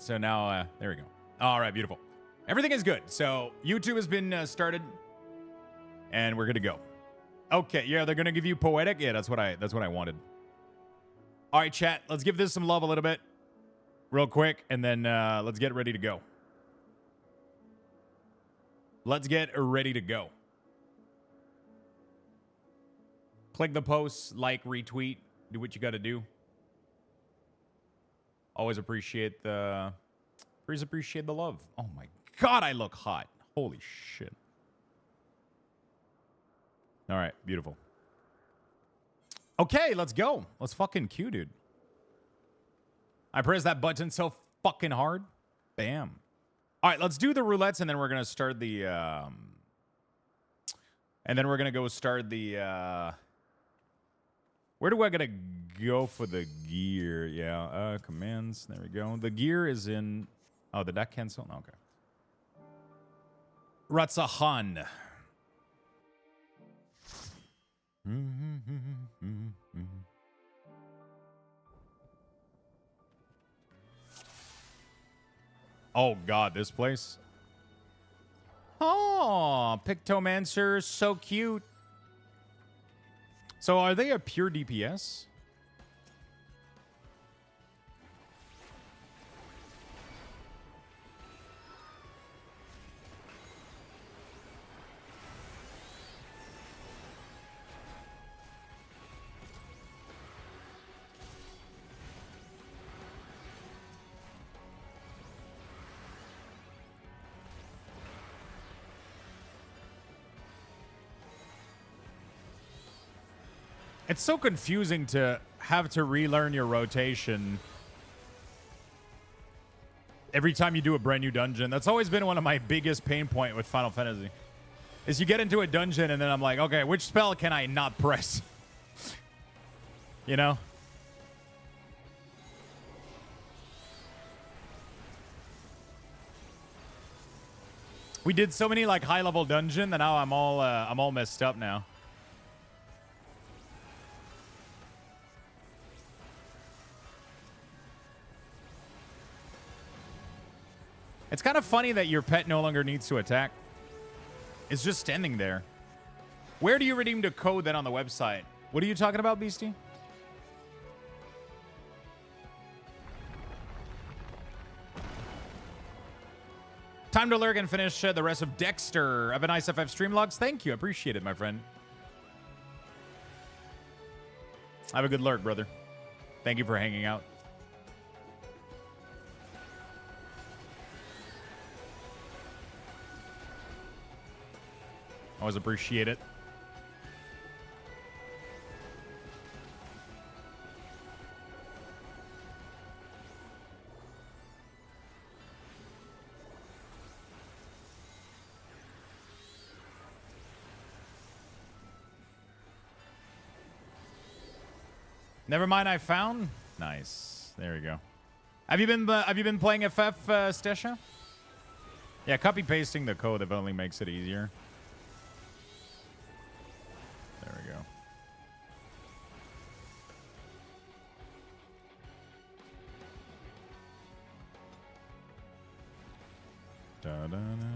So now, there we go. All right, beautiful. Everything is good. So YouTube has been started, and we're good to go. Okay, yeah, they're gonna give you poetic. Yeah, that's what I wanted. All right, chat. Let's give this some love a little bit, real quick, and then let's get ready to go. Let's get ready to go. Click the post, like, retweet, do what you got to do. Always appreciate the love. Oh my God, I look hot. Holy shit. All right, beautiful. Okay, let's go. Let's fucking queue, dude. I pressed that button so fucking hard. Bam. All right, let's do the roulettes, and then we're gonna start the. And then we're gonna go start the. Where do I gotta go for the gear? Yeah, commands. There we go. The gear is in. Oh, did that cancel? No, okay. Ratsahan. Oh God, this place. Oh, Pictomancer, so cute. So are they a pure DPS? It's so confusing to have to relearn your rotation every time you do a brand new dungeon. That's always been one of my biggest pain point with Final Fantasy. Is you get into a dungeon and then I'm like, okay, which spell can I not press? You know? We did so many like high level dungeon that now I'm all messed up now. It's kind of funny that your pet no longer needs to attack. It's just standing there. Where do you redeem the code then on the website? What are you talking about, Beastie? Time to lurk and finish the rest of Dexter. Have a nice FF stream logs. Thank you. I appreciate it, my friend. Have a good lurk, brother. Thank you for hanging out. Always appreciate it. Never mind, I found. Nice. There we go. Have you been playing FF, Stesha? Yeah, copy pasting the code if only makes it easier. There we go. Da, da, da, da, da, da.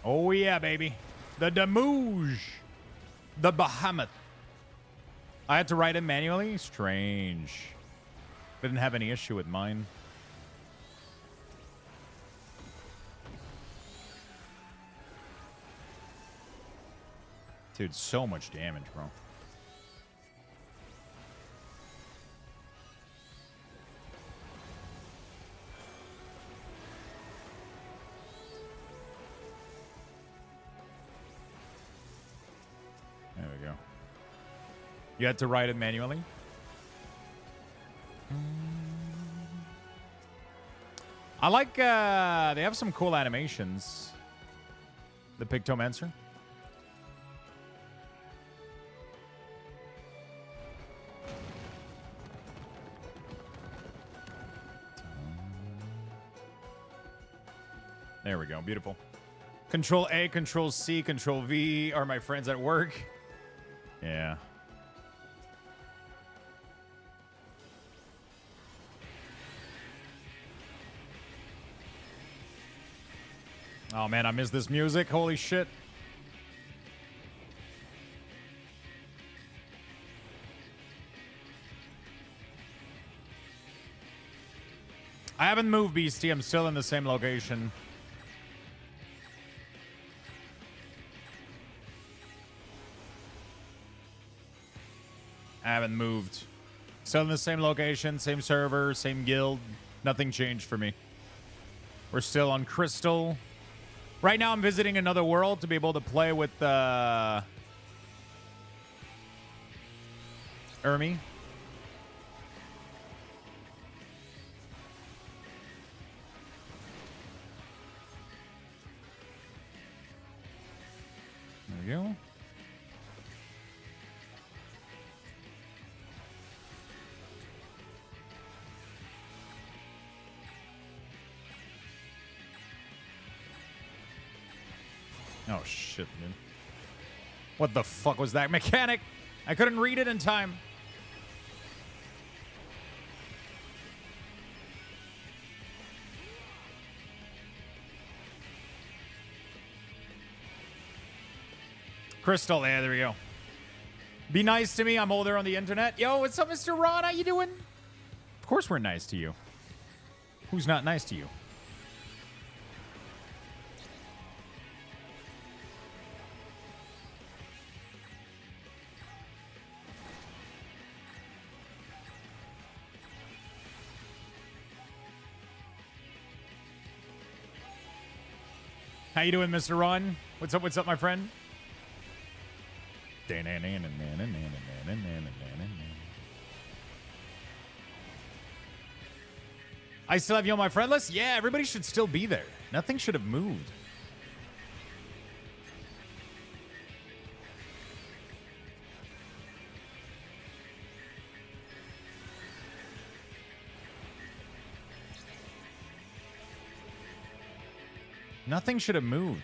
Oh yeah, baby. The Damouge. The Behemoth. I had to write it manually? Strange. Didn't have any issue with mine. Dude, so much damage, bro. There we go. You had to write it manually? I like, they have some cool animations. The Pictomancer. There we go. Beautiful. Control A, Control C, Control V are my friends at work. Yeah. Oh man, I miss this music. Holy shit. I haven't moved, Beastie. I'm still in the same location. I haven't moved. Still in the same location, same server, same guild. Nothing changed for me. We're still on Crystal. Right now, I'm visiting another world to be able to play with Ermi. There we go. Oh, shit, man. What the fuck was that mechanic? I couldn't read it in time. Crystal, yeah, there we go. Be nice to me. I'm older on the internet. Yo, what's up, Mr. Ron? How you doing? Of course we're nice to you. Who's not nice to you? How you doing, Mr. Ron? What's up, my friend? I still have you on my friend list? Yeah, everybody should still be there. Nothing should have moved. Nothing should have moved.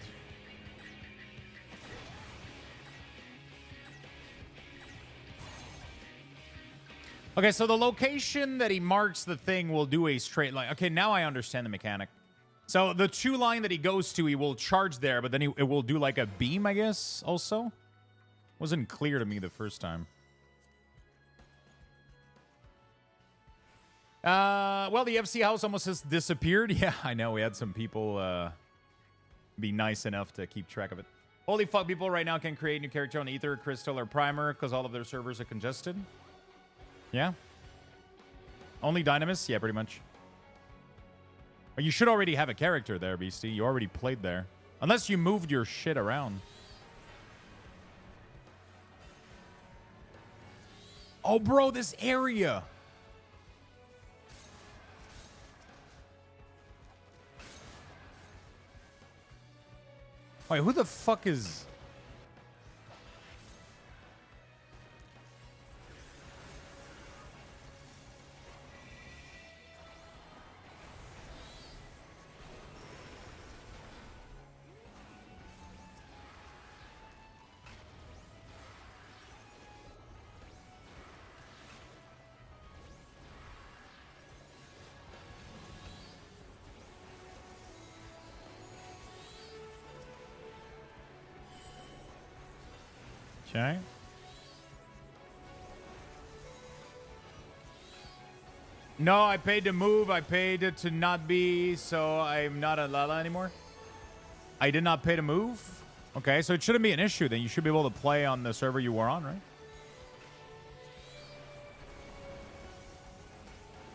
Okay, so the location that he marks the thing will do a straight line. Okay, now I understand the mechanic. So the two line that he goes to, he will charge there, but then it will do like a beam, I guess, also. Wasn't clear to me the first time. Well, the FC house almost has disappeared. Yeah, I know. We had some people be nice enough to keep track of it. Holy fuck, people right now can create new character on Ether, Crystal, or Primer because all of their servers are congested. Yeah. Only Dynamis? Yeah, pretty much. But you should already have a character there, Beastie. You already played there. Unless you moved your shit around. Oh, bro, this area. Wait, who the fuck is... Okay. No, I paid to move. I paid to not be, so I'm not a Lala anymore. I did not pay to move. Okay, so it shouldn't be an issue. Then you should be able to play on the server you were on, right?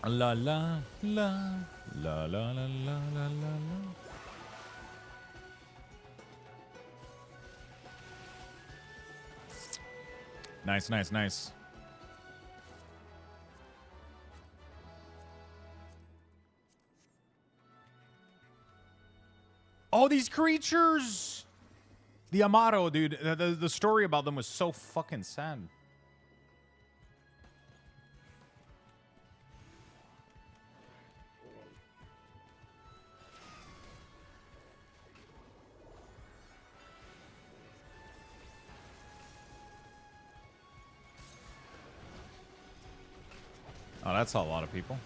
La la la la la la la la la. Nice, nice, nice. Oh, these creatures! The Amaro, dude. The story about them was so fucking sad. Oh, that's a lot of people.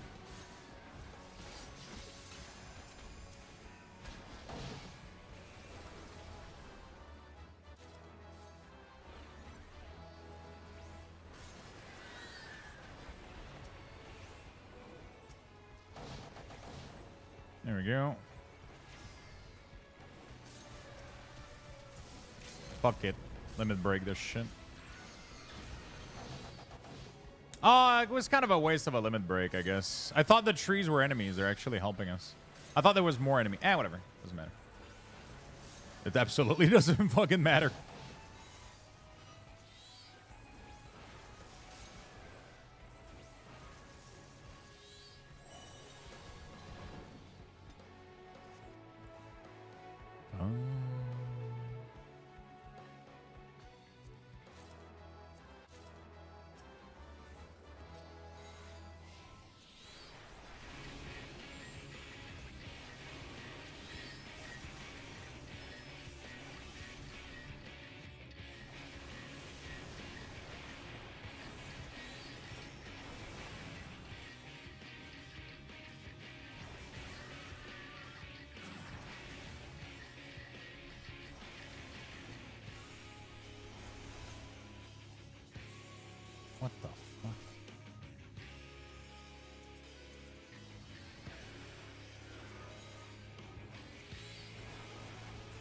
There we go. Fuck it. Limit break this shit. Oh, it was kind of a waste of a limit break, I guess. I thought the trees were enemies. They're actually helping us. I thought there was more enemy. Whatever. Doesn't matter. It absolutely doesn't fucking matter. What the fuck?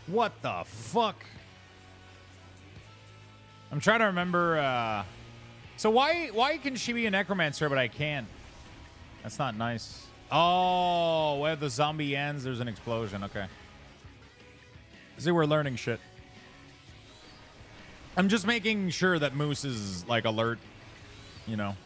What the fuck? I'm trying to remember. So why can she be a necromancer but I can't? That's not nice. Oh, where the zombie ends, there's an explosion. Okay. See, we're learning shit. I'm just making sure that Moose is like alert. You know.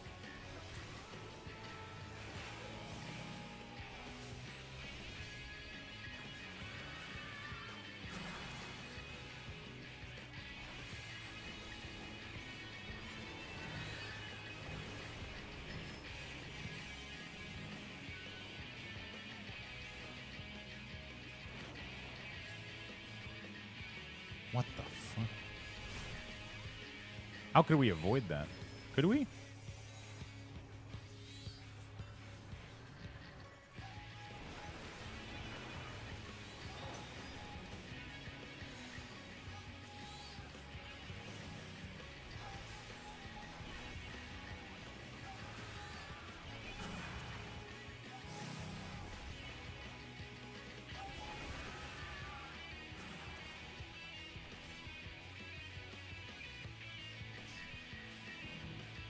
What the fuck? How could we avoid that? Could we?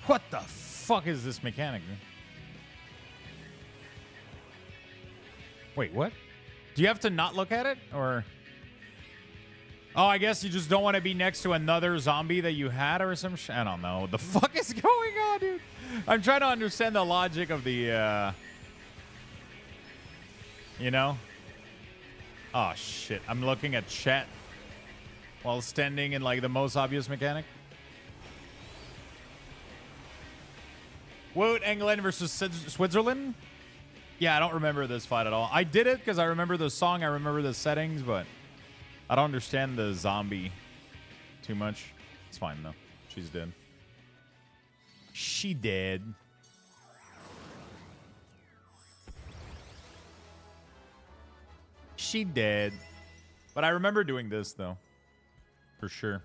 What the fuck is this mechanic? Wait, what? Do you have to not look at it? Or... Oh, I guess you just don't want to be next to another zombie that you had or some shit. I don't know. What the fuck is going on, dude? I'm trying to understand the logic of the, you know? Oh, shit. I'm looking at chat while standing in, like, the most obvious mechanic. Woot, England versus Switzerland? Yeah, I don't remember this fight at all. I did it because I remember the song, I remember the settings, but I don't understand the zombie too much. It's fine, though. She's dead. She dead. She dead. But I remember doing this, though. For sure.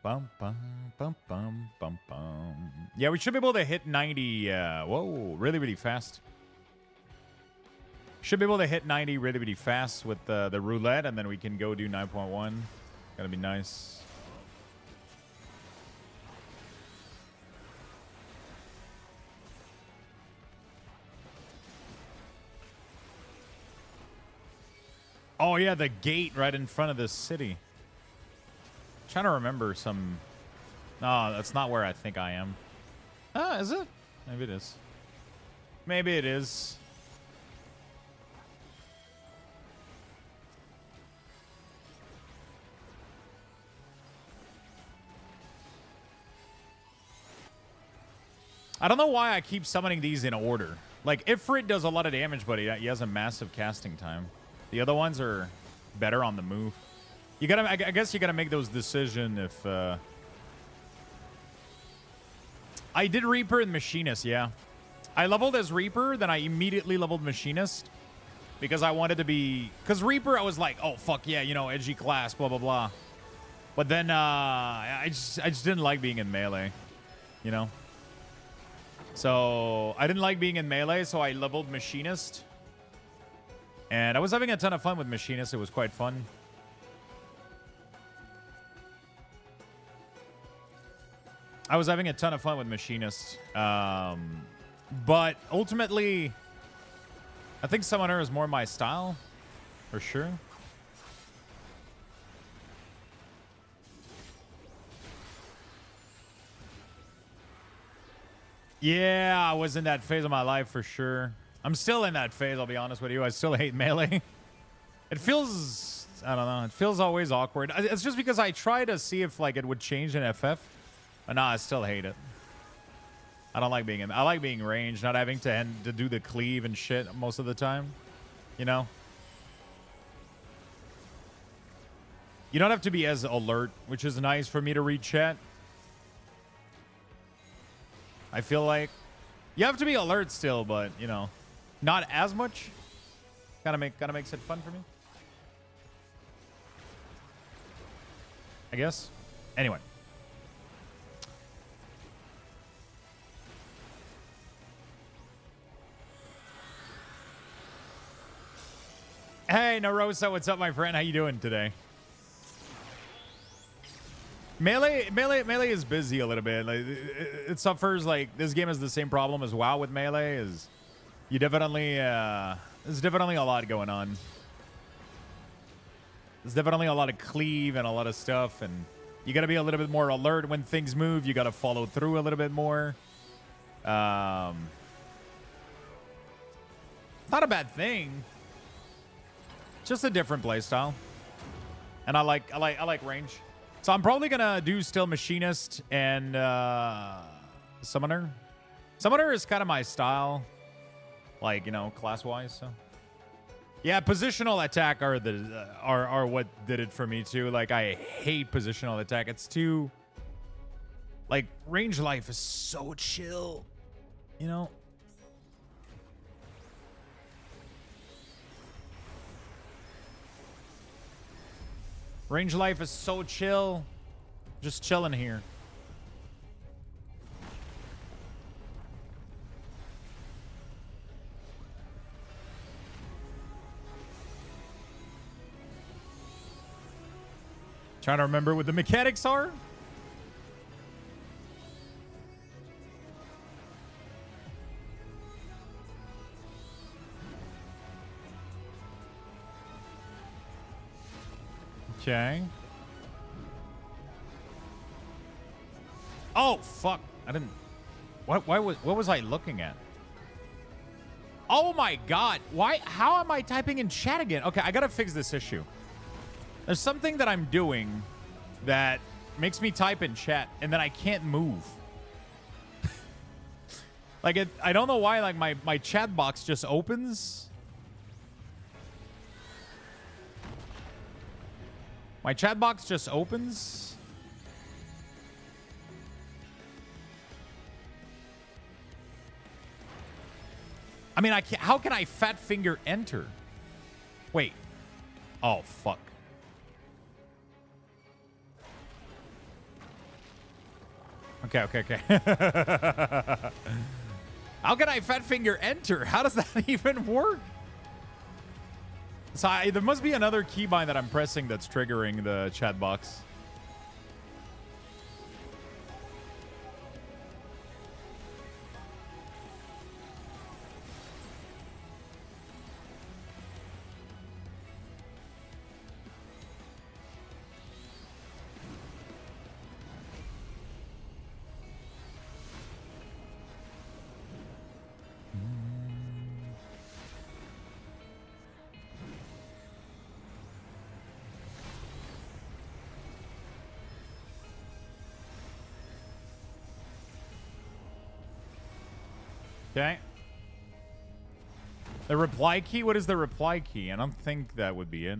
Bum, bum, bum, bum, bum, bum. Yeah, we should be able to hit 90. Whoa, really, really fast. Should be able to hit 90 really, really fast with the roulette, and then we can go do 9.1. Gonna be nice. Oh, yeah, the gate right in front of this city. Trying to remember some... No, that's not where I think I am. Ah, is it? Maybe it is. Maybe it is. I don't know why I keep summoning these in order. Like, Ifrit does a lot of damage, but he has a massive casting time. The other ones are better on the move. You gotta, I guess you gotta make those decisions if, I did Reaper and Machinist, yeah. I leveled as Reaper, then I immediately leveled Machinist because I wanted to be, because Reaper, I was like, oh, fuck yeah, you know, edgy class, blah, blah, blah. But then, I just didn't like being in melee, you know? So, I didn't like being in melee, so I leveled Machinist. And I was having a ton of fun with Machinist. It was quite fun. I was having a ton of fun with Machinist. But ultimately, I think Summoner is more my style, for sure. Yeah, I was in that phase of my life for sure. I'm still in that phase, I'll be honest with you. I still hate melee. It feels, I don't know, it feels always awkward. It's just because I try to see if like it would change in FF. But nah, I still hate it. I don't like being in, I like being ranged, not having to do the cleave and shit most of the time. You know? You don't have to be as alert, which is nice for me to read chat. I feel like you have to be alert still, but you know, not as much. Kind of makes it fun for me, I guess. Anyway. Hey, Narosa, what's up, my friend? How you doing today? Melee is busy a little bit. Like, it suffers, like, this game has the same problem as WoW with melee. Is you definitely, there's definitely a lot going on. There's definitely a lot of cleave and a lot of stuff, and you got to be a little bit more alert when things move. You got to follow through a little bit more. Not a bad thing. Just a different playstyle, and I like range. So I'm probably gonna do still Machinist and Summoner. Summoner is kind of my style, like, you know, class wise. So yeah, positional attack are the are what did it for me too. Like, I hate positional attack. It's too, like, range life is so chill, you know. Range life is so chill. Just chilling here. Trying to remember what the mechanics are. Okay. Oh, fuck. I didn't... What was I looking at? Oh my god. Why? How am I typing in chat again? Okay, I gotta fix this issue. There's something that I'm doing that makes me type in chat, and then I can't move. Like, I don't know why, like, my chat box just opens. My chat box just opens. I mean, I can't. How can I fat finger enter? Wait. Oh, fuck. Okay. How can I fat finger enter? How does that even work? So there must be another keybind that I'm pressing that's triggering the chat box. Okay. The reply key? What is the reply key? I don't think that would be it.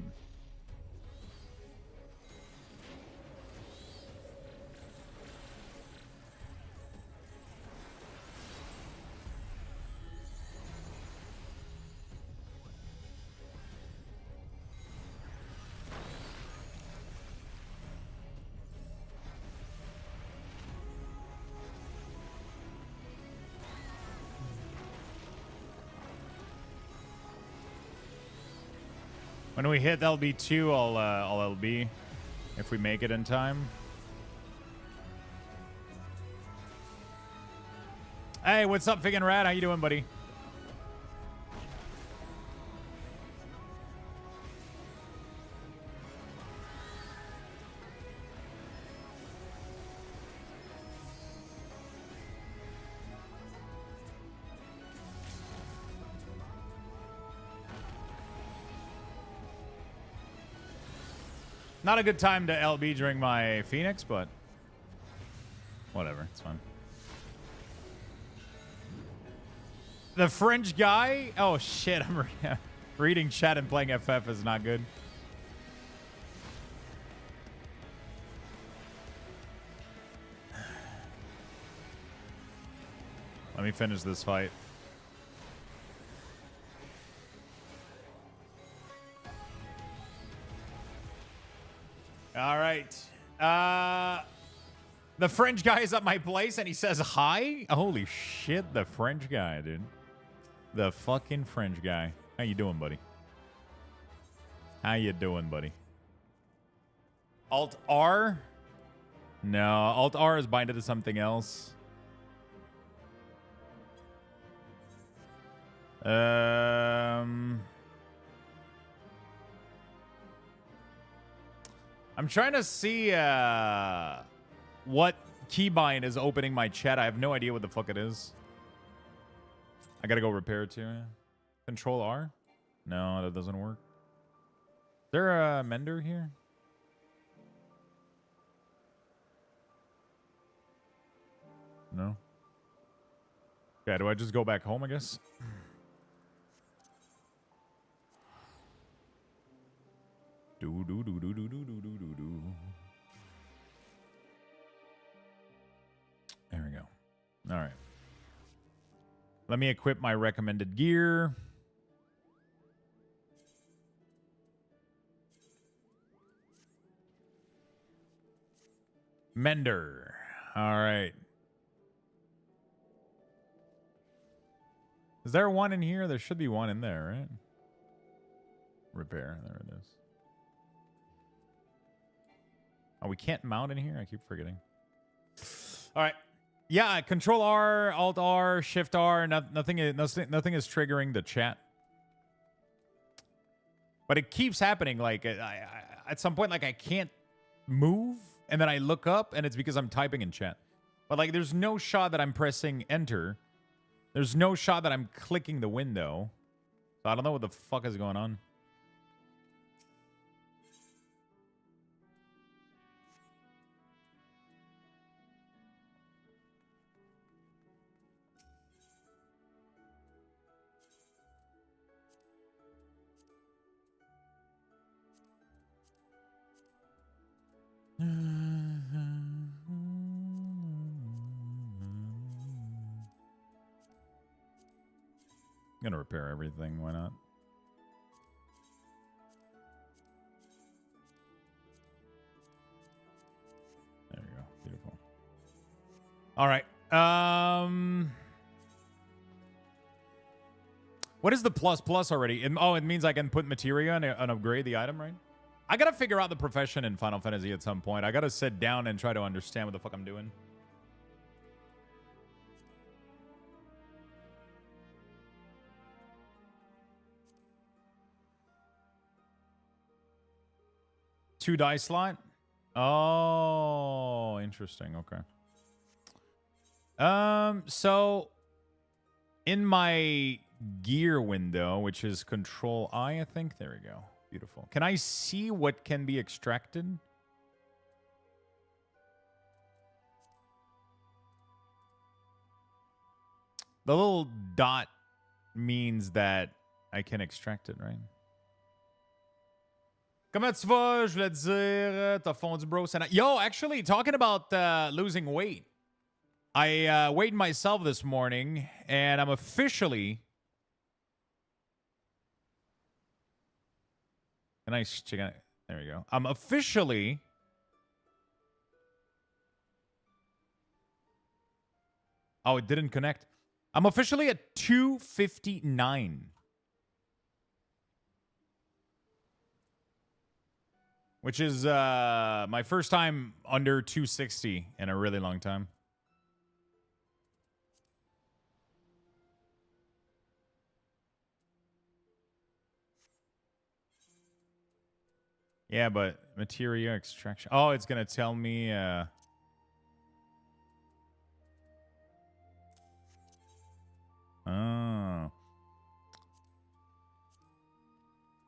When we hit LB2, I'll LB if we make it in time. Hey, what's up, Fig and Rat? How you doing, buddy? Not a good time to LB during my Phoenix, but whatever, it's fine. The French guy? Oh shit, I'm reading chat and playing FF is not good. Let me finish this fight. All right. The French guy is at my place and he says hi. Holy shit, the French guy, dude. The fucking French guy. How you doing, buddy? How you doing, buddy? Alt R? No, Alt R is binded to something else. I'm trying to see what keybind is opening my chat. I have no idea what the fuck it is. I gotta go repair it too. Control R? No, that doesn't work. Is there a mender here? No. Okay, do I just go back home, I guess? Do do do do do do do do do do. There we go. All right. Let me equip my recommended gear. Mender. All right. Is there one in here? There should be one in there, right? Repair. There it is. Oh, we can't mount in here? I keep forgetting. All right. Yeah, Control R, Alt R, Shift R. Nothing is triggering the chat. But it keeps happening. Like, at some point, like, I can't move. And then I look up, and it's because I'm typing in chat. But, like, there's no shot that I'm pressing Enter. There's no shot that I'm clicking the window. So I don't know what the fuck is going on. I'm gonna repair everything. Why not? There you go. Beautiful. All right. What is the plus already? It means I can put materia and upgrade the item, right? I gotta figure out the profession in Final Fantasy at some point. I gotta sit down and try to understand what the fuck I'm doing. Two die slot? Oh, interesting. Okay. So in my gear window, which is Control I think. There we go. Beautiful. Can I see what can be extracted? The little dot means that I can extract it, right? Comment tu vas? Je voulais te dire, t'as fondu, bro. Yo, actually, talking about losing weight. I weighed myself this morning, and I'm officially... Nice chicken. There we go. I'm officially... Oh, it didn't connect. I'm officially at 259. which is my first time under 260 in a really long time. Yeah, but materia extraction. Oh, it's going to tell me... Oh.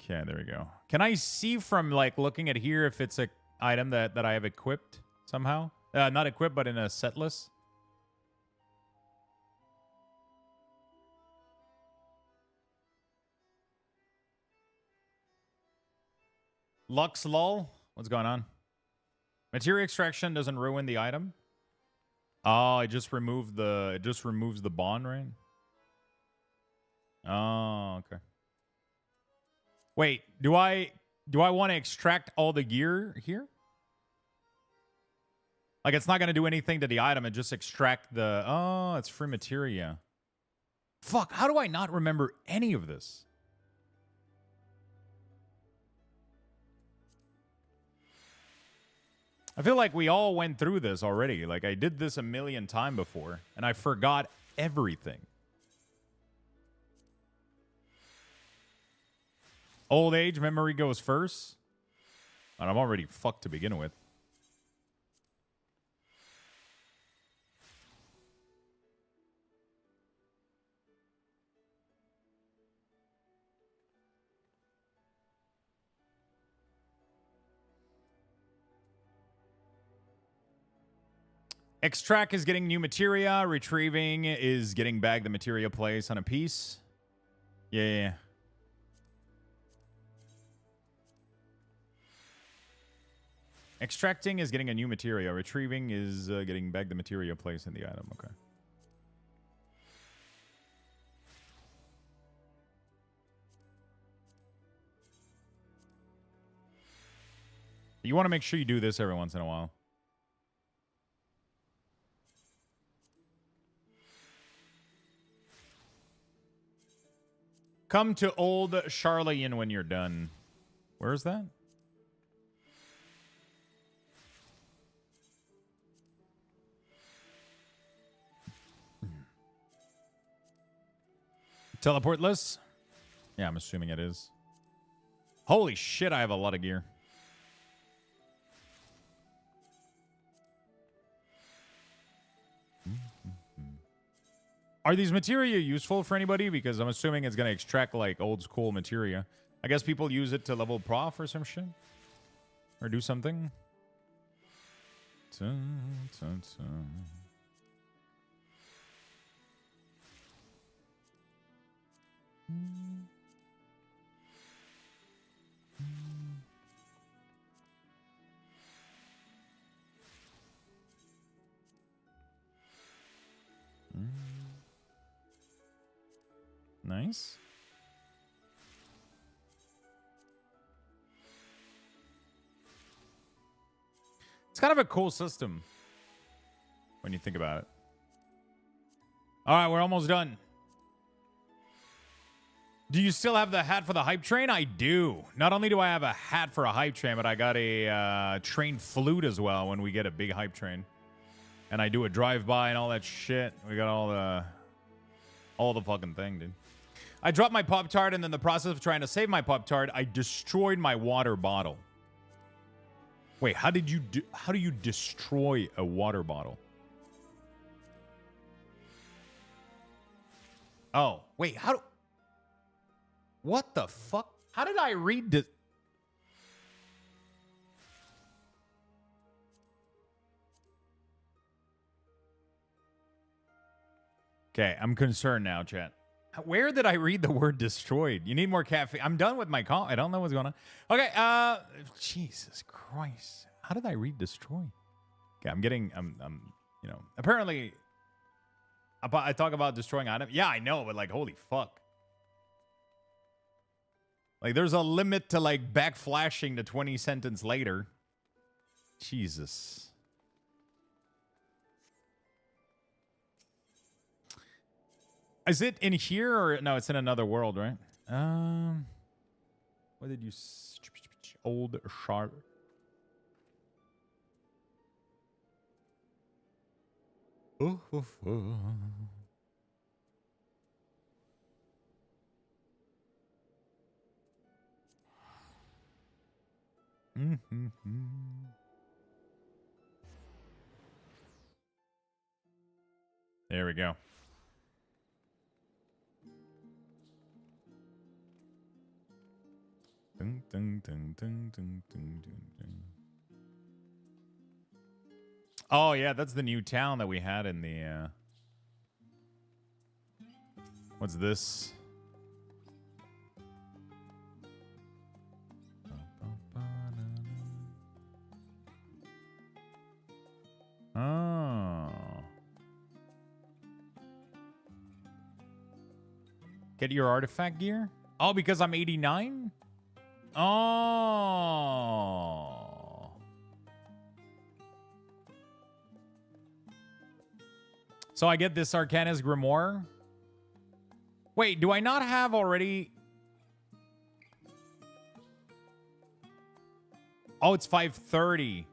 Okay, there we go. Can I see from, like, looking at here if it's a item that I have equipped somehow? Not equipped, but in a set list? Lux lol? What's going on? Materia extraction doesn't ruin the item? Oh, it just removes the bond, right? Oh, okay. Wait, do I want to extract all the gear here? Like, it's not going to do anything to the item and just extract the... Oh, it's free materia. Fuck, how do I not remember any of this? I feel like we all went through this already. Like, I did this a million times before, and I forgot everything. Old age, memory goes first. And I'm already fucked to begin with. Extract is getting new materia. Retrieving is getting back the materia place on a piece. Yeah. Extracting is getting a new materia. Retrieving is getting back the materia place in the item. Okay. You want to make sure you do this every once in a while. Come to Old Charlatan when you're done. Where is that? Teleportless? Yeah, I'm assuming it is. Holy shit, I have a lot of gear. Are these materia useful for anybody? Because I'm assuming it's going to extract, like, old school materia. I guess people use it to level prof or some shit. Or do something. Dun, dun, dun. Nice. It's kind of a cool system when you think about it. All right, we're almost done. Do you still have the hat for the hype train? I do. Not only do I have a hat for a hype train, but I got a train flute as well when we get a big hype train. And I do a drive-by and all that shit. We got all the fucking thing, dude. I dropped my Pop-Tart, and in the process of trying to save my Pop-Tart, I destroyed my water bottle. Wait, how do you destroy a water bottle? Oh, wait, what the fuck? How did I read this? Okay, I'm concerned now, chat. Where did I read the word destroyed? You need more caffeine. I'm done with my call. I don't know what's going on. Okay, Jesus Christ. How did I read destroy? Okay, I'm you know, apparently I talk about destroying items. Yeah, I know, but like, holy fuck. Like, there's a limit to, like, backflashing to 20 sentence later. Jesus. Is it in here or no? It's in another world, right? What did you? Old Char. Ooh, ooh, ooh. There we go. Dun, dun, dun, dun, dun, dun, dun, dun. Oh, yeah, that's the new town that we had in the... What's this? Oh. Get your artifact gear? Oh, because I'm 89? Oh. So I get this Arcanus Grimoire? Wait, do I not have already... Oh, it's 530.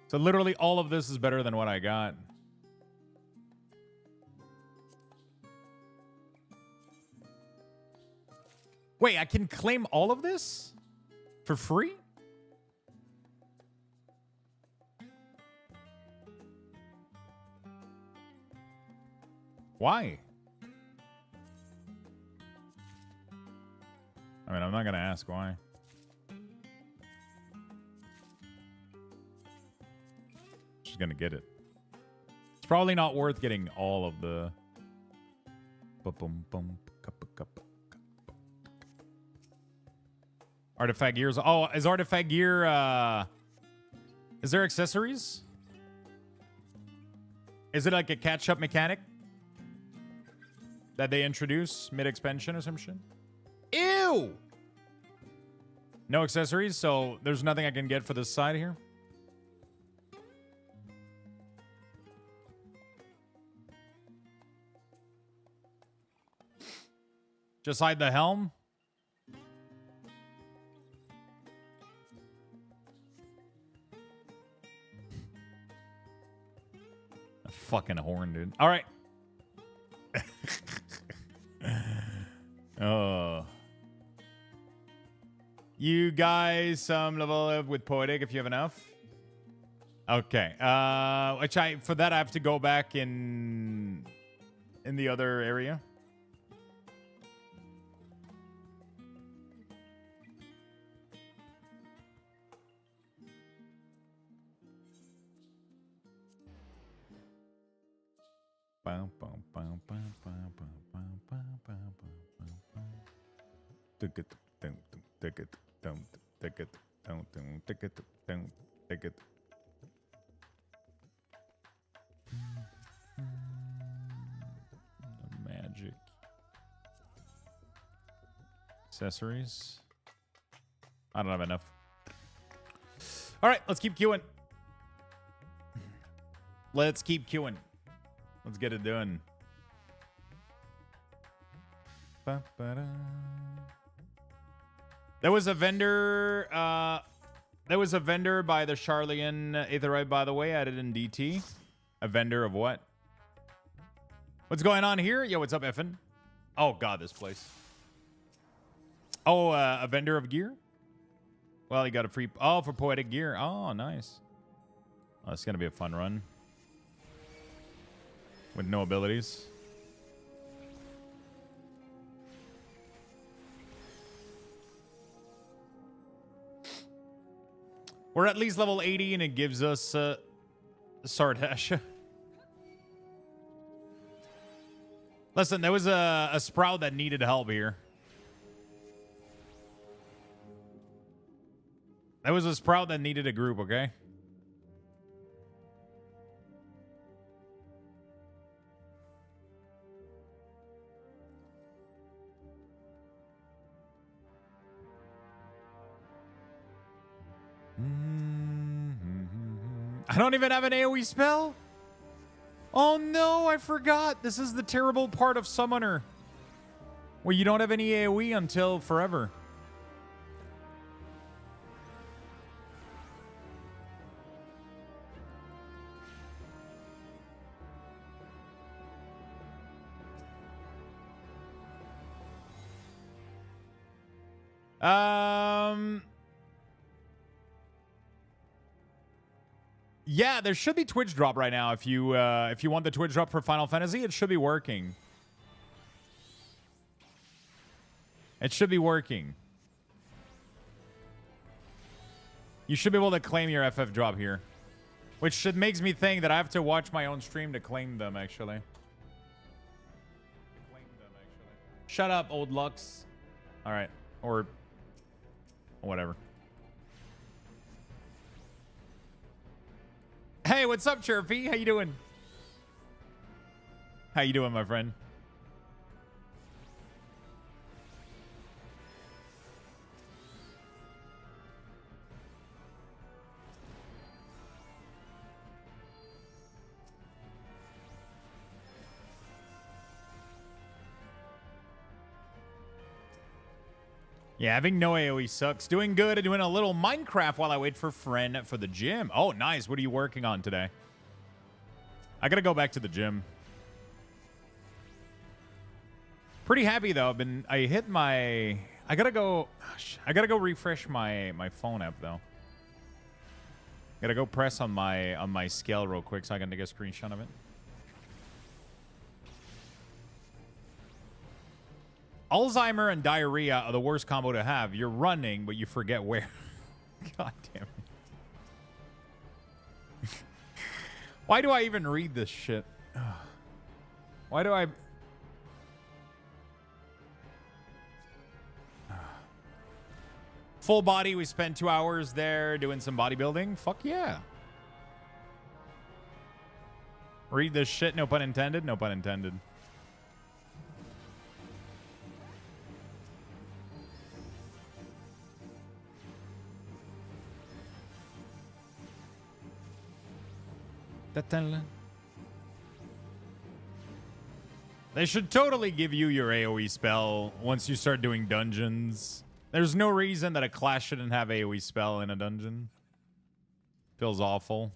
So literally all of this is better than what I got. Wait, I can claim all of this? For free? Why? I mean, I'm not going to ask why. Just going to get it. It's probably not worth getting all of the... Artifact gears. Oh, is artifact gear... Is there accessories? Is it like a catch-up mechanic that they introduce mid-expansion or some shit? Ew! No accessories, so there's nothing I can get for this side here? Just hide the helm? A fucking horn, dude. All right. Oh. You guys level up with Poetic if you have enough. Okay. Which for that I have to go back in the other area. Magic accessories. I don't have enough. All right, let's keep queuing. Let's keep queuing. Let's get it done. There was a vendor. There was a vendor by the Charlian Aetherite, by the way, added in DT. A vendor of what? What's going on here? Yo, what's up, Effin? Oh, God, this place. Oh, a vendor of gear? Well, he got a free... Oh, for poetic gear. Oh, nice. Oh, it's going to be a fun run. With no abilities. We're at least level 80, and it gives us Sardash. Listen, there was a sprout that needed help here. There was a sprout that needed a group, okay? I don't even have an AoE spell? Oh no, I forgot. This is the terrible part of Summoner. Where you don't have any AoE until forever. Yeah, there should be Twitch drop right now. If you want the Twitch drop for Final Fantasy, it should be working. It should be working. You should be able to claim your FF drop here. Which makes me think that I have to watch my own stream to claim them, actually. Shut up, old Lux. All right. Or whatever. Hey, what's up, Chirpy? How you doing? How you doing, my friend? Yeah, having no AoE sucks. Doing good. Doing a little Minecraft while I wait for Fren for the gym. Oh, nice. What are you working on today? I gotta go back to the gym. Pretty happy though. I gotta go refresh my phone app though. Gotta go press on my scale real quick so I can take a screenshot of it. Alzheimer and diarrhea are the worst combo to have. You're running, but you forget where. God damn it. Why do I even read this shit? Why do I... Full body, we spent 2 hours there doing some bodybuilding. Fuck yeah. Read this shit, no pun intended? No pun intended. They should totally give you your AoE spell once you start doing dungeons. There's no reason that a class shouldn't have AoE spell in a dungeon. Feels awful.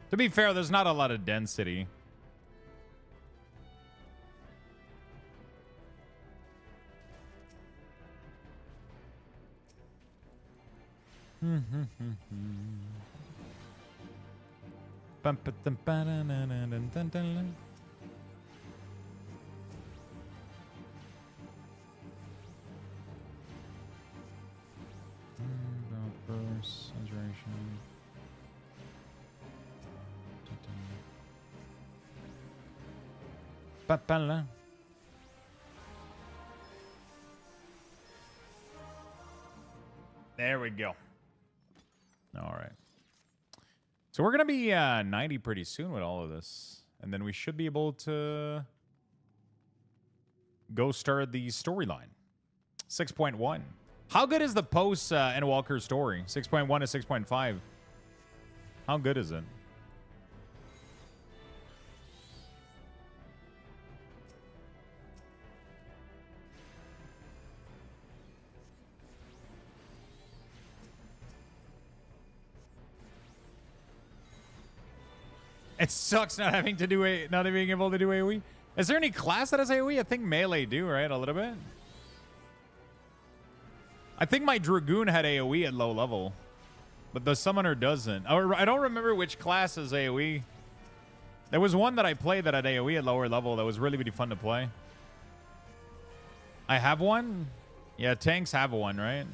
To be fair, there's not a lot of density. There we go. All right. So we're going to be 90 pretty soon with all of this. And then we should be able to go start the storyline. 6.1. How good is the post Endwalker story? 6.1 to 6.5. How good is it? It sucks not having to do not being able to do AoE. Is there any class that has AoE? I think melee do, right? A little bit. I think my Dragoon had AoE at low level, but the Summoner doesn't. Or I don't remember which class has AoE. There was one that I played that had AoE at lower level that was really, really fun to play. I have one? Yeah, tanks have one, right?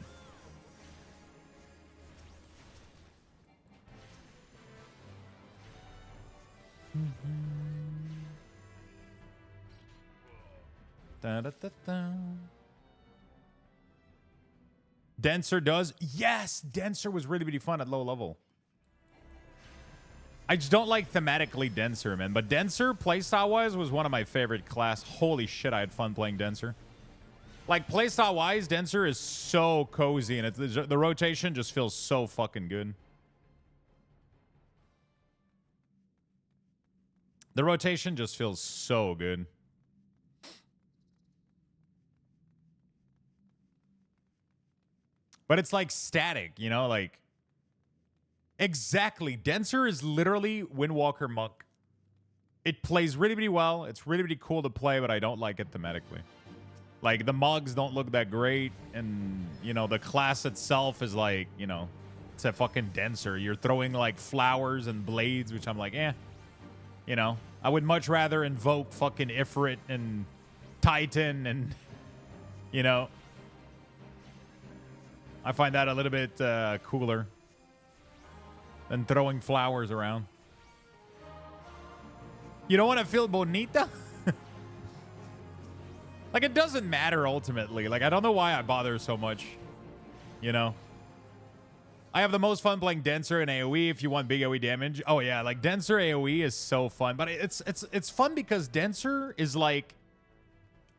Da, da, da, da. Denser does? Yes! Denser was really, really fun at low level. I just don't like thematically Denser, man. But Denser, playstyle-wise, was one of my favorite class. Holy shit, I had fun playing Denser. Like, playstyle-wise, Denser is so cozy, and the rotation just feels so fucking good. The rotation just feels so good. But it's like static, you know, like exactly. Denser is literally Windwalker Monk. It plays really, really well. It's really, really cool to play, but I don't like it thematically. Like the mugs don't look that great, and you know, the class itself is like, you know, it's a fucking Denser. You're throwing like flowers and blades, which I'm like, eh. You know, I would much rather invoke fucking Ifrit and Titan and, you know, I find that a little bit cooler than throwing flowers around. You don't want to feel bonita? Like, it doesn't matter ultimately. Like, I don't know why I bother so much, you know? I have the most fun playing Denser and AoE if you want big AoE damage. Oh, yeah, like, Denser AoE is so fun. But it's fun because Denser is, like,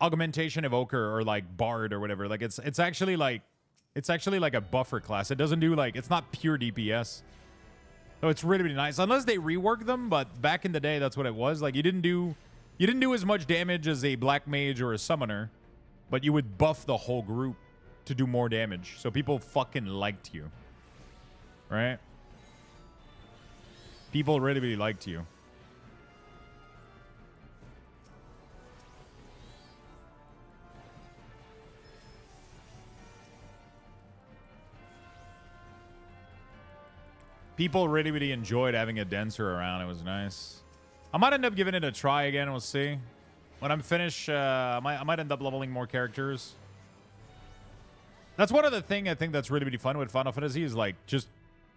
Augmentation Evoker or, like, Bard or whatever. Like, it's actually, like... It's actually like a buffer class. It doesn't do like, it's not pure DPS. So it's really, really nice. Unless they rework them, but back in the day, that's what it was. Like you didn't do as much damage as a black mage or a summoner, but you would buff the whole group to do more damage. So people fucking liked you. Right? People really, really liked you. People really, really enjoyed having a Denser around. It was nice. I might end up giving it a try again. We'll see. When I'm finished, I might end up leveling more characters. That's one of the things I think that's really, really fun with Final Fantasy is like just,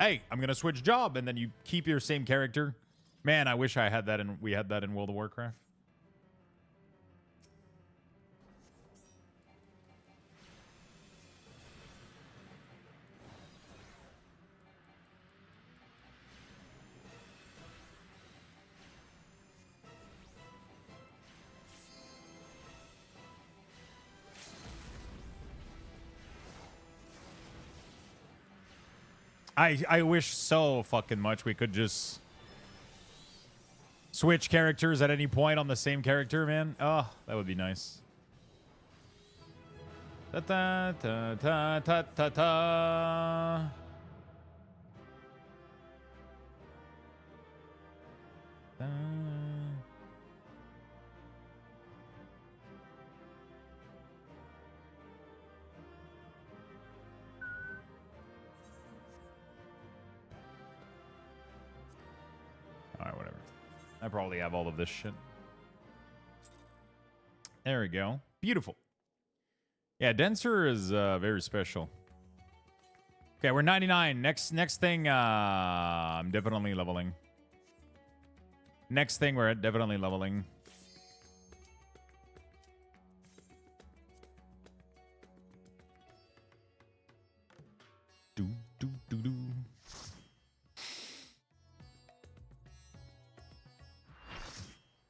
hey, I'm going to switch job, and then you keep your same character. Man, I wish I had that and we had that in World of Warcraft. I wish so fucking much we could just switch characters at any point on the same character, man. Oh, that would be nice. Ta ta ta ta ta ta ta. Alright, whatever. I probably have all of this shit. There we go. Beautiful. Yeah, Denser is very special. Okay, we're 99. Next thing, I'm definitely leveling. Next thing, we're definitely leveling. Do, do, do, do.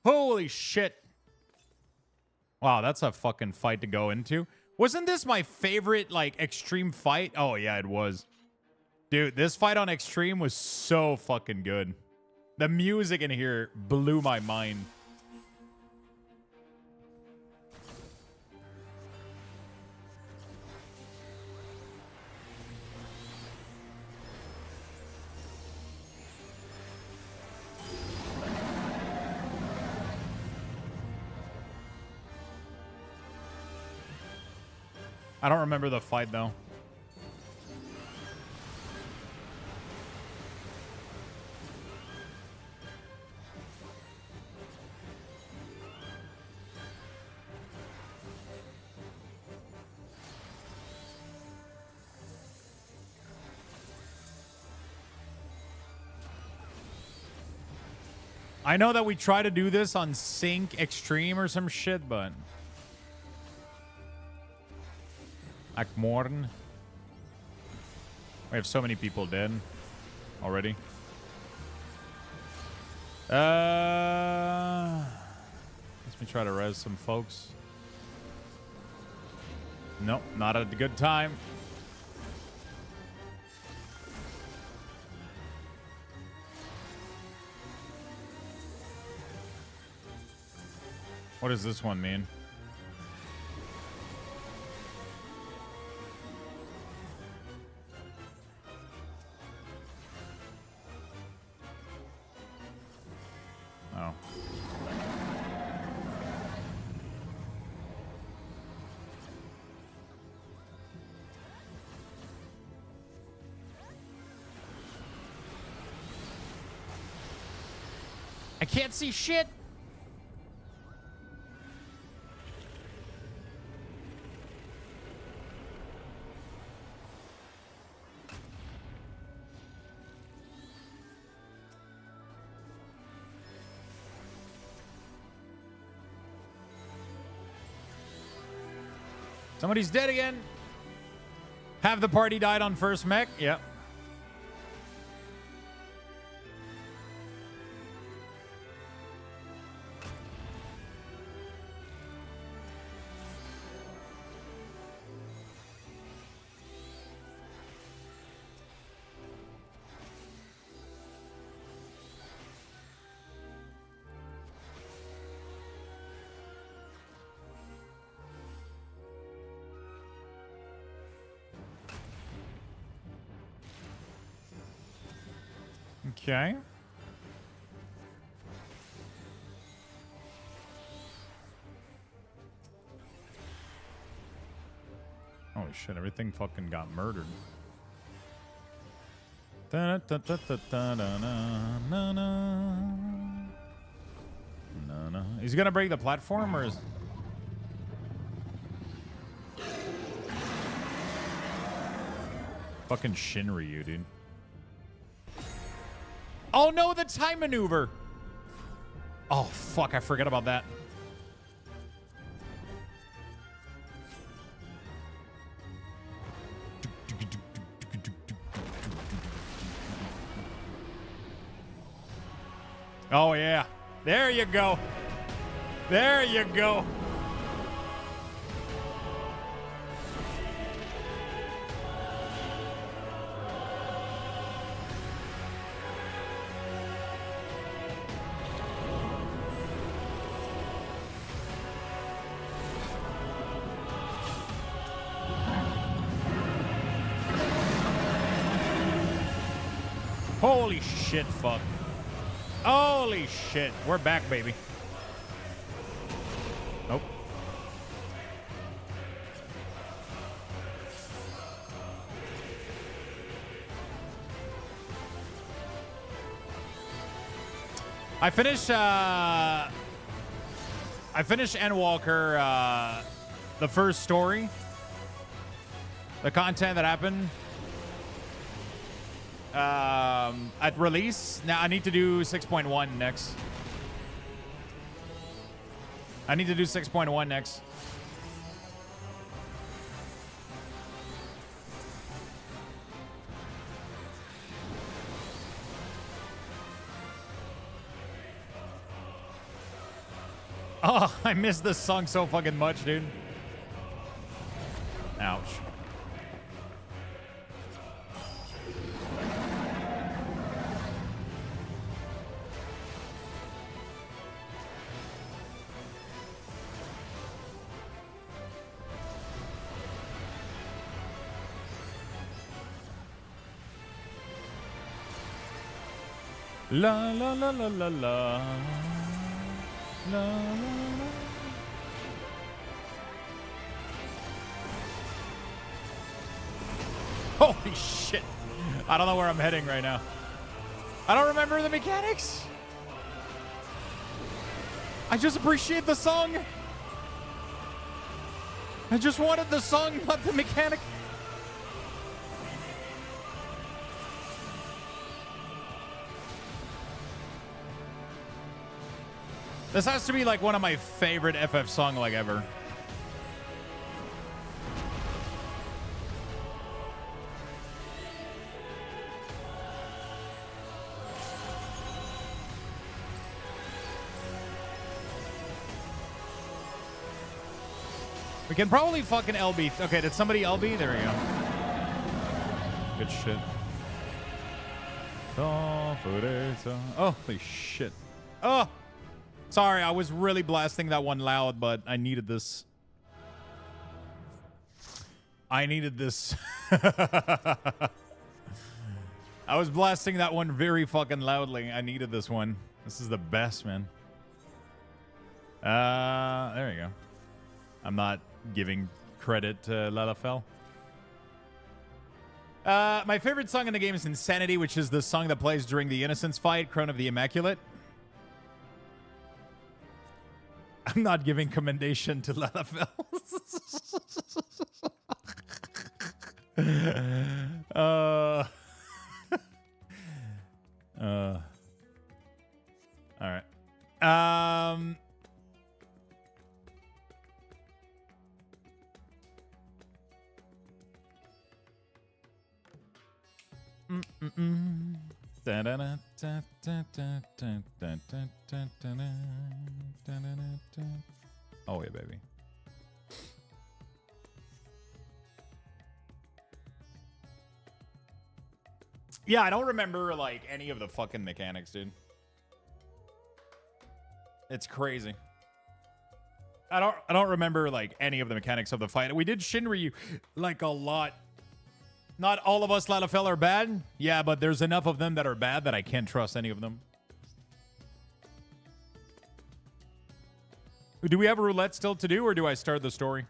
Holy shit. Wow, that's a fucking fight to go into. Wasn't this my favorite, like, extreme fight? Oh, yeah, it was. Dude, this fight on extreme was so fucking good. The music in here blew my mind. I don't remember the fight, though. I know that we try to do this on Sync Extreme or some shit, but... Akmorn. We have so many people dead already. Let me try to res some folks. Nope, not at a good time. What does this one mean? now. I can't see shit. Somebody's dead again. Have the party died on first mech? Yep. Okay. Holy shit, everything fucking got murdered. Is he gonna break the platform or is... Fucking Shinryu, dude. Oh no, the time maneuver. Oh fuck, I forgot about that. Oh yeah. There you go. There you go. Holy shit, fuck. Holy shit. We're back, baby. Nope. I finished Endwalker, the first story. The content that happened. At release. Now I need to do 6.1 next. I need to do 6.1 next. Oh, I missed this song so fucking much, dude. Ouch. La la la la la la. La la la. Holy shit. I don't know where I'm heading right now. I don't remember the mechanics. I just appreciate the song. I just wanted the song, not the mechanic. This has to be like one of my favorite FF song like ever. We can probably fucking LB. Okay, did somebody LB? There we go. Good shit. Oh, holy shit. Oh! Sorry, I was really blasting that one loud, but I needed this. I needed this. I was blasting that one very fucking loudly. I needed this one. This is the best, man. There you go. I'm not giving credit to Lalafell. My favorite song in the game is Insanity, which is the song that plays during the Innocence fight, Crown of the Immaculate. I'm not giving commendation to Lalafell. All right. Oh yeah, baby. Yeah, I don't remember like any of the fucking mechanics, dude. It's crazy. I don't remember like any of the mechanics of the fight. We did Shinryu like a lot. Not all of us Lalafell are bad. Yeah, but there's enough of them that are bad that I can't trust any of them. Do we have roulette still to do, or do I start the story?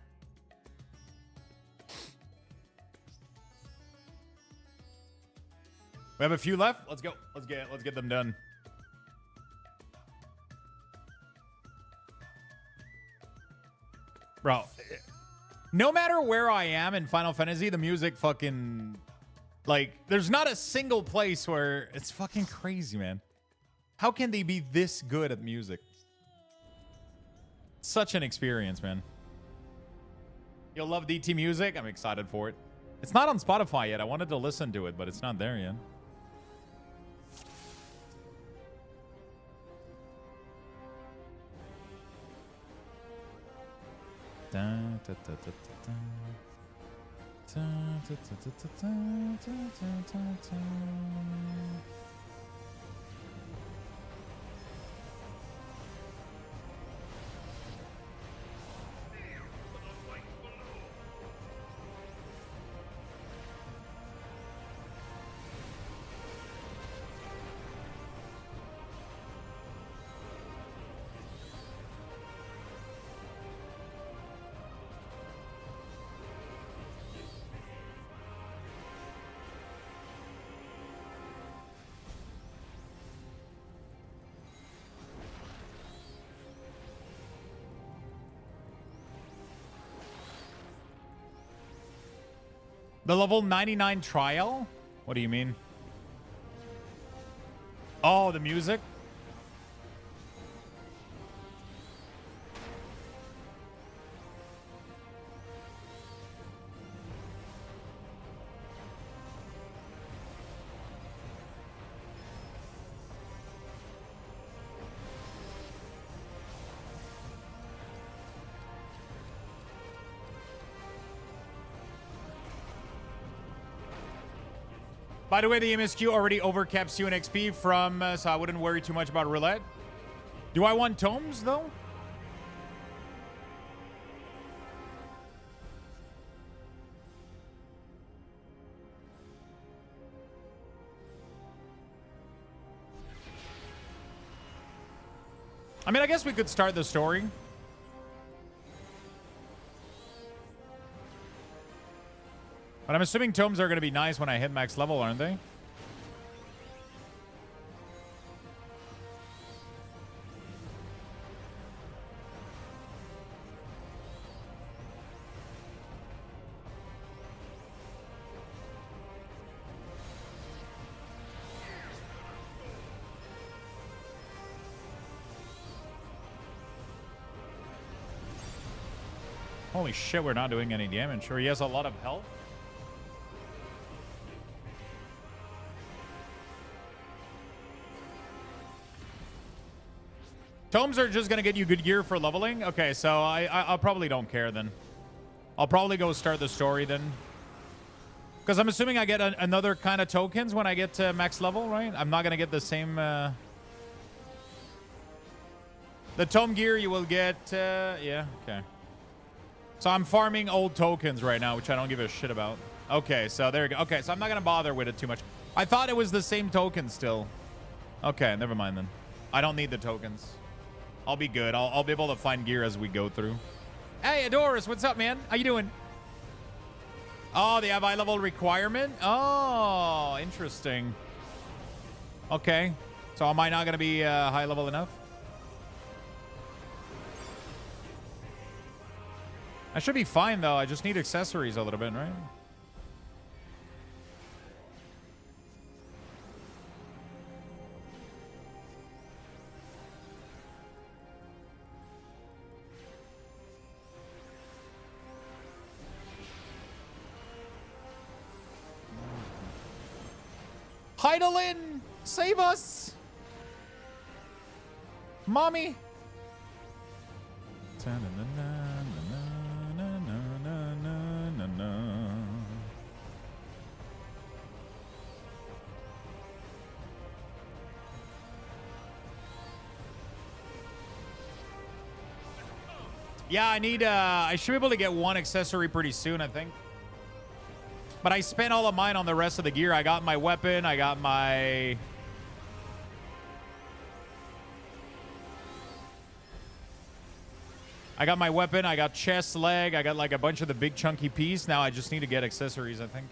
We have a few left. Let's go. Let's get them done. Bro, no matter where I am in Final Fantasy, the music fucking... Like, there's not a single place where... It's fucking crazy, man. How can they be this good at music? Such an experience, man. You'll love DT music. I'm excited for it. It's not on Spotify yet. I wanted to listen to it, but it's not there yet. The level 99 trial? What do you mean? Oh, the music? By the way, the MSQ already overcaps you in XP from, so I wouldn't worry too much about roulette. Do I want tomes, though? I mean, I guess we could start the story. But I'm assuming tomes are going to be nice when I hit max level, aren't they? Holy shit, we're not doing any damage. Sure, he has a lot of health. Tomes are just going to get you good gear for leveling? Okay, so I probably don't care then. I'll probably go start the story then. Because I'm assuming I get another kind of tokens when I get to max level, right? I'm not going to get the same... The tome gear you will get... yeah, okay. So I'm farming old tokens right now, which I don't give a shit about. Okay, so there you go. Okay, so I'm not going to bother with it too much. I thought it was the same token still. Okay, never mind then. I don't need the tokens. I'll be good. I'll be able to find gear as we go through. Hey, Adoris, what's up, man? How you doing? Oh, they have high level requirement? Oh, interesting. Okay. So am I not going to be high level enough? I should be fine, though. I just need accessories a little bit, right? Heidelin, save us! Mommy! Yeah, I should be able to get one accessory pretty soon, I think. But I spent all of mine on the rest of the gear. I got my weapon. I got my... weapon. I got chest, leg. I got like a bunch of the big chunky piece. Now I just need to get accessories, I think.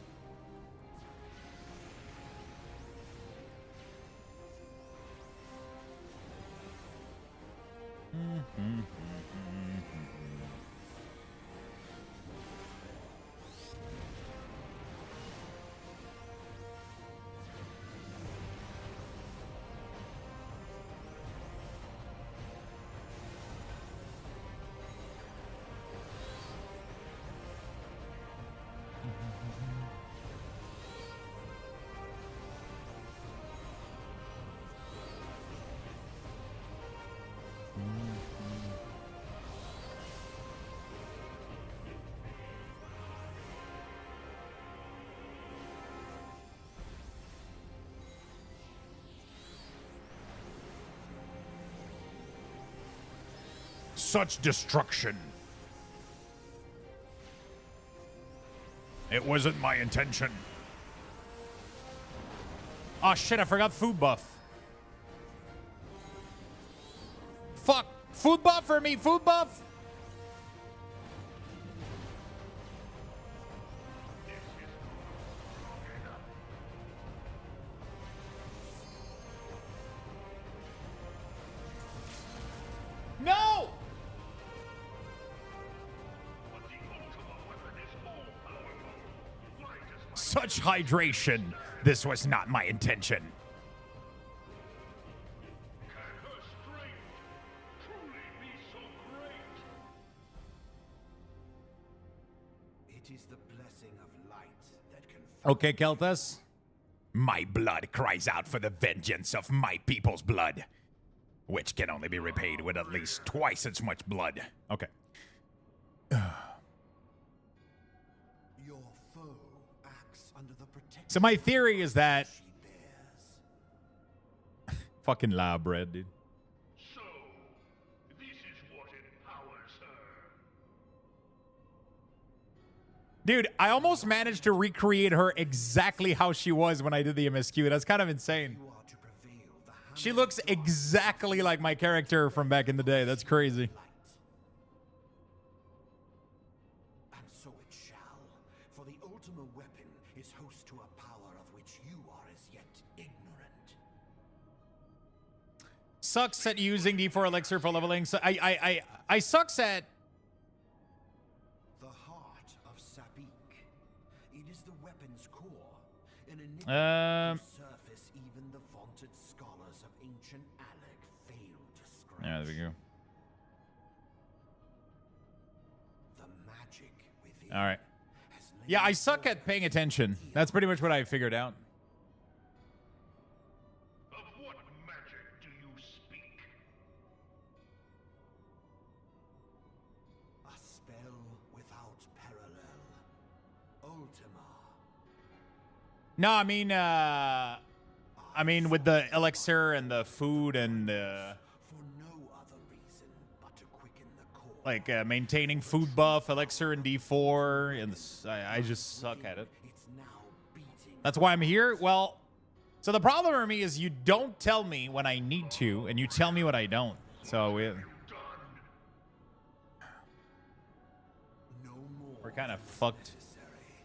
Such destruction. It wasn't my intention. Oh shit, I forgot food buff. Fuck. Food buff for me, food buff. No! Such hydration. This was not my intention. It is the blessing of light that can... Okay, Kelthus. My blood cries out for the vengeance of my people's blood, which can only be repaid with at least twice as much blood. Okay. Your foe acts under the protection. So my theory is that... She bears. Fucking lab bread, dude. So, this is what empowers her. Dude, I almost managed to recreate her exactly how she was when I did the MSQ. That's kind of insane. You are to prevail. The hammer She looks exactly like my character from back in the day. That's crazy. light. And so it shall, for the ultimate weapon is host to a power of which you are as yet ignorant. Sucks at using D4 elixir for leveling. So I sucks at... The heart of Sabik. It is the weapon's core. An enigma whose surface even the vaunted scholars of ancient Alec failed to scratch. Yeah, there we go. The magic within. All right. has lain Yeah, I suck dormant at paying attention. That's pretty much what I figured out. Of what magic do you speak? A spell without parallel. Ultima. No, I mean with the elixir and the food and For no other reason but to quicken the core. like maintaining food buff, elixir, and D4. And I just suck at it. It's now beating. That's why I'm here. Well, so the problem for me is you don't tell me when I need to, and you tell me when I don't. So Done. No more we're kind of fucked. necessary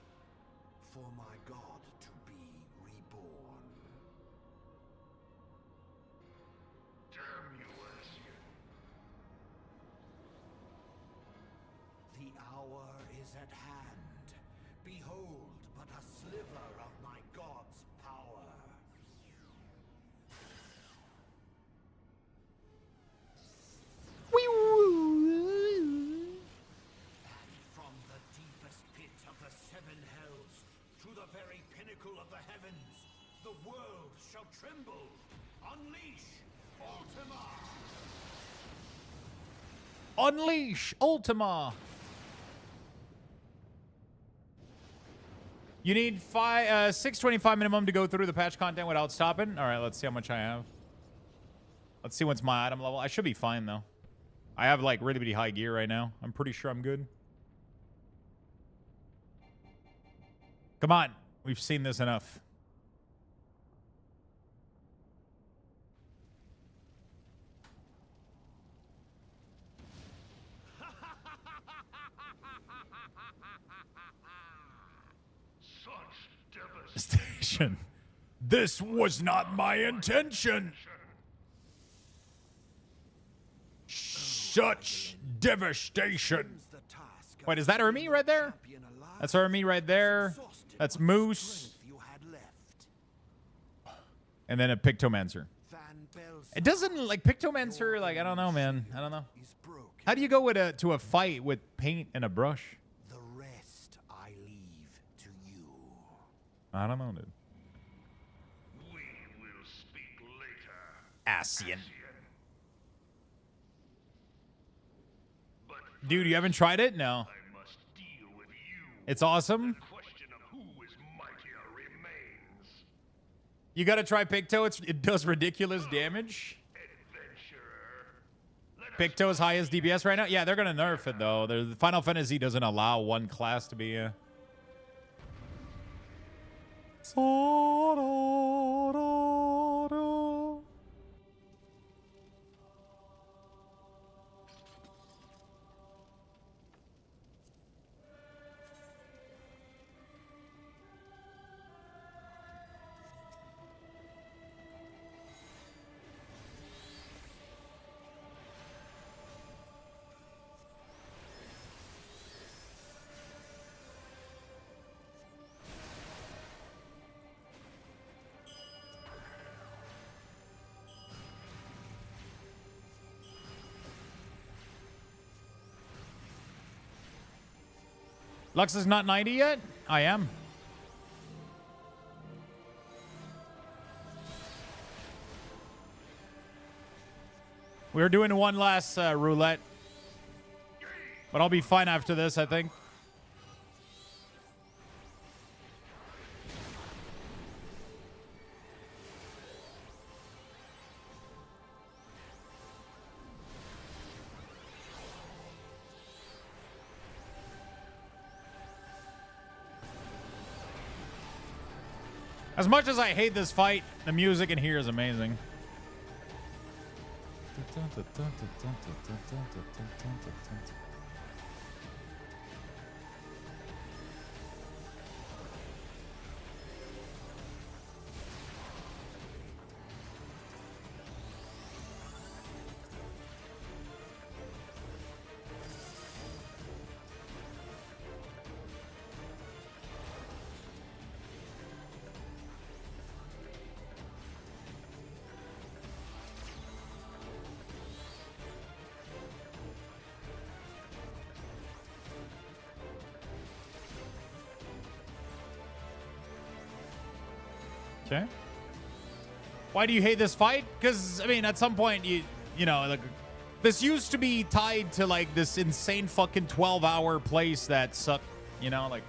for my god to be reborn. Damn you, Ascian. The hour is at hand. Behold but a sliver of my god's power. From the deepest pit of the seven hells to the very pinnacle of the heavens, the world shall tremble. Unleash Ultima! Unleash Ultima. You need 625 minimum to go through the patch content without stopping. All right, let's see how much I have. Let's see what's my item level. I should be fine though. I have like really, really high gear right now. I'm pretty sure I'm good. Come on. We've seen this enough. Such devastation. Station. This was not my intention. Such devastation. The task of Wait, is that Ermi right there? champion alive That's Ermi right there. exhausted That's what Moose. strength you had left. And then a Pictomancer. Van Belsar It doesn't, like, Pictomancer, like, I don't know, man. I don't know. is broken. How do you go with to a fight with paint and a brush? The rest I leave to you. I don't know, dude. We will speak later. Ascian. Ascian. But Dude, you haven't tried it? No. I must deal with you. It's awesome. The question of who is mightier remains. You gotta try Picto. It does ridiculous damage. Adventurer. Picto's highest DPS right now? Yeah, they're gonna nerf it, though. The Final Fantasy doesn't allow one class to be a... Lux is not 90 yet? I am. We're doing one last roulette. But I'll be fine after this, I think. As much as I hate this fight, the music in here is amazing. Okay. Why do you hate this fight? Because, I mean, at some point, you know, like, this used to be tied to, like, this insane fucking 12-hour place that sucked, you know, like.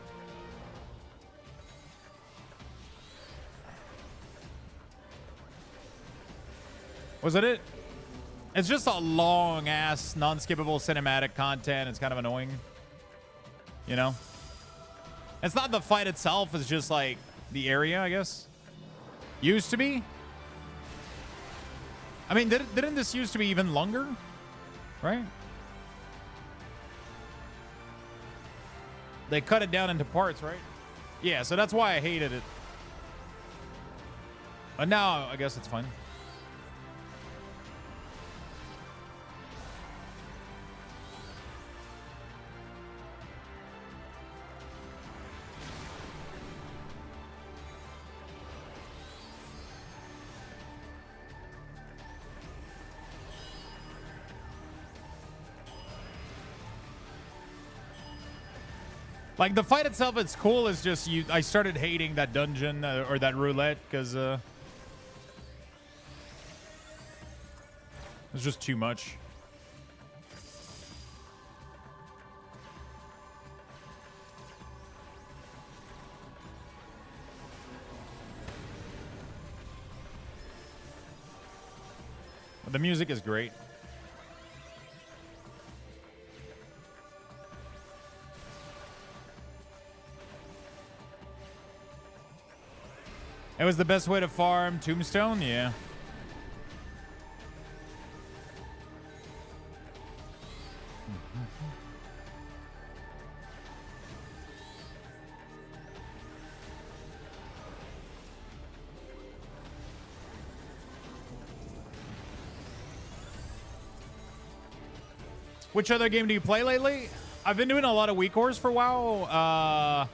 Was it? It's just a long-ass, non-skippable cinematic content. It's kind of annoying, you know? It's not the fight itself. It's just, like, the area, I guess. Used to be. I mean, didn't this used to be even longer? Right? They cut it down into parts, right? Yeah, so that's why I hated it. But now, I guess it's fine. Like, the fight itself, it's cool. It's just I started hating that dungeon or that roulette because it was just too much. But the music is great. It was the best way to farm Tombstone? Yeah. Which other game do you play lately? I've been doing a lot of Weak Wars for WoW.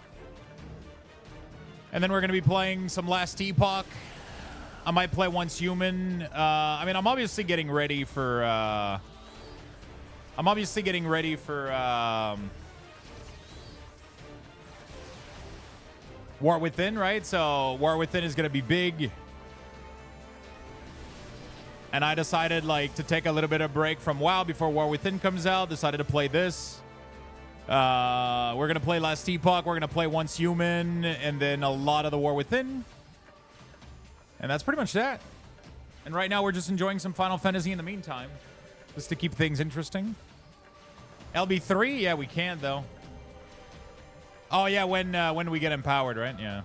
And then we're going to be playing some Last Epoch. I might play Once Human. I mean, I'm obviously getting ready for... War Within, right? So War Within is going to be big. And I decided, like, to take a little bit of break from WoW before War Within comes out. Decided to play this. We're going to play Last Epoch. We're going to play Once Human. And then a lot of the War Within. And that's pretty much that. And right now we're just enjoying some Final Fantasy in the meantime. Just to keep things interesting. LB3? Yeah, we can, though. Oh, yeah, when we get empowered, right? Yeah.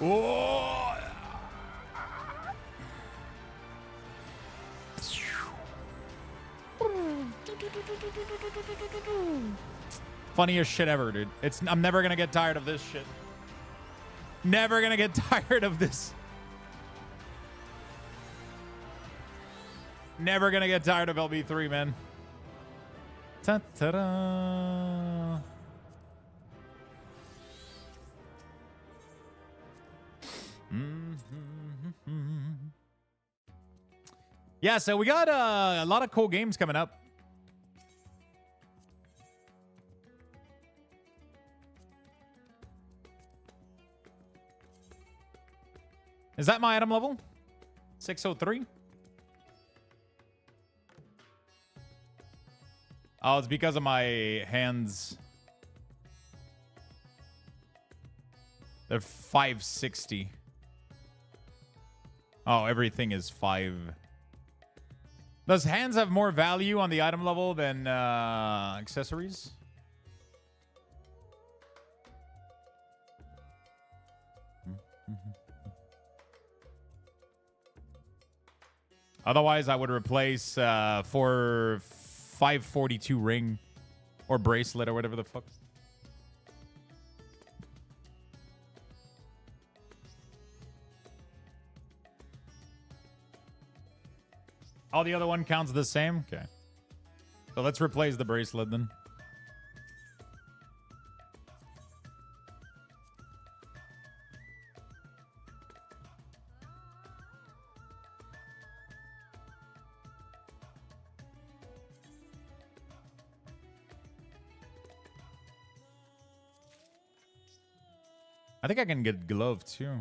Oh! Funniest shit ever, dude. I'm never gonna get tired of this shit. Never gonna get tired of this. Never gonna get tired of LB3, man. Ta-ta-da. Yeah, so we got a lot of cool games coming up. Is that my item level? 603? Oh, it's because of my hands. They're 560. Oh, everything is 5. Does hands have more value on the item level than accessories? Otherwise, I would replace for 542 ring or bracelet or whatever the fuck. All the other one counts the same? Okay. So let's replace the bracelet then. I think I can get glove too.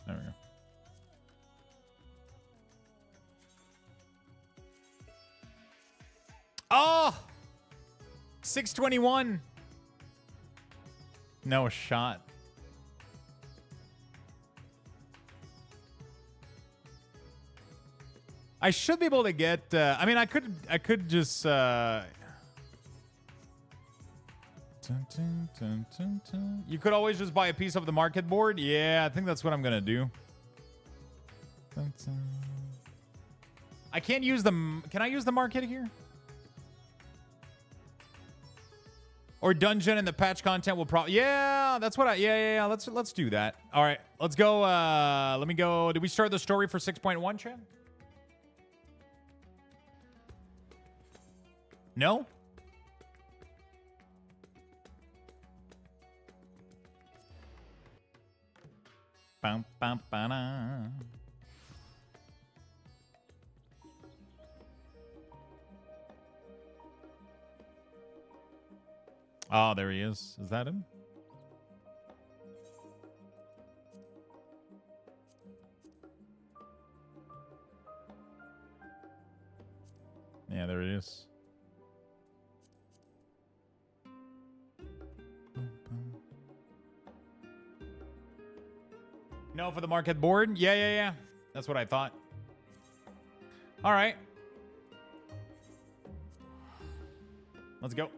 There we go. Oh! 621. No shot. I should be able to get. I mean, I could just. You could always just buy a piece of the market board. Yeah, I think that's what I'm gonna do. I can't use the. Can I use the market here? Or dungeon and the patch content will probably. Yeah, that's what I. Yeah. Let's do that. All right, let's go. Let me go. Did we start the story for 6.1, Chad? No. Bum, bum, ba-da. Oh, there he is. Is that him? Yeah, there it is. No, for the market board? Yeah. That's what I thought. All right. Let's go.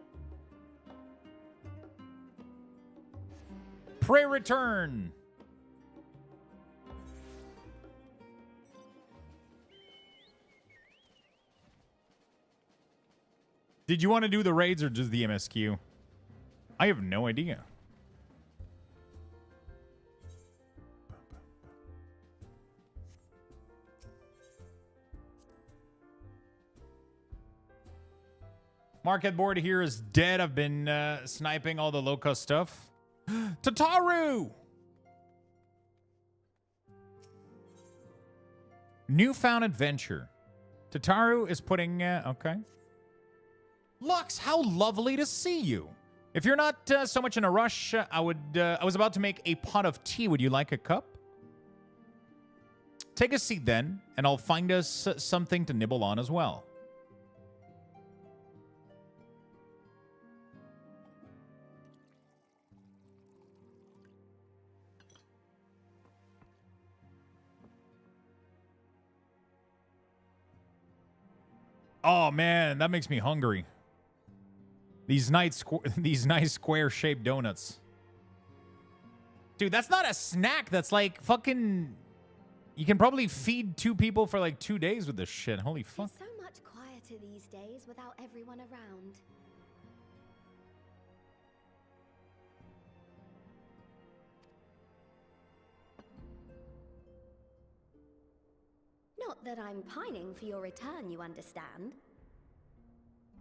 Prey return. Did you want to do the raids or just the MSQ? I have no idea. Market board here is dead. I've been sniping all the Luxthos stuff. Tataru! Newfound adventure. Tataru is putting... okay. Lux, how lovely to see you. If you're not so much in a rush, I was about to make a pot of tea. Would you like a cup? Take a seat then, and I'll find us something to nibble on as well. Oh man, that makes me hungry. These nice square-shaped donuts. Dude, that's not a snack. That's like fucking... You can probably feed 2 people for like 2 days with this shit. Holy fuck. It's so much quieter these days without everyone around. Not that I'm pining for your return, you understand.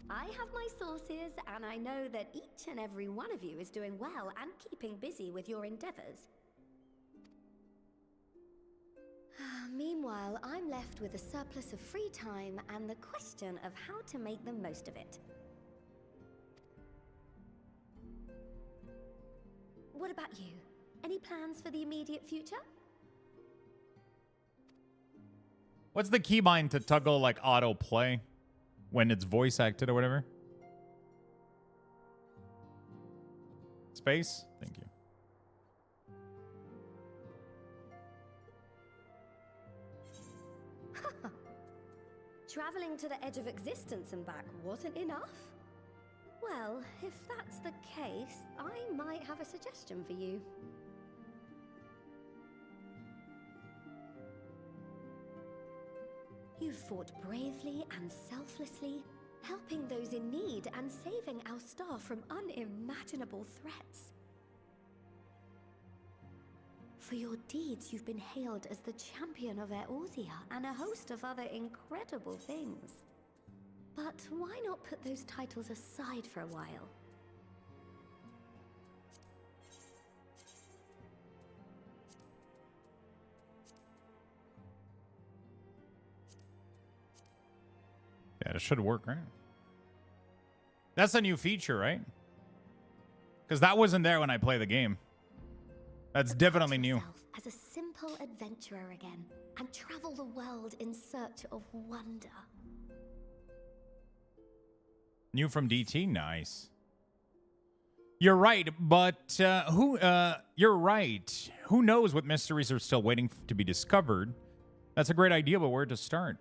I have my sources, and I know that each and every one of you is doing well and keeping busy with your endeavors. Meanwhile, I'm left with a surplus of free time and the question of how to make the most of it. What about you? Any plans for the immediate future? What's the keybind to toggle like auto play when it's voice acted or whatever? Space? Thank you. Traveling to the edge of existence and back wasn't enough? Well, if that's the case, I might have a suggestion for you. You've fought bravely and selflessly, helping those in need and saving our star from unimaginable threats. For your deeds, you've been hailed as the champion of Eorzea and a host of other incredible things. But why not put those titles aside for a while? Yeah, it should work, right? That's a new feature, right? Because that wasn't there when I play the game. That's definitely new. As a simple adventurer again, and travel the world in search of wonder. New from DT, nice. You're right, but you're right. Who knows what mysteries are still waiting to be discovered? That's a great idea, but where to start?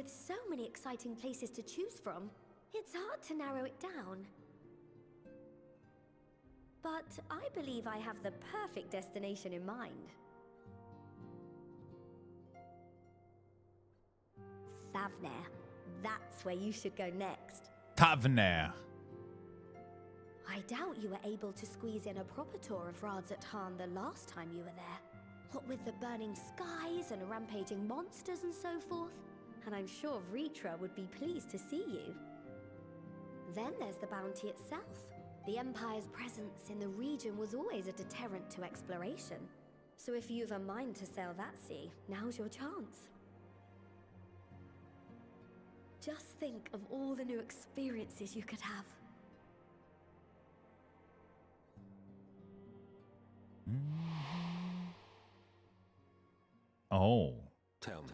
with so many exciting places to choose from, it's hard to narrow it down. But I believe I have the perfect destination in mind. Thavnair. That's where you should go next. Thavnair. I doubt you were able to squeeze in a proper tour of Radzat-Han the last time you were there. What with the burning skies and rampaging monsters and so forth. And I'm sure Vritra would be pleased to see you. Then there's the bounty itself. The Empire's presence in the region was always a deterrent to exploration. So if you've a mind to sail that sea, now's your chance. Just think of all the new experiences you could have. Oh. Tell me,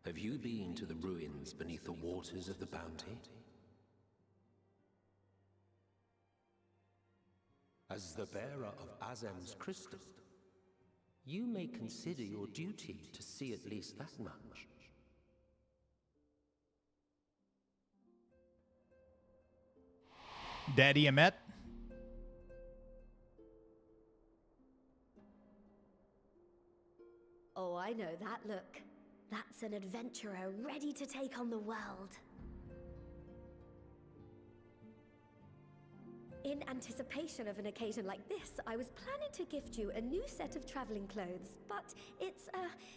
have you been to the ruins beneath the waters of the Bounty? As the bearer of Azem's crystal, you may consider your duty to see at least that much. Daddy Amet. Oh, I know that look. That's an adventurer ready to take on the world. In anticipation of an occasion like this, I was planning to gift you a new set of traveling clothes, but it's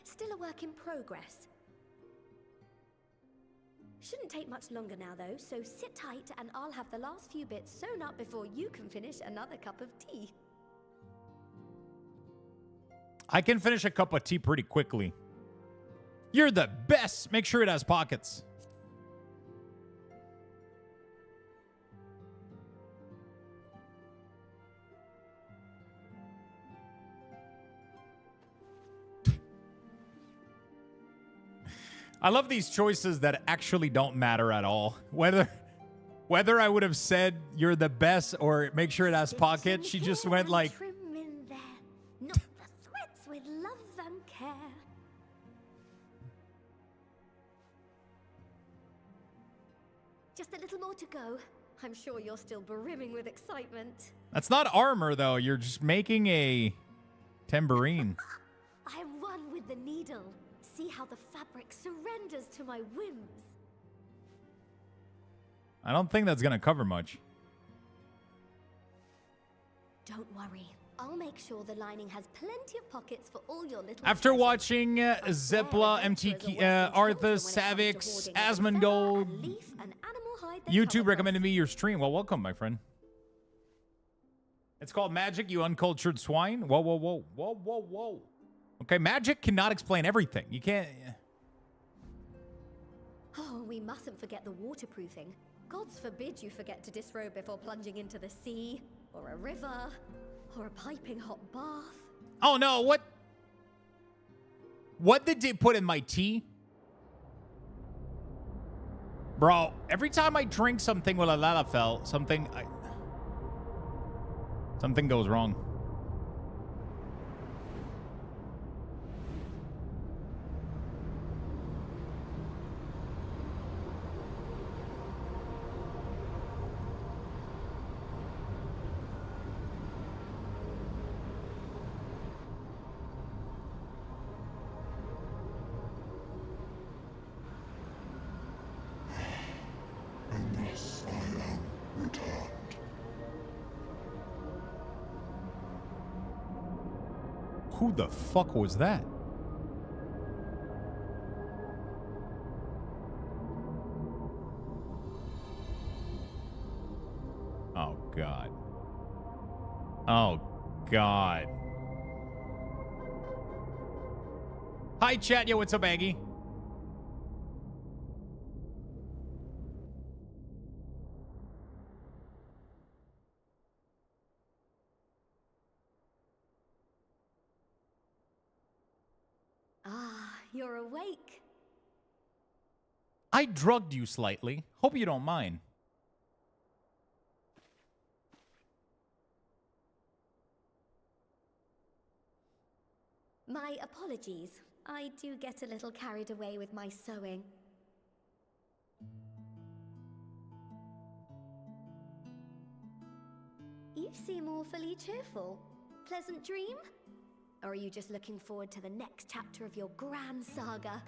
still a work in progress. Shouldn't take much longer now though, so sit tight and I'll have the last few bits sewn up before you can finish another cup of tea. I can finish a cup of tea pretty quickly. You're the best. Make sure it has pockets. I love these choices that actually don't matter at all. Whether I would have said you're the best or make sure it has pockets, she just went like... Trim in there. Knot the threads with love and care. Just a little more to go. I'm sure you're still brimming with excitement. That's not armor, though. You're just making a tambourine. I run with the needle. See how the fabric surrenders to my whims. I don't think that's going to cover much. Don't worry. I'll make sure the lining has plenty of pockets for all your little After treasures. watching Zepla, MTK, Arthas, Savix, Asmongold, YouTube recommended me your stream. Well, welcome, my friend. It's called Magic, you uncultured swine. Whoa, whoa, whoa. Whoa, whoa, whoa. Okay, magic cannot explain everything. You can't... Oh, we mustn't forget the waterproofing. Gods forbid you forget to disrobe before plunging into the sea, or a river, or a piping hot bath. Oh, no, what? What did they put in my tea? Bro, every time I drink something with a Lalafell, something goes wrong. Who the fuck was that? Oh, God. Oh, God. Hi, chat. Yo, what's up, Aggie? Ah, you're awake. I drugged you slightly. Hope you don't mind. My apologies. I do get a little carried away with my sewing. You seem awfully cheerful. Pleasant dream? Or are you just looking forward to the next chapter of your grand saga?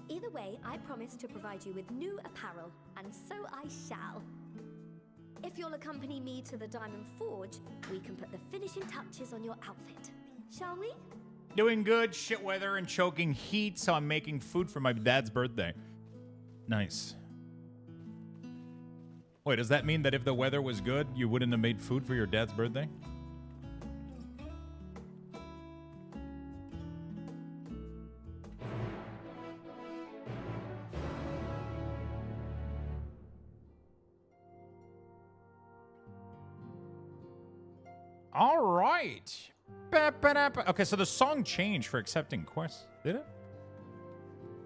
Either way, I promise to provide you with new apparel, and so I shall. If you'll accompany me to the Diamond Forge, we can put the finishing touches on your outfit. Shall we? Doing good, shit weather, and choking heat, so I'm making food for my dad's birthday. Nice. Wait, does that mean that if the weather was good, you wouldn't have made food for your dad's birthday? All right. Okay, so the song changed for accepting quests. Did it?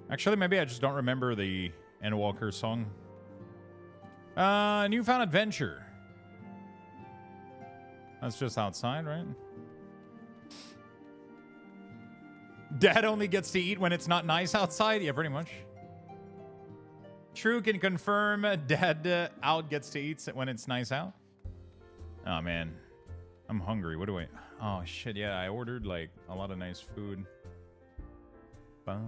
Actually, maybe I just don't remember the Endwalker song. Newfound adventure. That's just outside, right? Dad only gets to eat when it's not nice outside? Yeah, pretty much. True can confirm Dad out gets to eat when it's nice out. Oh, man. I'm hungry. What do I... Oh, shit. Yeah, I ordered, like, a lot of nice food. What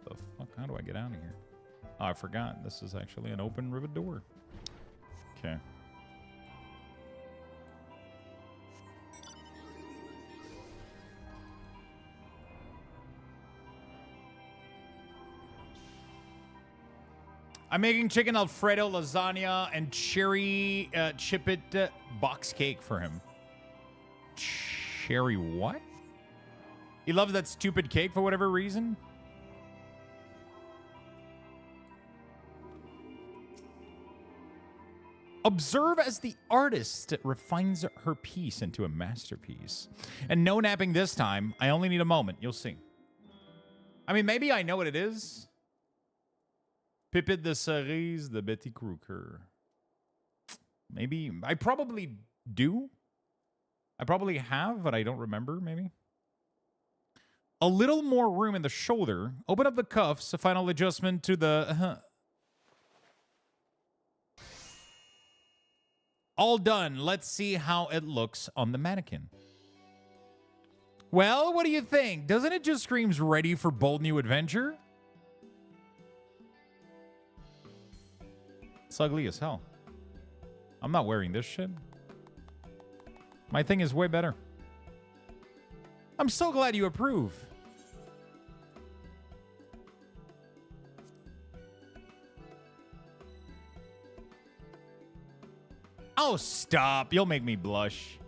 the fuck? How do I get out of here? Oh, I forgot. This is actually an open rivet door. Okay. I'm making chicken Alfredo, lasagna, and cherry chippet box cake for him. Cherry what? He loves that stupid cake for whatever reason? Observe as the artist refines her piece into a masterpiece. And no napping this time. I only need a moment. You'll see. I mean, maybe I know what it is. Pipit de cerise de Betty Crocker. Maybe. I probably do. I probably have, but I don't remember, maybe. A little more room in the shoulder. Open up the cuffs. A final adjustment to the... All done. Let's see how it looks on the mannequin. Well, what do you think? Doesn't it just screams ready for bold new adventure? It's ugly as hell. I'm not wearing this shit. My thing is way better. I'm so glad you approve. Oh, stop. You'll make me blush.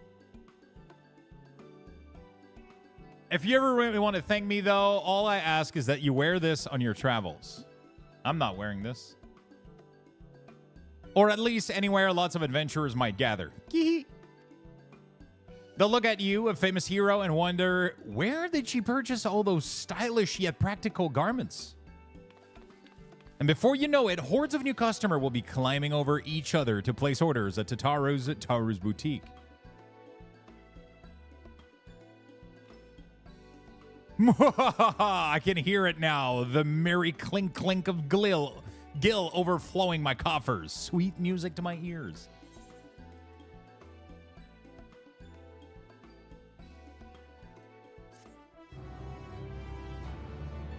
If you ever really want to thank me, though, all I ask is that you wear this on your travels. I'm not wearing this. Or at least anywhere lots of adventurers might gather. They'll look at you, a famous hero, and wonder, where did she purchase all those stylish yet practical garments? And before you know it, hordes of new customers will be climbing over each other to place orders at Taru's boutique. I can hear it now, the merry clink clink of Gil overflowing my coffers. Sweet music to my ears.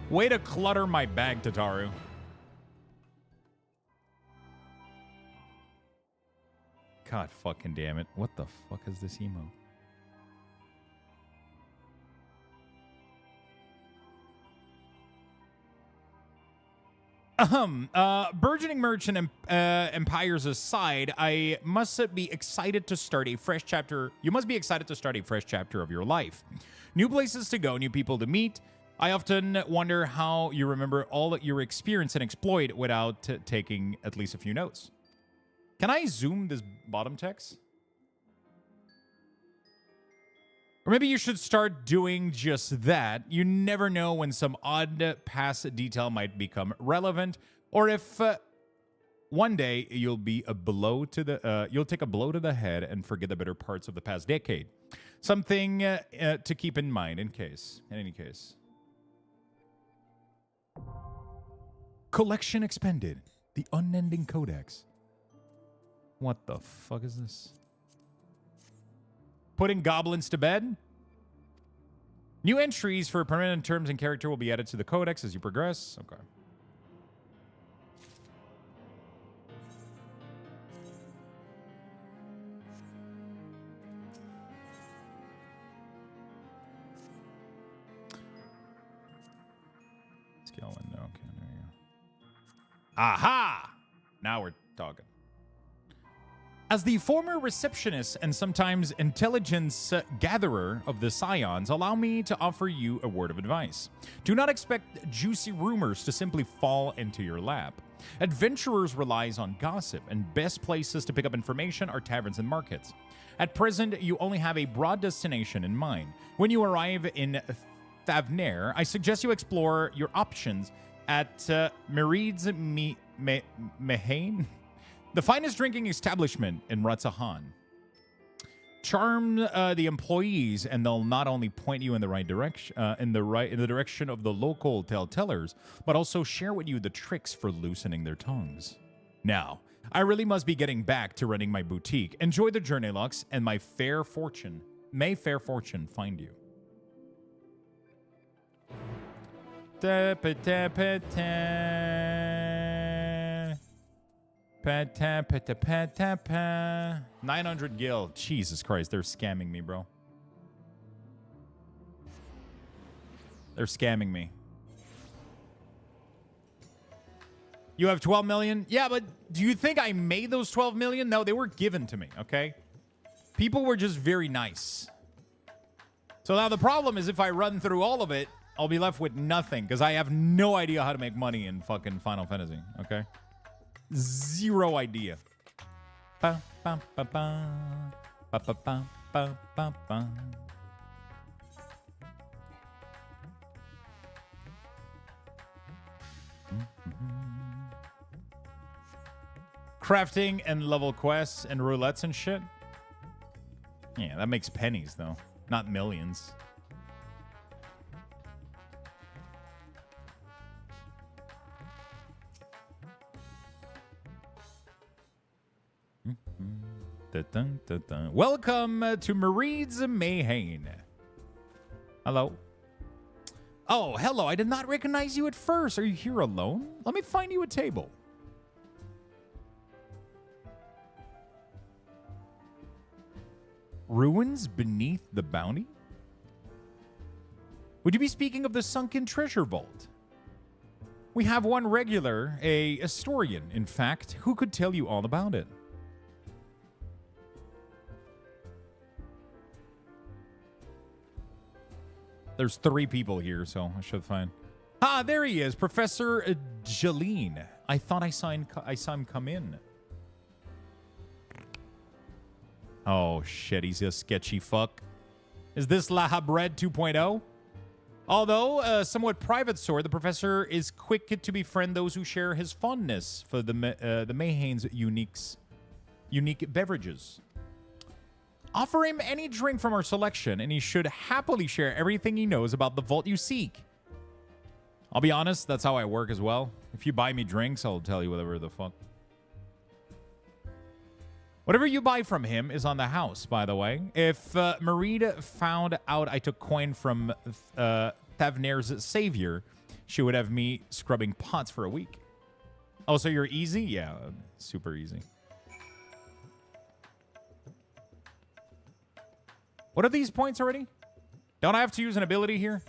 Way to clutter my bag, Tataru. God fucking damn it. What the fuck is this emote? Burgeoning merchant empires aside, I must be excited to start a fresh chapter. You must be excited to start a fresh chapter of your life. New places to go, new people to meet. I often wonder how you remember all that you experience and exploit without taking at least a few notes. Can I zoom this bottom text? Or maybe you should start doing just that. You never know when some odd past detail might become relevant, or if one day you'll be a blow to the you'll take a blow to the head and forget the better parts of the past decade. Something to keep in mind in any case. Collection expended. The unending codex. What the fuck is this? Putting goblins to bed. New entries for permanent terms and character will be added to the codex as you progress. Okay. Skill window. Okay, there you go. Aha! Now we're talking. As the former receptionist and sometimes intelligence gatherer of the Scions, allow me to offer you a word of advice. Do not expect juicy rumors to simply fall into your lap. Adventurers relies on gossip, and best places to pick up information are taverns and markets. At present, you only have a broad destination in mind. When you arrive in Thavner, I suggest you explore your options at Meride's Mehane, the finest drinking establishment in Ratzahan. Charm the employees, and they'll not only point you in the right direction, in the direction of the local telltellers, but also share with you the tricks for loosening their tongues. Now, I really must be getting back to running my boutique. Enjoy the journey, Lux, and may fair fortune find you. Pa-ta-pa-ta-pa. 900 gil. Jesus Christ, they're scamming me, bro. They're scamming me. You have 12 million? Yeah, but do you think I made those 12 million? No, they were given to me, okay? People were just very nice. So now the problem is if I run through all of it, I'll be left with nothing because I have no idea how to make money in fucking Final Fantasy, okay? Zero idea. Ba, ba, ba, ba. Ba, ba, ba, ba, ba, ba. Crafting and level quests and roulettes and shit. Yeah, that makes pennies though, not millions. Welcome to Meride's Mayhane. Hello. Oh, hello. I did not recognize you at first. Are you here alone? Let me find you a table. Ruins beneath the bounty? Would you be speaking of the sunken treasure vault? We have one regular, a historian, in fact, who could tell you all about it. There's 3 people here, so I should find. Ah, there he is, Professor Jeline. I thought I saw him come in. Oh shit, he's a sketchy fuck. Is this La Habred 2.0? Although a somewhat private sort, the professor is quick to befriend those who share his fondness for the Mayhane's unique beverages. Offer him any drink from our selection, and he should happily share everything he knows about the vault you seek. I'll be honest, that's how I work as well. If you buy me drinks, I'll tell you whatever the fuck. Whatever you buy from him is on the house, by the way. If Merida found out I took coin from Thavner's savior, she would have me scrubbing pots for a week. Oh, so you're easy? Yeah, super easy. What are these points already? Don't I have to use an ability here?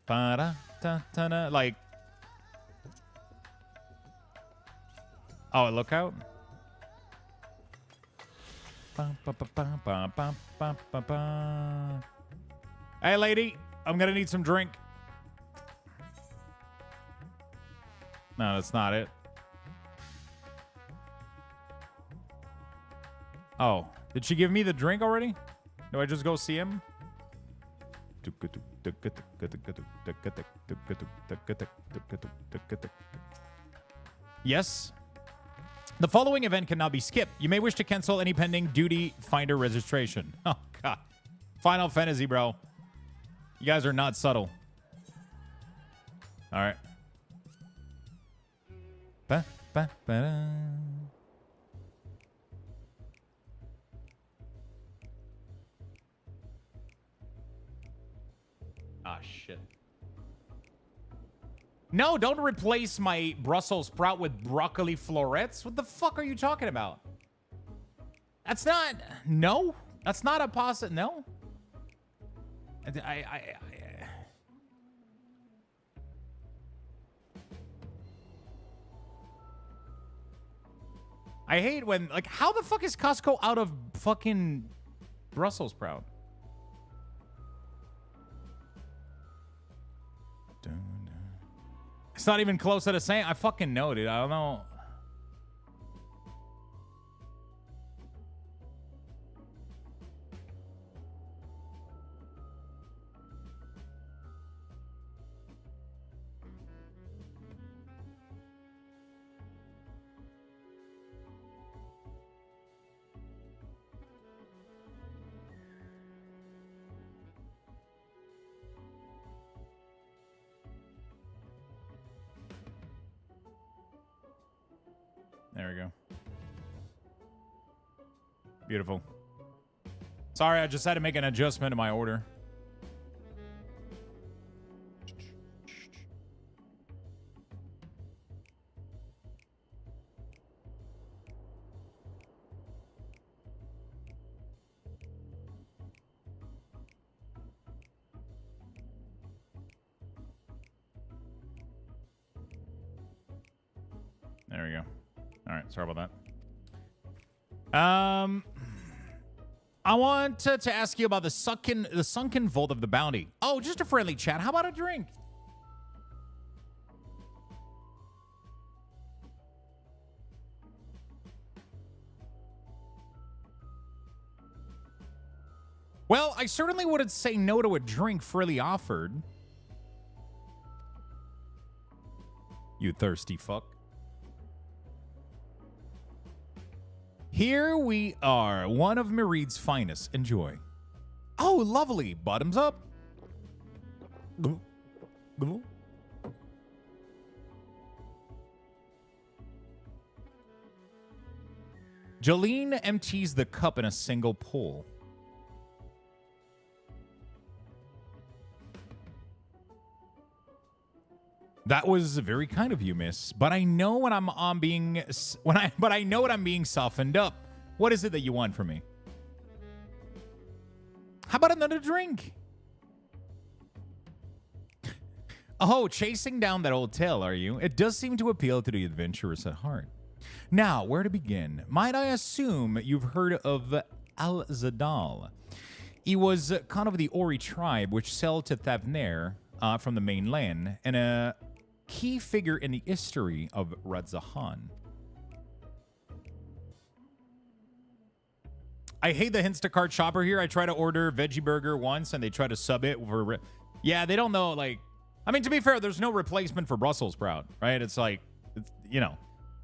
Like... Oh, a lookout? Hey, lady. I'm gonna need some drink. No, that's not it. Oh. Did she give me the drink already? Do I just go see him? Yes. The following event cannot be skipped. You may wish to cancel any pending duty finder registration. Oh, God. Final Fantasy, bro. You guys are not subtle. All right. Ba, ba, ba-da. Ah, shit. No, don't replace my Brussels sprout with broccoli florets. What the fuck are you talking about? That's not... No? That's not a positive... No? I hate when... Like, how the fuck is Costco out of fucking Brussels sprout? It's not even close to the same. I fucking know, dude. I don't know. There we go. Beautiful. Sorry, I just had to make an adjustment to my order. There we go. All right, sorry about that. I want to ask you about the sunken vault of the bounty. Oh, just a friendly chat. How about a drink? Well, I certainly wouldn't say no to a drink freely offered. You thirsty fuck. Here we are, one of Mereed's finest. Enjoy. Oh, lovely. Bottoms up. Jolene empties the cup in a single pull. That was very kind of you, miss. But I know when I'm being softened up. What is it that you want from me? How about another drink? Oh, chasing down that old tale, are you? It does seem to appeal to the adventurous at heart. Now, where to begin? Might I assume you've heard of Al-Zadal? He was kind of the Ori tribe which sailed to Thavner from the mainland, and a key figure in the history of Radzahan. I hate the Instacart shopper here. I try to order veggie burger once, and they try to sub it for... Yeah, they don't know, like... I mean, to be fair, there's no replacement for Brussels sprout, right? It's like, you know,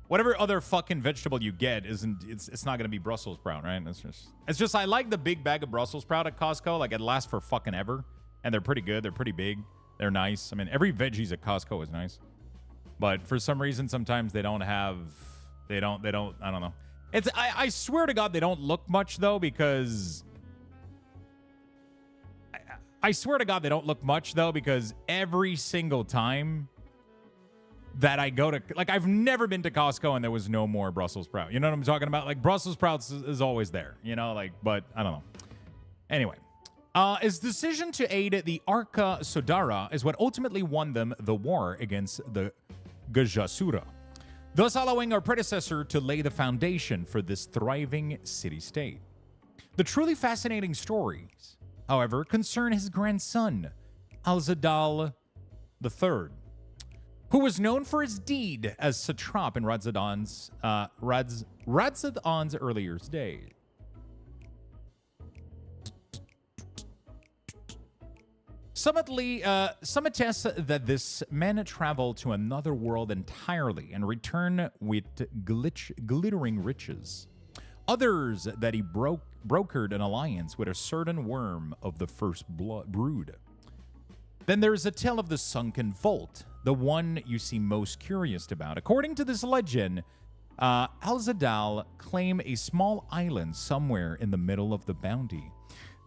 whatever other fucking vegetable you get isn't... It's not going to be Brussels sprout, right? It's just I like the big bag of Brussels sprout at Costco. Like, it lasts for fucking ever. And they're pretty good. They're pretty big. They're nice. I mean, every veggies at Costco is nice. But for some reason, sometimes they don't have... I don't know. I swear to God, they don't look much, though, because... I swear to God, they don't look much, though, because every single time that I go to... Like, I've never been to Costco and there was no more Brussels sprout. You know what I'm talking about? Like, Brussels sprouts is always there, you know? Like, but I don't know. Anyway. His decision to aid the Arca Sodara is what ultimately won them the war against the Gajasura, thus allowing our predecessor to lay the foundation for this thriving city-state. The truly fascinating stories, however, concern his grandson, Al-Zadal III, who was known for his deed as satrap in Radzadan's earlier days. Some attest that this man traveled to another world entirely and returned with glittering riches. Others that he brokered an alliance with a certain worm of the first brood. Then there's a tale of the sunken vault the one you seem most curious about. According to this legend, Alzadal claimed a small island somewhere in the middle of the bounty.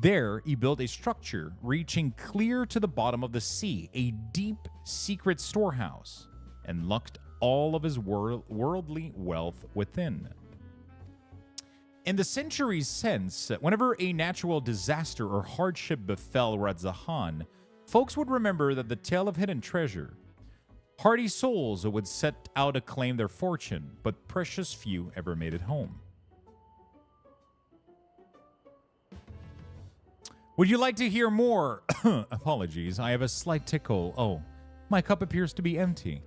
There, he built a structure reaching clear to the bottom of the sea, a deep, secret storehouse, and locked all of his worldly wealth within. In the centuries since, whenever a natural disaster or hardship befell Radzahan, folks would remember that the tale of hidden treasure. Hardy souls would set out to claim their fortune, but precious few ever made it home. Would you like to hear more? Apologies, I have a slight tickle. Oh, my cup appears to be empty.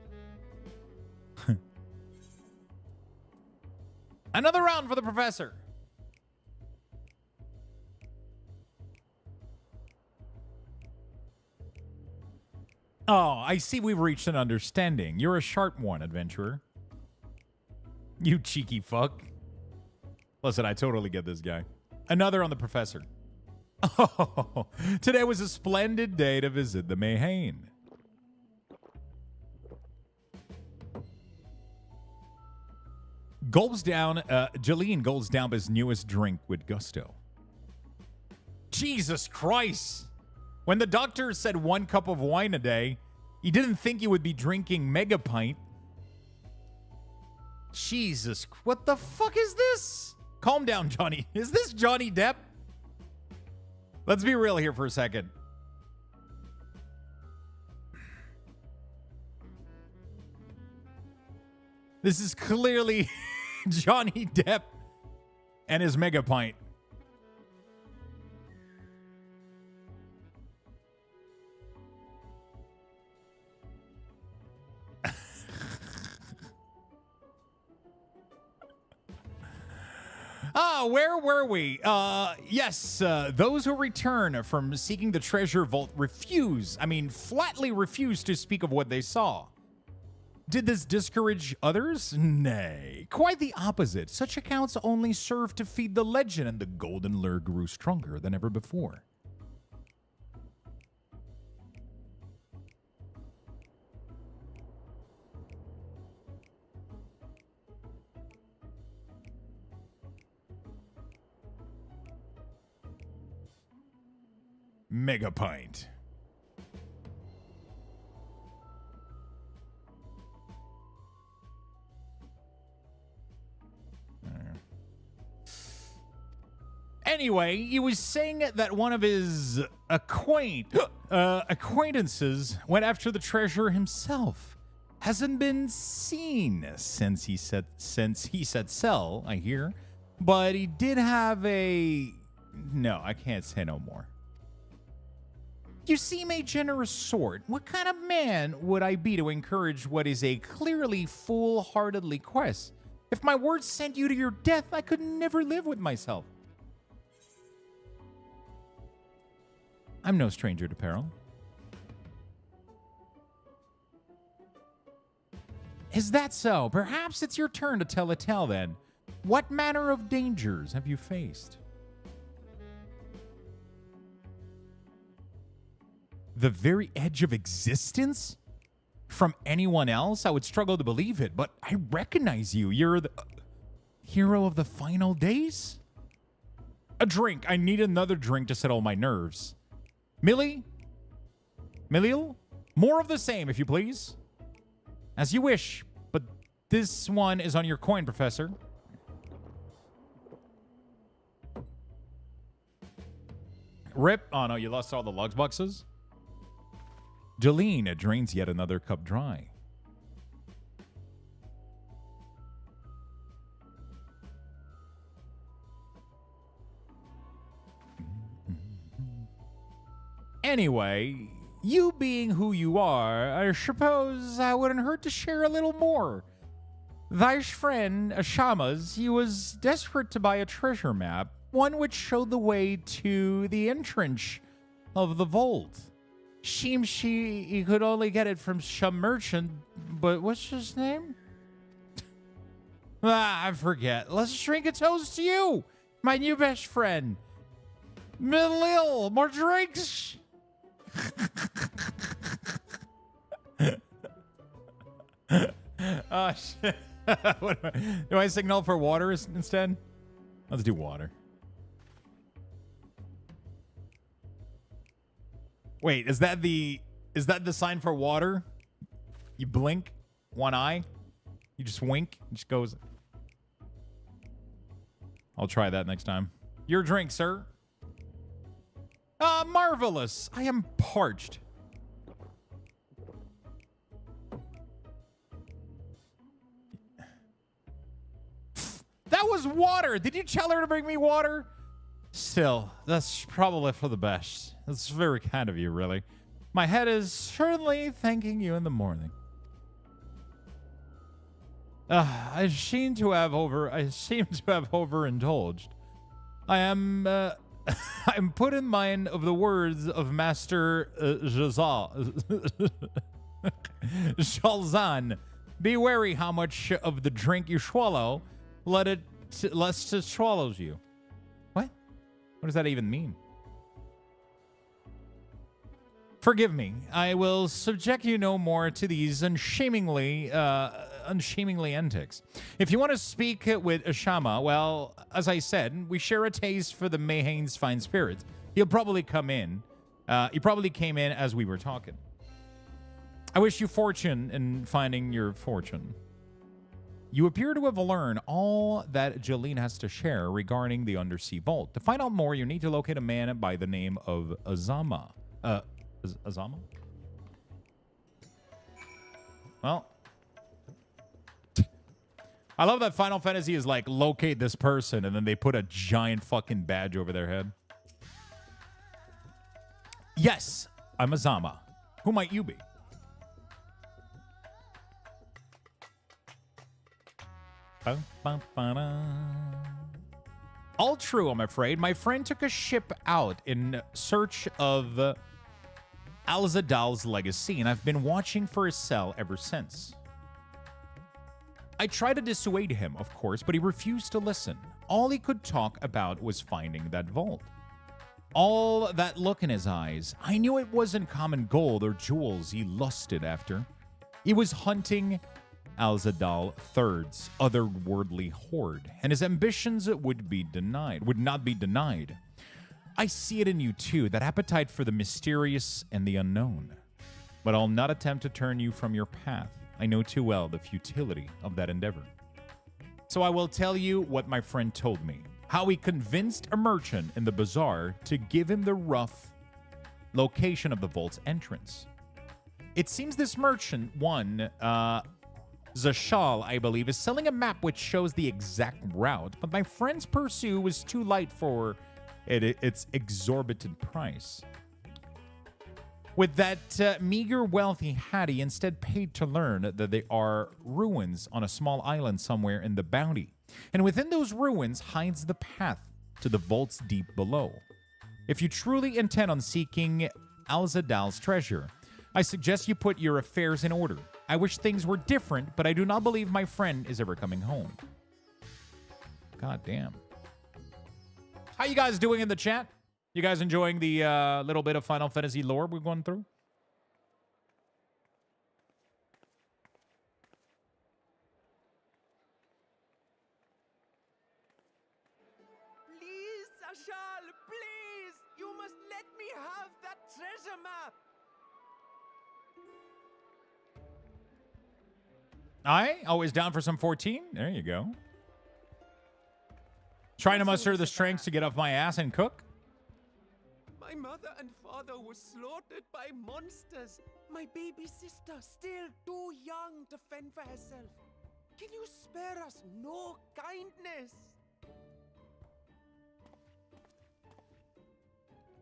Another round for the professor. Oh, I see we've reached an understanding. You're a sharp one, adventurer. You cheeky fuck. Listen, I totally get this guy. Another on the professor. Oh, today was a splendid day to visit the Mayhane. Jolene gulps down his newest drink with gusto. Jesus Christ! When the doctor said 1 cup of wine a day, he didn't think he would be drinking mega pint. Jesus, what the fuck is this? Calm down, Johnny. Is this Johnny Depp? Let's be real here for a second. This is clearly Johnny Depp and his mega pint. Where were we? Yes, those who return from seeking the treasure vault flatly refuse to speak of what they saw. Did this discourage others? Nay, quite the opposite. Such accounts only serve to feed the legend, and the golden lure grew stronger than ever before. Mega pint. Anyway, he was saying that one of his acquaintances went after the treasure himself. Hasn't been seen since he said sell, I hear. But he did have a... No, I can't say no more. You seem a generous sort. What kind of man would I be to encourage what is a clearly fool-heartedly quest? If my words sent you to your death, I could never live with myself. I'm no stranger to peril. Is that so? Perhaps it's your turn to tell a tale then. What manner of dangers have you faced? The very edge of existence? From anyone else, I would struggle to believe it, but I recognize you. You're the hero of the final days? A drink. I need another drink to settle my nerves. Millie? More of the same, if you please. As you wish, but this one is on your coin, Professor. Rip. Oh, no, you lost all the lugs boxes? Jolene drains yet another cup dry. Anyway, you being who you are, I suppose I wouldn't hurt to share a little more. Thy friend, Ashama's, he was desperate to buy a treasure map, one which showed the way to the entrance of the vault. Seems he could only get it from some merchant, but what's his name? I forget. Let's drink a toast to you, my new best friend. Milil, more drinks. Oh, shit. Do I signal for water instead? Let's do water. Wait, is that the sign for water? You blink one eye, you just wink, it just goes. I'll try that next time. Your drink, sir. Marvelous. I am parched. That was water. Did you tell her to bring me water? Still, that's probably for the best. That's very kind of you, really. My head is certainly thanking you in the morning. I seem to have overindulged. I am I'm put in mind of the words of Master Shalzan. Be wary how much of the drink you swallow, lest it swallows you. What? What does that even mean? Forgive me. I will subject you no more to these unshamingly antics. If you want to speak with Ashama, well, as I said, we share a taste for the Mayhane's fine spirits. He'll probably come in. He probably came in as we were talking. I wish you fortune in finding your fortune. You appear to have learned all that Jeline has to share regarding the undersea vault. To find out more, you need to locate a man by the name of Azama. Azama? Well, I love that Final Fantasy is like, locate this person, and then they put a giant fucking badge over their head. Yes, I'm Azama. Who might you be? All true, I'm afraid. My friend took a ship out in search of Alzadal's legacy, and I've been watching for his cell ever since. I tried to dissuade him, of course, but he refused to listen. All he could talk about was finding that vault. All that look in his eyes, I knew it wasn't common gold or jewels he lusted after. He was hunting Alzadal III's otherworldly hoard, and his ambitions would not be denied. I see it in you too, that appetite for the mysterious and the unknown. But I'll not attempt to turn you from your path. I know too well the futility of that endeavor. So I will tell you what my friend told me. How he convinced a merchant in the bazaar to give him the rough location of the vault's entrance. It seems this merchant, Zashal, I believe, is selling a map which shows the exact route, but my friend's pursuit was too light for its exorbitant price. With that meager wealth he had, he instead paid to learn that there are ruins on a small island somewhere in the Bounty, and within those ruins hides the path to the vaults deep below. If you truly intend on seeking Alzadal's treasure, I suggest you put your affairs in order. I wish things were different, but I do not believe my friend is ever coming home. God damn. How you guys doing in the chat? You guys enjoying the little bit of Final Fantasy lore we're going through? Please, Ashal, please! You must let me have that treasure map! Always down for some 14? There you go. Trying to muster the strength to get off my ass and cook? My mother and father were slaughtered by monsters. My baby sister, still too young to fend for herself. Can you spare us no kindness?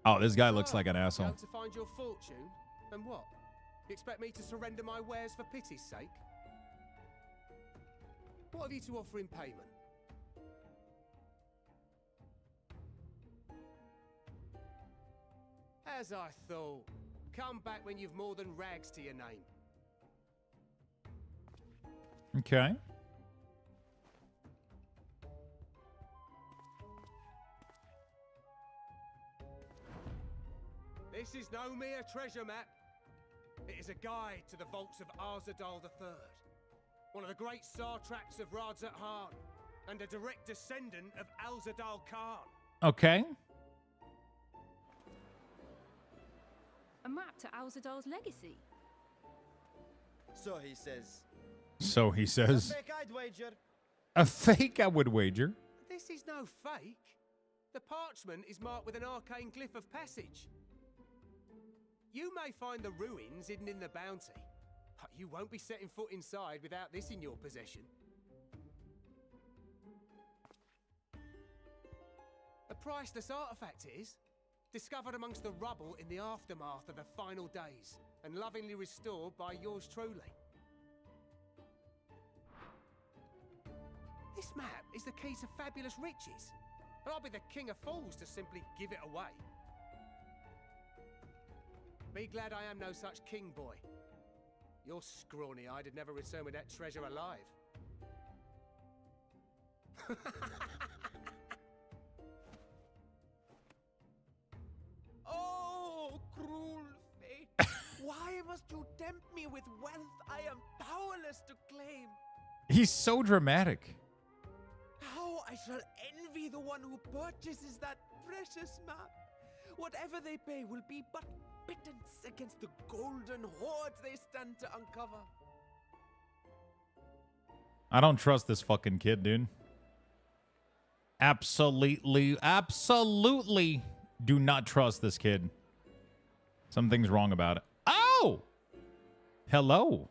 Oh, this guy looks like an asshole. Out to find your fortune? And what? You expect me to surrender my wares for pity's sake? What have you to offer in payment? As I thought. Come back when you've more than rags to your name. Okay. This is no mere treasure map. It is a guide to the vaults of Arzadal III. one of the great Sartraps of Radzat Han, and a direct descendant of Alzadal Khan. Okay. A map to Alzadal's legacy. So he says. So he says. Fake, I'd wager. A fake, I would wager. This is no fake. The parchment is marked with an arcane glyph of passage. You may find the ruins hidden in the bounty, but you won't be setting foot inside without this in your possession. A priceless artifact it is, discovered amongst the rubble in the aftermath of the final days, and lovingly restored by yours truly. This map is the key to fabulous riches, and I'll be the king of fools to simply give it away. Be glad I am no such king, boy. You're scrawny-eyed and never return with that treasure alive. Oh, cruel fate! Why must you tempt me with wealth I am powerless to claim? He's so dramatic. How I shall envy the one who purchases that precious map. Whatever they pay will be but pittance against the golden hoards they stand to uncover. I don't trust this fucking kid, dude. Absolutely do not trust this kid. Something's wrong about it. Oh! Hello.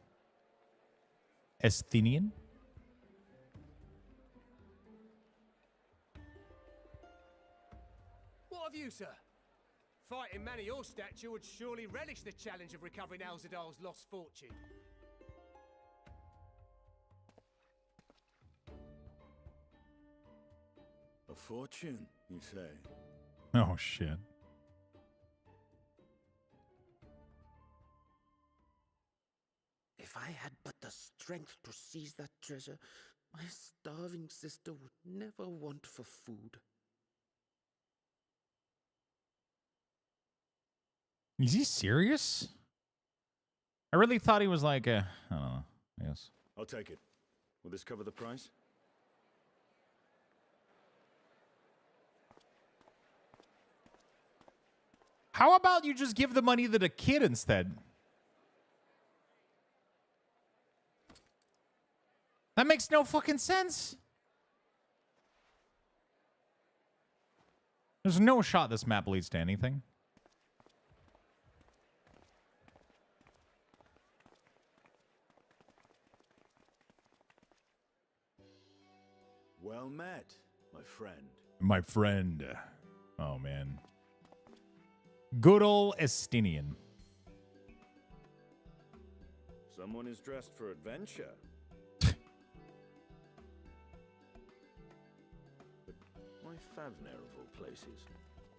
Esthenian? What of you, sir? Fighting man of your stature would surely relish the challenge of recovering Alzadal's lost fortune. A fortune, you say? Oh, shit. If I had but the strength to seize that treasure, my starving sister would never want for food. Is he serious? I really thought he was like a... I don't know. I guess. I'll take it. Will this cover the price? How about you just give the money to the kid instead? That makes no fucking sense. There's no shot this map leads to anything. Well met, my friend. My friend. Oh, man. Good old Estinian. Someone is dressed for adventure. But why Favner of all places?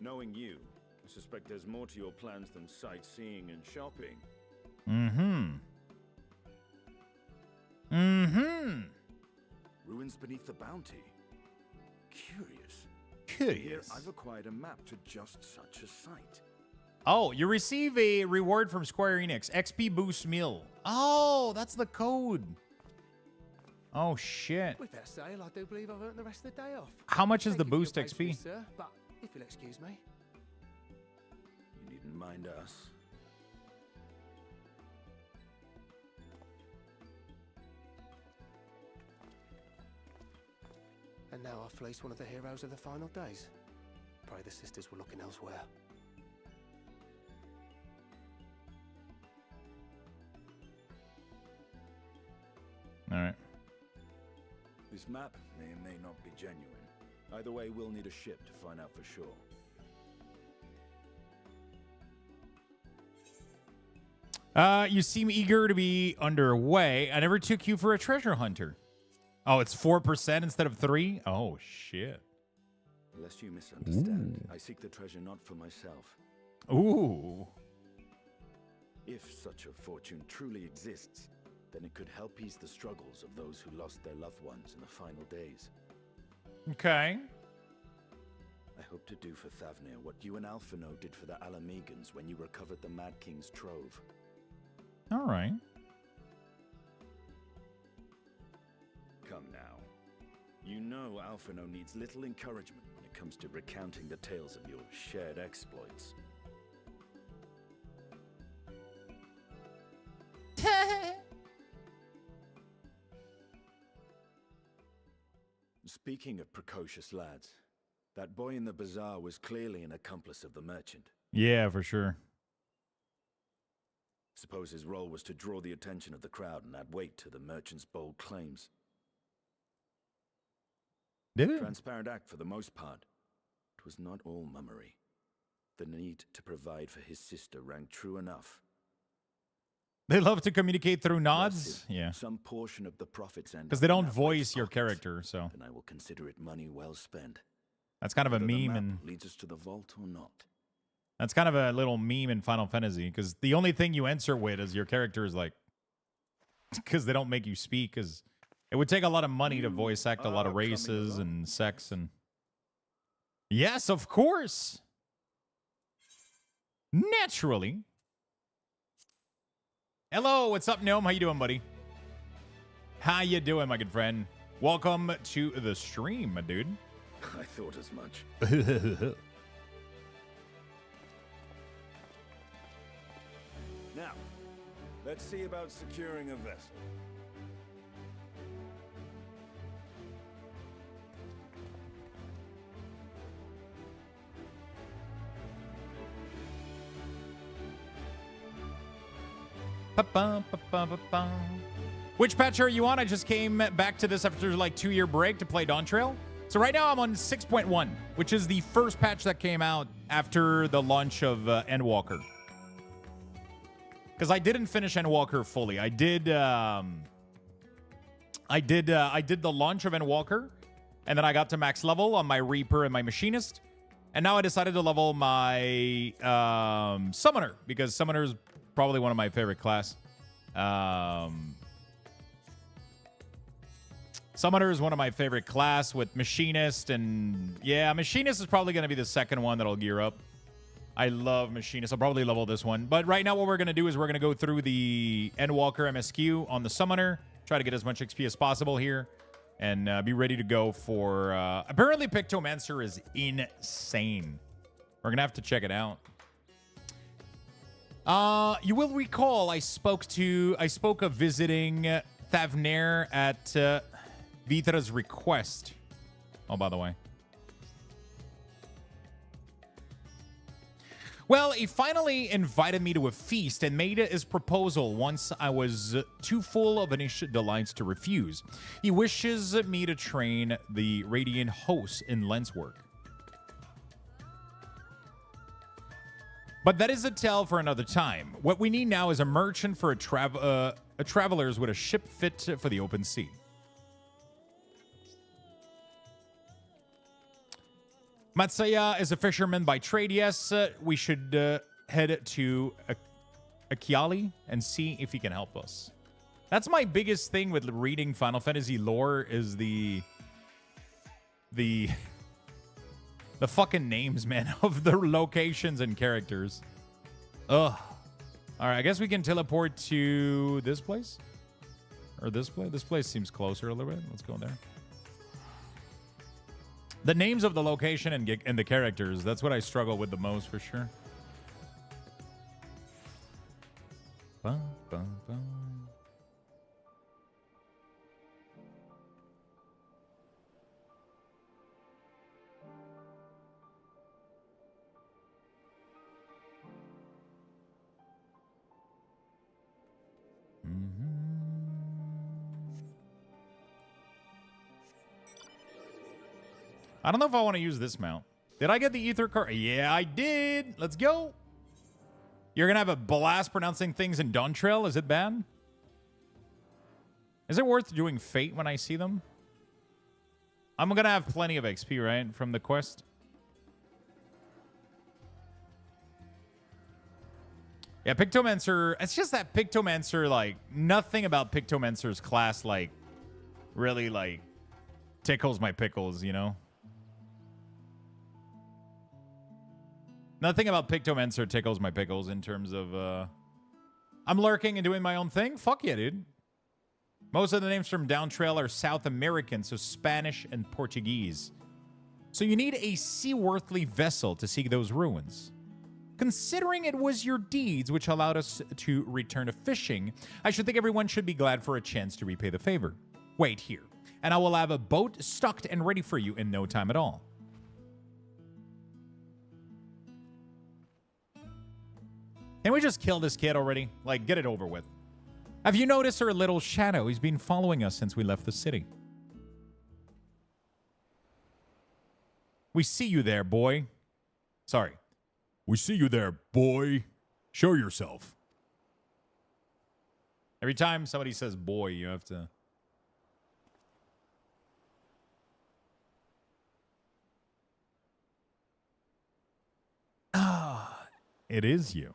Knowing you, I suspect there's more to your plans than sightseeing and shopping. Ruins beneath the bounty. Curious. Here, I've acquired a map to just such a site. Oh, you receive a reward from Square Enix. XP boost meal. Oh, that's the code. Oh, shit. With that sale, I do believe I've earned the rest of the day off. How much is Thank the you for your boost pastry, XP? sir, but if you'll excuse me. You needn't mind us. And now I've fleeced one of the heroes of the final days. Pray the sisters were looking elsewhere. All right. This map may or may not be genuine. Either way, we'll need a ship to find out for sure. You seem eager to be underway. I never took you for a treasure hunter. Oh, it's 4% instead of 3? Oh, shit. Lest you misunderstand, I seek the treasure not for myself. Ooh. If such a fortune truly exists, then it could help ease the struggles of those who lost their loved ones in the final days. Okay. I hope to do for Thavnir what you and Alphino did for the Alamegans when you recovered the Mad King's trove. All right. You know Alphino needs little encouragement when it comes to recounting the tales of your shared exploits. Speaking of precocious lads, that boy in the bazaar was clearly an accomplice of the merchant. Yeah, for sure. Suppose his role was to draw the attention of the crowd and add weight to the merchant's bold claims. Did it? Transparent act for the most part. It was not all mummery. The need to provide for his sister rang true enough. They love to communicate through nods. If Yeah. some portion of the profits end Because they up in don't that boy's voice your pockets, character, so then I will consider it money well spent. that's kind of a Whether the meme, map and leads us to the vault or not. that's kind of a little meme in Final Fantasy. Because the only thing you answer with is your character is like, because they don't make you speak. Because it would take a lot of money to voice act a lot of coming races along. and sex and. Yes, of course. Naturally. Hello, what's up, Gnome? How you doing, buddy? How you doing, my good friend? Welcome to the stream, my dude. I thought as much. Now, let's see about securing a vessel. Ba-bum, ba-bum, ba-bum. Which patch are you on? I just came back to this after like 2-year break to play Dawn Trail. So right now I'm on 6.1, which is the first patch that came out after the launch of Endwalker. Because I didn't finish Endwalker fully. I did the launch of Endwalker, and then I got to max level on my Reaper and my Machinist. And now I decided to level my Summoner, because Summoner is probably one of my favorite class. Summoner is one of my favorite class with Machinist, and yeah, Machinist is probably going to be the second one that I'll gear up. I love Machinist. I'll probably level this one. But right now what we're going to do is we're going to go through the Endwalker MSQ on the Summoner, try to get as much XP as possible here, and be ready to go for... apparently Pictomancer is insane. We're going to have to check it out. You will recall I spoke of visiting Thavnair at Vitra's request. Oh, by the way. Well, he finally invited me to a feast and made his proposal once I was too full of initial delights to refuse. He wishes me to train the Radiant hosts in lens work. But that is a tale for another time. What we need now is a merchant for travelers with a ship fit for the open sea. Matsaya is a fisherman by trade, yes. We should head to Akiali and see if he can help us. That's my biggest thing with reading Final Fantasy lore is the fucking names, man, of the locations and characters. Ugh. All right, I guess we can teleport to this place. Or this place. This place seems closer a little bit. Let's go there. The names of the location and the characters, that's what I struggle with the most, for sure. Bum, bum, bum. I don't know if I want to use this mount. Did I get the ether card? Yeah, I did. Let's go. You're going to have a blast pronouncing things in Dawn Trail. Is it bad? Is it worth doing Fate when I see them? I'm going to have plenty of XP, right, from the quest? Yeah, Pictomancer. It's just that Pictomancer, like, nothing about Pictomancer's class, like, really, like, tickles my pickles, you know? Nothing about Pictomancer tickles my pickles in terms of, I'm lurking and doing my own thing? Fuck yeah, dude. Most of the names from Down Trail are South American, so Spanish and Portuguese. So you need a seaworthy vessel to seek those ruins. Considering it was your deeds which allowed us to return to fishing, I should think everyone should be glad for a chance to repay the favor. Wait here, and I will have a boat stocked and ready for you in no time at all. Can we just kill this kid already? Like, get it over with. Have you noticed her little shadow? He's been following us since we left the city. We see you there, boy. Sorry. We see you there, boy. Show yourself. Every time somebody says boy, you have to... Ah, it is you.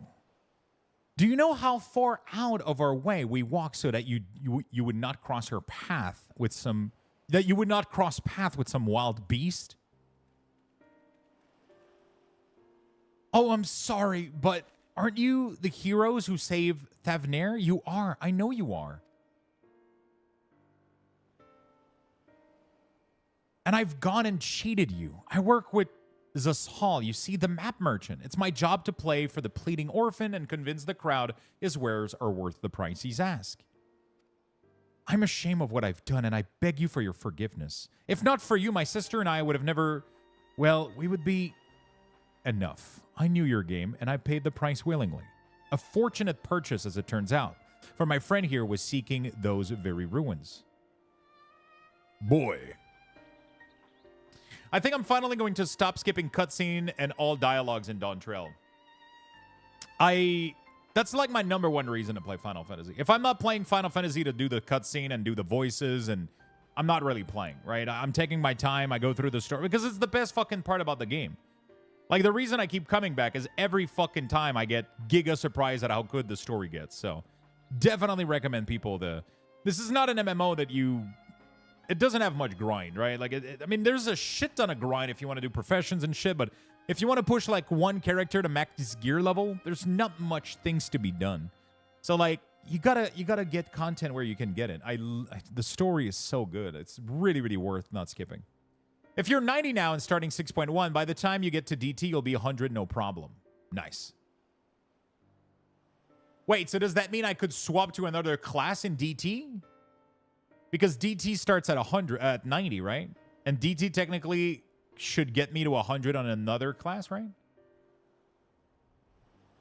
Do you know how far out of our way we walk so that you would not cross her path with some... That you would not cross path with some wild beast? Oh, I'm sorry, but aren't you the heroes who save Thavnair? You are. I know you are. And I've gone and cheated you. I work with Zashal, you see, the map merchant. It's my job to play for the pleading orphan and convince the crowd his wares are worth the price he's asked. I'm ashamed of what I've done, and I beg you for your forgiveness. If not for you, my sister and I would have never... Well, we would be... Enough. I knew your game, and I paid the price willingly. A fortunate purchase, as it turns out, for my friend here was seeking those very ruins. Boy. I think I'm finally going to stop skipping cutscene and all dialogues in Dawn Trail. That's like my number one reason to play Final Fantasy. If I'm not playing Final Fantasy to do the cutscene and do the voices, and I'm not really playing, right? I'm taking my time, I go through the story, because it's the best fucking part about the game. Like, the reason I keep coming back is every fucking time I get giga surprised at how good the story gets. So, definitely recommend people to... This is not an MMO that you... It doesn't have much grind, right? Like, I mean, there's a shit ton of grind if you want to do professions and shit, but if you want to push, like, one character to max gear level, there's not much things to be done. So, like, you gotta get content where you can get it. The story is so good. It's really, really worth not skipping. If you're 90 now and starting 6.1, by the time you get to DT, you'll be 100, no problem. Nice. Wait, so does that mean I could swap to another class in DT? Because DT starts at 100, at 90, right? And DT technically should get me to 100 on another class, right?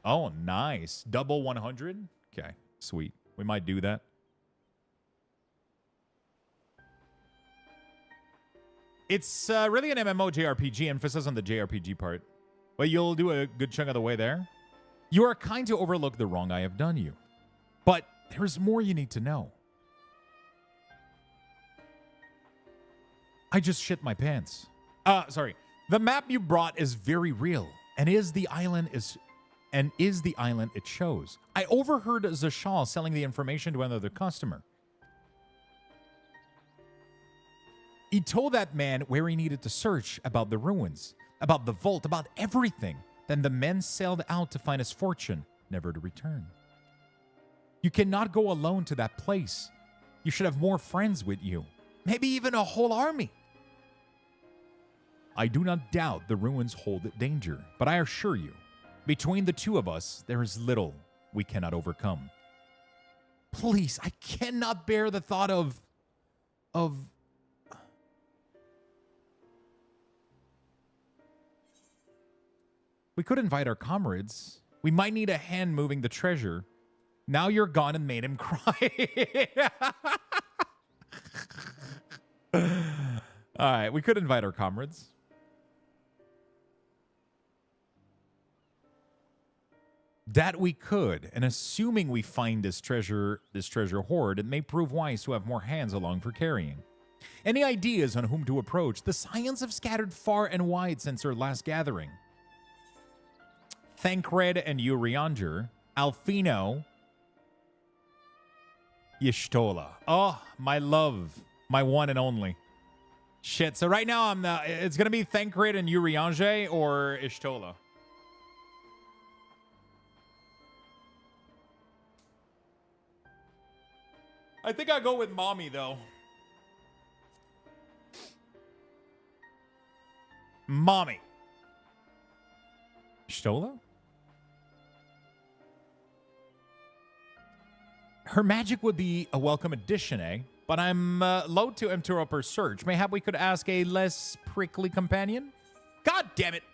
Oh, nice. Double 100? Okay, sweet. We might do that. It's really an MMO JRPG, emphasis on the JRPG part. But you'll do a good chunk of the way there. You are kind to overlook the wrong I have done you. But there's more you need to know. I just shit my pants. Sorry. The map you brought is very real, and is the island it shows. I overheard Zashal selling the information to another customer. He told that man where he needed to search about the ruins, about the vault, about everything. Then the men sailed out to find his fortune, never to return. You cannot go alone to that place. You should have more friends with you. Maybe even a whole army. I do not doubt the ruins hold danger, but I assure you, between the two of us, there is little we cannot overcome. Please, I cannot bear the thought of... We could invite our comrades. We might need a hand moving the treasure. Now you're gone and made him cry. All right, we could invite our comrades. That we could, and assuming we find this treasure hoard, it may prove wise to have more hands along for carrying. Any ideas on whom to approach? The scions have scattered far and wide since our last gathering. Thancred and Urianger, Alfino, Y'shtola. Oh, my love, my one and only. Shit. So right now it's gonna be Thancred and Urianger or Y'shtola. I think I'll go with mommy, though. Mommy. Stola? Her magic would be a welcome addition, eh? But I'm loath to interrupt her search. Mayhap we could ask a less prickly companion? God damn it!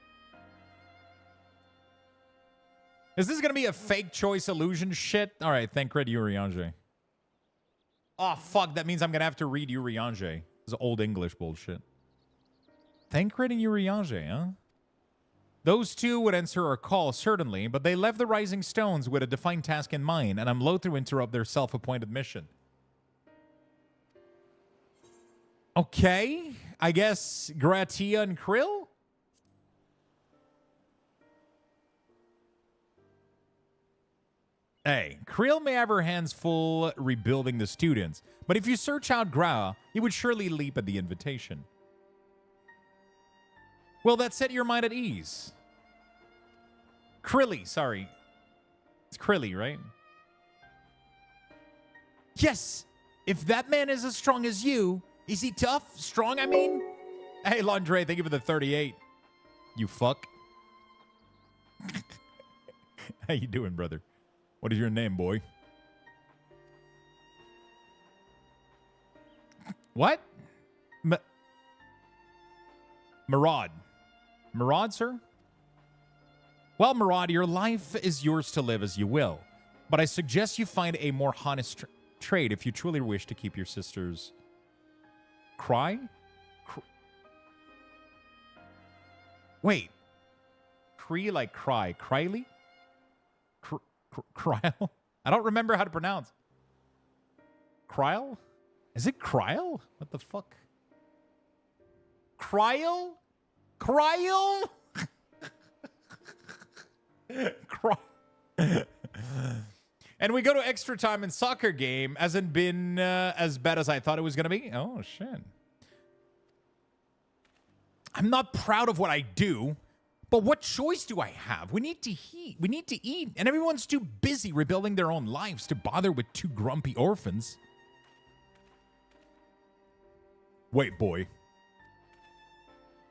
Is this gonna be a fake choice illusion shit? Alright, Thancred Urianger. Oh, fuck, that means I'm gonna have to read Urianger. This is old English bullshit. Thancred and Urianger, huh? Those two would answer our call, certainly, but they left the Rising Stones with a defined task in mind, and I'm loath to interrupt their self-appointed mission. Okay, I guess Gratia and Krill? Hey, Krill may have her hands full rebuilding the students, but if you search out Gra, he would surely leap at the invitation. Will that set your mind at ease? Krilly, sorry. It's Krilly, right? Yes! If that man is as strong as you, is he tough? Strong, I mean? Hey, Landre, thank you for the 38. You fuck. How you doing, brother? What is your name, boy? What? Murad. Murad, sir? Well, Murad, your life is yours to live as you will. But I suggest you find a more honest trade if you truly wish to keep your sister's... Cry? Wait. Cree like cry. Cryly? Kryl? I don't remember how to pronounce. Kryl? Is it Kryl? What the fuck? Kryl? Kryl? And we go to extra time in soccer game. Hasn't been as bad as I thought it was going to be. Oh, shit. I'm not proud of what I do, but what choice do I have? We need to eat. We need to eat. And everyone's too busy rebuilding their own lives to bother with two grumpy orphans. Wait, boy.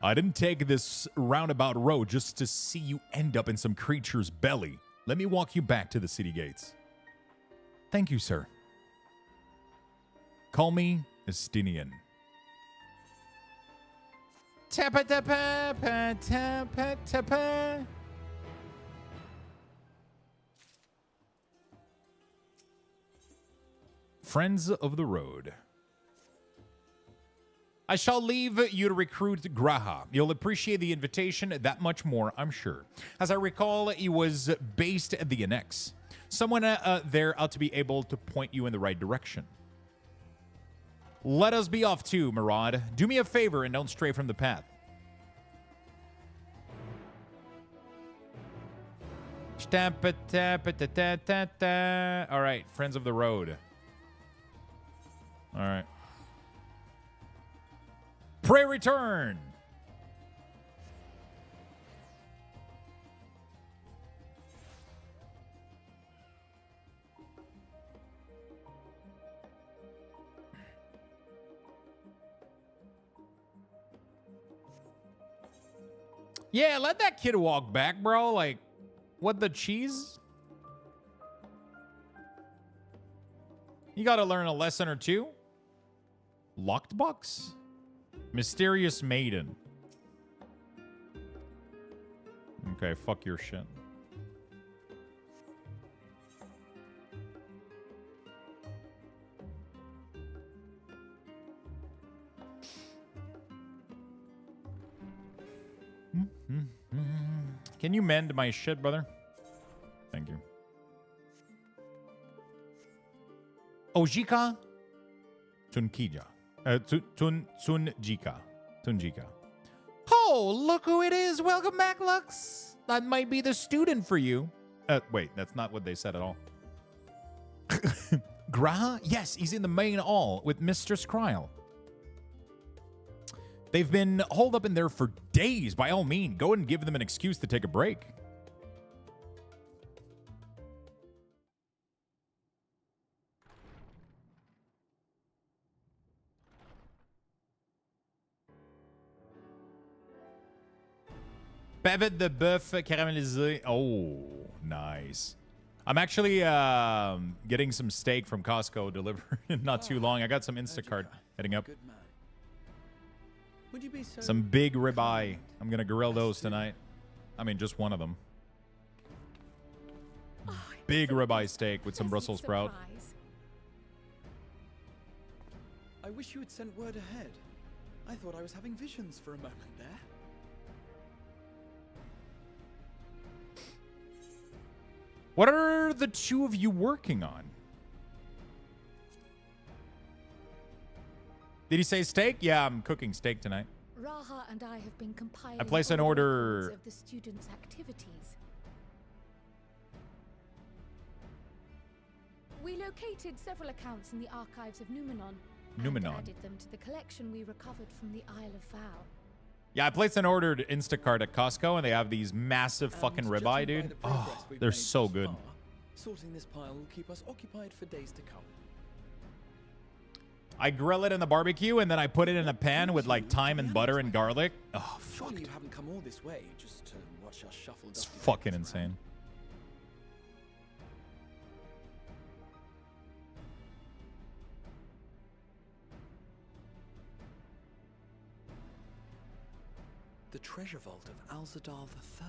I didn't take this roundabout road just to see you end up in some creature's belly. Let me walk you back to the city gates. Thank you, sir. Call me Estinian. Tapa-tapa-pa-tapa-tapa. Friends of the road. I shall leave you to recruit Graha. You'll appreciate the invitation that much more, I'm sure. As I recall, he was based at the Annex. Someone there ought to be able to point you in the right direction. Let us be off too, Murad. Do me a favor and don't stray from the path. All right, friends of the road. All right. Pray return. Yeah, let that kid walk back, bro. Like, what the cheese? You gotta learn a lesson or two. Locked box? Mysterious maiden. Okay, fuck your shit. Can you mend my shit, brother? Thank you. Ojika? Tunkija. Tunjika. Tunjika. Oh, look who it is. Welcome back, Lux. That might be the student for you. Wait, that's not what they said at all. Graha? Yes, he's in the main hall with Mistress Kryl. They've been holed up in there for days. By all means, go and give them an excuse to take a break. Bavette de bœuf caramélisé. Oh, nice. I'm actually getting some steak from Costco delivered in not too long. I got some Instacart heading up. Good man. Would you be so Some big ribeye. kind I'm going to grill as those to- tonight. I mean, just one of them. Oh, Big it's a ribeye steak with some pleasant Brussels sprout. surprise. I wish you had sent word ahead. I thought I was having visions for a moment there. What are the two of you working on? Did he say steak? Yeah, I'm cooking steak tonight. Raha and I have been compiling I place an all the order- records of the students' activities. We located several accounts in the archives of Numenon. And Numenon. added them to the collection we recovered from the Isle of Vow. Yeah, I placed an order to Instacart at Costco, and they have these massive fucking And ribeye, judging by dude. the progress Oh, we've they're made so thus good. far, sorting this pile will keep us occupied for days to come. I grill it in the barbecue, and then I put it in a pan with like thyme and butter and garlic. Oh, fuck. Surely you haven't come all this way just to watch us shuffle. It's dusty fucking papers around. insane. The treasure vault of Alzadal III.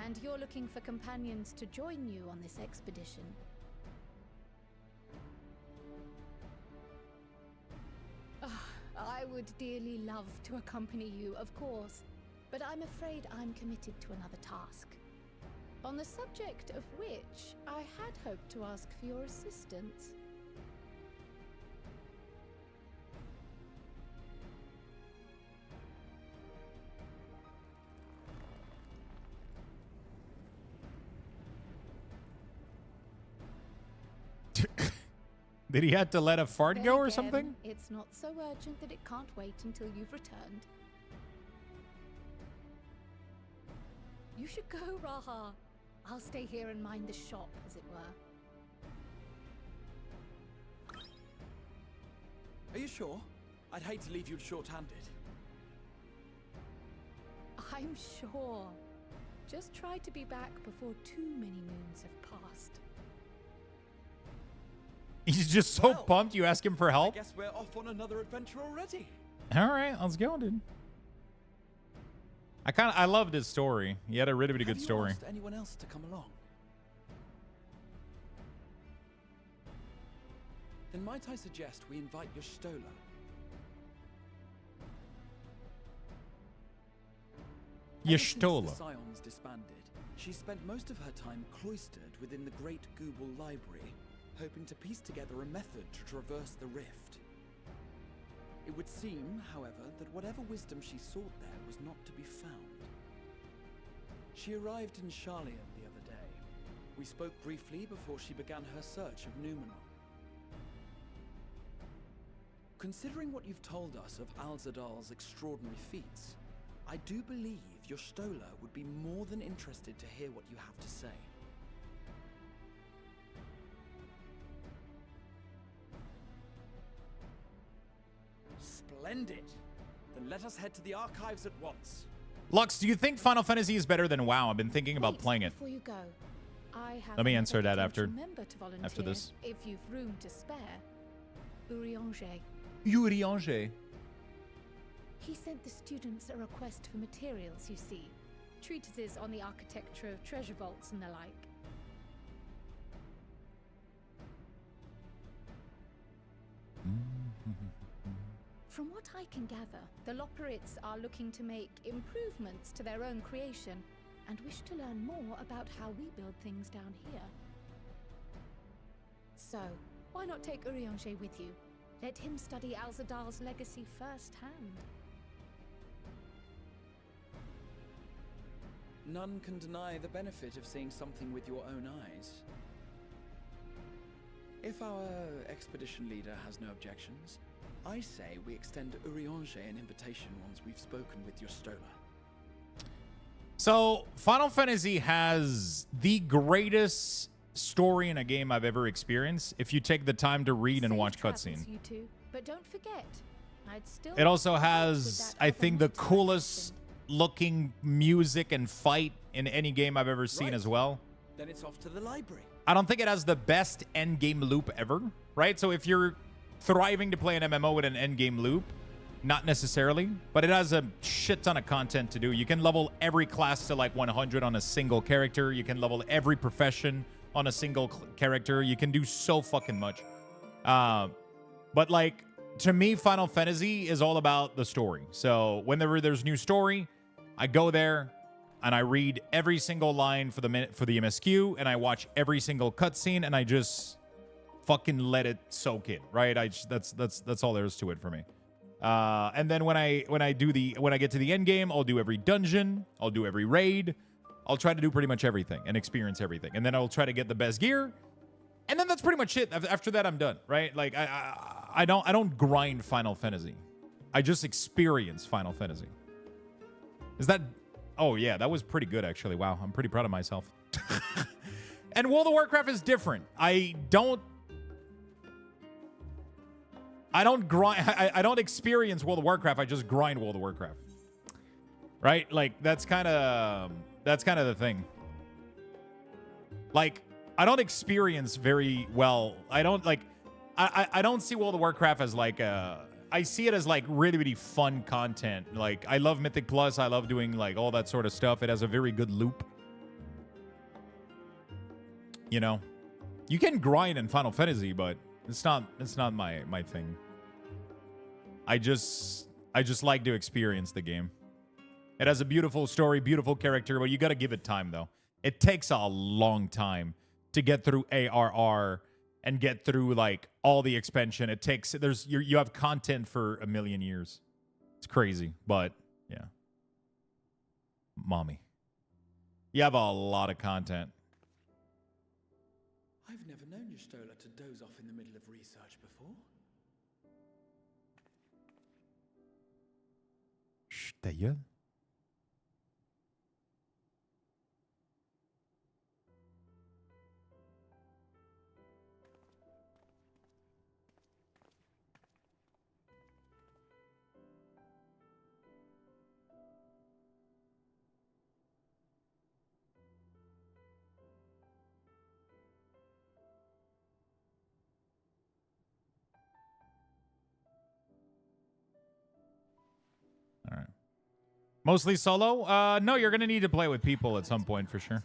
And you're looking for companions to join you on this expedition. Ah, I would dearly love to accompany you, of course, but I'm afraid I'm committed to another task. On the subject of which I had hoped to ask for your assistance. Did he have to let a fart Then go or again, something? It's not so urgent that it can't wait until you've returned. You should go, Raha. I'll stay here and mind the shop, as it were. Are you sure? I'd hate to leave you short-handed. I'm sure. Just try to be back before too many moons have passed. He's just so Well, pumped you ask him for I help. guess we're off on another adventure already. All right, let's go, dude. I loved his story. He had a really good Have story. you asked anyone else to come along? Then might I suggest we invite your Stola? Ever since Yestola. the Scions disbanded, she spent most of her time cloistered within the Great Google Library, hoping to piece together a method to traverse the rift. It would seem, however, that whatever wisdom she sought there was not to be found. She arrived in Charlian the other day. We spoke briefly before she began her search of Numenor. Considering what you've told us of Alzadal's extraordinary feats, I do believe your Stola would be more than interested to hear what you have to say. Splendid! Then let us head to the archives at once. Lux, do you think Final Fantasy is better than WoW? I've been thinking about Wait, playing it. Before you go, I have Let me another answer that potential after- member to volunteer, after this. if you've room to spare. Urianger. Yuri Angers. He sent the students a request for materials, you see. Treatises on the architecture of treasure vaults and the like. From what I can gather, the Loperites are looking to make improvements to their own creation and wish to learn more about how we build things down here. So, why not take Urianger with you? Let him study Alzadal's legacy firsthand. None can deny the benefit of seeing something with your own eyes. If our expedition leader has no objections, I say we extend Urianger an invitation once we've spoken with your Stola. So, Final Fantasy has the greatest story in a game I've ever experienced if you take the time to read and Safe watch travels, cutscene. you two. But don't forget, I'd still It also like to work with has, that I other think, the knight I coolest mentioned. looking music and fight in any game I've ever seen as well. Then it's off to the library. I don't think it has the best end game loop ever, right? So if you're thriving to play an MMO with an end game loop, not necessarily, but it has a shit ton of content to do. You can level every class to like 100 on a single character. You can level every profession on a single character. You can do so fucking much. But like, to me, Final Fantasy is all about the story. So whenever there's new story, I go there and I read every single line for the MSQ, and I watch every single cutscene, and I just fucking let it soak in, right? That's all there is to it for me. And then when I get to the end game, I'll do every dungeon, I'll do every raid, I'll try to do pretty much everything and experience everything, and then I'll try to get the best gear, and then that's pretty much it. After that, I'm done, right? Like I don't grind Final Fantasy, I just experience Final Fantasy. Is that? Oh yeah, that was pretty good actually. Wow, I'm pretty proud of myself. And World of Warcraft is different. I don't grind. I don't experience World of Warcraft. I just grind World of Warcraft. Right? Like that's kind of the thing. Like I don't experience very well. I don't see World of Warcraft as like I see it as like really, really fun content. Like I love Mythic Plus. I love doing like all that sort of stuff. It has a very good loop. You know, you can grind in Final Fantasy, but it's not my thing. I just like to experience the game. It has a beautiful story, beautiful character, but you got to give it time though. It takes a long time to get through ARR and get through like all the expansion. It takes you have content for a million years. It's crazy, but yeah. Mommy. You have a lot of content. I've never known your Stola to doze off in the middle of research before. Shh, ta gueule. All right. Mostly solo? No, you're going to need to play with people at some point for sure.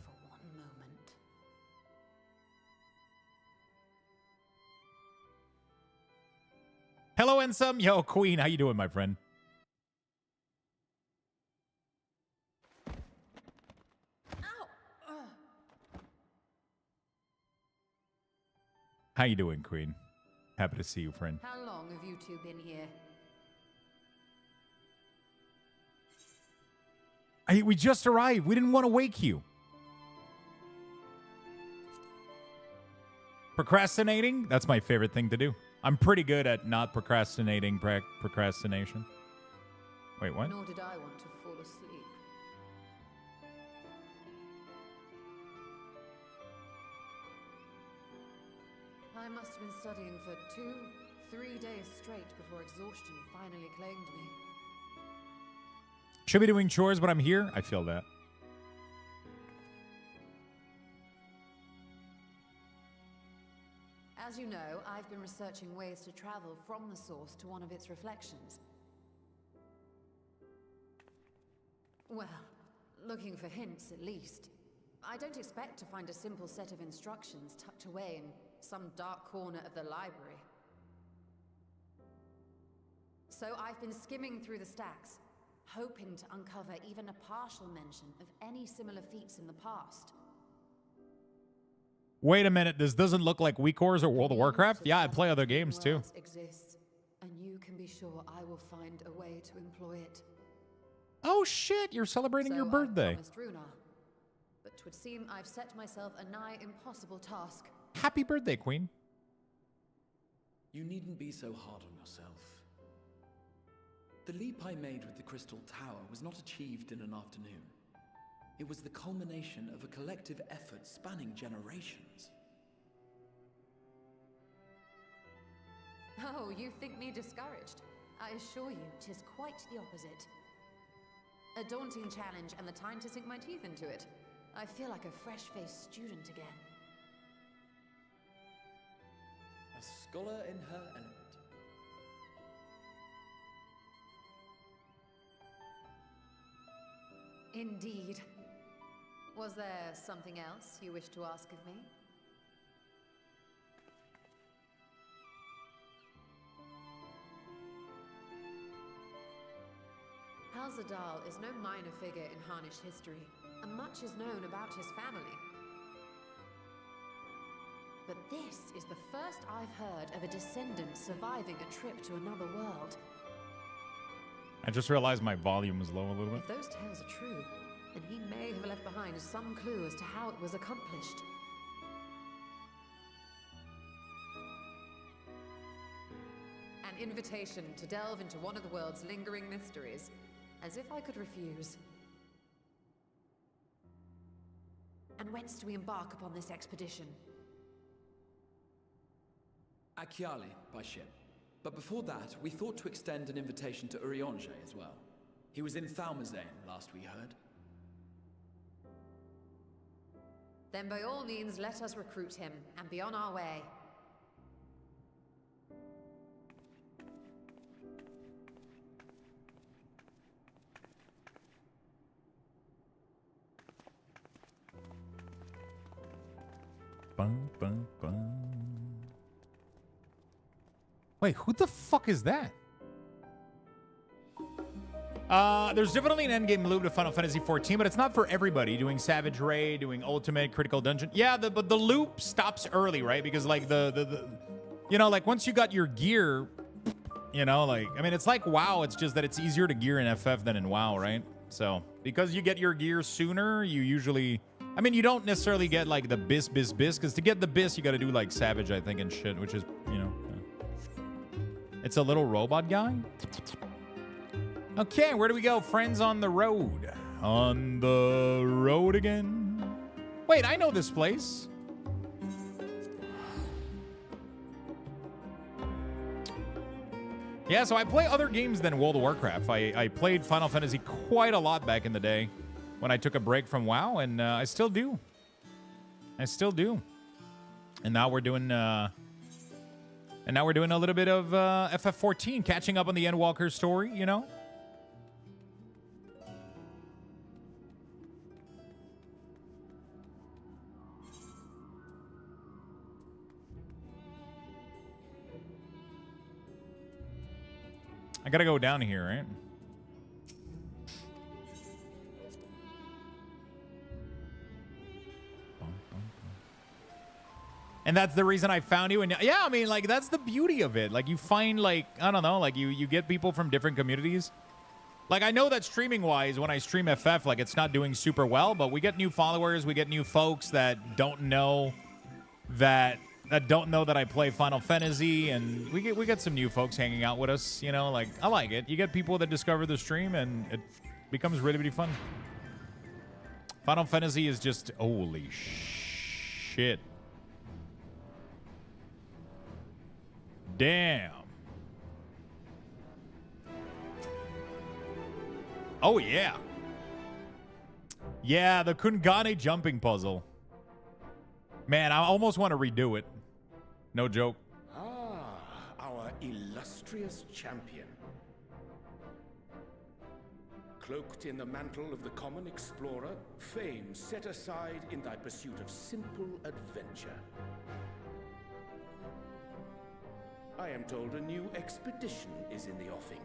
Hello, Ensum. Yo, Queen. How you doing, my friend? How you doing, Queen? Happy to see you, friend. How long have you two been here? We just arrived. We didn't want to wake you. Procrastinating? That's my favorite thing to do. I'm pretty good at not procrastinating procrastination. Wait, what? Nor did I want to fall asleep. I must have been studying for 2-3 days straight before exhaustion finally claimed me. Should be doing chores, but I'm here. I feel that. As you know, I've been researching ways to travel from the source to one of its reflections. Well, looking for hints at least. I don't expect to find a simple set of instructions tucked away in some dark corner of the library. So I've been skimming through the stacks, hoping to uncover even a partial mention of any similar feats in the past. Wait a minute, this doesn't look like WeCores or World of Warcraft? Yeah, I play other games too. Exists, and you can be sure I will find a way to employ it. Oh shit, you're celebrating your birthday. I promised Runar, but 'twould seem I've set myself a nigh impossible task. Happy birthday, Queen. You needn't be so hard on yourself. The leap I made with the Crystal Tower was not achieved in an afternoon. It was the culmination of a collective effort spanning generations. Oh, you think me discouraged? I assure you, 'tis quite the opposite. A daunting challenge and the time to sink my teeth into it. I feel like a fresh-faced student again. A scholar in her element. Indeed. Was there something else you wish to ask of me? Al-Zadal is no minor figure in Harnish history, and much is known about his family. But this is the first I've heard of a descendant surviving a trip to another world. I just realized my volume was low a little bit. If those tales are true, then he may have left behind some clue as to how it was accomplished. An invitation to delve into one of the world's lingering mysteries. As if I could refuse. And whence do we embark upon this expedition? Achiali, by ship. But before that, we thought to extend an invitation to Urianger as well. He was in Thalmazane, last we heard. Then by all means, let us recruit him, and be on our way. Bum, bum, bum. Wait, who the fuck is that? There's definitely an endgame loop to Final Fantasy XIV, but it's not for everybody. Doing Savage Raid, doing Ultimate, Critical Dungeon. Yeah, but the loop stops early, right? Because like the you know, like once you got your gear, you know, like I mean, it's like WoW. It's just that it's easier to gear in FF than in WoW, right? So because you get your gear sooner, you usually. I mean, you don't necessarily get, like, the bis, because to get the bis, you got to do, like, Savage, I think, and shit, which is, you know. It's a little robot guy. Okay, where do we go? Friends on the road. On the road again. Wait, I know this place. Yeah, so I play other games than World of Warcraft. I played Final Fantasy quite a lot back in the day. When I took a break from WoW, and I still do. I still do. And now we're doing a little bit of FF14, catching up on the Endwalker story, you know? I gotta go down here, right? And that's the reason I found you. And yeah, I mean, like, that's the beauty of it. Like, you find, like, I don't know, like, you get people from different communities. Like, I know that streaming-wise, when I stream FF, like, it's not doing super well, but we get new followers, we get new folks that don't know that I play Final Fantasy, and we get some new folks hanging out with us, you know? Like, I like it. You get people that discover the stream, and it becomes really, really fun. Final Fantasy is just, holy shit. Damn. Oh, yeah. Yeah, the Kungane jumping puzzle. Man, I almost want to redo it. No joke. Ah, our illustrious champion. Cloaked in the mantle of the common explorer, fame set aside in thy pursuit of simple adventure. I am told a new expedition is in the offing.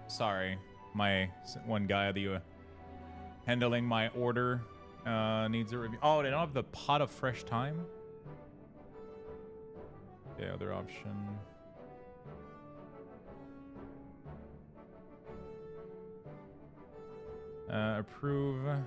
Sorry. My one guy that handling my order needs a review. Oh, they don't have the pot of fresh thyme? The other option. Approve.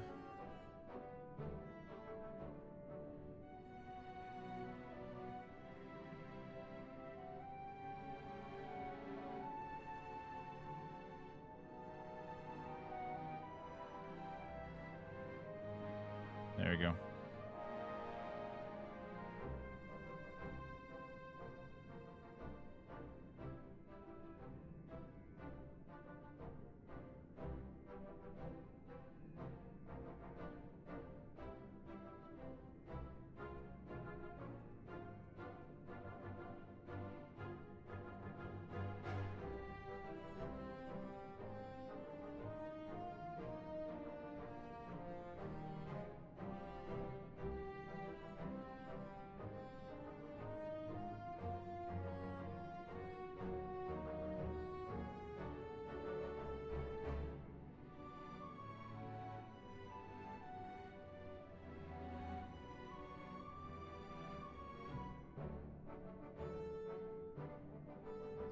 There you go.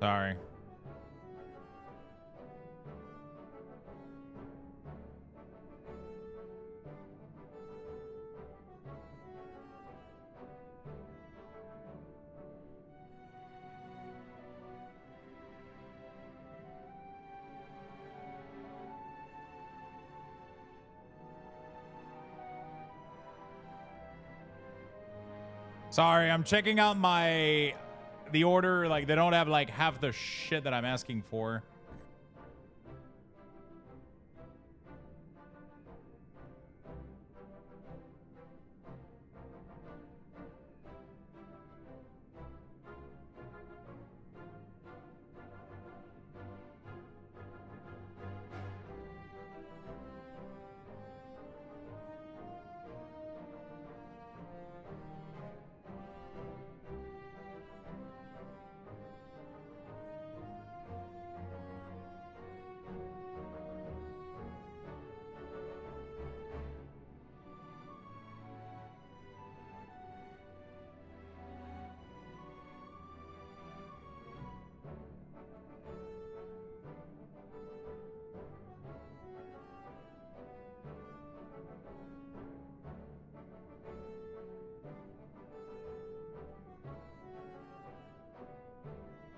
Sorry. Sorry, I'm checking out the order. Like, they don't have like half the shit that I'm asking for.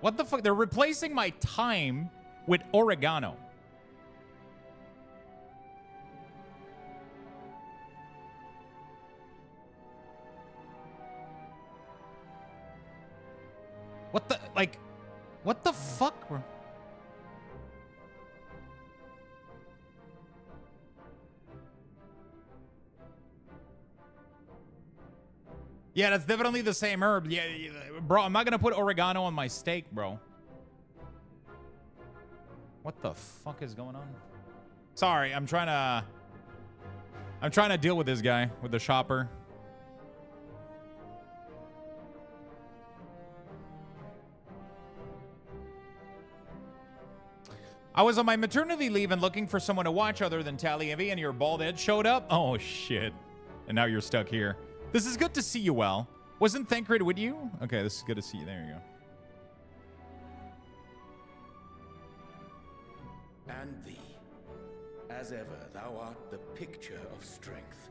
What the fuck? They're replacing my time with oregano. What the, like, what the fuck? Yeah, that's definitely the same herb. Yeah, bro, I'm not gonna put oregano on my steak, bro. What the fuck is going on? Sorry, I'm trying to deal with this guy, with the shopper. I was on my maternity leave and looking for someone to watch other than Tally Evie, and your bald head showed up. Oh, shit. And now you're stuck here. This is good to see you, well. Wasn't Thancred with you? Okay, this is good to see you. There you go. And thee, as ever, thou art the picture of strength.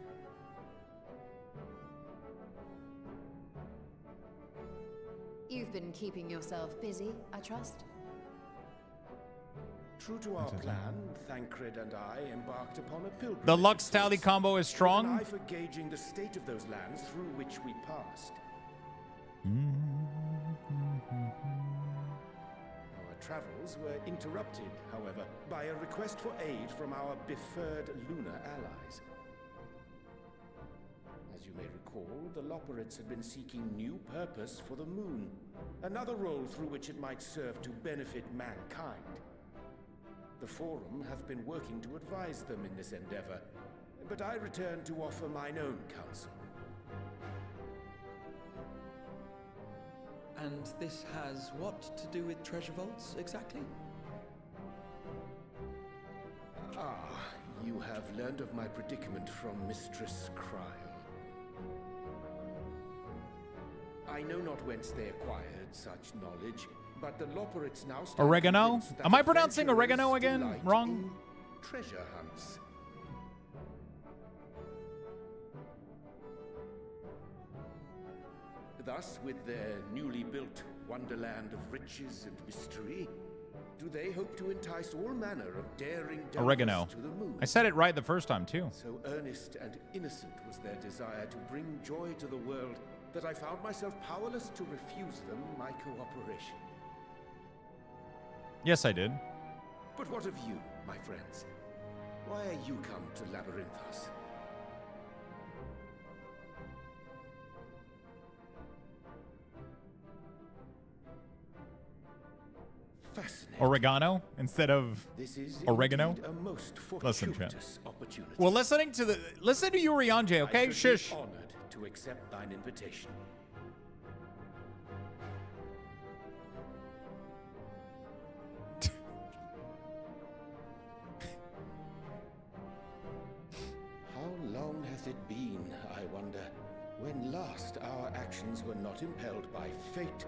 You've been keeping yourself busy, I trust? True to our plan, Thancred and I embarked upon a pilgrimage. The Lux Tally combo is strong. An eye for gauging the state of those lands through which we passed. Our travels were interrupted, however, by a request for aid from our befurred lunar allies. As you may recall, the Loperids had been seeking new purpose for the moon, another role through which it might serve to benefit mankind. The Forum have been working to advise them in this endeavor, but I return to offer mine own counsel. And this has what to do with treasure vaults, exactly? Ah, you have learned of my predicament from Mistress Cryle. I know not whence they acquired such knowledge, but the Loperids now stand oregano? Am I pronouncing oregano again? Wrong? Treasure hunts. Thus, with their newly built wonderland of riches and mystery, do they hope to entice all manner of daring Oregano. delvers to the moon. I said it right the first time, too. So earnest and innocent was their desire to bring joy to the world that I found myself powerless to refuse them my cooperation. Yes, I did. But what of you, my friends? Why are you come to Labyrinthos? Fascinating. Oregano instead of This is oregano? indeed a most Listen, champ. fortuitous opportunity. Well, listen to Yurianje, okay? I should Shush. be honored to accept thine invitation. How long hath it been, I wonder, when last our actions were not impelled by fate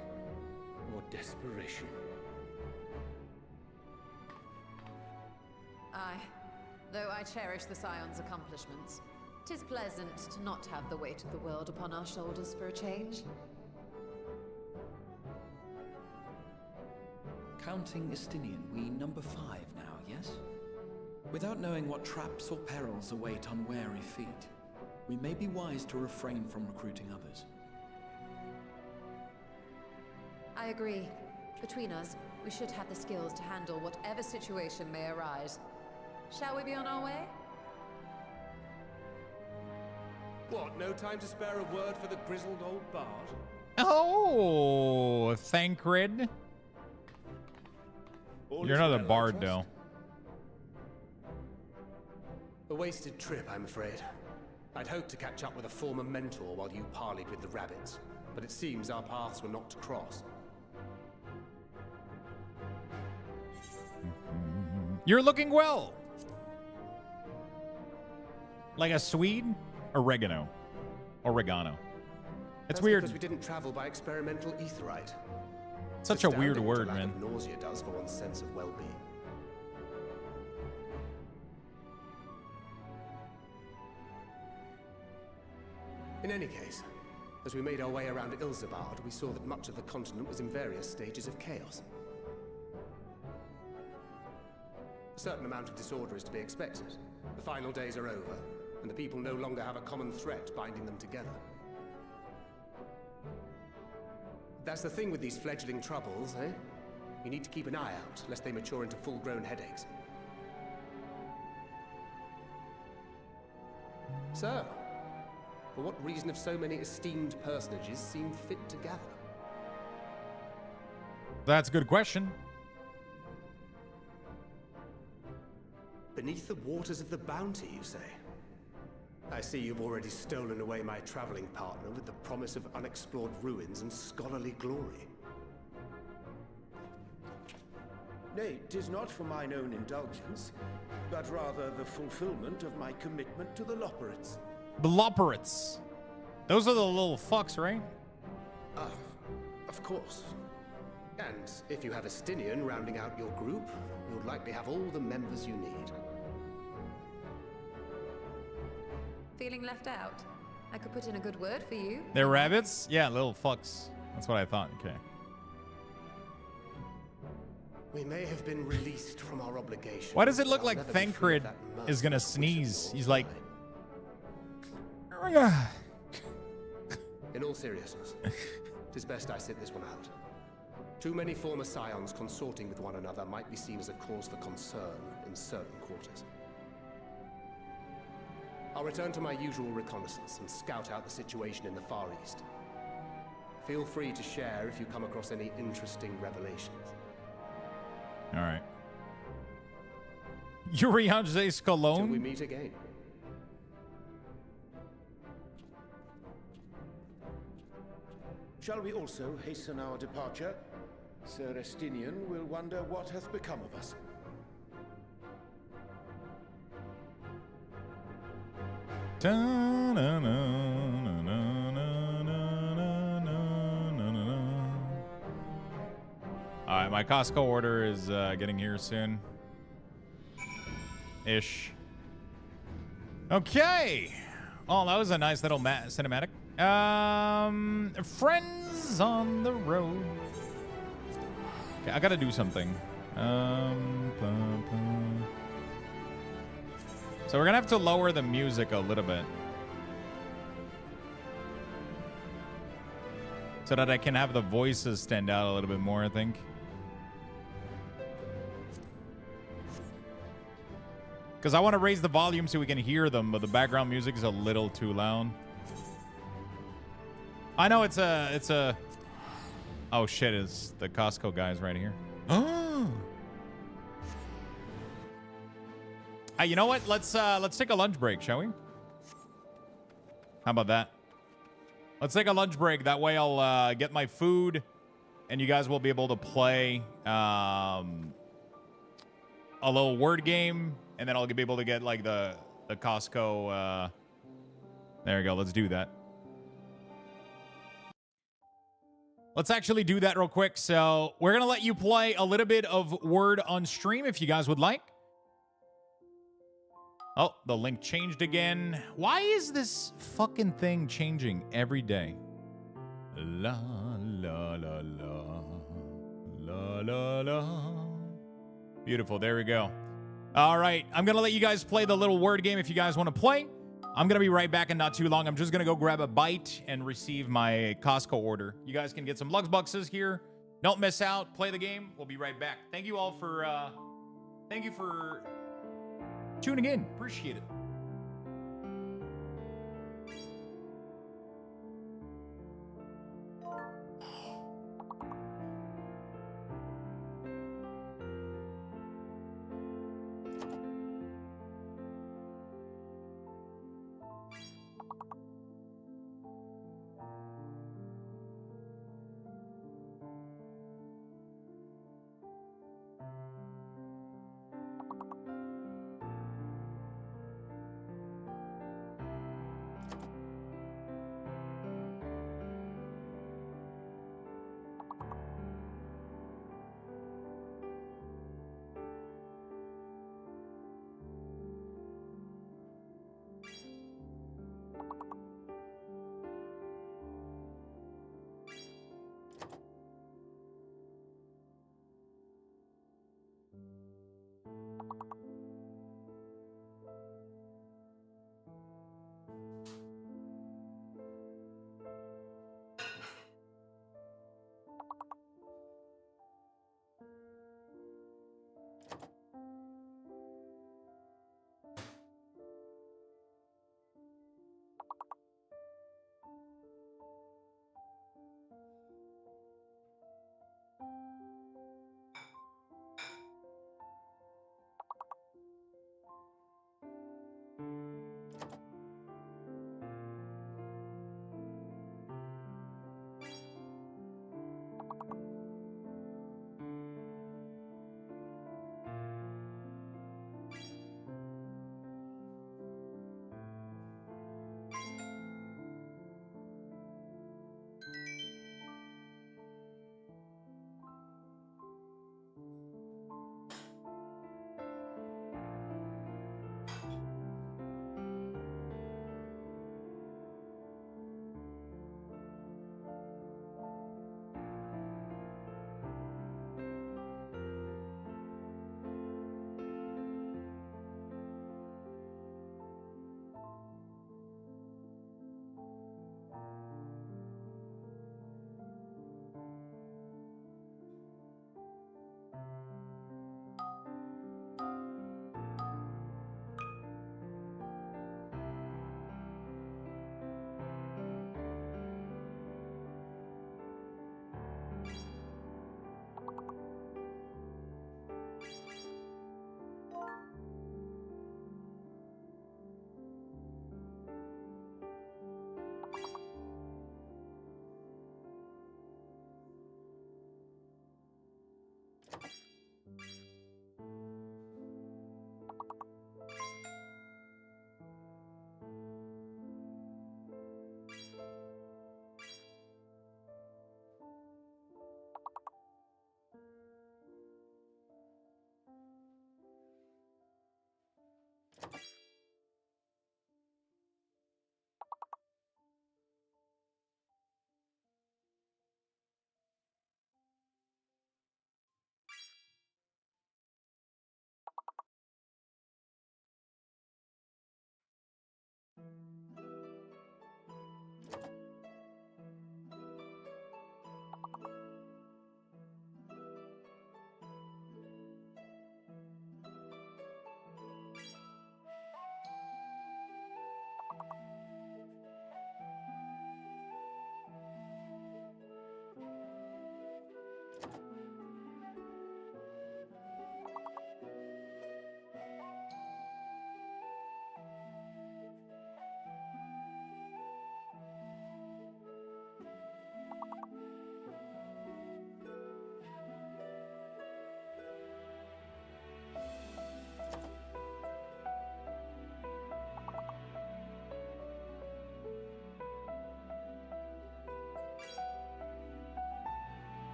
or desperation? Aye. Though I cherish the Scion's accomplishments, 'tis pleasant to not have the weight of the world upon our shoulders for a change. Counting Estinian, we number 5 now, yes? Without knowing what traps or perils await unwary feet, we may be wise to refrain from recruiting others. I agree. Between us, we should have the skills to handle whatever situation may arise. Shall we be on our way? What, no time to spare a word for the grizzled old bard? Oh, Thancred. All You're is another well, I bard, trust? though. A wasted trip, I'm afraid. I'd hoped to catch up with a former mentor while you parleyed with the rabbits, but it seems our paths were not to cross. You're looking well. Like a Swede? Oregano. It's That's weird. because we didn't travel by experimental etherite. Such a weird Astounding what word, lack man. of nausea does for one's sense of well-being. In any case, as we made our way around Ilzabard, we saw that much of the continent was in various stages of chaos. A certain amount of disorder is to be expected. The final days are over, and the people no longer have a common threat binding them together. That's the thing with these fledgling troubles, eh? You need to keep an eye out, lest they mature into full-grown headaches. So, for what reason have so many esteemed personages seemed fit to gather? That's a good question. Beneath the waters of the bounty, you say? I see you've already stolen away my traveling partner with the promise of unexplored ruins and scholarly glory. Nay, 'tis not for mine own indulgence, but rather the fulfillment of my commitment to the Loperates. The Loperates. Those are the little fucks, right? Ah, of course. And if you have Estinian rounding out your group, you'll likely have all the members you need. Feeling left out? I could put in a good word for you. They're rabbits? Yeah, little fucks. That's what I thought. Okay. We may have been released from our obligations. Why does it look but like I'll never be free of Thancred that is gonna merciless sneeze? push He's of like... In all seriousness, it is best I sit this one out. Too many former scions consorting with one another might be seen as a cause for concern in certain quarters. I'll return to my usual reconnaissance and scout out the situation in the Far East. Feel free to share if you come across any interesting revelations. All right. Yurianze Till we Cologne? meet again. Shall we also hasten our departure? Sir Estinian will wonder what hath become of us. All right, my Costco order is getting here soon. Ish. Okay. Oh, that was a nice little cinematic. Friends on the road. Okay, I gotta do something. So we're gonna have to lower the music a little bit so that I can have the voices stand out a little bit more, I think. Because I want to raise the volume so we can hear them, but the background music is a little too loud. I know it's a... Oh shit, it's the Costco guys right here. Oh. You know what? Let's take a lunch break, shall we? How about that? Let's take a lunch break. That way I'll get my food and you guys will be able to play a little word game, and then I'll be able to get like the Costco there we go. Let's do that. Let's actually do that real quick. So we're going to let you play a little bit of Word on stream if you guys would like. Oh, the link changed again. Why is this fucking thing changing every day? La, la, la, la. La, la, la. Beautiful. There we go. All right. I'm going to let you guys play the little word game if you guys want to play. I'm going to be right back in not too long. I'm just going to go grab a bite and receive my Costco order. You guys can get some Luxboxes here. Don't miss out. Play the game. We'll be right back. Thank you all for tuning in. Appreciate it.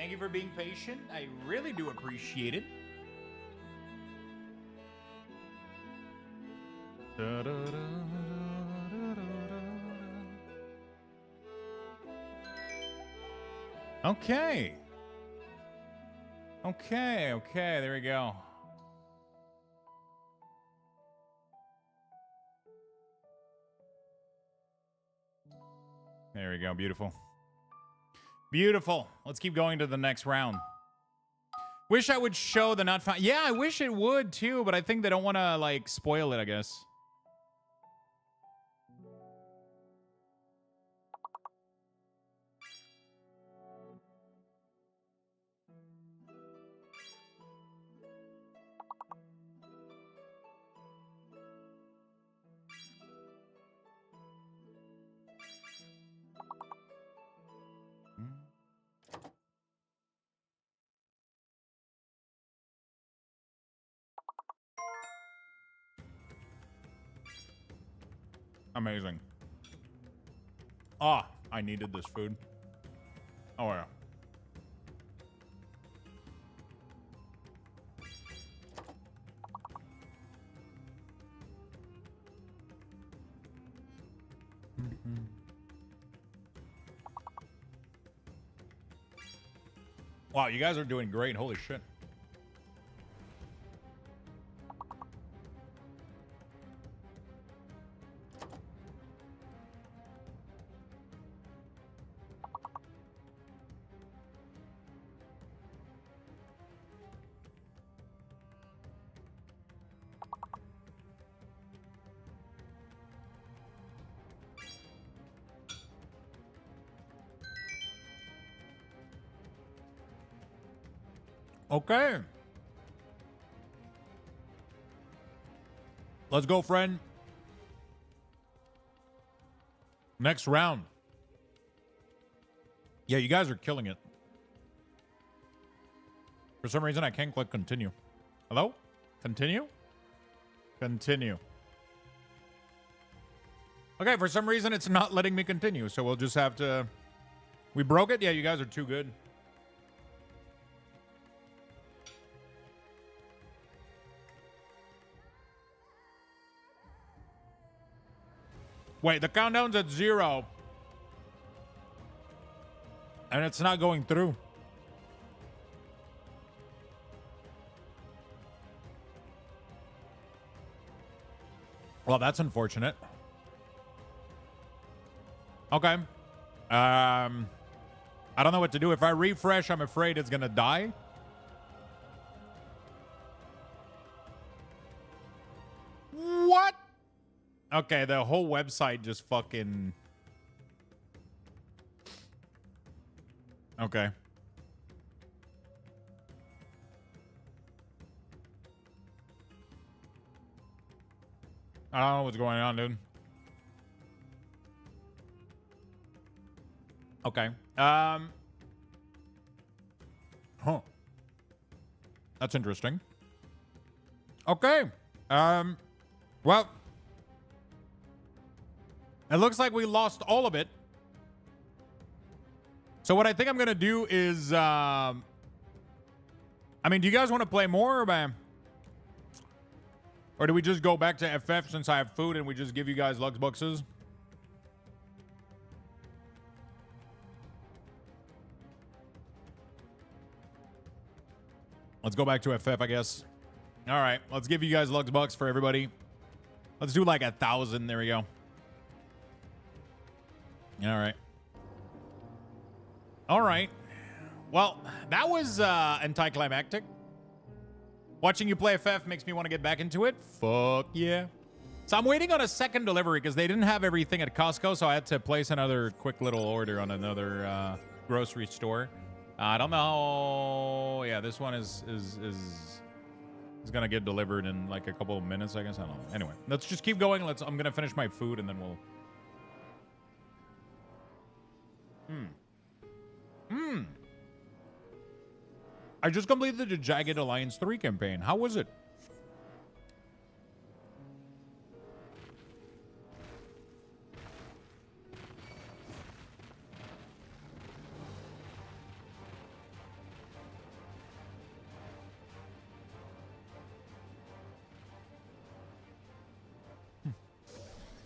Thank you for being patient. I really do appreciate it. Okay. Okay, there we go. There we go, beautiful. Beautiful. Let's keep going to the next round. Wish I would show the not found. Yeah, I wish it would too, but I think they don't want to like spoil it, I guess. Amazing. Ah, I needed this food. Oh, yeah. Wow, you guys are doing great. Holy shit. Okay. Let's go, friend. Next round. Yeah, you guys are killing it. For some reason, I can't click continue. Hello? Continue? Continue. Okay, for some reason, it's not letting me continue, so we'll just have to... We broke it? Yeah, you guys are too good. Wait, the countdown's at 0. And it's not going through. Well, that's unfortunate. Okay. I don't know what to do. If I refresh, I'm afraid it's gonna die. What? Okay, the whole website just fucking... Okay. I don't know what's going on, dude. Okay. Huh. That's interesting. Okay. Well, it looks like we lost all of it. So what I think I'm going to do is, I mean, do you guys want to play more, or do we just go back to FF since I have food and we just give you guys Lux boxes? Let's go back to FF, I guess. All right, let's give you guys Lux bucks for everybody. Let's do like 1,000. There we go. All right. All right. Well, that was anticlimactic. Watching you play FF makes me want to get back into it. Fuck yeah. So I'm waiting on a second delivery because they didn't have everything at Costco, so I had to place another quick little order on another grocery store. I don't know. Yeah, this one is gonna get delivered in like a couple of minutes, I guess. I don't know. Anyway, let's just keep going. I'm gonna finish my food and then we'll. I just completed the Jagged Alliance 3 campaign. How was it?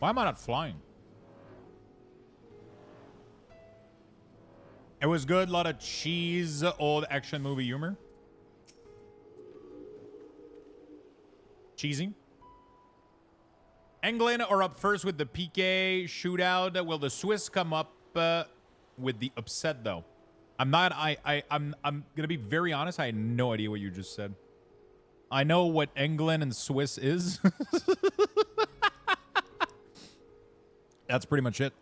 Why am I not flying? It was good. A lot of cheese, old action movie humor. Cheesy. England are up first with the PK shootout. Will the Swiss come up with the upset though? I'm gonna be very honest. I had no idea what you just said. I know what England and Swiss is. That's pretty much it.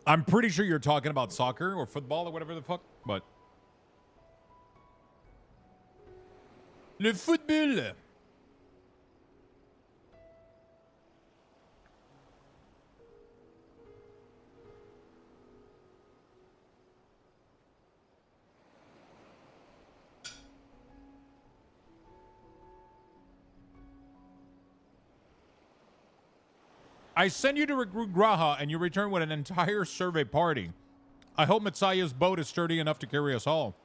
I'm pretty sure you're talking about soccer or football or whatever the fuck, but le football. I send you to recruit Graha, and you return with an entire survey party. I hope Mitsaya's boat is sturdy enough to carry us all.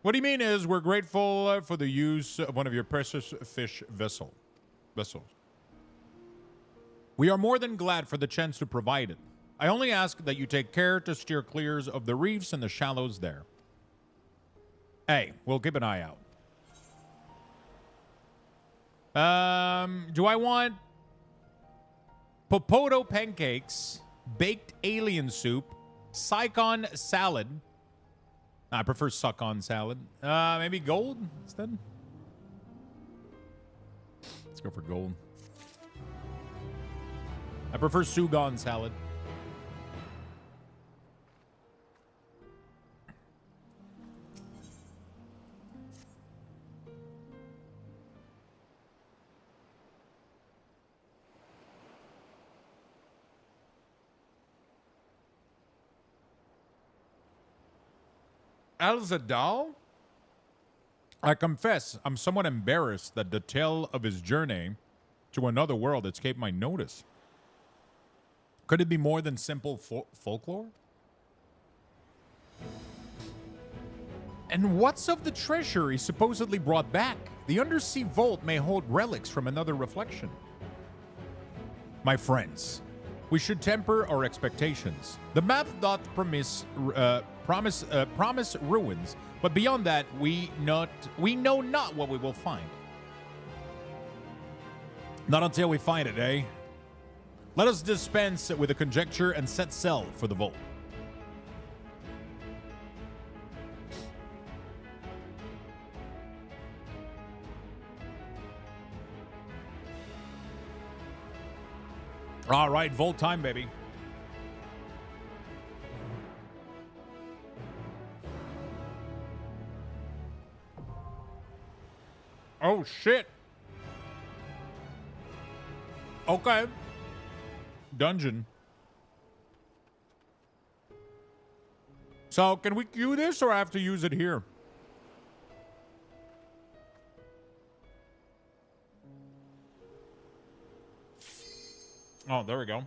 What do you mean is we're grateful for the use of one of your precious fish vessels. We are more than glad for the chance to provide it. I only ask that you take care to steer clear of the reefs and the shallows there. Hey, we'll keep an eye out. Do I want Popoto pancakes, baked alien soup, Saigon salad? I prefer suck-on salad. Maybe gold instead? Let's go for gold. I prefer Sugon salad. Al-Zadal? I confess, I'm somewhat embarrassed that the tale of his journey to another world escaped my notice. Could it be more than simple folklore? And what's of the treasure he supposedly brought back? The undersea vault may hold relics from another reflection. My friends, we should temper our expectations. The map doth promise ruins, but beyond that, we know not what we will find. Not until we find it, eh? Let us dispense with the conjecture and set sail for the vault. All right, vault time, baby. Oh, shit. Okay. Dungeon. So, can we queue this or I have to use it here? Oh, there we go.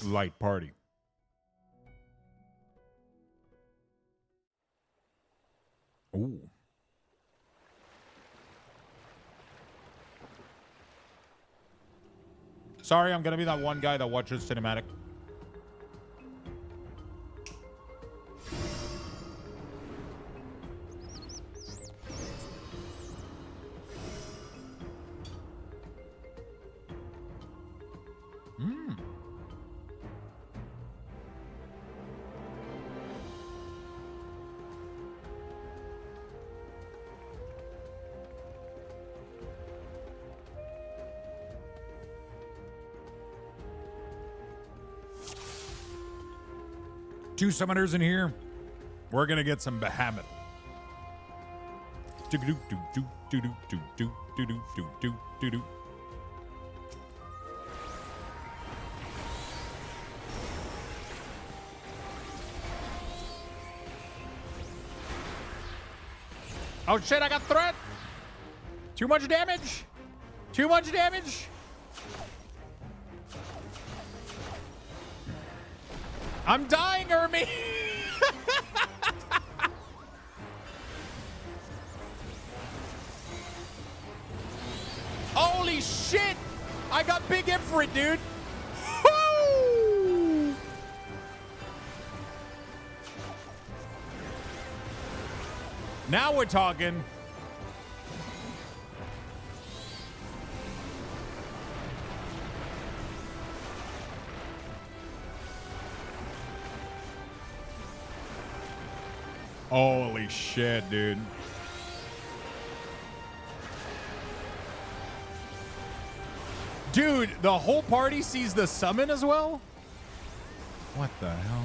Light party. Ooh. Sorry, I'm gonna be that one guy that watches cinematic. Two summoners in here. We're gonna get some behemoth. Oh shit, I got threat. Too much damage. Too much damage. I'm dying, Ermi. Holy shit! I got big Ifrit, dude. Woo! Now we're talking. Holy shit, dude. Dude, the whole party sees the summon as well? What the hell?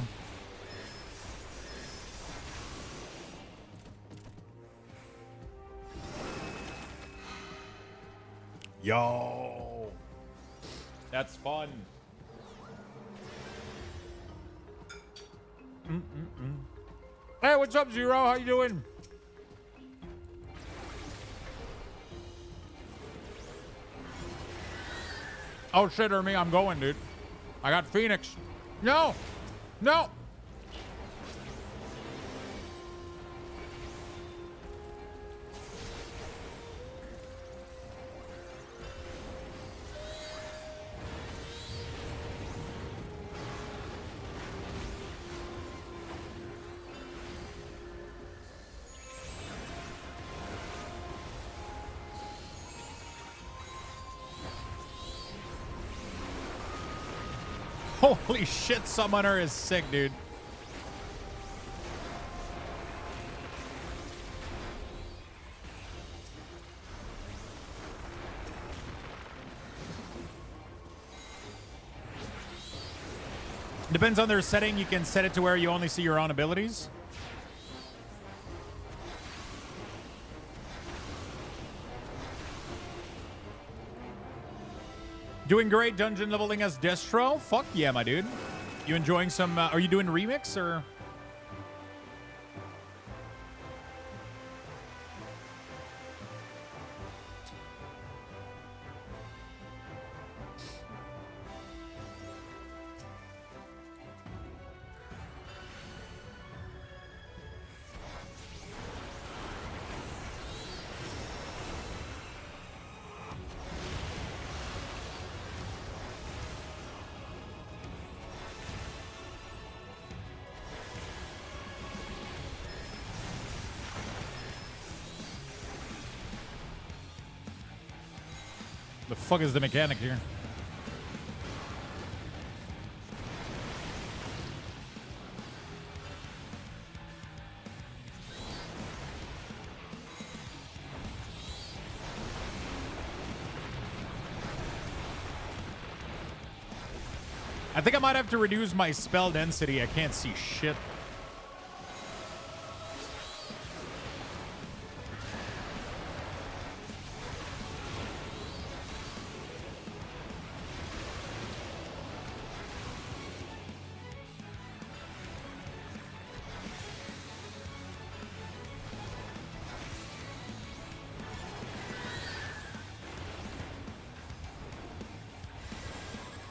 Yo. That's fun. Hey, what's up, Zero? How you doing? Oh shit, or me, I'm going, dude. I got Phoenix. No! No! Holy shit, Summoner is sick, dude. Depends on their setting. You can set it to where you only see your own abilities. Doing great dungeon leveling as Destro. Fuck yeah, my dude. You enjoying some, are you doing remix or? The fuck is the mechanic here? I think I might have to reduce my spell density. I can't see shit.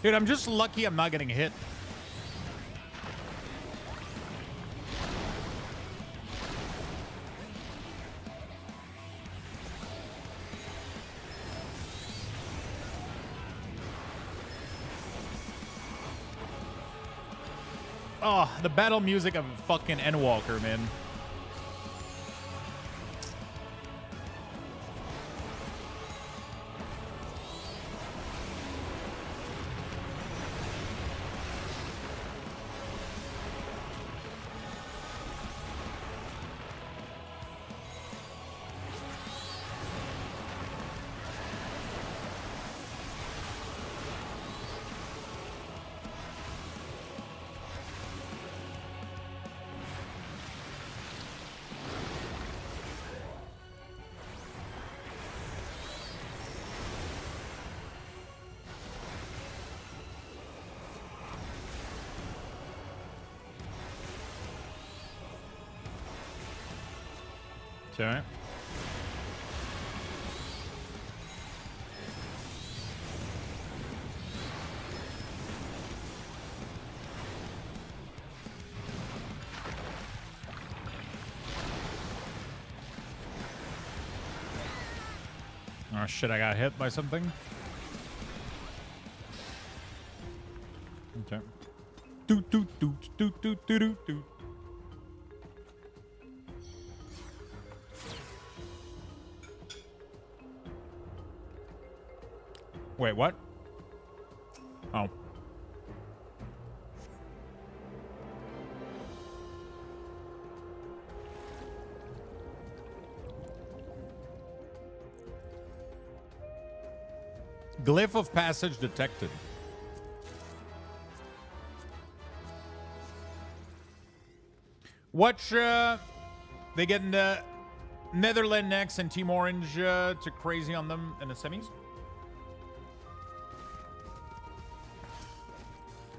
Dude, I'm just lucky I'm not getting hit. Oh, the battle music of fucking Endwalker, man. Okay. Oh shit, I got hit by something. Okay. Doot doot doot doot doot doot doot doot. Wait, what? Oh. Glyph of passage detected. Watch, they get into Netherlands next and Team Orange to crazy on them in the semis.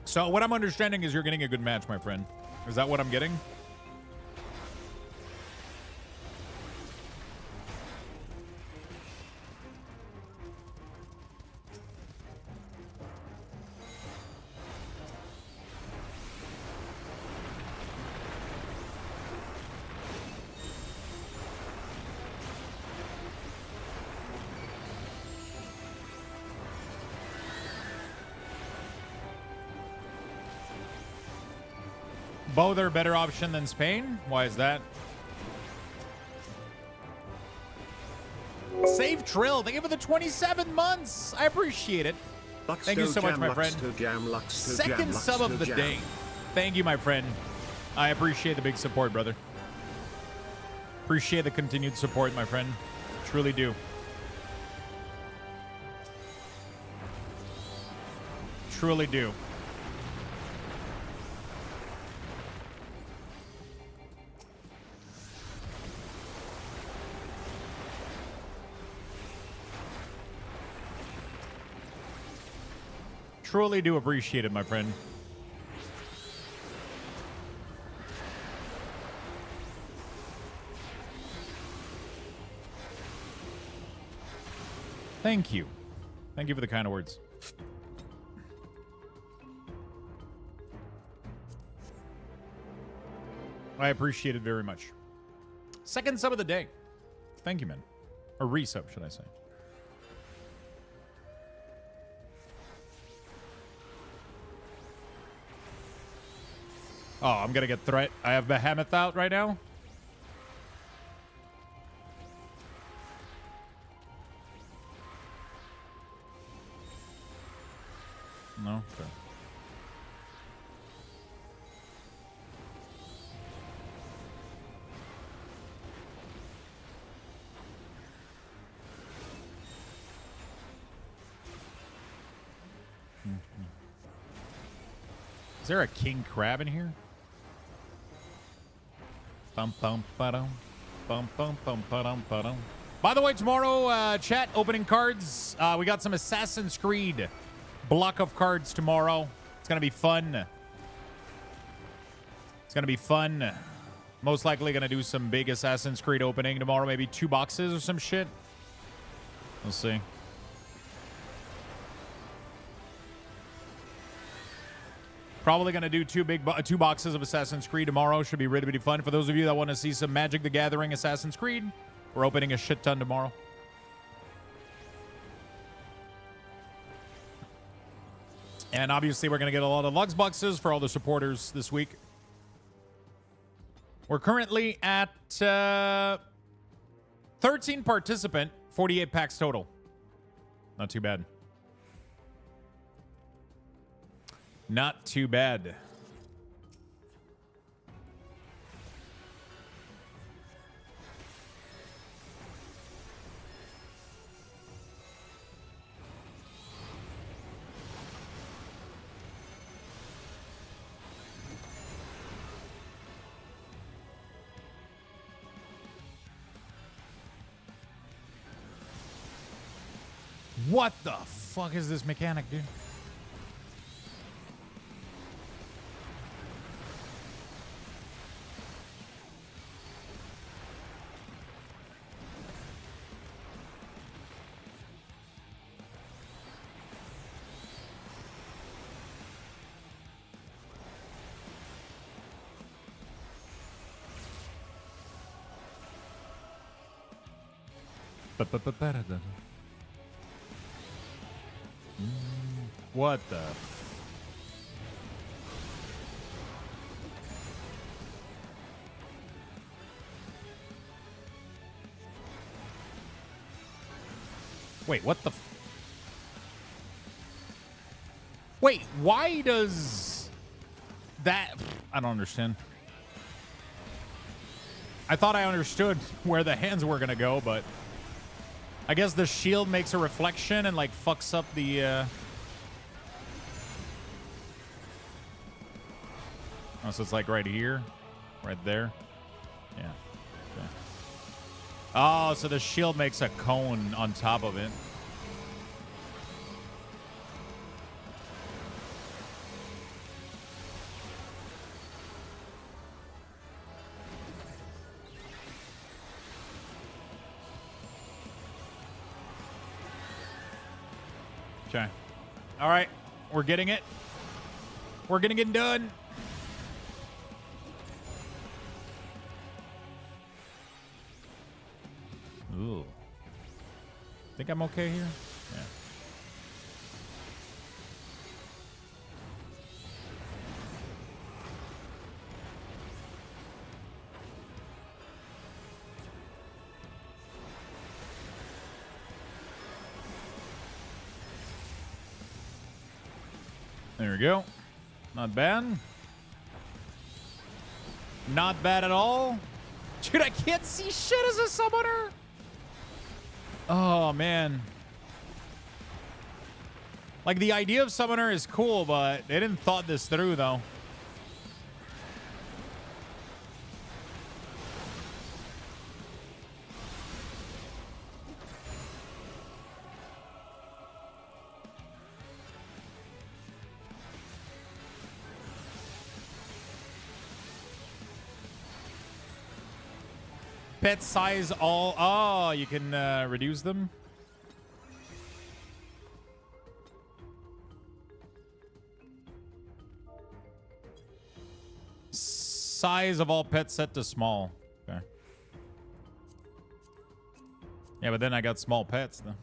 So what I'm understanding is you're getting a good match, my friend. Is that what I'm getting? Both are a better option than Spain? Why is that? Save Trill. Thank you for the 27 months. I appreciate it. Thank you so much, my friend. Second sub of the day. Thank you, my friend. I appreciate the big support, brother. Appreciate the continued support, my friend. Truly do. Truly do. Truly do appreciate it, my friend. Thank you. Thank you for the kind of words. I appreciate it very much. Second sub of the day. Thank you, man. Or resub, should I say. Oh, I'm gonna get threat. I have Behemoth out right now. No? Okay. Is there a king crab in here? Bum bum ba-dum. Bum bum bum ba-dum ba-dum. By the way, tomorrow, chat, opening cards. We got some Assassin's Creed block of cards tomorrow. It's going to be fun. It's going to be fun. Most likely going to do some big Assassin's Creed opening tomorrow. Maybe 2 boxes or some shit. We'll see. Probably going to do 2 boxes of Assassin's Creed tomorrow. Should be really, really fun. For those of you that want to see some Magic the Gathering Assassin's Creed, we're opening a shit ton tomorrow. And obviously, we're going to get a lot of Lux boxes for all the supporters this week. We're currently at 13 participant, 48 packs total. Not too bad. Not too bad. What the fuck is this mechanic, dude? What the? Wait, what the? Wait, why does that? I don't understand. I thought I understood where the hands were gonna go, but I guess the shield makes a reflection and like fucks up the. Oh, so it's like right here, right there. Yeah. Okay. Oh, so the shield makes a cone on top of it. Okay. All right. We're getting it. We're gonna get done. Ooh. Think I'm okay here? Yeah. There we go. Not bad. Not bad at all. Dude, I can't see shit as a summoner. Oh, man. Like, the idea of summoner is cool, but they didn't thought this through, though. Pet size all. Oh, you can reduce them. Size of all pets set to small. Okay. Yeah, but then I got small pets though.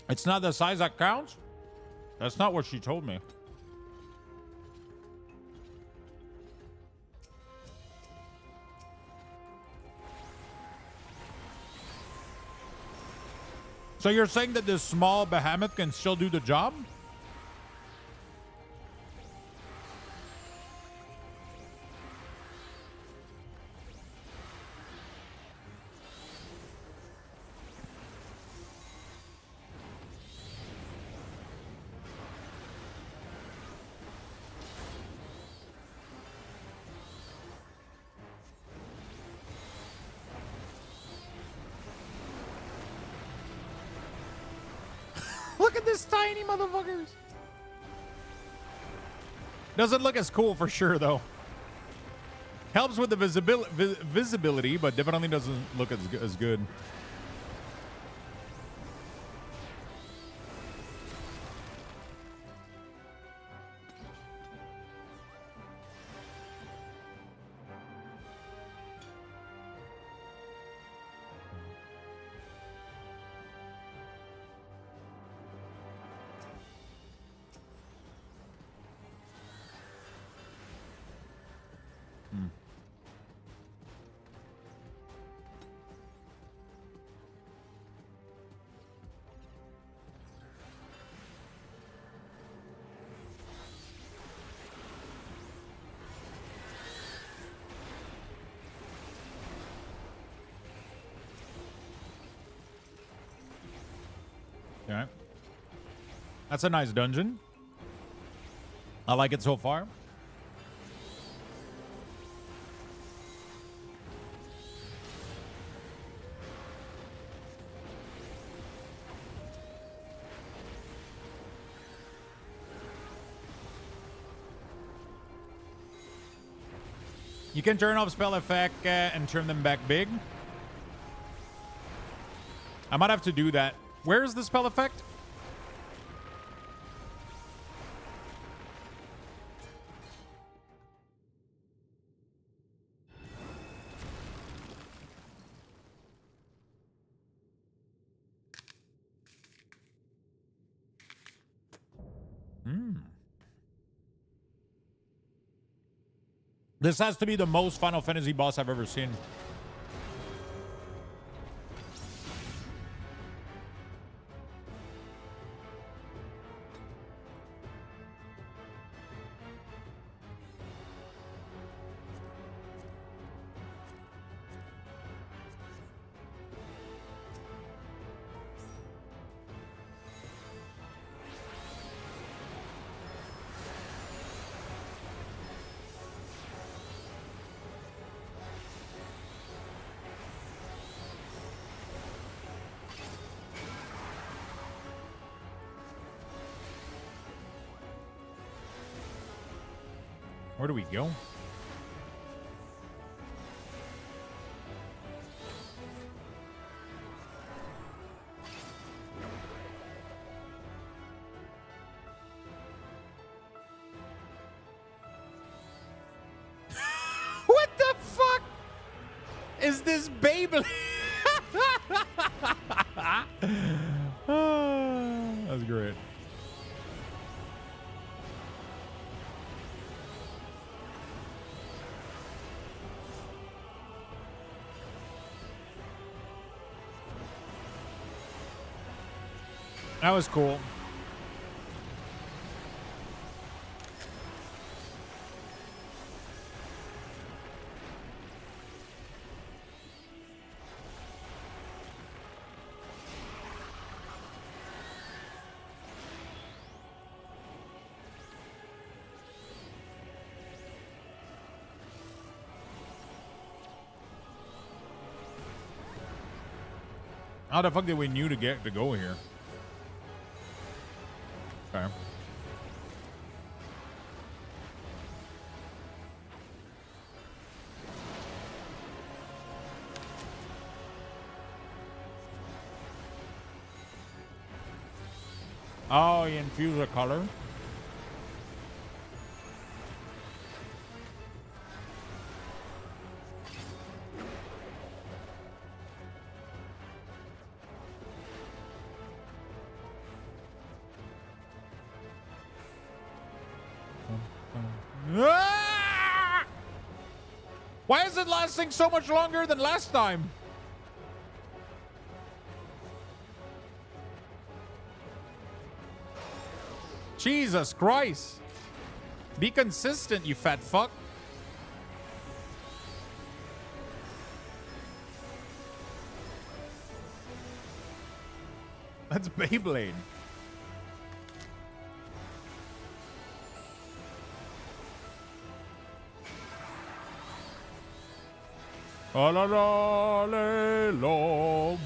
It's not the size that counts? That's not what she told me. So you're saying that this small behemoth can still do the job? Look at this tiny motherfuckers. Doesn't look as cool for sure, though. Helps with the visibility, but definitely doesn't look as good. Okay. That's a nice dungeon. I like it so far. You can turn off spell effect and turn them back big. I might have to do that. Where is the spell effect? This has to be the most Final Fantasy boss I've ever seen. Where do we go? What the fuck is this Beyblade? That's great. That was cool. How the fuck did we knew to get to go here? Okay. Oh, you infuse a color? Ah! Why is it lasting so much longer than last time? Jesus Christ. Be consistent, you fat fuck. That's Beyblade. La la la la la.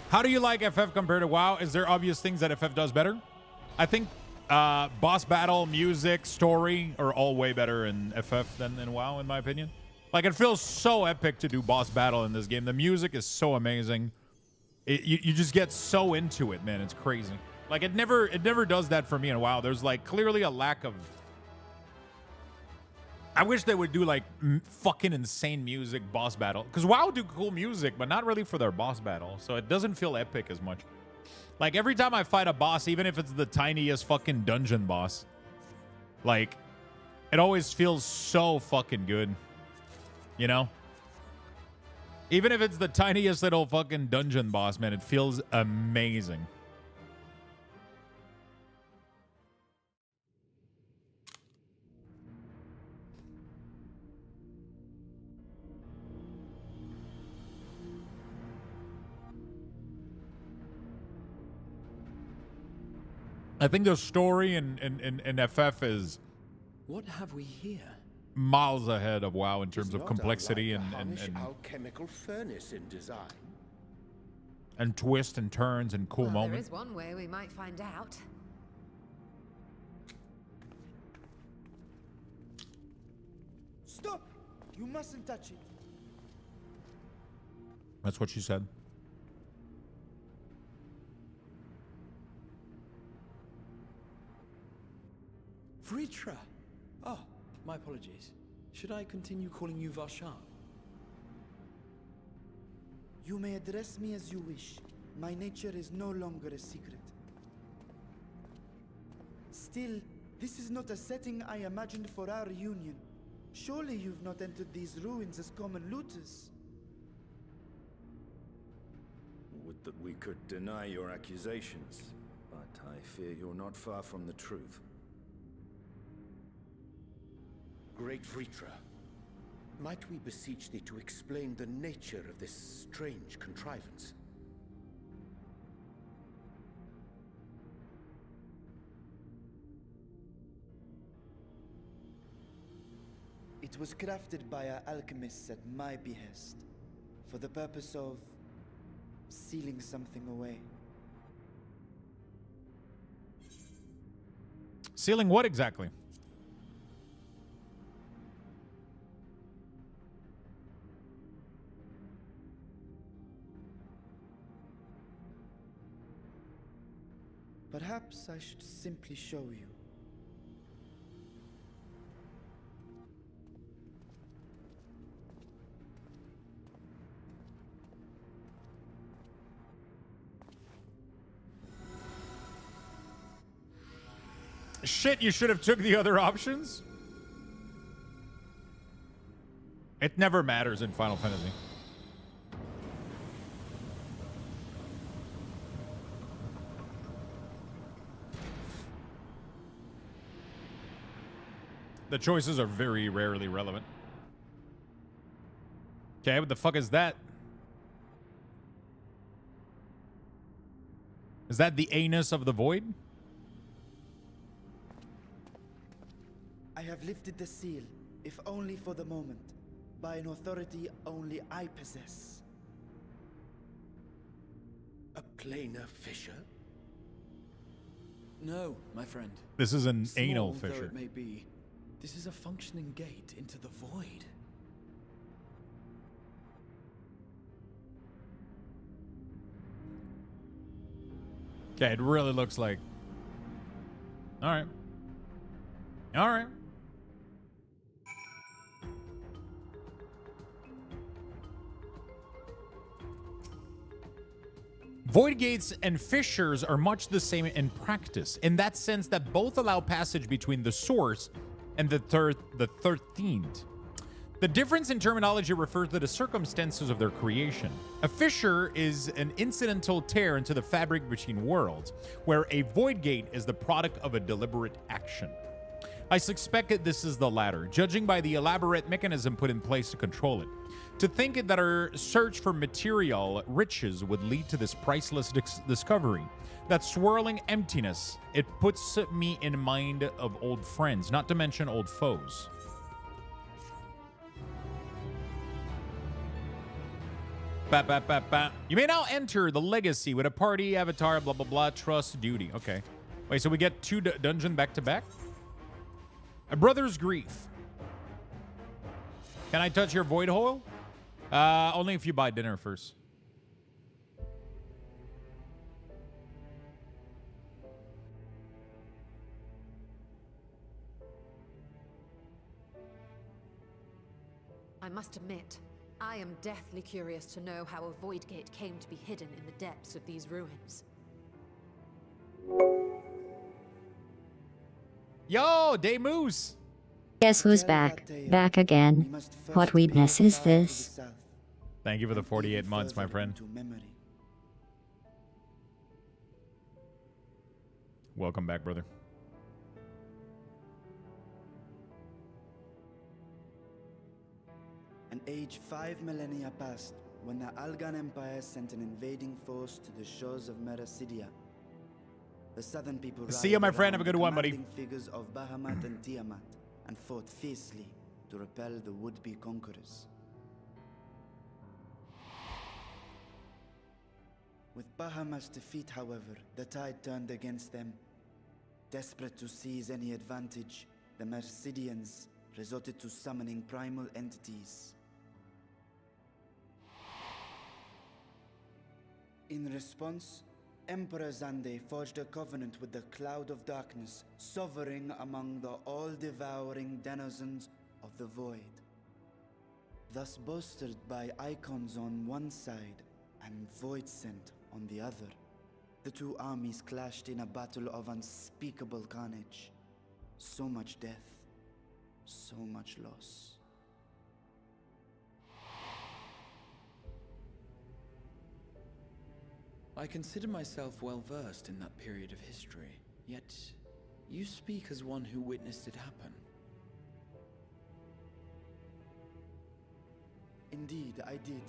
How do you like FF compared to WoW? Is there obvious things that FF does better? I think boss battle, music, story are all way better in FF than in WoW, in my opinion. Like, it feels so epic to do boss battle in this game. The music is so amazing. You just get so into it, man. It's crazy. Like, it never does that for me in WoW. There's like clearly a lack of. I wish they would do like fucking insane music boss battle, because WoW do cool music, but not really for their boss battle, so it doesn't feel epic as much. Like, every time I fight a boss, even if it's the tiniest fucking dungeon boss, like, it always feels so fucking good, you know? Even if it's the tiniest little fucking dungeon boss, man, it feels amazing. I think the story in FF is what have we here? Miles ahead of WoW in terms of complexity and alchemical furnace in design. And twists and turns and cool moments. There is one way we might find out. Stop! You mustn't touch it. That's what she said. Vritra! Oh, my apologies. Should I continue calling you Varshan? You may address me as you wish. My nature is no longer a secret. Still, this is not a setting I imagined for our reunion. Surely you've not entered these ruins as common looters. Would that we could deny your accusations, but I fear you're not far from the truth. Great Vritra, might we beseech thee to explain the nature of this strange contrivance? It was crafted by our alchemists at my behest, for the purpose of sealing something away. Sealing what exactly? Perhaps I should simply show you. Shit, you should have took the other options. It never matters in Final Fantasy. The choices are very rarely relevant. Okay, what the fuck is that? Is that the anus of the void? I have lifted the seal, if only for the moment, by an authority only I possess. A planar fissure? No, my friend. This is an Small anal though fissure. it may be, this is a functioning gate into the void. Okay, it really looks like. All right. All right. Void gates and fissures are much the same in practice, in that sense that both allow passage between the source and the 13th. The difference in terminology refers to the circumstances of their creation. A fissure is an incidental tear into the fabric between worlds, where a void gate is the product of a deliberate action. I suspect that this is the latter, judging by the elaborate mechanism put in place to control it. To think that our search for material riches would lead to this priceless discovery, that swirling emptiness, it puts me in mind of old friends, not to mention old foes. Ba, ba, ba, ba. You may now enter the legacy with a party, avatar, blah, blah, blah, trust, duty. Okay. Wait, so we get two dungeon back to back? A brother's grief. Can I touch your void hole? Only if you buy dinner first. I must admit, I am deathly curious to know how a void gate came to be hidden in the depths of these ruins. Yo, Day Moose! Guess who's back? Back again. What weakness is this? Thank you for the 48 months, my friend. Welcome back, brother. An age 5 millennia passed when the Algan Empire sent an invading force to the shores of Mericidia. The southern people see you, my friend. Have a good one, buddy. Figures of Bahamut and Tiamat and fought fiercely to repel the would-be conquerors. With Bahamut's defeat, however, the tide turned against them. Desperate to seize any advantage, the Mercidians resorted to summoning primal entities. In response, Emperor Zande forged a covenant with the Cloud of Darkness, sovereign among the all-devouring denizens of the Void. Thus bolstered by icons on one side and Voidsent on the other, the two armies clashed in a battle of unspeakable carnage. So much death, so much loss. I consider myself well versed in that period of history, yet you speak as one who witnessed it happen. Indeed, I did.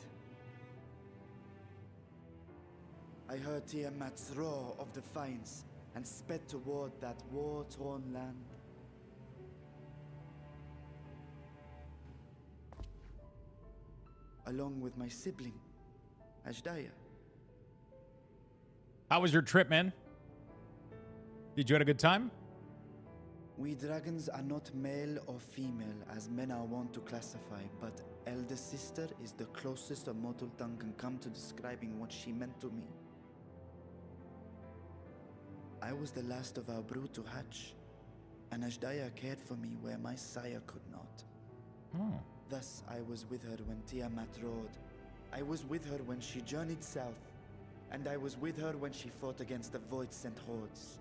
I heard Tiamat's roar of defiance and sped toward that war-torn land. Along with my sibling, Ashdaya. How was your trip, man? Did you have a good time? We dragons are not male or female as men are wont to classify, but elder sister is the closest a mortal tongue can come to describing what she meant to me. I was the last of our brood to hatch, and Ashdaya cared for me where my sire could not. Thus, I was with her when Tiamat roared. I was with her when she journeyed south, and I was with her when she fought against the Void-sent hordes.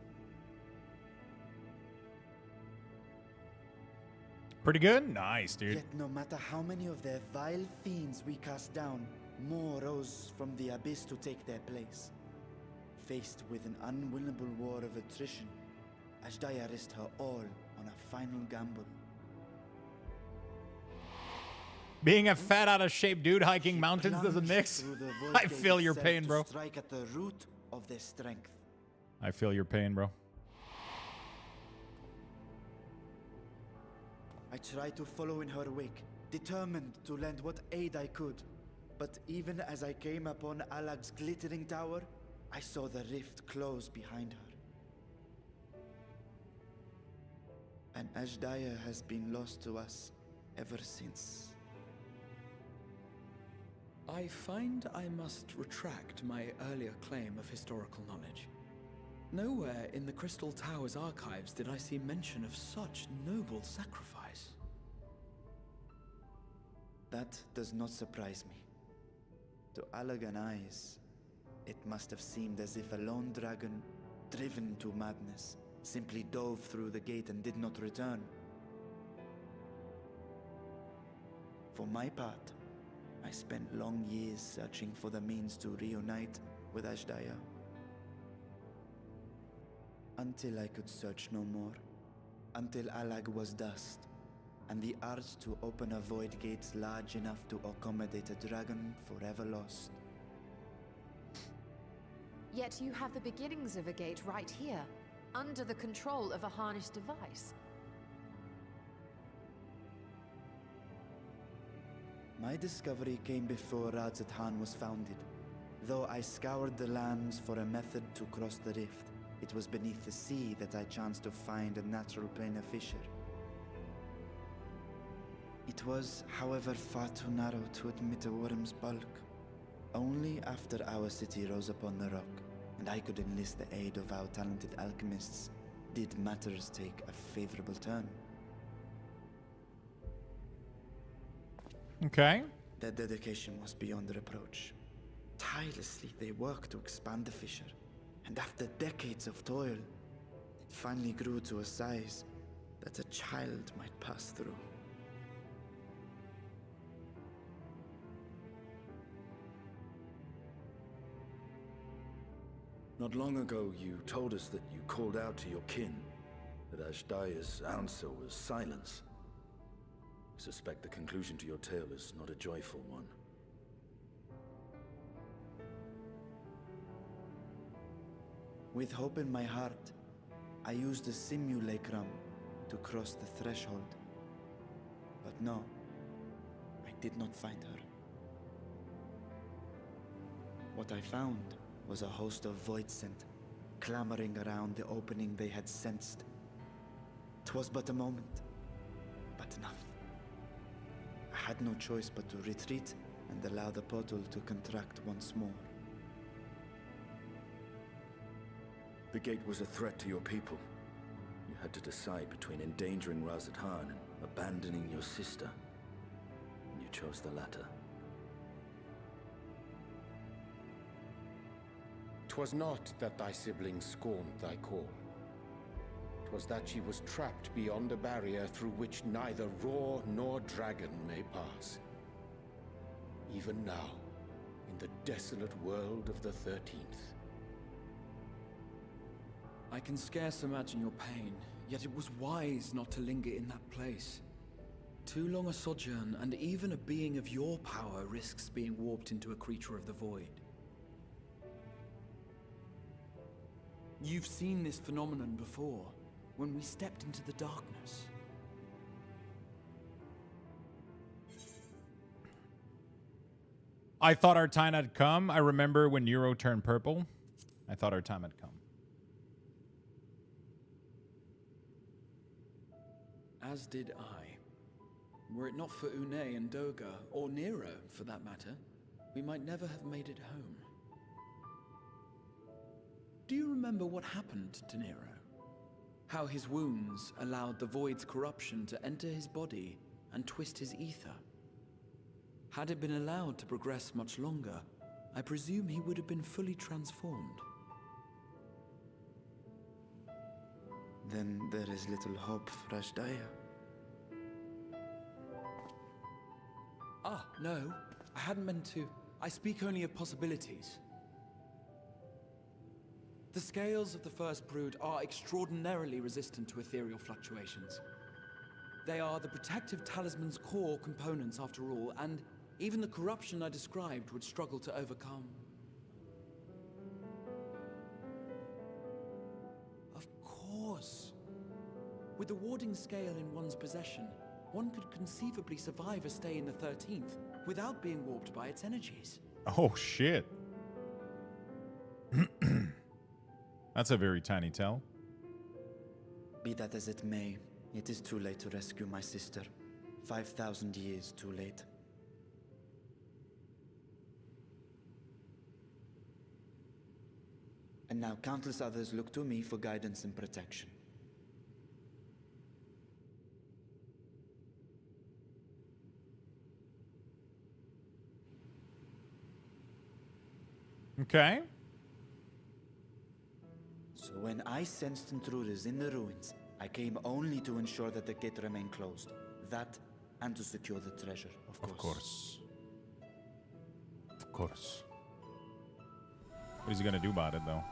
Pretty good? Nice, dude. Yet no matter how many of their vile fiends we cast down, more rose from the abyss to take their place. Faced with an unwinnable war of attrition, Ashdaya risked her all on a final gamble. Being a fat, out of shape dude hiking mountains doesn't mix. I feel your pain, bro. Strike at the root of their strength. I feel your pain, bro. I tried to follow in her wake, determined to lend what aid I could. But even as I came upon Alag's glittering tower, I saw the rift close behind her. And Ashdaya has been lost to us ever since. I find I must retract my earlier claim of historical knowledge. Nowhere in the Crystal Tower's archives did I see mention of such noble sacrifice. That does not surprise me. To Allagan eyes, it must have seemed as if a lone dragon, driven to madness, simply dove through the gate and did not return. For my part, I spent long years searching for the means to reunite with Ashdaya. Until I could search no more. Until Allag was dust, and the arts to open a void gate large enough to accommodate a dragon forever lost. Yet you have the beginnings of a gate right here, under the control of a harnessed device. My discovery came before Radzatan was founded. Though I scoured the lands for a method to cross the rift, it was beneath the sea that I chanced to find a natural planar fissure. It was, however, far too narrow to admit a worm's bulk. Only after our city rose upon the rock, and I could enlist the aid of our talented alchemists, did matters take a favorable turn. Okay. Their dedication was beyond reproach. Tirelessly, they worked to expand the fissure, and after decades of toil, it finally grew to a size that a child might pass through. Not long ago, you told us that you called out to your kin, that Ashdaya's answer was silence. I suspect the conclusion to your tale is not a joyful one. With hope in my heart, I used the simulacrum to cross the threshold. But no, I did not find her. What I found was a host of Voidsent, clamoring around the opening they had sensed. 'Twas but a moment, but had enough. I had no choice but to retreat and allow the portal to contract once more. The gate was a threat to your people. You had to decide between endangering Razathan and abandoning your sister. And you chose the latter. 'Twas not that thy siblings scorned thy call. 'Twas that she was trapped beyond a barrier through which neither roar nor dragon may pass. Even now, in the desolate world of the 13th. I can scarce imagine your pain, yet it was wise not to linger in that place. Too long a sojourn, and even a being of your power risks being warped into a creature of the void. You've seen this phenomenon before, when we stepped into the darkness. I thought our time had come. I remember when Euro turned purple. I thought our time had come. As did I. Were it not for Une and Doga, or Nero for that matter, we might never have made it home. Do you remember what happened to Nero? How his wounds allowed the Void's corruption to enter his body and twist his ether? Had it been allowed to progress much longer, I presume he would have been fully transformed. Then there is little hope for Ashdaya. Ah, no. I hadn't meant to. I speak only of possibilities. The scales of the First Brood are extraordinarily resistant to ethereal fluctuations. They are the protective talisman's core components after all, and even the corruption I described would struggle to overcome. Of course. With the warding scale in one's possession, one could conceivably survive a stay in the 13th without being warped by its energies. Oh, shit. That's a very tiny tell. Be that as it may, it is too late to rescue my sister. 5,000 years too late. And now countless others look to me for guidance and protection. Okay. So when I sensed intruders in the ruins, I came only to ensure that the gate remained closed. That, and to secure the treasure, of course. Of course. Of course. What is he gonna do about it, though?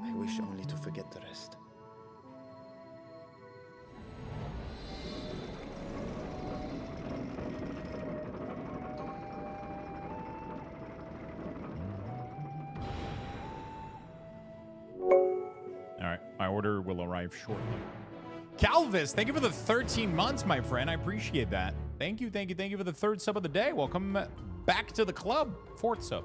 I wish only to forget the rest. Alright, my order will arrive shortly. Calvis, thank you for the 13 months, my friend. I appreciate that. Thank you for the 3rd sub of the day. Welcome back to the club. 4th sub.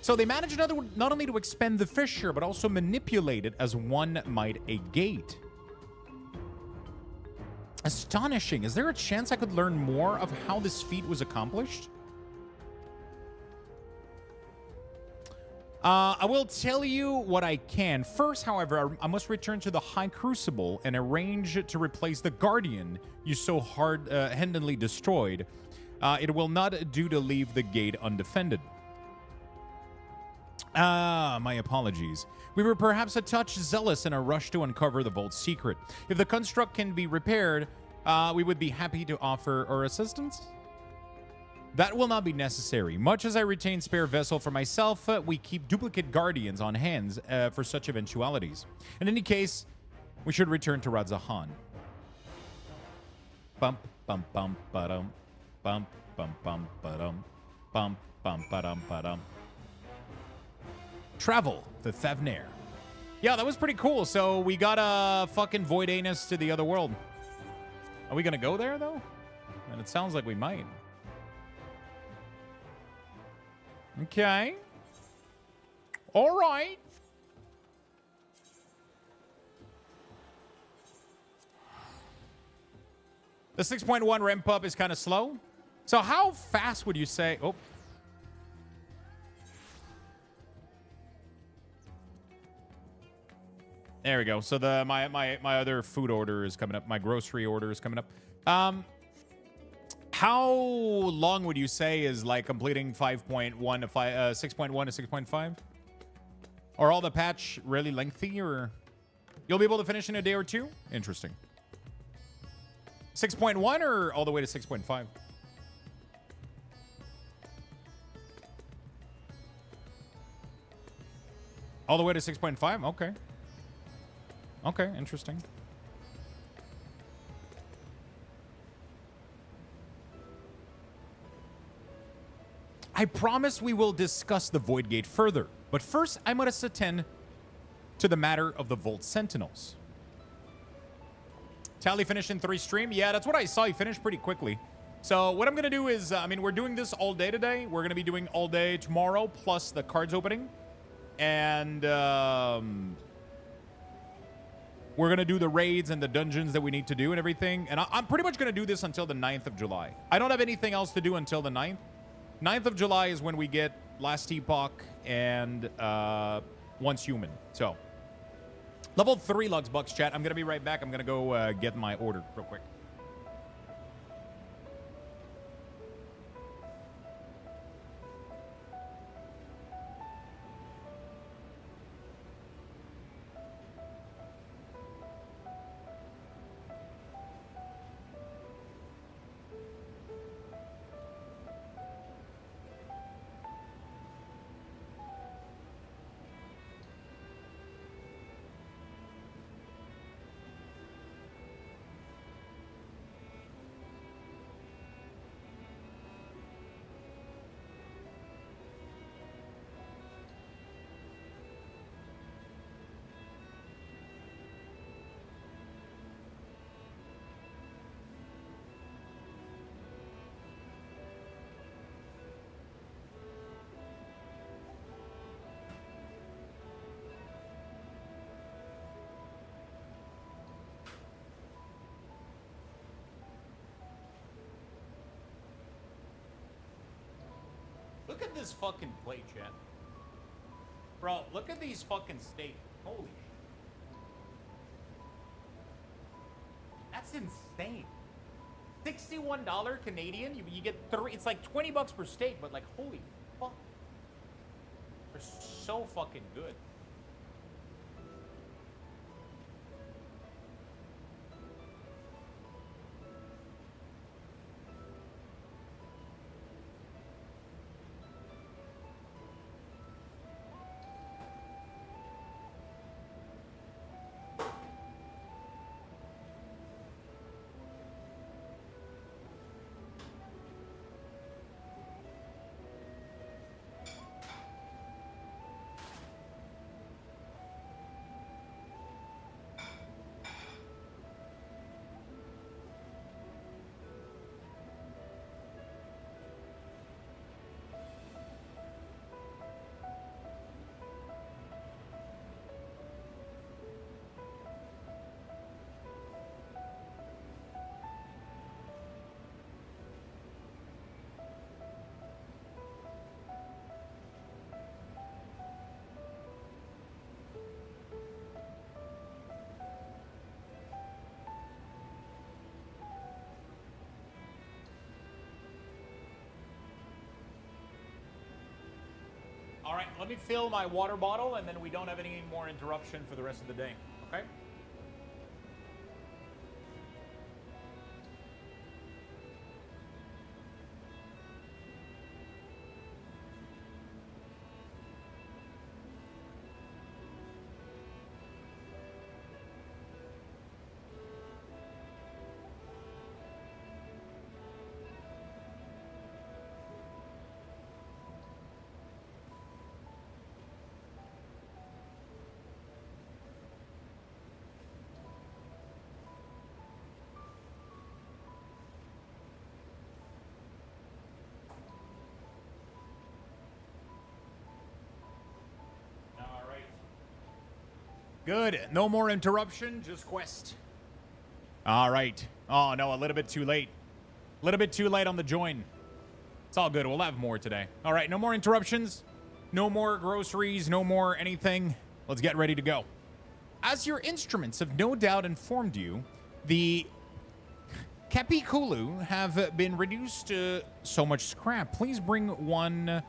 So they managed not only to expend the fissure, but also manipulate it as one might a gate. Astonishing. Is there a chance I could learn more of how this feat was accomplished? I will tell you what I can. First, however, I must return to the High Crucible and arrange to replace the Guardian you so handedly destroyed. It will not do to leave the gate undefended. My apologies. We were perhaps a touch zealous in a rush to uncover the vault's secret. If the construct can be repaired, we would be happy to offer our assistance. That will not be necessary. Much as I retain spare vessel for myself, we keep duplicate guardians on hands for such eventualities. In any case, we should return to Radzahan. Bump, bump, bump, ba-dum. Bump, bump, bump, ba-dum. Bump, bump, ba-dum, ba-dum. Travel the Thavnair. Yeah, that was pretty cool. So we got a fucking Void Anus to the other world. Are we gonna go there, though? And it sounds like we might. Okay. All right. The 6.1 ramp up is kind of slow. So how fast would you say? Oh. There we go. So the my other food order is coming up. My grocery order is coming up. How long would you say is like completing 5.1 to 6.1 to 6.5? Are all the patch really lengthy, or you'll be able to finish in a day or two? Interesting. 6.1 or all the way to 6.5? All the way to 6.5? Okay. Okay, interesting. I promise we will discuss the Void Gate further, but first I must attend to the matter of the Vault Sentinels. Tally finished in 3 stream? Yeah, that's what I saw. He finished pretty quickly. So what I'm going to do is, I mean, we're doing this all day today. We're going to be doing all day tomorrow, plus the cards opening. And we're going to do the raids and the dungeons that we need to do and everything. And I'm pretty much going to do this until the 9th of July. I don't have anything else to do until the 9th. 9th of July is when we get Last Epoch and Once Human. So, level 3 Luxbucks, chat. I'm going to be right back. I'm going to go get my order real quick. Look at this fucking plate, chat. Bro, look at these fucking steaks. Holy shit. That's insane. $61 Canadian? You get 3. It's like 20 bucks per steak, but like, holy fuck. They're so fucking good. All right, let me fill my water bottle, and then we don't have any more interruption for the rest of the day, okay? Good. No more interruption, just quest. All right. Oh, no, a little bit too late. A little bit too late on the join. It's all good. We'll have more today. All right, no more interruptions. No more groceries. No more anything. Let's get ready to go. As your instruments have no doubt informed you, the Capiculu have been reduced to so much scrap. Please bring one...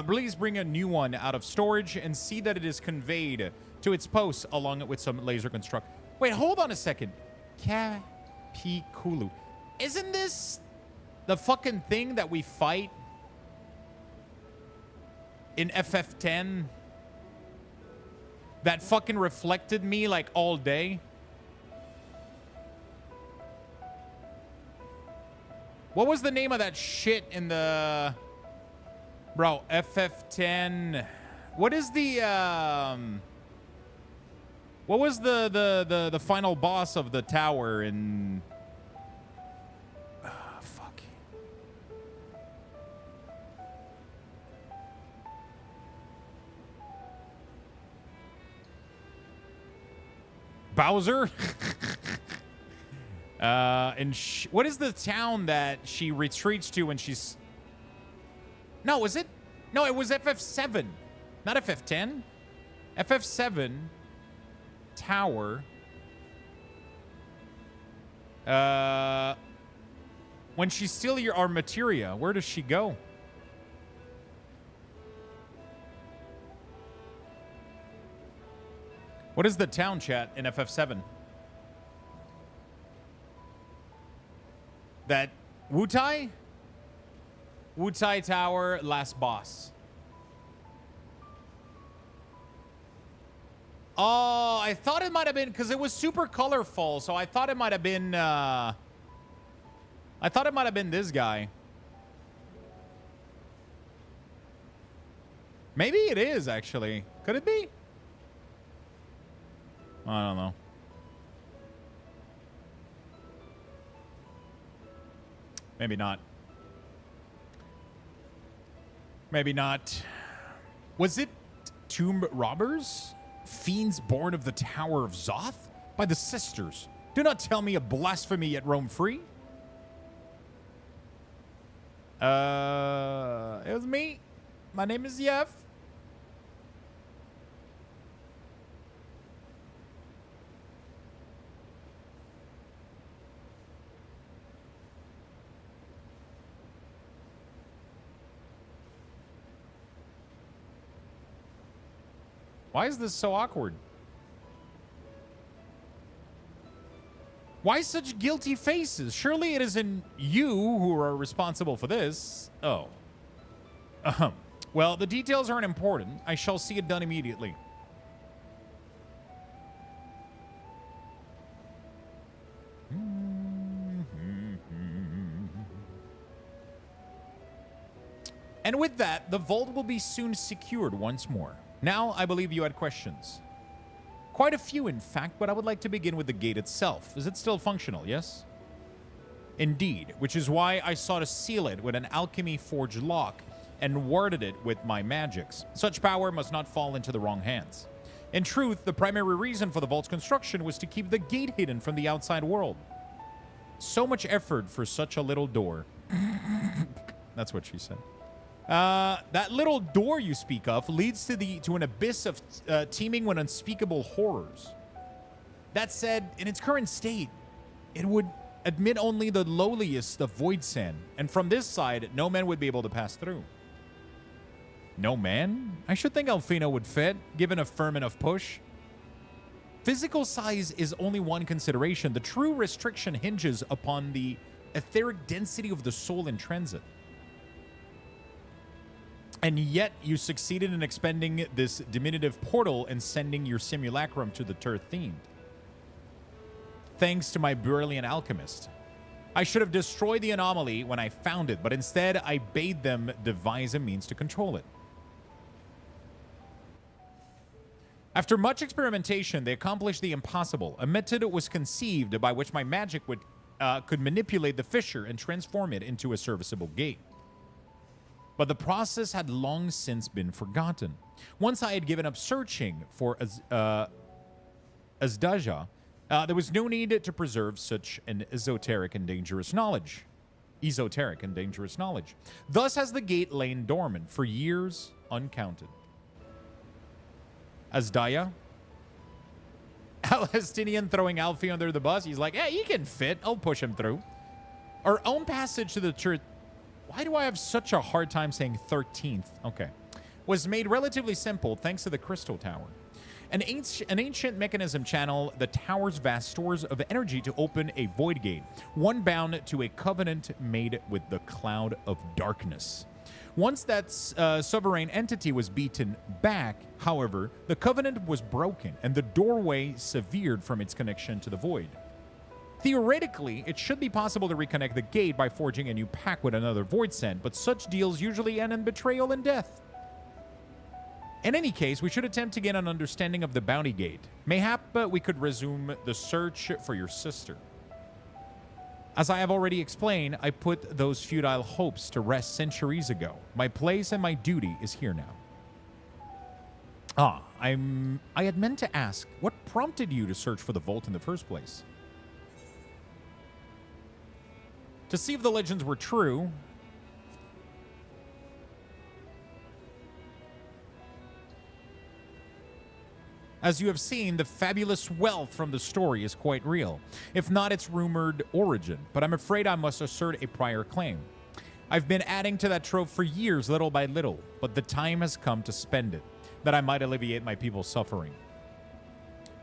please bring a new one out of storage and see that it is conveyed to its post along with some laser construct. Wait, hold on a second. Capiculu. Isn't this the fucking thing that we fight in FF10 that fucking reflected me like all day? What was the name of that shit in the... Bro, FF10. What is the what was the final boss of the tower in fuck. Bowser? And what is the town that she retreats to when she's... No, was it? No, it was FF7. Not FF10. FF7 tower. When she's still our materia, where does she go? What is the town chat in FF7? That Wutai? Wutai Tower, last boss. Oh, I thought it might have been because it was super colorful, so I thought it might have been this guy. Maybe it is actually. Could it be? I don't know. Maybe not. Maybe not. Was it tomb robbers? Fiends born of the Tower of Zoth? By the sisters. Do not tell me a blasphemy yet roam free. It was me. My name is Yef. Why is this so awkward? Why such guilty faces? Surely it isn't you who are responsible for this. Oh. Well, the details aren't important. I shall see it done immediately. And with that, the vault will be soon secured once more. Now, I believe you had questions. Quite a few, in fact, but I would like to begin with the gate itself. Is it still functional, yes? Indeed, which is why I sought to seal it with an alchemy-forged lock and warded it with my magics. Such power must not fall into the wrong hands. In truth, the primary reason for the vault's construction was to keep the gate hidden from the outside world. So much effort for such a little door. That's what she said. That little door you speak of leads to an abyss of teeming with unspeakable horrors. That said, in its current state, it would admit only the lowliest of void sand, and from this side, no man would be able to pass through. No man? I should think Alfino would fit, given a firm enough push. Physical size is only one consideration. The true restriction hinges upon the etheric density of the soul in transit. And yet, you succeeded in expending this diminutive portal and sending your simulacrum to the turret themed. Thanks to my brilliant alchemist. I should have destroyed the anomaly when I found it, but instead I bade them devise a means to control it. After much experimentation, they accomplished the impossible. A method was conceived by which my magic could manipulate the fissure and transform it into a serviceable gate. But the process had long since been forgotten. Once I had given up searching for Azdaja, There was no need to preserve such an esoteric and dangerous knowledge. Thus has the gate lain dormant for years uncounted. Asdaya? Alestinian throwing Alfie under the bus. He's like, yeah, he can fit. I'll push him through. Our own passage to the church. Why do I have such a hard time saying 13th? Okay. Was made relatively simple thanks to the Crystal Tower. An ancient mechanism channel the tower's vast stores of energy to open a void gate, one bound to a covenant made with the cloud of darkness. Once that sovereign entity was beaten back, however, the covenant was broken and the doorway severed from its connection to the void. Theoretically, it should be possible to reconnect the gate by forging a new pact with another void sent, but such deals usually end in betrayal and death. In any case, we should attempt to get an understanding of the bounty gate. Mayhap we could resume the search for your sister. As I have already explained, I put those futile hopes to rest centuries ago. My place and my duty is here now. I had meant to ask, what prompted you to search for the vault in the first place? To see if the legends were true. As you have seen, the fabulous wealth from the story is quite real, if not its rumored origin, but I'm afraid I must assert a prior claim. I've been adding to that trove for years, little by little, but the time has come to spend it, that I might alleviate my people's suffering.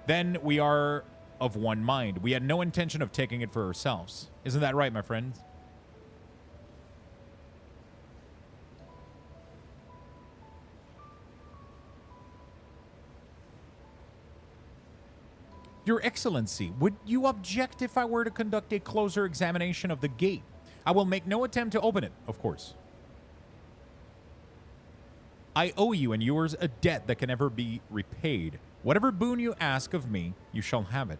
Then we are of one mind. We had no intention of taking it for ourselves. Isn't that right, my friends? Your Excellency, would you object if I were to conduct a closer examination of the gate? I will make no attempt to open it, of course. I owe you and yours a debt that can never be repaid. Whatever boon you ask of me, you shall have it.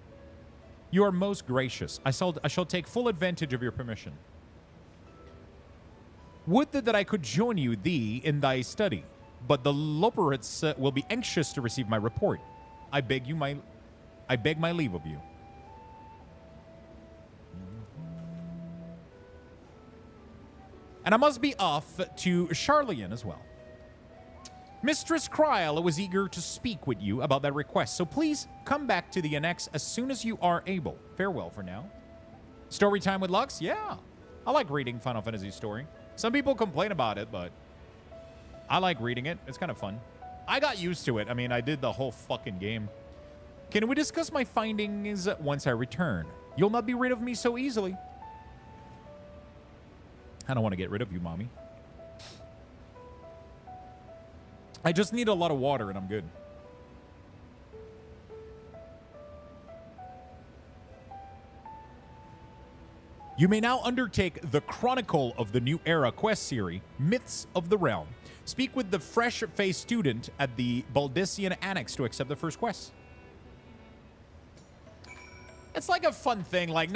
You are most gracious. I shall take full advantage of your permission. Would that I could join you thee in thy study, but the Loporits will be anxious to receive my report. I beg my leave of you. And I must be off to Charlian as well. Mistress Kryl was eager to speak with you about that request, so please come back to the annex as soon as you are able. Farewell for now. Story time with Lux? Yeah. I like reading Final Fantasy story. Some people complain about it, but I like reading it. It's kind of fun. I got used to it. I mean, I did the whole fucking game. Can we discuss my findings once I return? You'll not be rid of me so easily. I don't want to get rid of you, mommy. I just need a lot of water and I'm good. You may now undertake the Chronicle of the New Era quest series, Myths of the Realm. Speak with the fresh-faced student at the Baldician Annex to accept the first quest. It's like a fun thing. Like,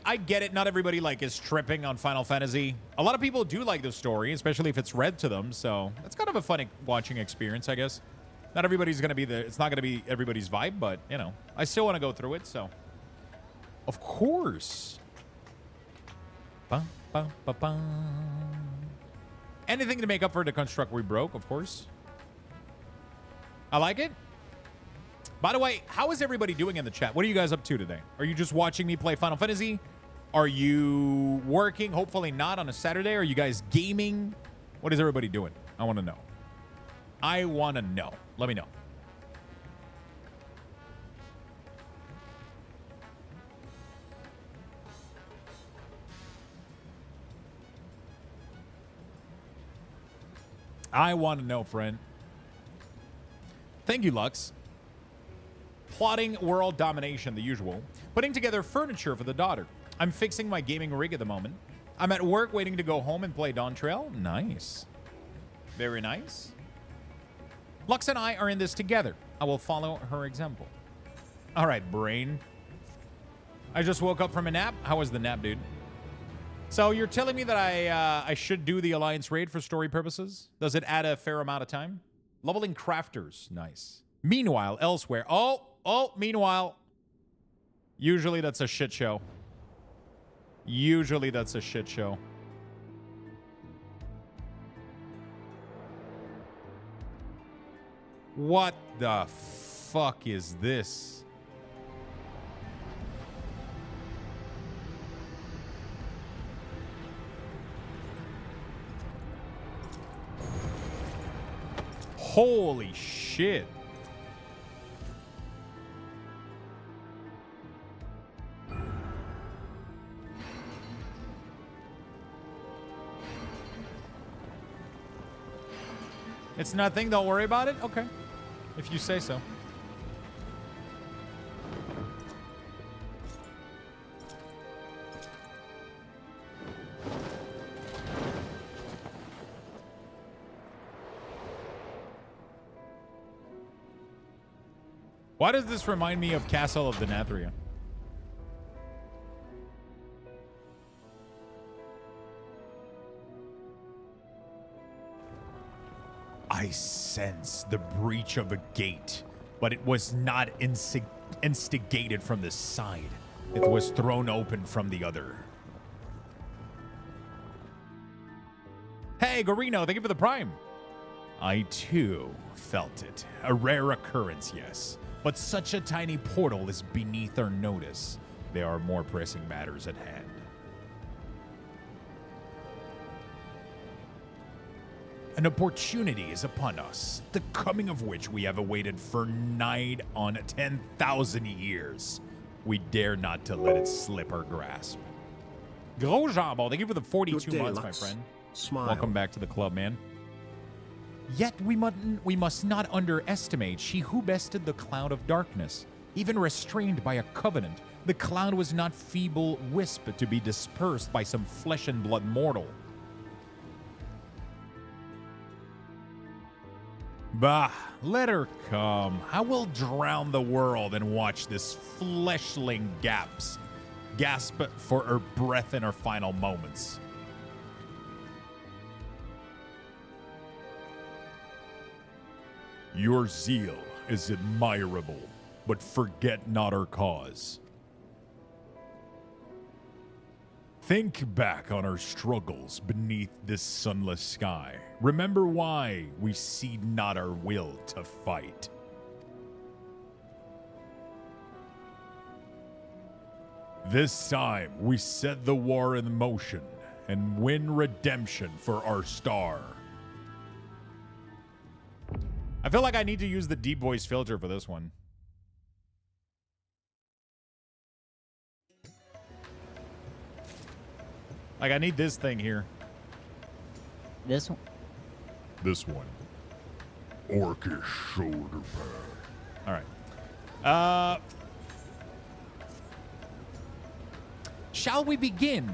I get it. Not everybody is tripping on Final Fantasy. A lot of people do like the story, especially if it's read to them. So it's kind of a fun watching experience, I guess. Not everybody's gonna be it's not gonna be everybody's vibe, but you know, I still want to go through it. So, of course. Ba, ba, ba, ba. Anything to make up for the construct we broke, of course. I like it. By the way, how is everybody doing in the chat? What are you guys up to today? Are you just watching me play Final Fantasy? Are you working? Hopefully not on a Saturday. Are you guys gaming? What is everybody doing? I want to know. I want to know. Let me know. I want to know, friend. Thank you, Lux. Plotting world domination, the usual. Putting together furniture for the daughter. I'm fixing my gaming rig at the moment. I'm at work waiting to go home and play Dawn Trail. Nice. Very nice. Lux and I are in this together. I will follow her example. All right, brain. I just woke up from a nap. How was the nap, dude? So you're telling me that I should do the Alliance raid for story purposes? Does it add a fair amount of time? Leveling crafters. Nice. Meanwhile, elsewhere. Oh, meanwhile. Usually that's a shit show. Usually that's a shit show. What the fuck is this? Holy shit. It's nothing, don't worry about it? Okay. If you say so. Why does this remind me of Castle of the Nathria? I sense the breach of a gate, but it was not instigated from the side. It was thrown open from the other. Hey, Gorino, thank you for the prime. I, too, felt it. A rare occurrence, yes. But such a tiny portal is beneath our notice. There are more pressing matters at hand. An opportunity is upon us, the coming of which we have awaited for nigh on 10,000 years. We dare not to let it slip our grasp. Gros Jambon, thank you for the 42 months, my friend. Smile. Welcome back to the club, man. Yet we must not underestimate she who bested the cloud of darkness. Even restrained by a covenant, the cloud was not feeble wisp to be dispersed by some flesh and blood mortal. Bah, let her come. I will drown the world and watch this fleshling gasp for her breath in her final moments. Your zeal is admirable, but forget not our cause. Think back on our struggles beneath this sunless sky. Remember why we cede not our will to fight. This time we set the war in motion and win redemption for our star. I feel like I need to use the deep voice filter for this one. Like, I need this thing here. This one? This one. Orcish shoulder pad. All right. Shall we begin?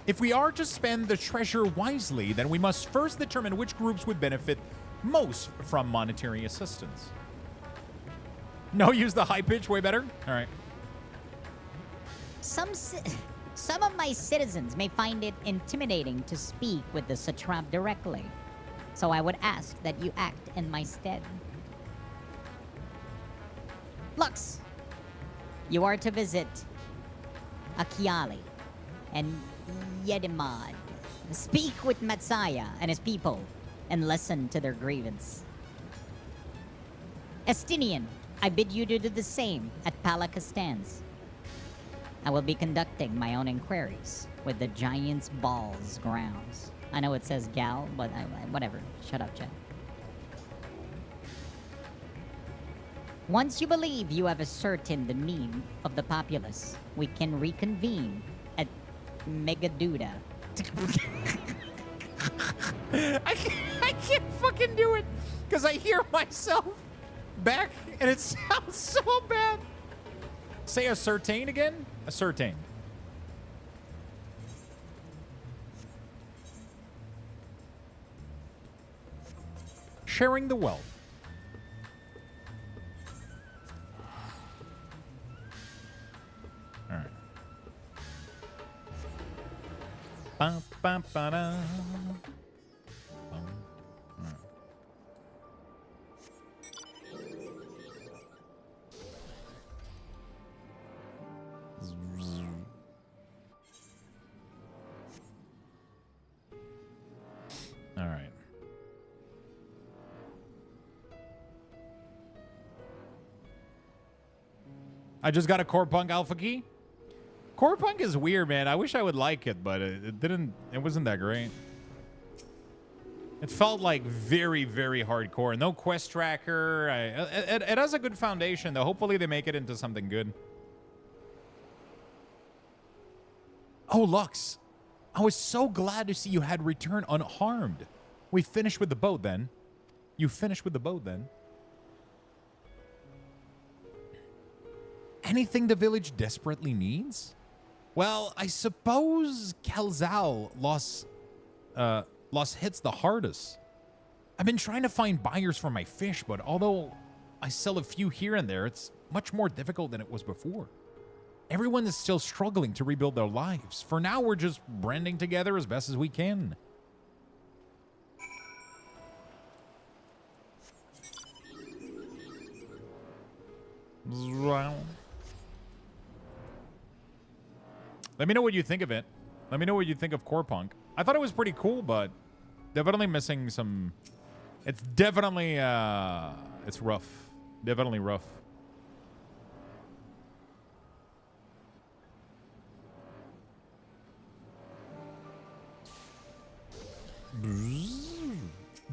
If we are to spend the treasure wisely, then we must first determine which groups would benefit most from monetary assistance. No, use the high pitch, way better. All right. Some of my citizens may find it intimidating to speak with the satrap directly, so I would ask that you act in my stead. Lux, you are to visit Akiali and Yedimad. Speak with Matsaya and his people and listen to their grievance. Estinian, I bid you to do the same at Palakastan's. I will be conducting my own inquiries with the Giant's Balls grounds. I know it says gal, but whatever. Shut up, Chad. Once you believe you have ascertained the need of the populace, we can reconvene at Megaduda. I can't fucking do it because I hear myself back and it sounds so bad. Say ascertain again. Ascertain. Sharing the wealth. All right. Bum, bum, ba-da. All right. I just got a Core Punk alpha key. Core Punk is weird, man. I wish I would like it, but it wasn't that great. It felt like very, very hardcore. No quest tracker. It has a good foundation, though. Hopefully they make it into something good. Oh, Lux. I was so glad to see you had returned unharmed. We finished with the boat then. You finished with the boat then. Anything the village desperately needs? Well, I suppose Kelzal lost hits the hardest. I've been trying to find buyers for my fish, but although I sell a few here and there, it's much more difficult than it was before. Everyone is still struggling to rebuild their lives. For now, we're just branding together as best as we can. Let me know what you think of it. Let me know what you think of Core Punk. I thought it was pretty cool, but definitely missing some... It's definitely... it's rough. Definitely rough.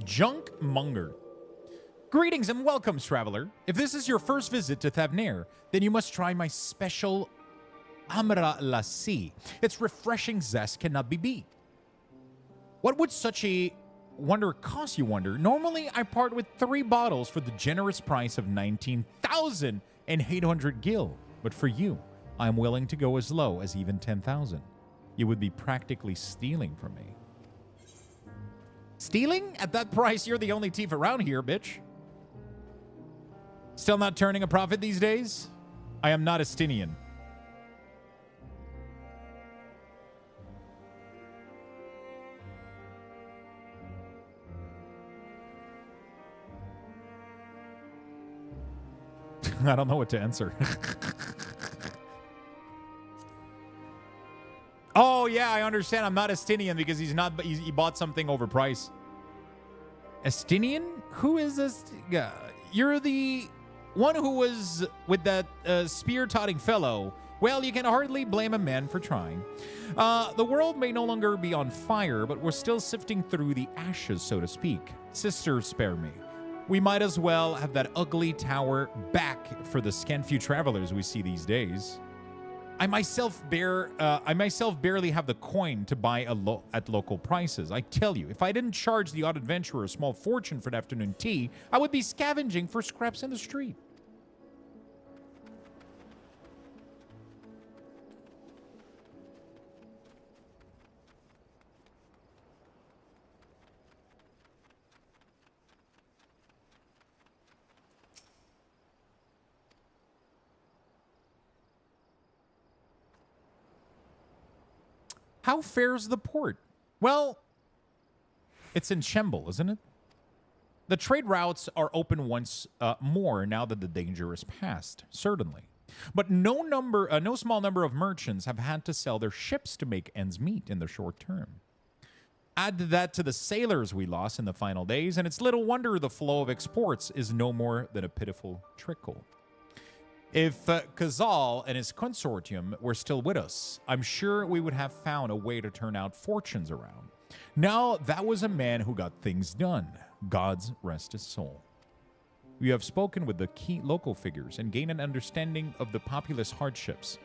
Junk Monger. Greetings and welcomes, traveler. If this is your first visit to Thavnair, then you must try my special Amra Lassi. Its refreshing zest cannot be beat. What would such a wonder cost, you wonder? Normally, I part with 3 bottles for the generous price of 19,800 gil. But for you, I am willing to go as low as even 10,000. You would be practically stealing from me. Stealing? At that price, you're the only thief around here, bitch. Still not turning a profit these days? I am not Estinian. I don't know what to answer. Oh, yeah, I understand. I'm not Estinian because he bought something overpriced. Estinian? Who is this? Yeah, you're the one who was with that spear-totting fellow. Well, you can hardly blame a man for trying. The world may no longer be on fire, but we're still sifting through the ashes, so to speak. Sisters, spare me. We might as well have that ugly tower back for the scant few travelers we see these days. I myself barely have the coin to buy at local prices. I tell you, if I didn't charge the odd adventurer a small fortune for an afternoon tea, I would be scavenging for scraps in the street. How fares the port? Well, it's in Chembel, isn't it? The trade routes are open once more now that the danger is past, certainly. But no small number of merchants have had to sell their ships to make ends meet in the short term. Add that to the sailors we lost in the final days, and it's little wonder the flow of exports is no more than a pitiful trickle. If Khazal and his consortium were still with us, I'm sure we would have found a way to turn out fortunes around. Now, that was a man who got things done. God's rest his soul. We have spoken with the key local figures and gained an understanding of the populace hardships.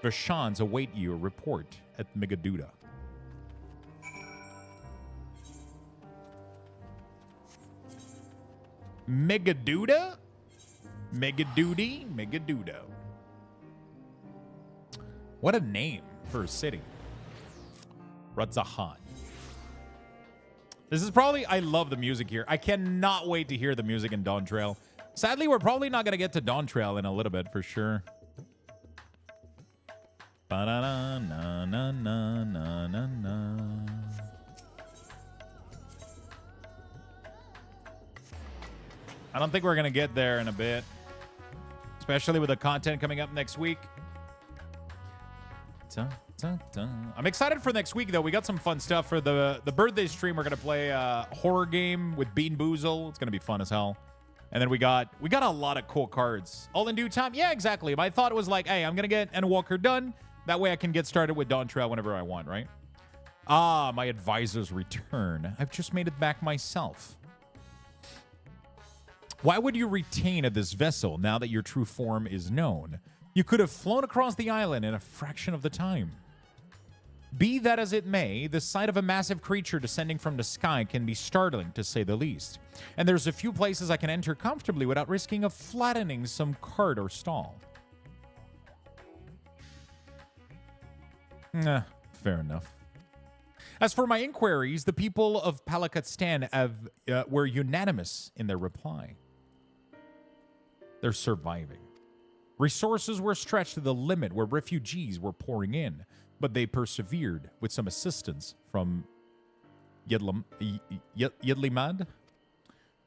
Vershans await your report at Megaduda. Megaduda? Megadudo. What a name for a city. Radzahan. This is probably... I love the music here. I cannot wait to hear the music in Dawn Trail. Sadly, we're probably not going to get to Dawn Trail in a little bit for sure. Ba-da-da-na-na-na-na-na-na. I don't think we're going to get there in a bit. Especially with the content coming up next week. Dun, dun, dun. I'm excited for next week, though. We got some fun stuff for the birthday stream. We're gonna play a horror game with Bean Boozle. It's gonna be fun as hell. And then we got a lot of cool cards, all in due time. Yeah, exactly. My thought was like, hey, I'm gonna get Endwalker done. That way I can get started with Dawn Trail whenever I want, right? Ah, my advisor's return. I've just made it back myself. Why would you retain at this vessel now that your true form is known? You could have flown across the island in a fraction of the time. Be that as it may, the sight of a massive creature descending from the sky can be startling, to say the least. And there's a few places I can enter comfortably without risking of flattening some cart or stall. Fair enough. As for my inquiries, the people of Palakatstan were unanimous in their reply. They're surviving. Resources were stretched to the limit where refugees were pouring in, but they persevered with some assistance from Yedlimad.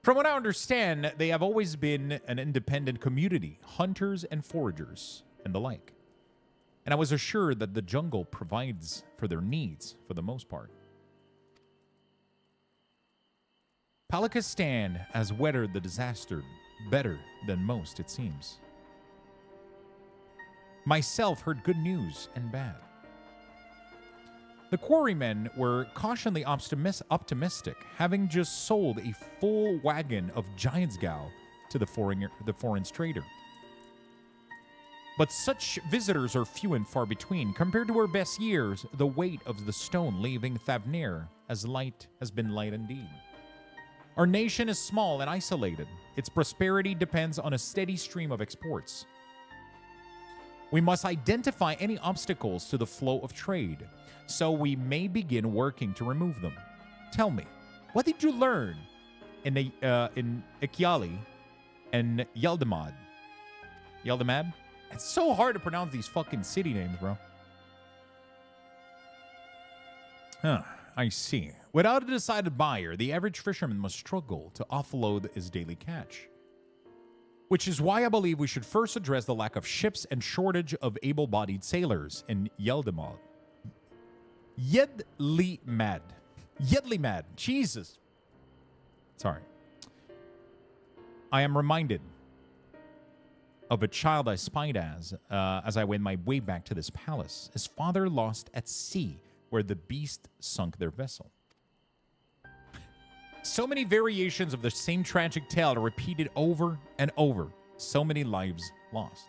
From what I understand, they have always been an independent community, hunters and foragers and the like. And I was assured that the jungle provides for their needs for the most part. Palakistan has weathered the disaster better than most, it seems. Myself heard good news and bad. The quarrymen were cautiously optimistic, having just sold a full wagon of giant's gal to the foreign trader. But such visitors are few and far between. Compared to our best years, the weight of the stone leaving Thavnir has been light indeed. Our nation is small and isolated. Its prosperity depends on a steady stream of exports. We must identify any obstacles to the flow of trade, so we may begin working to remove them. Tell me, what did you learn in Ikiali and Yeldamad? Yeldamad? It's so hard to pronounce these fucking city names, bro. Huh, I see. Without a decided buyer, the average fisherman must struggle to offload his daily catch. Which is why I believe we should first address the lack of ships and shortage of able-bodied sailors in Yeldamad. Yedlimad. Jesus. Sorry. I am reminded of a child I spied as I went my way back to this palace. His father lost at sea, where the beast sunk their vessel. So many variations of the same tragic tale are repeated over and over. So many lives lost.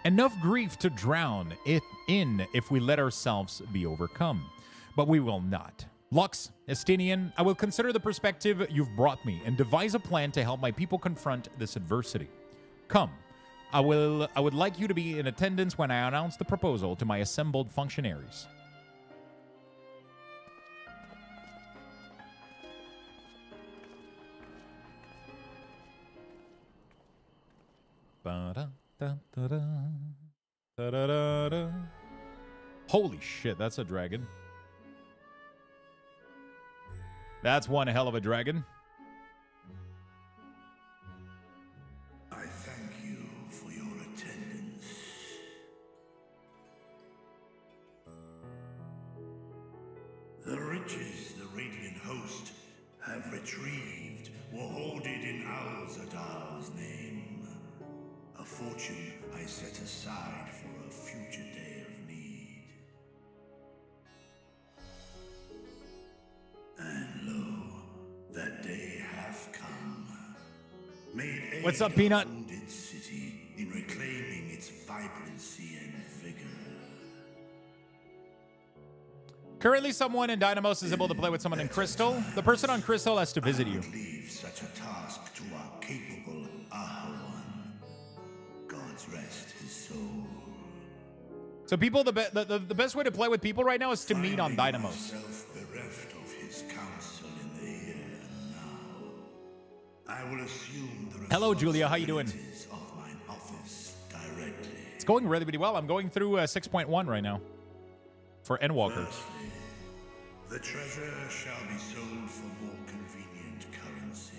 Enough grief to drown it in if we let ourselves be overcome. But we will not. Lux, Estinian, I will consider the perspective you've brought me and devise a plan to help my people confront this adversity. Come, I would like you to be in attendance when I announce the proposal to my assembled functionaries. Holy shit, that's a dragon. That's one hell of a dragon. I thank you for your attendance. The riches the Radiant Host have retrieved were hoarded in Al-Zadar's name. A fortune I set aside for a future day of need. And lo, that day hath come. Made What's up, Peanut? wounded city in reclaiming its vibrancy and vigor. Currently, someone in Dynamos is able to play with someone in Crystal. The person on Crystal has to visit you. Leave such a task to our capable Ahawan. God's rest his soul. So people, the best way to play with people right now is to meet on Dynamos. Myself bereft of his counsel in the here and now. I will assume the Hello, Julia. How you doing? of mine office directly. It's going really, really well. I'm going through 6.1 right now. for Endwalker. Firstly, the treasure shall be sold for more convenient currency.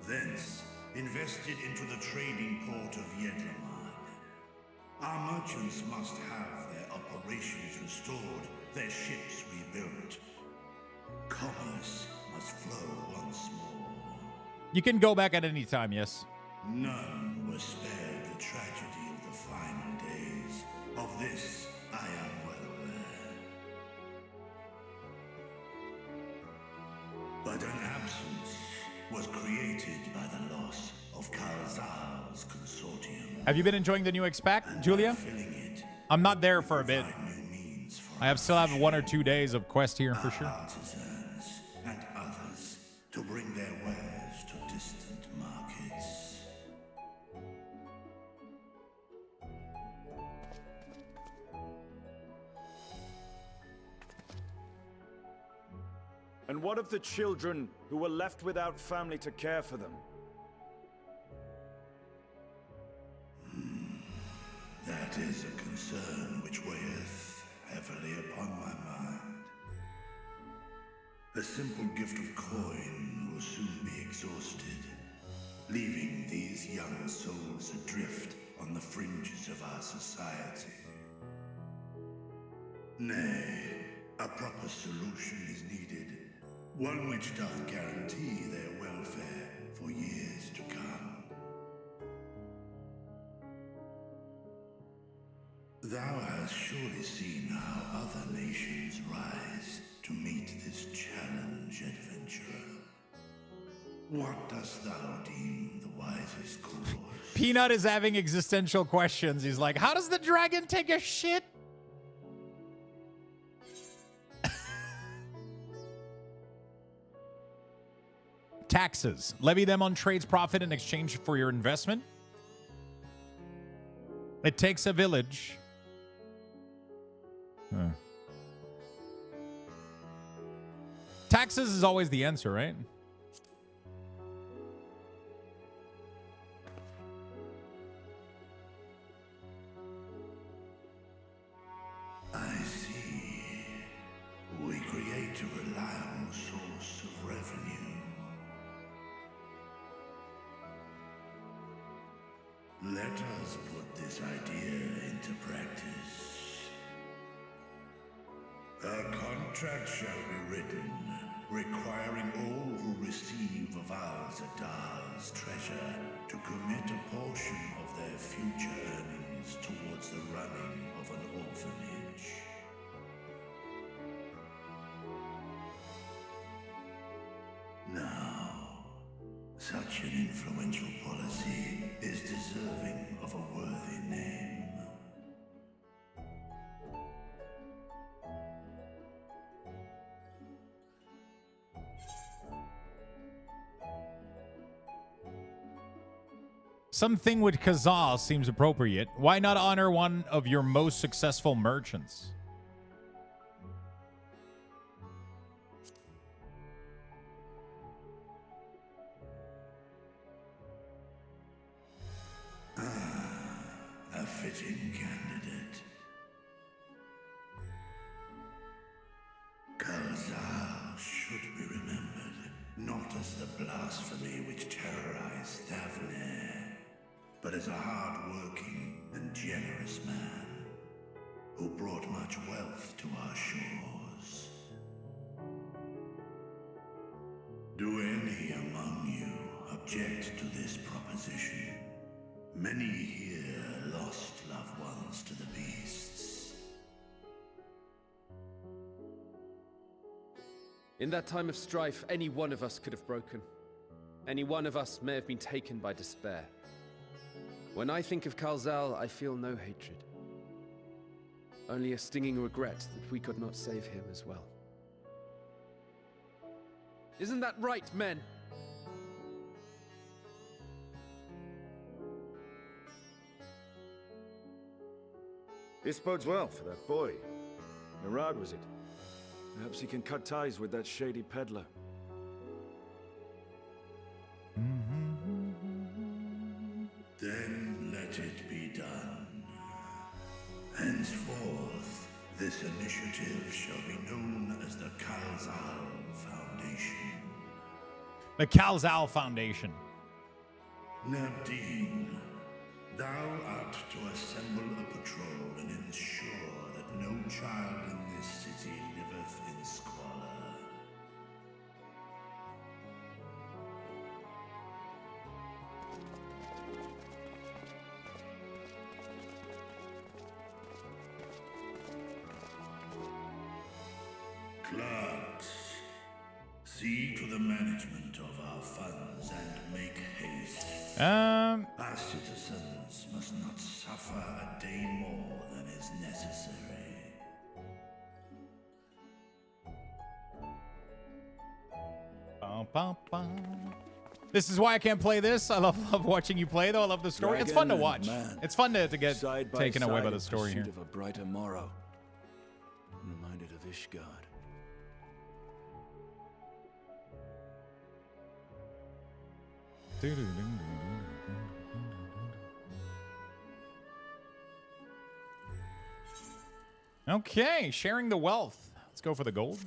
Thence, invested into the trading port of Yedlamad. Our merchants must have their operations restored, their ships rebuilt. Commerce must flow once more. You can go back at any time, yes. None were spared the tragedy of the final days. Of this, I am well aware. But an absence was created by the loss of Karazal's consortium. Have you been enjoying the new XPAC, Julia? I'm not there for a bit. I still have 1 or 2 days of quest here for sure. Artisans and others to bring their wares to distant markets. And what of the children who were left without family to care for them? That is a concern which weigheth heavily upon my mind. A simple gift of coin will soon be exhausted, leaving these young souls adrift on the fringes of our society. Nay, a proper solution is needed, one which doth guarantee their welfare for years to come. Thou hast surely seen how other nations rise to meet this challenge, adventurer. What dost thou deem the wisest course? Peanut is having existential questions. He's like, how does the dragon take a shit? Taxes. Levy them on trade's profit in exchange for your investment. It takes a village. Huh. Taxes is always the answer, right? I see. We create a reliable source of revenue. Let us put this idea into practice. A contract shall be written, requiring all who receive of Al Zadal's treasure to commit a portion of their future earnings towards the running of an orphanage. Now, such an influential policy is deserving of a worthy name. Something with Kazal seems appropriate. Why not honor one of your most successful merchants? A fitting candidate. Kazal should be remembered, not as the blasphemy which terrorized Thavne, but as a hard-working and generous man who brought much wealth to our shores. Do any among you object to this proposition? Many here lost loved ones to the beasts. In that time of strife, any one of us could have broken. Any one of us may have been taken by despair. When I think of Kalzal, I feel no hatred. Only a stinging regret that we could not save him as well. Isn't that right, men? This bodes well for that boy. Murad, was it? Perhaps he can cut ties with that shady peddler. Then let it be done. Henceforth, This initiative shall be known as the Kalzal Foundation. The Kalzal Foundation. Nabdeen, thou art to assemble a patrol and ensure that no child in this city liveth in squalor. Clerks, see to the management of our funds and make haste. Our citizens must not suffer a day more than is necessary. This is why I can't play this. I love watching you play, though. I love the story. It's fun to watch. It's fun to get taken away by the story here. Of a brighter morrow. I'm reminded of Ishgard. Okay, sharing the wealth. Let's go for the gold.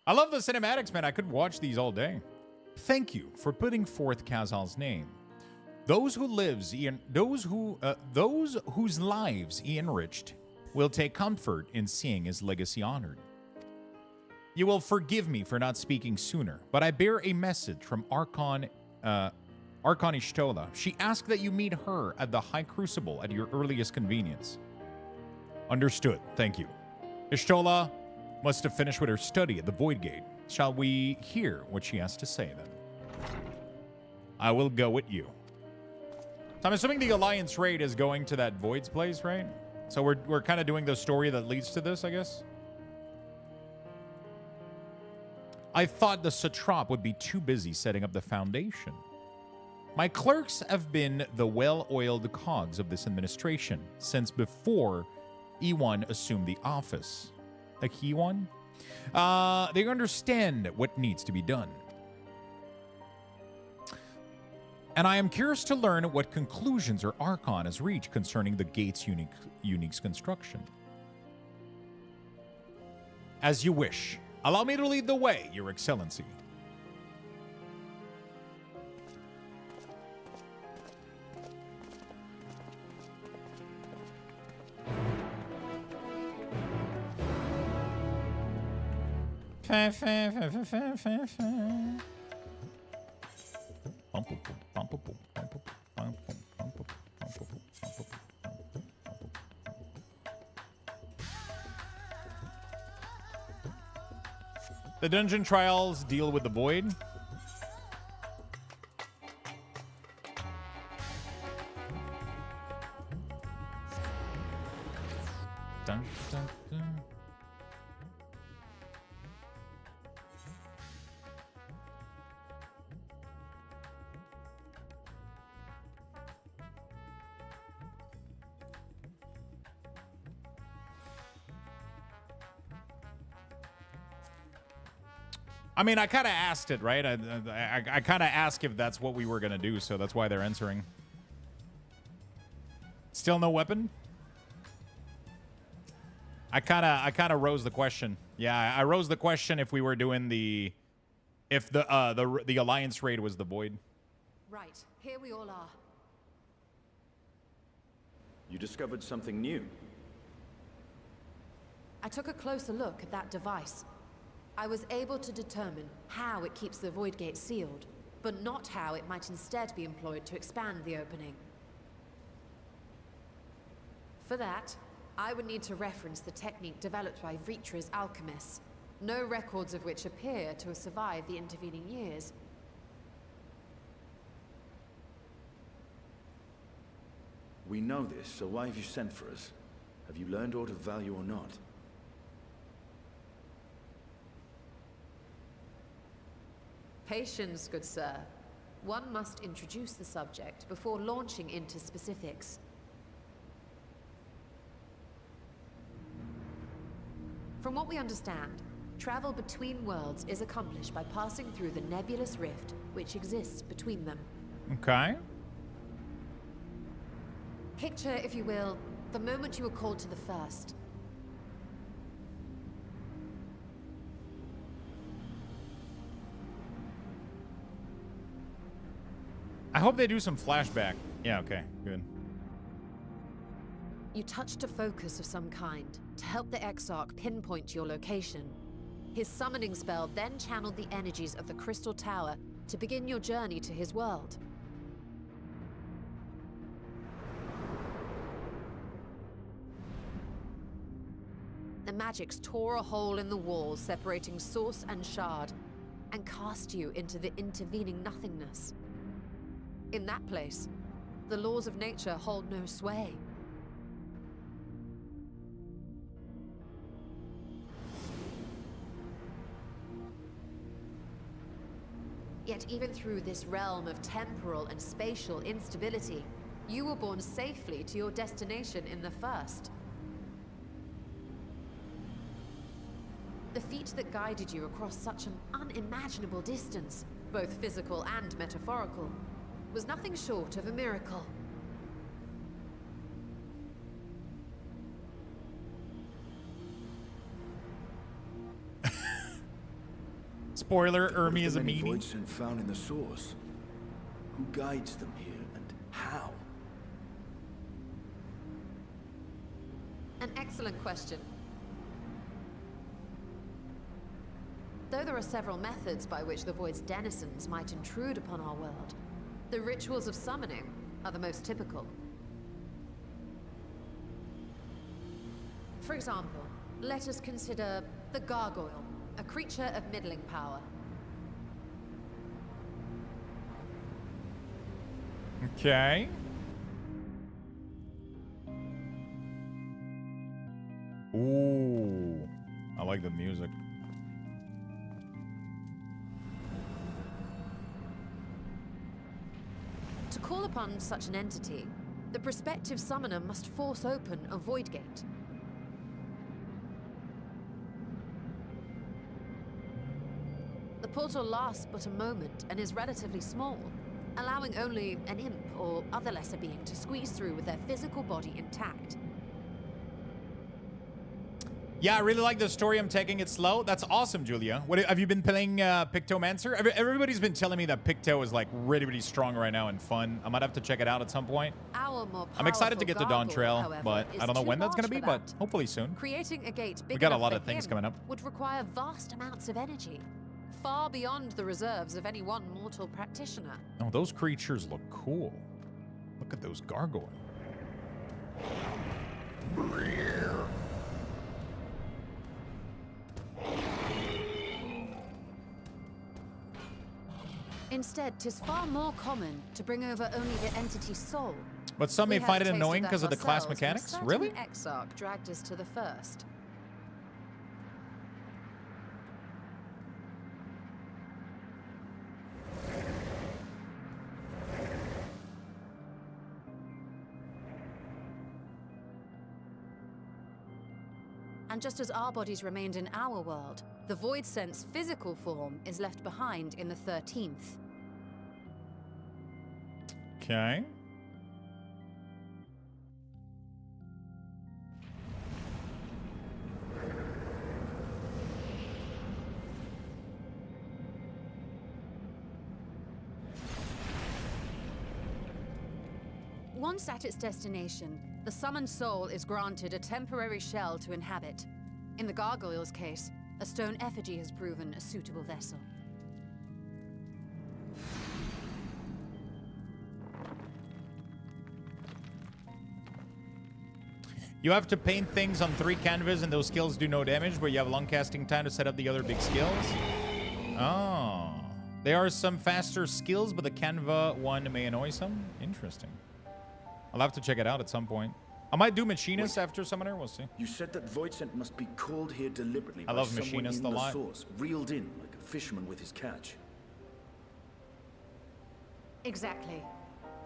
I love the cinematics, man. I could watch these all day. Thank you for putting forth Kazal's name. Those whose lives he enriched will take comfort in seeing his legacy honored. You will forgive me for not speaking sooner, but I bear a message from Archon Ishtola. She asked that you meet her at the High Crucible at your earliest convenience. Understood. Thank you. Ishtola must have finished with her study at the Void Gate. Shall we hear what she has to say then? I will go with you. So I'm assuming the Alliance raid is going to that Void's place, right? So we're kind of doing the story that leads to this, I guess. I thought the Satrap would be too busy setting up the foundation. My clerks have been the well-oiled cogs of this administration since before E1 assumed the office. A key one? They understand what needs to be done. And I am curious to learn what conclusions our Archon has reached concerning the gate's unique construction. As you wish. Allow me to lead the way, Your Excellency. The dungeon trials deal with the void. Dun, dun, dun. I mean, I kind of asked it, right? I kind of asked if that's what we were going to do, so that's why they're answering. Still no weapon? I kind of rose the question. Yeah, I rose the question if we were doing if the Alliance raid was the Void. Right, here we all are. You discovered something new. I took a closer look at that device. I was able to determine how it keeps the Void Gate sealed, but not how it might instead be employed to expand the opening. For that, I would need to reference the technique developed by Vritra's alchemists, no records of which appear to have survived the intervening years. We know this, so why have you sent for us? Have you learned aught of value or not? Patience, good sir. One must introduce the subject before launching into specifics. From what we understand, travel between worlds is accomplished by passing through the nebulous rift which exists between them. Okay. Picture, if you will, the moment you were called to the first. I hope they do some flashback. Yeah, okay, good. You touched a focus of some kind to help the Exarch pinpoint your location. His summoning spell then channeled the energies of the Crystal Tower to begin your journey to his world. The magics tore a hole in the wall separating source and shard, and cast you into the intervening nothingness. In that place, the laws of nature hold no sway. Yet even through this realm of temporal and spatial instability, you were borne safely to your destination in the first. The feat that guided you across such an unimaginable distance, both physical and metaphorical, was nothing short of a miracle. Spoiler, Ermi is a meanie. Voidsent found in the source. Who guides them here and how? An excellent question. Though there are several methods by which the Void's denizens might intrude upon our world, the rituals of summoning are the most typical. For example, let us consider the Gargoyle, a creature of middling power. Okay. Ooh, I like the music. To call upon such an entity, the prospective summoner must force open a void gate. The portal lasts but a moment and is relatively small, allowing only an imp or other lesser being to squeeze through with their physical body intact. Yeah, I really like the story. I'm taking it slow. That's awesome, Julia. What have you been playing Pictomancer? Everybody's been telling me that Picto is like really, really strong right now and fun. I might have to check it out at some point. I'm excited to get to Dawn Trail, however, but I don't know when that's going to be, but hopefully soon. Creating a gate big We got a enough lot for of things him coming up. would require vast amounts of energy, far beyond the reserves of any one mortal practitioner. Oh, those creatures look cool. Look at those gargoyles. Instead, 'tis far more common to bring over only the entity's soul. But some may We find had it a taste annoying that because of the class ourselves when a mechanics. certain Really? Exarch dragged us to the first. And just as our bodies remained in our world, the Voidsent's physical form is left behind in the 13th. Okay. Once at its destination, the summoned soul is granted a temporary shell to inhabit. In the Gargoyle's case, a stone effigy has proven a suitable vessel. You have to paint things on 3 canvas and those skills do no damage, but you have long casting time to set up the other big skills. Oh. There are some faster skills, but the Canva one may annoy some. Interesting. I'll have to check it out at some point. I might do Machinist after Summoner. We'll see. You said that Voidsent must be called here deliberately I by love someone Machinist in a the lot. source, reeled in like a fisherman with his catch. Exactly.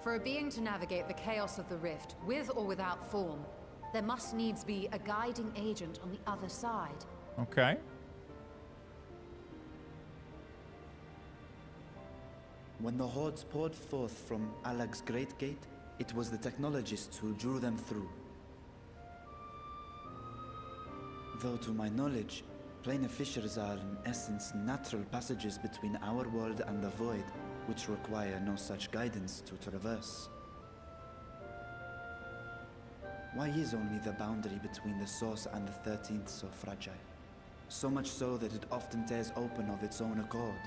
For a being to navigate the chaos of the rift, with or without form, there must needs be a guiding agent on the other side. Okay. When the hordes poured forth from Alag's Great Gate, it was the technologists who drew them through. Though to my knowledge, planar fissures are in essence natural passages between our world and the void, which require no such guidance to traverse. Why is only the boundary between the source and the 13th so fragile? So much so that it often tears open of its own accord.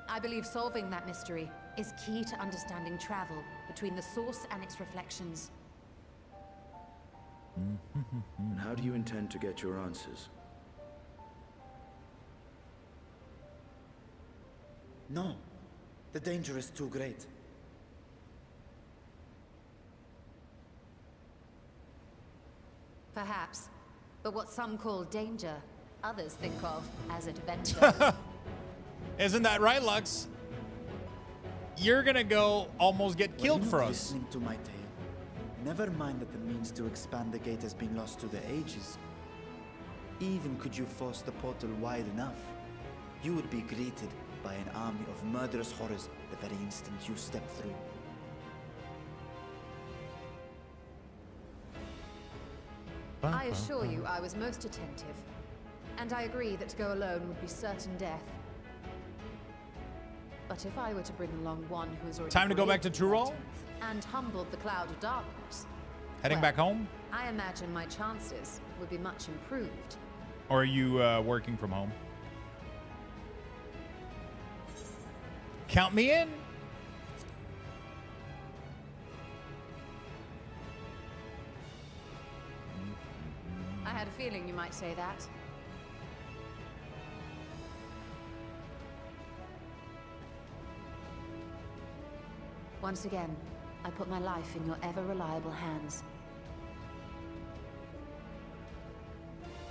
I believe solving that mystery is key to understanding travel between the source and its reflections. And how do you intend to get your answers? No. The danger is too great. Perhaps. But what some call danger, others think of as adventure. Isn't that right, Lux? You're gonna go almost get killed for us. Listening to my tale. Never mind that the means to expand the gate has been lost to the ages. Even could you force the portal wide enough, you would be greeted by an army of murderous horrors the very instant you step through. I assure you I was most attentive. And I agree that to go alone would be certain death. But if I were to bring along one who has already Time to go back to true roll? and humbled the cloud of darkness, Heading back home? I imagine my chances would be much improved. Or are you working from home? Count me in. I had a feeling you might say that. Once again, I put my life in your ever-reliable hands.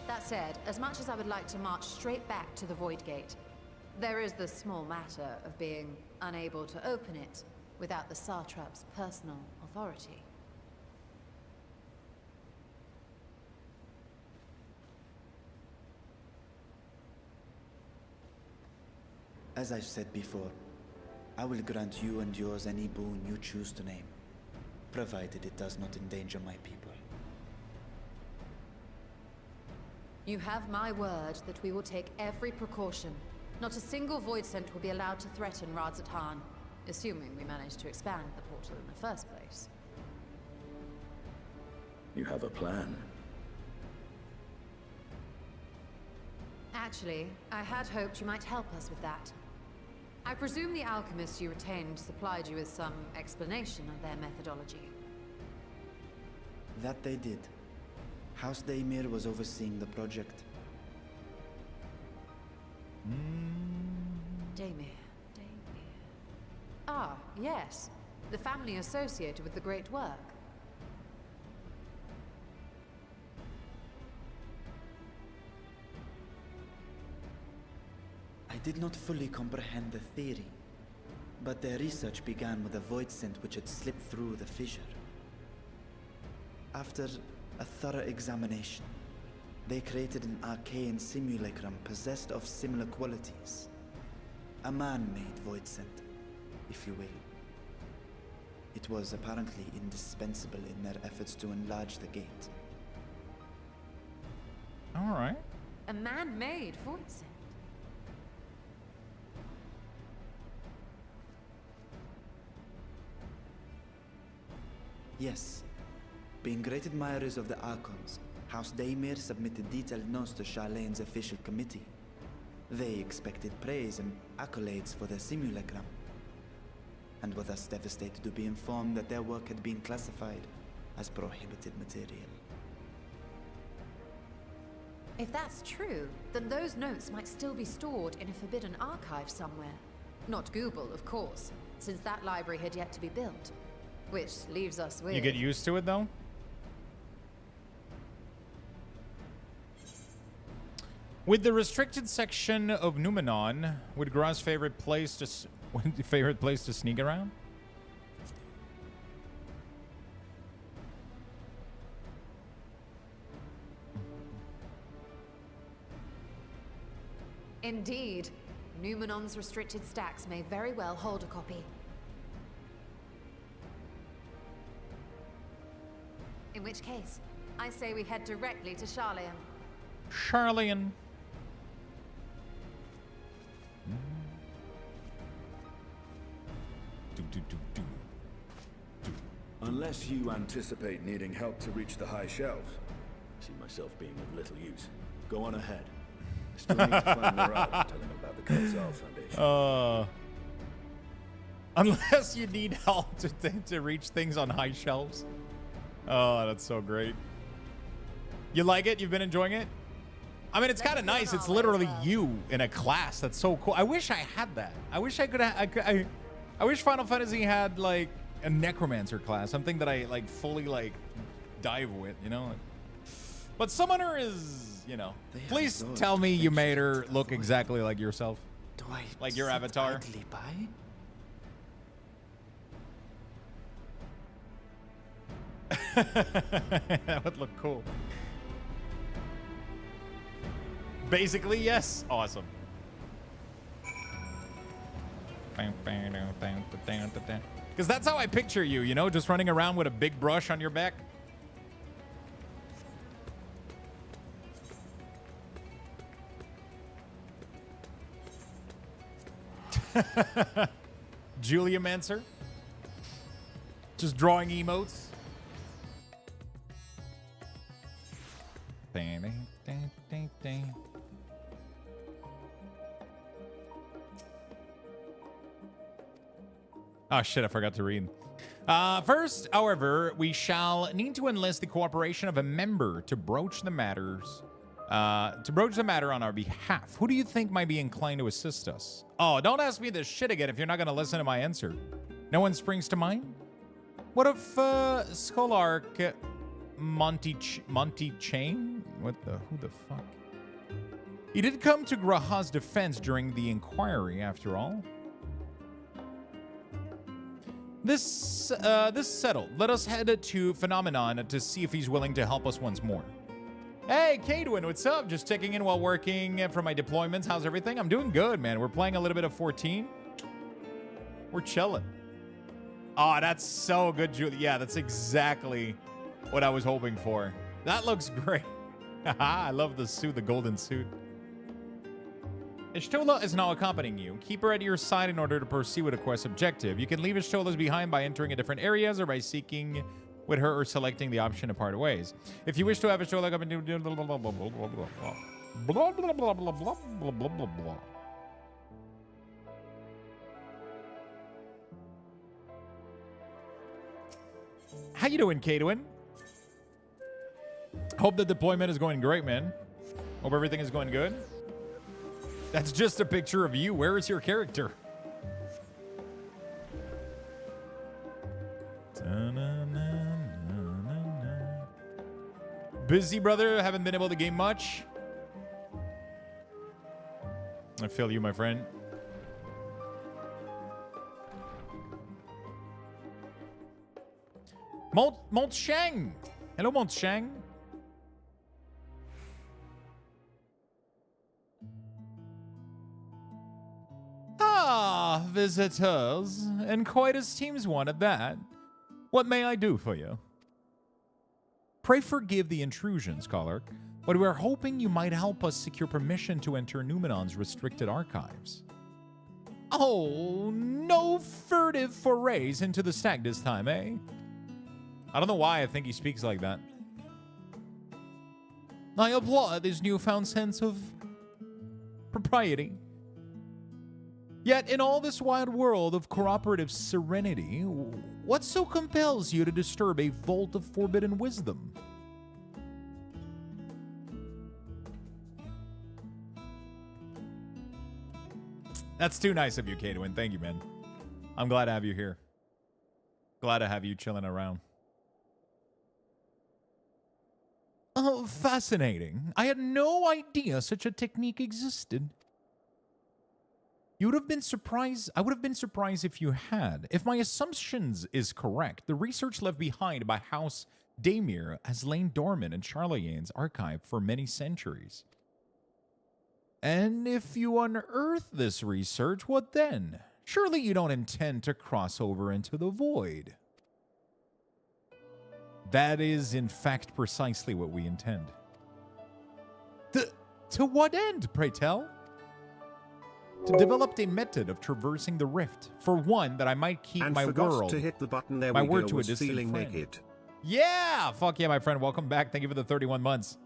That said, as much as I would like to march straight back to the Void Gate, there is the small matter of being unable to open it without the Satrap's personal authority. As I've said before, I will grant you and yours any boon you choose to name, provided it does not endanger my people. You have my word that we will take every precaution. Not a single void scent will be allowed to threaten Radzatan, assuming we manage to expand the portal in the first place. You have a plan. Actually, I had hoped you might help us with that. I presume the alchemists you retained supplied you with some explanation of their methodology. That they did. House Daimir was overseeing the project. Daimir. Ah, yes. The family associated with the great work. I did not fully comprehend the theory, but their research began with a void scent which had slipped through the fissure. After a thorough examination, they created an arcane simulacrum possessed of similar qualities. A man-made void scent, if you will. It was apparently indispensable in their efforts to enlarge the gate. All right. A man-made void scent. Yes. Being great admirers of the Archons, House Daimir submitted detailed notes to Charlene's official committee. They expected praise and accolades for their simulacrum, and were thus devastated to be informed that their work had been classified as prohibited material. If that's true, then those notes might still be stored in a forbidden archive somewhere. Not Google, of course, since that library had yet to be built. Which leaves us with... You get used to it, though? With the restricted section of Numenon, would Gra's favorite place to sneak around? Indeed. Numenon's restricted stacks may very well hold a copy. In which case, I say we head directly to Charlian. Charlian. Unless you anticipate needing help to reach the high shelves, I see myself being of little use. Go on ahead. I still need to find Murad and tell him about the XIV Foundation. Unless you need help to reach things on high shelves. Oh, that's so great. You like it? You've been enjoying it? I mean, it's kind of nice. It's literally you in a class. That's so cool. I wish I had that. I wish I could. I wish Final Fantasy had like a necromancer class, something that I like fully like dive with, you know. But Summoner is, you know. Please tell me you made her look exactly like yourself, like your avatar. That would look cool. Basically, yes. Awesome. Because that's how I picture you, you know, just running around with a big brush on your back. Julia Mancer. Just drawing emotes. Oh shit, I forgot to read. First, however, we shall need to enlist the cooperation of a member to broach the matter on our behalf. Who do you think might be inclined to assist us? Oh, don't ask me this shit again if you're not going to listen to my answer. No one springs to mind? What if Scholark Monty Chain? Who the fuck? He did come to Graha's defense during the inquiry, after all. This settled. Let us head to Phenomenon to see if he's willing to help us once more. Hey, Cadwin, what's up? Just checking in while working for my deployments. How's everything? I'm doing good, man. We're playing a little bit of 14. We're chilling. Oh, that's so good, Julie. Yeah, that's exactly what I was hoping for. That looks great. I love the suit, the golden suit. Ishtola is now accompanying you. Keep her at your side in order to proceed with a quest objective. You can leave Ishtola's behind by entering in different areas or by seeking with her or selecting the option to part ways. If you wish to have Ishtola come and do blah blah blah blah blah blah blah blah blah blah blah blah blah. How you doing, Cadwin? Hope the deployment is going great, man. Hope everything is going good. That's just a picture of you. Where is your character? Busy, brother. Haven't been able to game much. I feel you, my friend. Mont Shang. Hello, Mont Shang. Ah, visitors. And quite as teams wanted that. What may I do for you? Pray forgive the intrusion, Scholar, but we are hoping you might help us secure permission to enter Numenon's restricted archives. Oh, no furtive forays into the stack this time, eh? I don't know why I think he speaks like that. I applaud his newfound sense of propriety. Yet in all this wide world of cooperative serenity, what so compels you to disturb a vault of forbidden wisdom? That's too nice of you, Cadwin. Thank you, man. I'm glad to have you here. Glad to have you chilling around. Oh, fascinating. I had no idea such a technique existed. You would have been surprised. I would have been surprised if you had. If my assumptions is correct, the research left behind by House Daemir has lain dormant in Charlayan's archive for many centuries. And if you unearth this research, what then? Surely you don't intend to cross over into the void. That is, in fact, precisely what we intend. To what end, pray tell? To develop a method of traversing the rift. For one, that I might keep and my forgot to hit the button. There my we word go, to a was distant feeling friend. naked. Yeah! Fuck yeah, my friend. Welcome back. Thank you for the 31 months.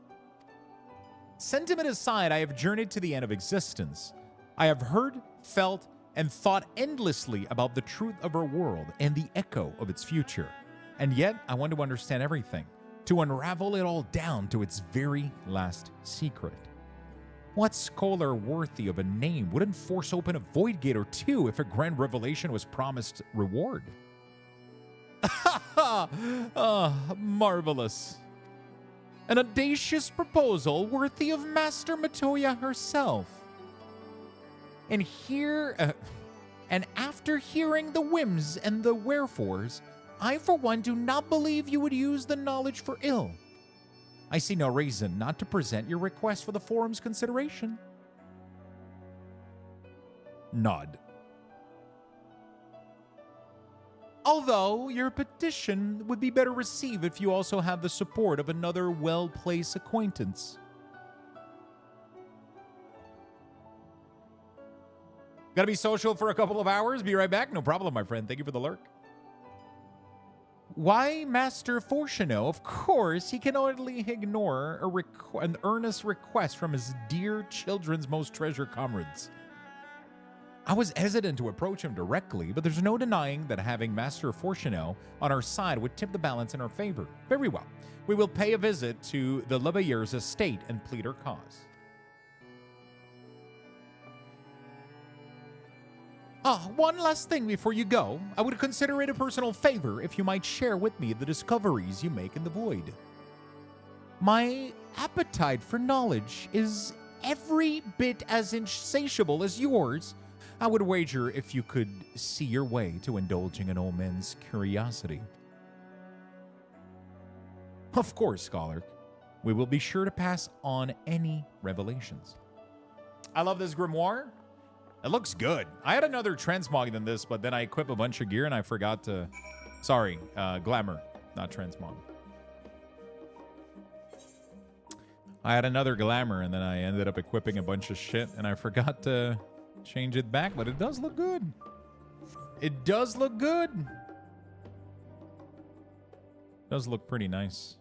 Sentiment aside, I have journeyed to the end of existence. I have heard, felt, and thought endlessly about the truth of our world and the echo of its future. And yet, I want to understand everything, to unravel it all down to its very last secret. What scholar worthy of a name wouldn't force open a void gate or two if a grand revelation was promised reward? Marvelous. An audacious proposal worthy of Master Matoya herself. And after hearing the whims and the wherefores, I for one do not believe you would use the knowledge for ill. I see no reason not to present your request for the forum's consideration. Nod. Although your petition would be better received if you also have the support of another well-placed acquaintance. Gotta be social for a couple of hours. Be right back. No problem, my friend. Thank you for the lurk. Why, Master Fortuno? Of course, he can only ignore an earnest request from his dear children's most treasured comrades. I was hesitant to approach him directly, but there's no denying that having Master Fortuno on our side would tip the balance in our favor. Very well. We will pay a visit to the Leveilleur's estate and plead our cause. One last thing before you go. I would consider it a personal favor if you might share with me the discoveries you make in the void. My appetite for knowledge is every bit as insatiable as yours. I would wager if you could see your way to indulging an old man's curiosity. Of course, Scholar. We will be sure to pass on any revelations. I love this grimoire. It looks good. I had another transmog than this, but then I equipped a bunch of gear and I forgot to... Sorry, glamour, not transmog. I had another glamour and then I ended up equipping a bunch of shit and I forgot to change it back, but it does look good. It does look good. It does look pretty nice.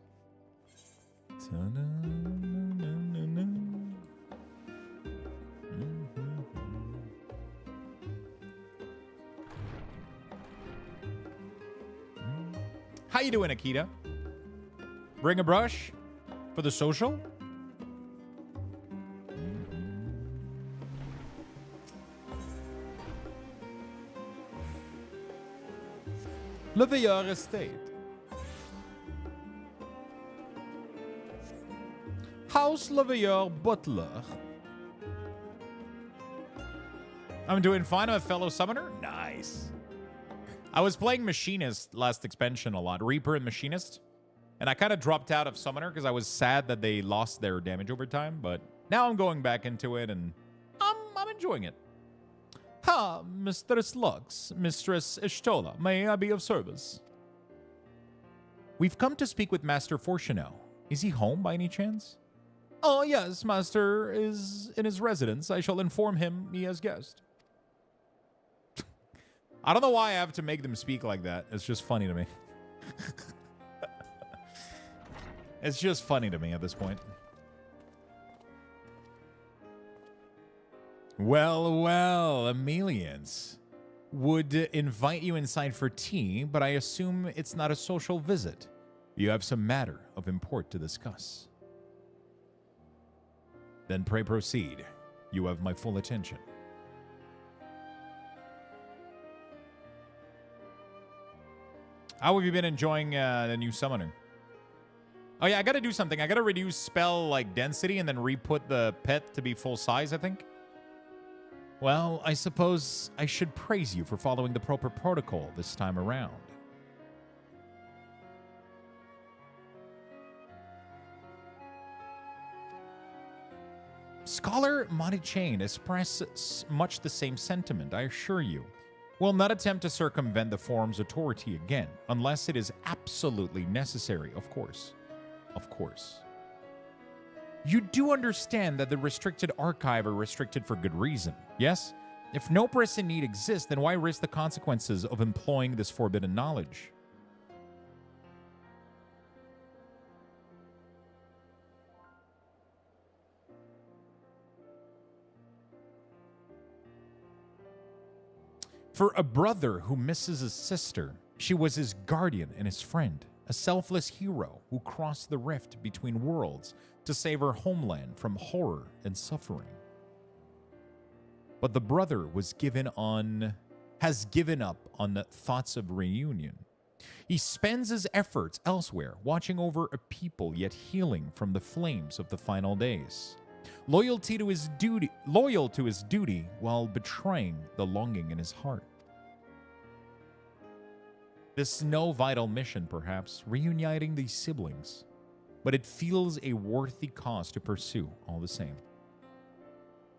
How you doing, Akita? Bring a brush for the social? Leveilleur Estate. House Leveilleur Butler. I'm doing fine. I'm a fellow summoner. Nice. I was playing Machinist last expansion a lot, Reaper and Machinist, and I kind of dropped out of Summoner because I was sad that they lost their damage over time, but now I'm going back into it and I'm enjoying it. Ha, Mistress Lux, Mistress Ishtola, may I be of service? We've come to speak with Master Fortuno. Is he home by any chance? Oh, yes, Master is in his residence. I shall inform him he has guest. I don't know why I have to make them speak like that. It's just funny to me. It's just funny to me at this point. Well, well, Emilians would invite you inside for tea, but I assume it's not a social visit. You have some matter of import to discuss. Then pray proceed. You have my full attention. How have you been enjoying the new summoner? Oh yeah, I gotta do something. I gotta reduce spell like density and then re-put the pet to be full size, I think. Well, I suppose I should praise you for following the proper protocol this time around. Scholar Monty expresses much the same sentiment, I assure you. Will not attempt to circumvent the forum's authority again, unless it is absolutely necessary, of course. Of course. You do understand that the restricted archive are restricted for good reason, yes? If no pressing need exists, then why risk the consequences of employing this forbidden knowledge? For a brother who misses his sister, she was his guardian and his friend, a selfless hero who crossed the rift between worlds to save her homeland from horror and suffering. But the brother has given up on the thoughts of reunion. He spends his efforts elsewhere, watching over a people yet healing from the flames of the final days. Loyal to his duty while betraying the longing in his heart. This is no vital mission, perhaps, reuniting these siblings, but it feels a worthy cause to pursue all the same.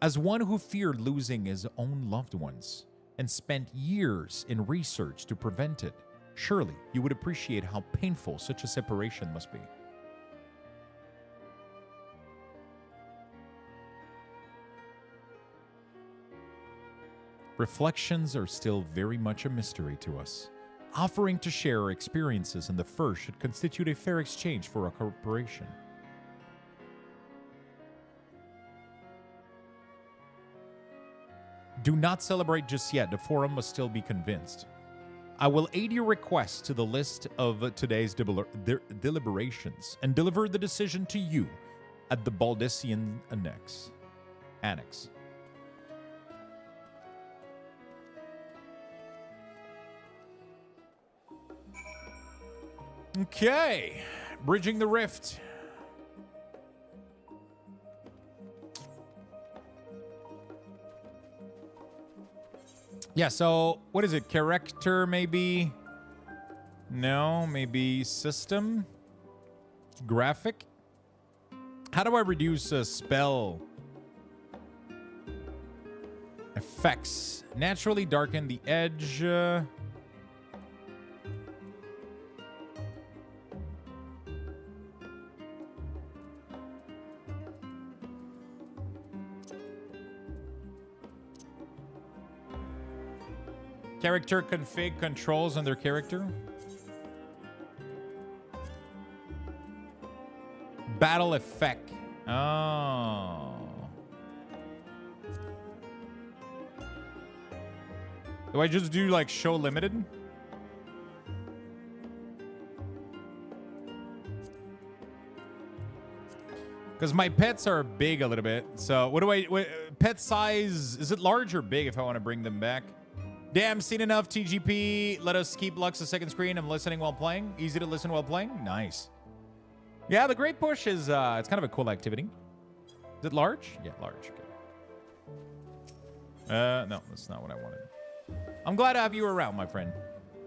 As one who feared losing his own loved ones and spent years in research to prevent it, surely you would appreciate how painful such a separation must be. Reflections are still very much a mystery to us. Offering to share our experiences in the first should constitute a fair exchange for our cooperation. Do not celebrate just yet. The forum must still be convinced. I will aid your request to the list of today's deliberations and deliver the decision to you at the Baldician Annex. Okay, bridging the rift. Yeah, so what is it? Character, maybe? No, maybe system? Graphic? How do I reduce a spell? Effects. Naturally darken the edge. Character config controls on their character. Battle effect. Oh. Do I just do like show limited? Because my pets are big a little bit. So pet size, is it large or big if I want to bring them back? Damn, seen enough TGP. Let us keep Lux a second screen. I'm listening while playing. Easy to listen while playing. Nice. Yeah, the Great Push is, it's kind of a cool activity. Is it large? Yeah, large. Okay. No, that's not what I wanted. I'm glad to have you around, my friend.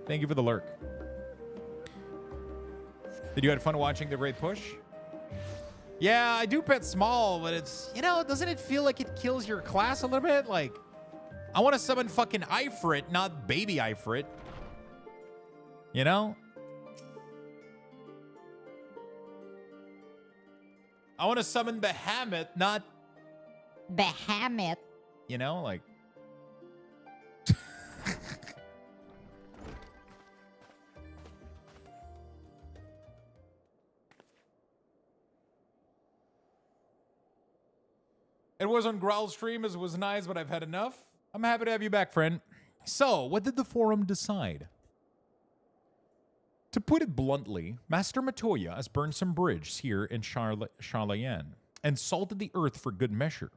Thank you for the lurk. Did you have fun watching the Great Push? Yeah, I do pet small, but it's, doesn't it feel like it kills your class a little bit? Like, I want to summon fucking Ifrit, not baby Ifrit. You know? I want to summon Bahamut, not... Bahamut? You know, like... It was on Growl stream, it was nice, but I've had enough. I'm happy to have you back, friend. So, what did the forum decide? To put it bluntly, Master Matoya has burned some bridges here in Charlayan and salted the earth for good measure.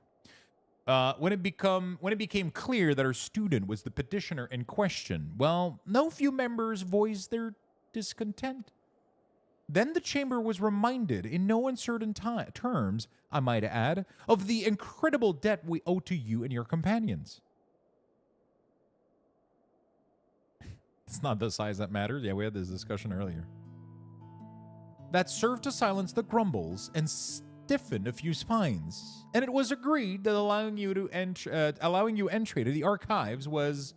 When it became clear that our student was the petitioner in question, well, no few members voiced their discontent. Then the chamber was reminded, in no uncertain terms, I might add, of the incredible debt we owe to you and your companions. It's not the size that matters. Yeah, we had this discussion earlier. That served to silence the grumbles and stiffen a few spines, and it was agreed that allowing you entry to the archives was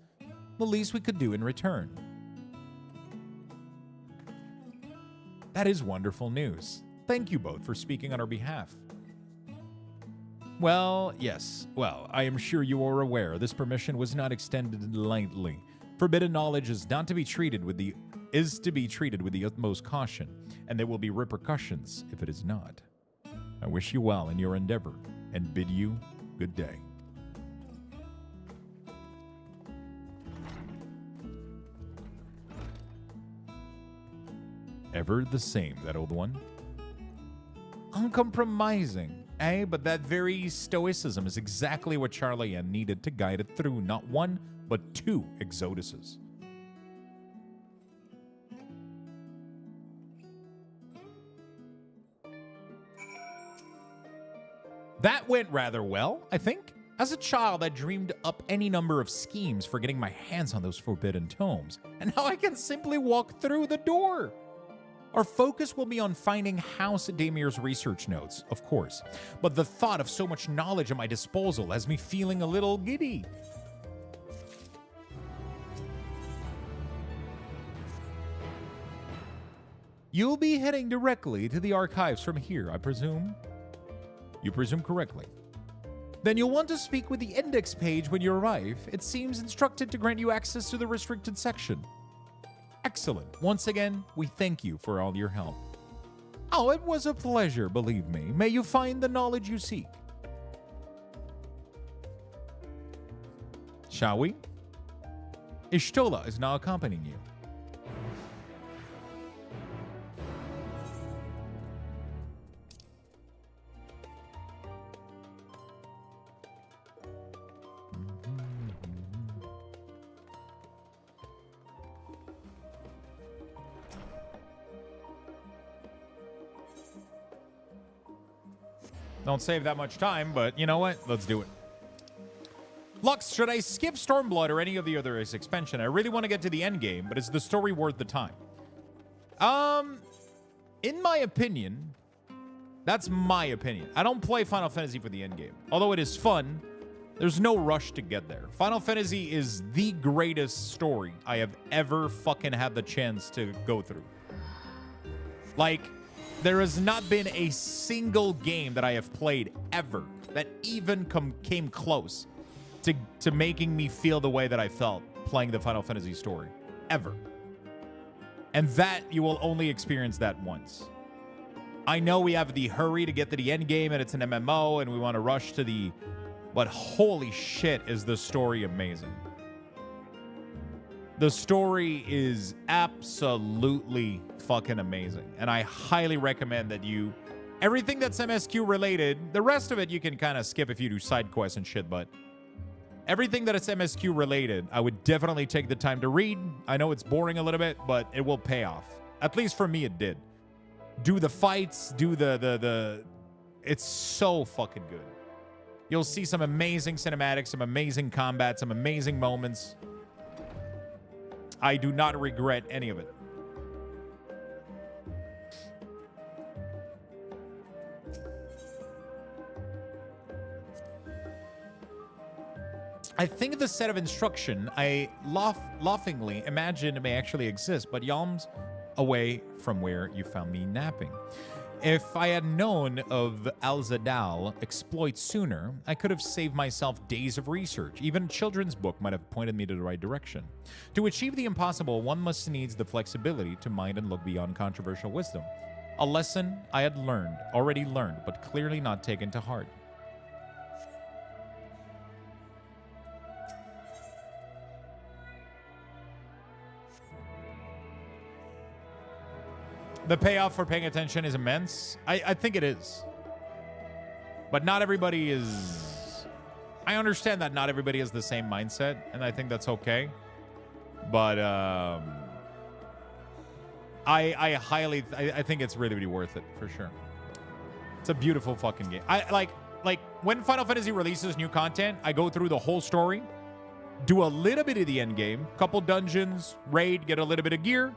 the least we could do in return. That is wonderful news. Thank you both for speaking on our behalf. Well, yes. Well, I am sure you are aware this permission was not extended lightly. Forbidden knowledge is to be treated with the utmost caution, and there will be repercussions if it is not. I wish you well in your endeavor and bid you good day. Ever the same, that old one. Uncompromising, eh? But that very stoicism is exactly what Charlie Ann needed to guide it through not one, but 2 Exoduses. That went rather well, I think. As a child, I dreamed up any number of schemes for getting my hands on those forbidden tomes, and now I can simply walk through the door. Our focus will be on finding House Damir's research notes, of course, but the thought of so much knowledge at my disposal has me feeling a little giddy. You'll be heading directly to the archives from here, I presume? You presume correctly. Then you'll want to speak with the index page when you arrive. It seems instructed to grant you access to the restricted section. Excellent. Once again, we thank you for all your help. Oh, it was a pleasure, believe me. May you find the knowledge you seek. Shall we? Ishtola is now accompanying you. Don't save that much time, but you know what? Let's do it. Lux, should I skip Stormblood or any of the other expansion? I really want to get to the end game, but is the story worth the time? In my opinion, that's my opinion. I don't play Final Fantasy for the end game. Although it is fun, there's no rush to get there. Final Fantasy is the greatest story I have ever fucking had the chance to go through. Like, there has not been a single game that I have played ever that even came close to making me feel the way that I felt playing the Final Fantasy story. Ever. And that, you will only experience that once. I know we have the hurry to get to the end game and it's an MMO and we want to rush to the... But holy shit, is the story amazing. The story is absolutely fucking amazing. And I highly recommend that you... Everything that's MSQ related, the rest of it you can kind of skip if you do side quests and shit, but everything that is MSQ related, I would definitely take the time to read. I know it's boring a little bit, but it will pay off. At least for me, it did. Do the fights, do the... It's so fucking good. You'll see some amazing cinematics, some amazing combat, some amazing moments. I do not regret any of it. I think the set of instruction I laughingly imagine may actually exist, but yalms away from where you found me napping. If I had known of Al-Zadal exploits sooner, I could have saved myself days of research. Even a children's book might have pointed me to the right direction. To achieve the impossible, one must needs the flexibility to mind and look beyond controversial wisdom. A lesson I had already learned, but clearly not taken to heart. The payoff for paying attention is immense. I think it is. But not everybody is... I understand that not everybody has the same mindset, and I think that's okay. But I think it's really, really worth it, for sure. It's a beautiful fucking game. I like when Final Fantasy releases new content, I go through the whole story, do a little bit of the end game, couple dungeons, raid, get a little bit of gear,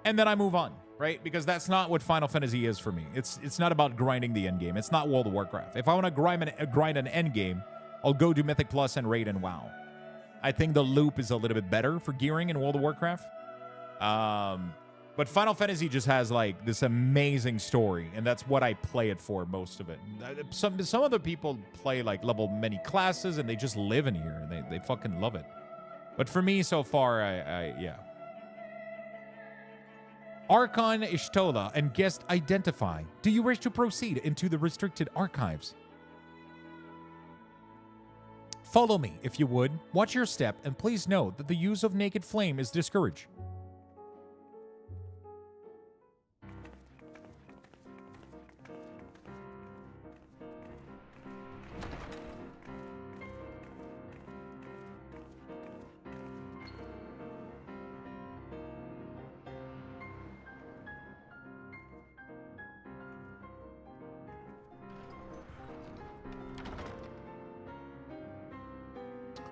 and then I move on. right? Because that's not what Final Fantasy is for me. It's not about grinding the end game. It's not World of Warcraft. If I want to grind an end game, I'll go do Mythic Plus and Raid and WoW. I think the loop is a little bit better for gearing in World of Warcraft. But Final Fantasy just has like this amazing story, and that's what I play it for, most of it. Some other people play like level many classes, and they just live in here, and they fucking love it. But for me, so far, yeah. Archon Ishtola and guest identify. Do you wish to proceed into the restricted archives? Follow me, if you would. Watch your step, and please note that the use of naked flame is discouraged.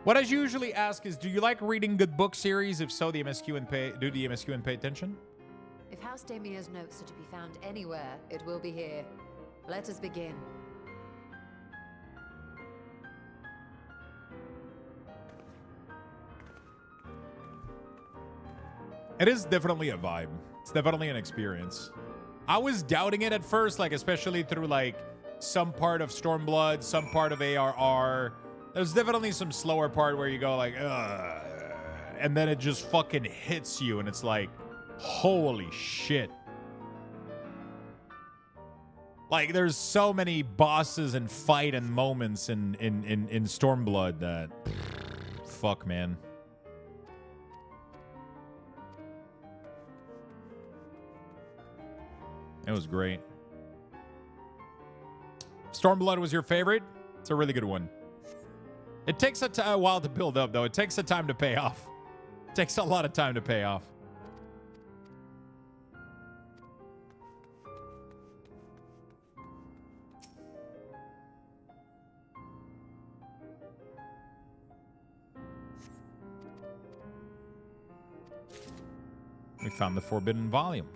What I usually ask is, do you like reading good book series? If so, do the MSQ and pay attention? If House Damir's notes are to be found anywhere, it will be here. Let us begin. It is definitely a vibe. It's definitely an experience. I was doubting it at first, like especially through like some part of Stormblood, some part of ARR. There's definitely some slower part where you go like, ugh, and then it just fucking hits you, and it's like, holy shit. Like, there's so many bosses and fight and moments in Stormblood that, fuck, man. It was great. Stormblood was your favorite? It's a really good one. It takes a while to build up, though. It takes a time to pay off. It takes a lot of time to pay off. We found the forbidden volume.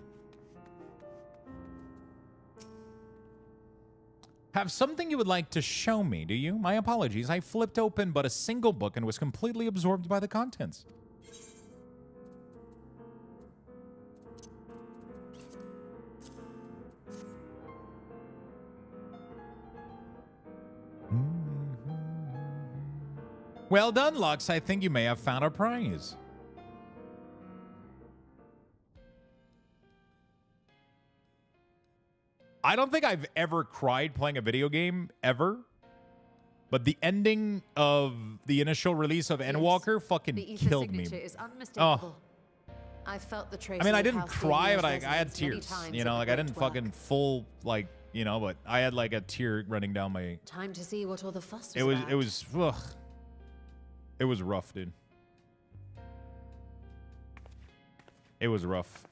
Have something you would like to show me, do you? My apologies. I flipped open but a single book and was completely absorbed by the contents. Well done, Lux. I think you may have found a prize. I don't think I've ever cried playing a video game, ever. But the ending of the initial release of Endwalker fucking killed me. Is unmistakable. Oh. I felt the trace. I mean, I didn't cry, but I had tears. You know, like I didn't fucking full, like, you know, but I had like a tear running down my... Time to see what all the fuss was It was, ugh. It was rough, dude. It was rough.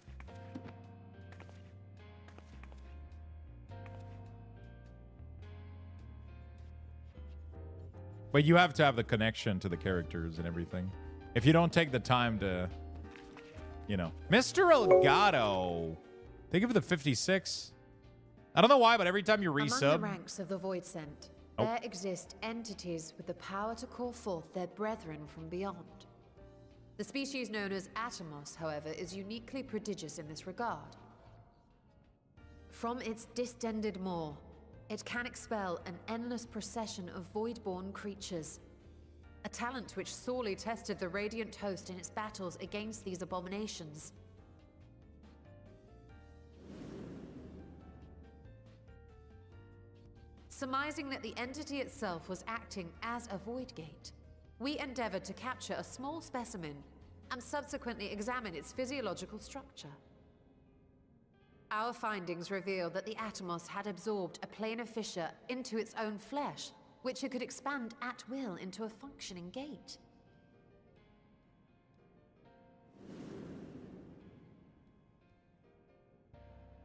But you have to have the connection to the characters and everything. If you don't take the time to, you know. Mr. Elgato. Thank you for the 56. I don't know why, but every time you resub... Among the ranks of the Void Sent, there exist entities with the power to call forth their brethren from beyond. The species known as Atomos, however, is uniquely prodigious in this regard. From its distended maw, it can expel an endless procession of void-born creatures. A talent which sorely tested the Radiant host in its battles against these abominations. Surmising that the entity itself was acting as a void gate, we endeavored to capture a small specimen and subsequently examine its physiological structure. Our findings reveal that the Atomos had absorbed a planar fissure into its own flesh, which it could expand at will into a functioning gate.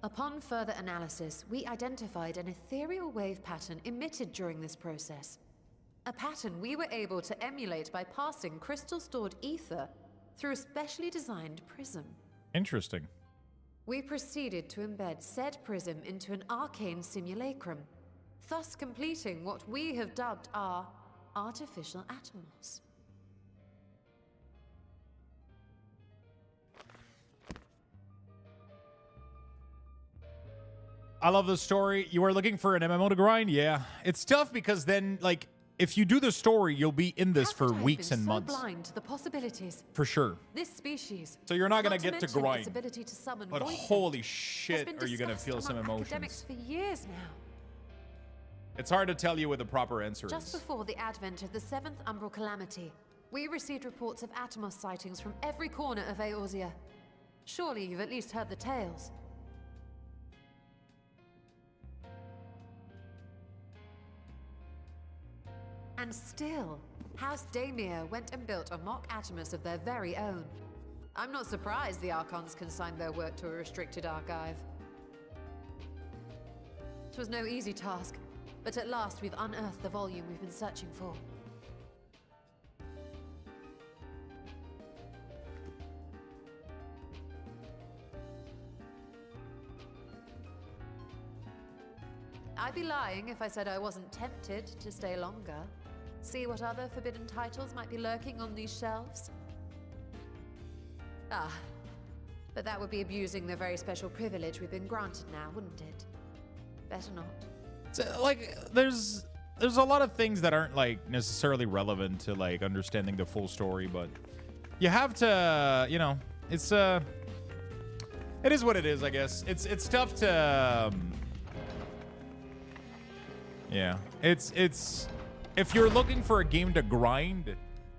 Upon further analysis, we identified an ethereal wave pattern emitted during this process. A pattern we were able to emulate by passing crystal-stored ether through a specially designed prism. Interesting. We proceeded to embed said prism into an arcane simulacrum, thus completing what we have dubbed our artificial atomos. I love the story. You are looking for an MMO to grind? Yeah. It's tough because then, like, if you do the story, you'll be in this for weeks and months. Blind to the possibilities. For sure. This species. So you're not going to get to grind. Its ability to summon But voice holy shit, are you going to feel some emotions. Academics for years now. It's hard to tell you what the proper answer is. Just before the advent of the 7th Umbral Calamity, we received reports of Atomos sightings from every corner of Eorzea. Surely you've at least heard the tales. And still, House Daemir went and built a mock Atomos of their very own. I'm not surprised the Archons consigned their work to a restricted archive. It was no easy task, but at last we've unearthed the volume we've been searching for. I'd be lying if I said I wasn't tempted to stay longer. See what other forbidden titles might be lurking on these shelves? Ah, but that would be abusing the very special privilege we've been granted now, wouldn't it? Better not. So, like, there's a lot of things that aren't, like, necessarily relevant to, like, understanding the full story, but you have to, you know, it's, it is what it is, I guess. It's tough to, yeah, it's, if you're looking for a game to grind,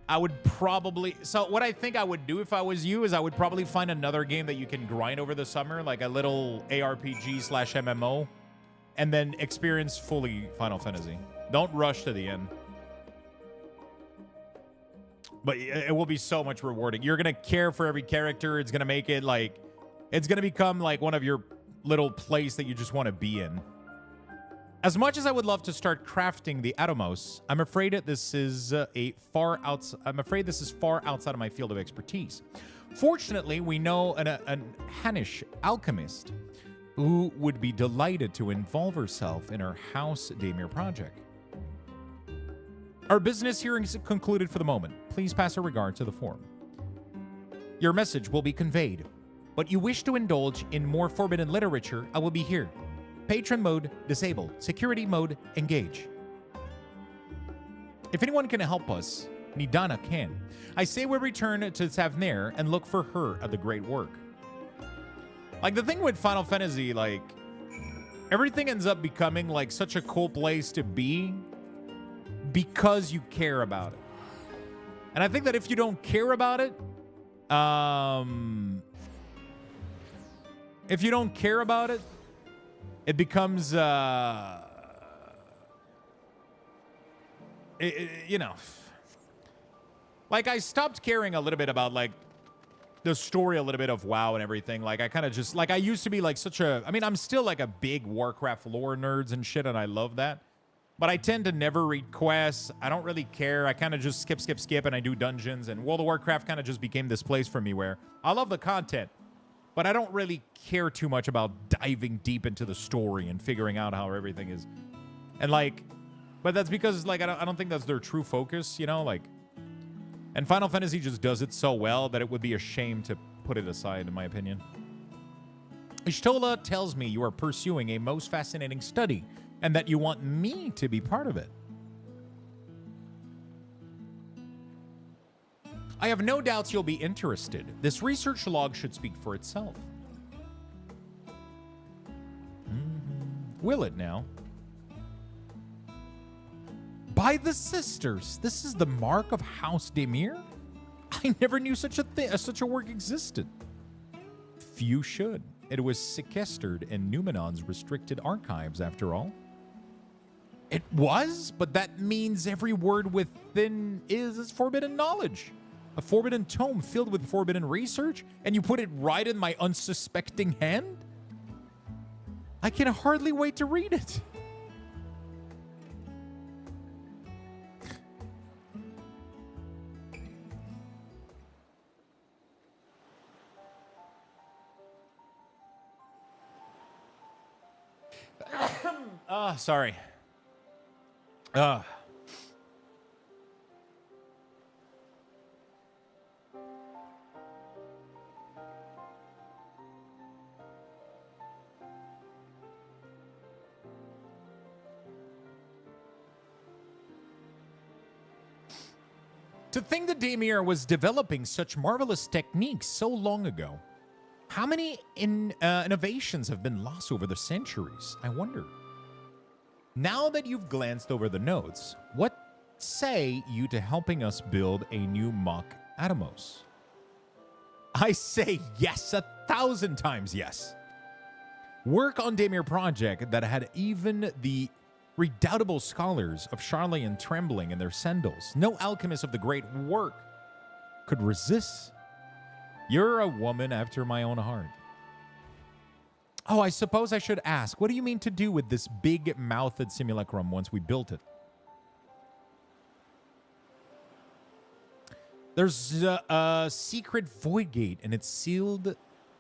I would probably... So what I think I would do if I was you is I would probably find another game that you can grind over the summer, like a little ARPG/MMO, and then experience fully Final Fantasy. Don't rush to the end. But it will be so much rewarding. You're going to care for every character. It's going to make it like... It's going to become like one of your little place that you just want to be in. As much as I would love to start crafting the Atomos, I'm afraid that this is far outside of my field of expertise. Fortunately, we know an Hannish alchemist who would be delighted to involve herself in our House Daemir project. Our business here is concluded for the moment. Please pass a regard to the forum. Your message will be conveyed, but you wish to indulge in more forbidden literature, I will be here. Patron mode disabled. Security mode engage. If anyone can help us, Nidana can. I say we return to Savnair and look for her at the great work. Like, the thing with Final Fantasy, like, everything ends up becoming, like, such a cool place to be because you care about it. And I think that if you don't care about it, it becomes, you know, like, I stopped caring a little bit about, like, the story a little bit of WoW and everything. Like, I kind of just, like, I used to be, like, I mean, I'm still, like, a big Warcraft lore nerds and shit, and I love that. But I tend to never read quests. I don't really care. I kind of just skip, and I do dungeons. And World of Warcraft kind of just became this place for me where I love the content, but I don't really care too much about diving deep into the story and figuring out how everything is. And, like, but that's because, like, I don't think that's their true focus, you know? Like, and Final Fantasy just does it so well that it would be a shame to put it aside, in my opinion. Ishtola tells me you are pursuing a most fascinating study and that you want me to be part of it. I have no doubts you'll be interested. This research log should speak for itself. Will it now? By the sisters, this is the mark of House Daemir? I never knew such a work existed. Few should. It was sequestered in Numenon's restricted archives, after all. It was? But that means every word within is forbidden knowledge. A forbidden tome filled with forbidden research, and you put it right in my unsuspecting hand? I can hardly wait to read it. Sorry. To think that Damir was developing such marvelous techniques so long ago. How many innovations have been lost over the centuries? I wonder. Now that you've glanced over the notes, what say you to helping us build a new mock Atomos? I say yes, 1,000 times yes. Work on Damir project that had even the redoubtable scholars of Charlatan trembling in their sandals. No alchemist of the great work could resist. You're a woman after my own heart. Oh, I suppose I should ask, what do you mean to do with this big-mouthed simulacrum once we built it? There's a secret void gate, and it's sealed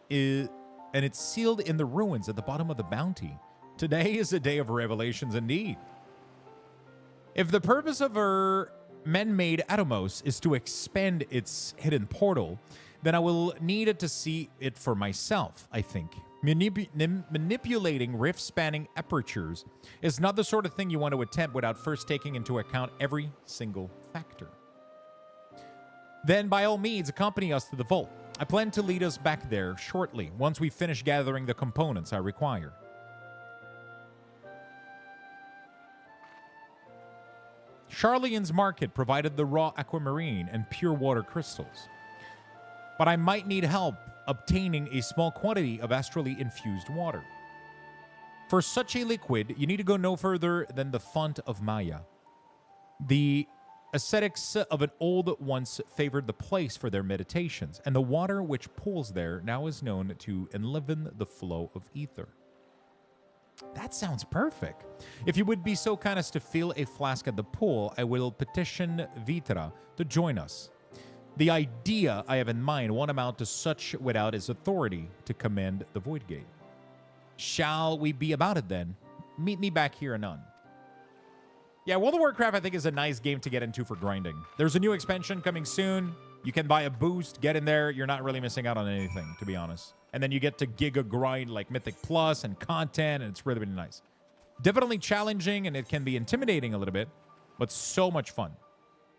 in the ruins at the bottom of the bounty. Today is a day of revelations indeed. If the purpose of our man-made Atomos is to expand its hidden portal, then I will need to see it for myself, I think. Manipulating rift-spanning apertures is not the sort of thing you want to attempt without first taking into account every single factor. Then, by all means, accompany us to the vault. I plan to lead us back there shortly, once we finish gathering the components I require. Charlian's market provided the raw aquamarine and pure water crystals, but I might need help obtaining a small quantity of astrally infused water. For such a liquid, you need to go no further than the font of Maya. The ascetics of an old once favored the place for their meditations, and the water which pools there now is known to enliven the flow of ether. That sounds perfect. If you would be so kind as to fill a flask at the pool, I will petition Vitra to join us. The idea I have in mind won't amount to such without his authority to command the Void Gate. Shall we be about it then? Meet me back here anon. Yeah, World of Warcraft I think is a nice game to get into for grinding. There's a new expansion coming soon. You can buy a boost, get in there. You're not really missing out on anything, to be honest. And then you get to giga grind like Mythic Plus and content, and it's really, really nice. Definitely challenging, and it can be intimidating a little bit, but so much fun.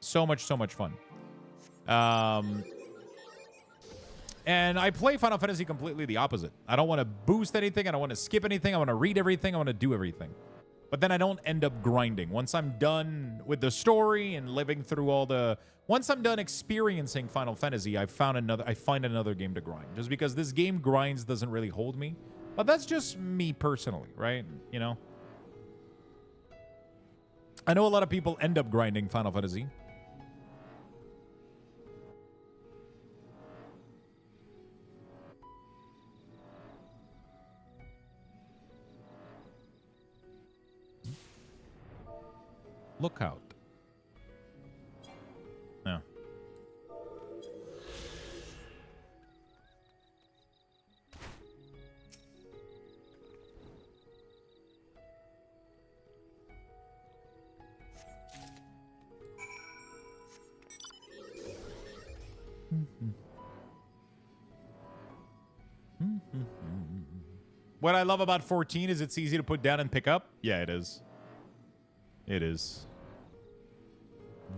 So much fun. And I play Final Fantasy completely the opposite. I don't want to boost anything. I don't want to skip anything. I want to read everything. I want to do everything. But then I don't end up grinding. Once I'm done with the story and living through all the... Once I'm done experiencing Final Fantasy, I find another game to grind. Just because this game grinds doesn't really hold me. But that's just me personally, right? You know? I know a lot of people end up grinding Final Fantasy. Lookout. No. What I love about 14 is it's easy to put down and pick up. Yeah, it is. It is.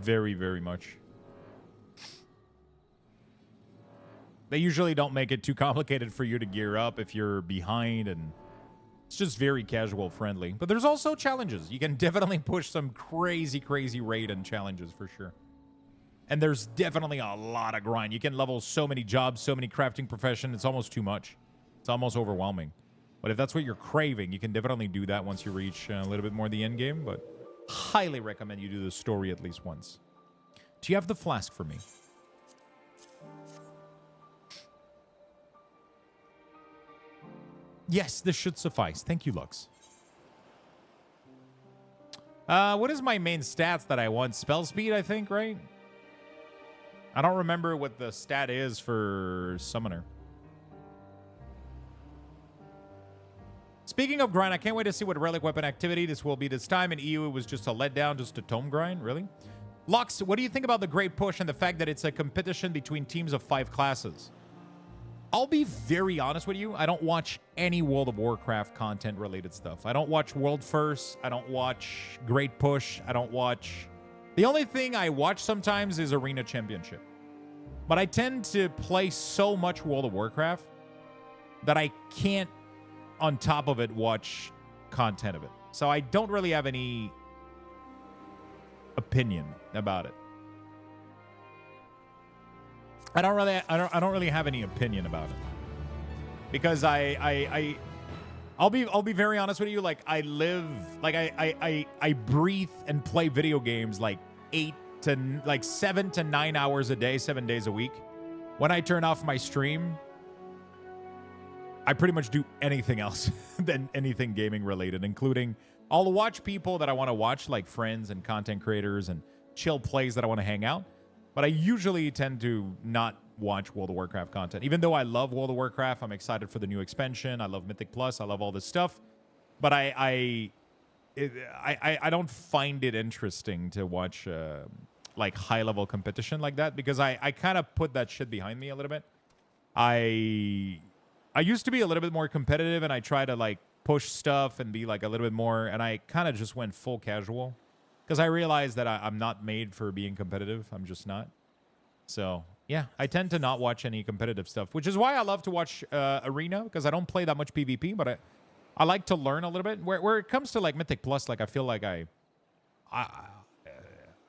Very, very much. They usually don't make it too complicated for you to gear up if you're behind, and it's just very casual friendly. But there's also challenges. You can definitely push some crazy, crazy raid and challenges for sure. And there's definitely a lot of grind. You can level so many jobs, so many crafting professions. It's almost too much. It's almost overwhelming. But if that's what you're craving, you can definitely do that once you reach a little bit more the end game. But highly recommend you do the story at least once. Do you have the flask for me? Yes, this should suffice. Thank you, Lux. What is my main stats that I want? Spell speed, I think, right? I don't remember what the stat is for Summoner. Speaking of grind, I can't wait to see what relic weapon activity this will be this time. In EU, it was just a letdown, just a tome grind. Really? Lux, what do you think about the Great Push and the fact that it's a competition between teams of 5 classes? I'll be very honest with you. I don't watch any World of Warcraft content related stuff. I don't watch World First. I don't watch Great Push. I don't watch... The only thing I watch sometimes is Arena Championship. But I tend to play so much World of Warcraft that I can't, on top of it, watch content of it. So I don't really have any opinion about it. I don't really have any opinion about it, because I'll be very honest with you. Like, I live, like, I breathe and play video games like 7 to 9 hours a day, 7 days a week. When I turn off my stream, I pretty much do anything else than anything gaming related, including I'll watch people that I want to watch, like friends and content creators and chill plays that I want to hang out. But I usually tend to not watch World of Warcraft content. Even though I love World of Warcraft, I'm excited for the new expansion. I love Mythic Plus. I love all this stuff. But I don't find it interesting to watch like high-level competition like that, because I kind of put that shit behind me a little bit. I used to be a little bit more competitive, and I try to like push stuff and be like a little bit more, and I kind of just went full casual. Because I realized that I'm not made for being competitive. I'm just not. So, yeah, I tend to not watch any competitive stuff, which is why I love to watch Arena, because I don't play that much PvP, but I like to learn a little bit. Where it comes to, like, Mythic Plus, like, I feel like I'm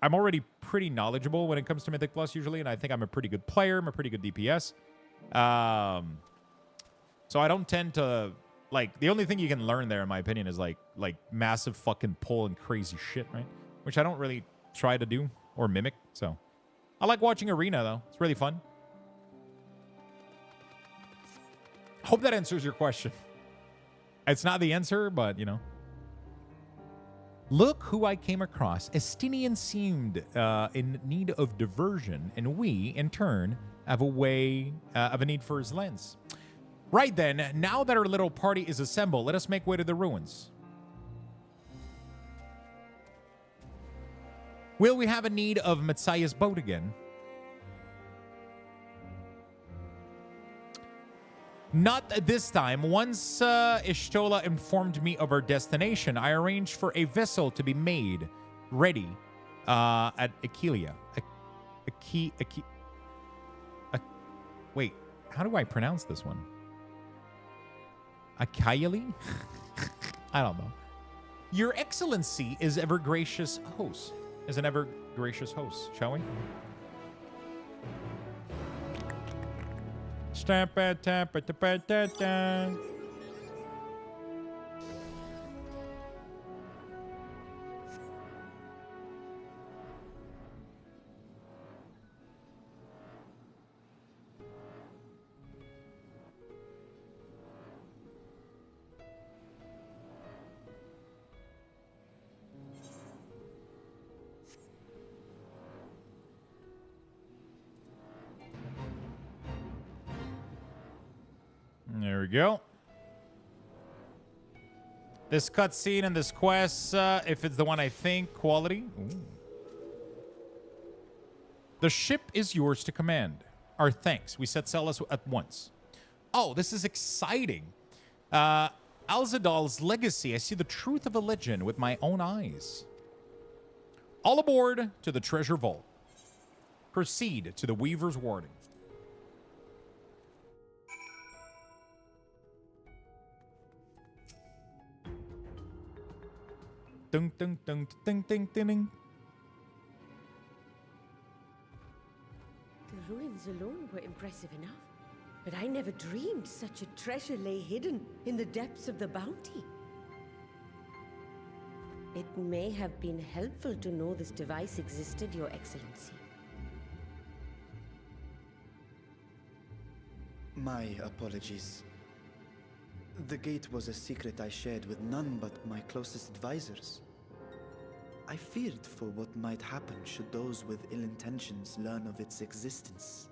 already pretty knowledgeable when it comes to Mythic Plus, usually, and I think I'm a pretty good player. I'm a pretty good DPS. So I don't tend to... Like, the only thing you can learn there, in my opinion, is, like massive fucking pull and crazy shit, right? Which I don't really try to do or mimic, so. I like watching Arena, though. It's really fun. Hope that answers your question. It's not the answer, but, you know. Look who I came across. Estinian seemed in need of diversion, and we, in turn, have a need for his lens. Right then, now that our little party is assembled, let us make way to the ruins. Will we have a need of Matsaya's boat again? Not this time. Once Ishtola informed me of our destination, I arranged for a vessel to be made ready at Aquilia. Wait, how do I pronounce this one? Akaili? I don't know. Your Excellency is ever gracious host. Is an ever gracious host, shall we? There we go. This cutscene and this quest, if it's the one I think, quality. Ooh. The ship is yours to command. Our thanks. We set sail at once. Oh, this is exciting. Alzadal's legacy. I see the truth of a legend with my own eyes. All aboard to the treasure vault. Proceed to the Weaver's Warning. Dun, dun, dun, dun, dun, dun, dun. The ruins alone were impressive enough, but I never dreamed such a treasure lay hidden in the depths of the bounty. It may have been helpful to know this device existed, Your Excellency. My apologies. The gate was a secret I shared with none but my closest advisors. I feared for what might happen should those with ill intentions learn of its existence.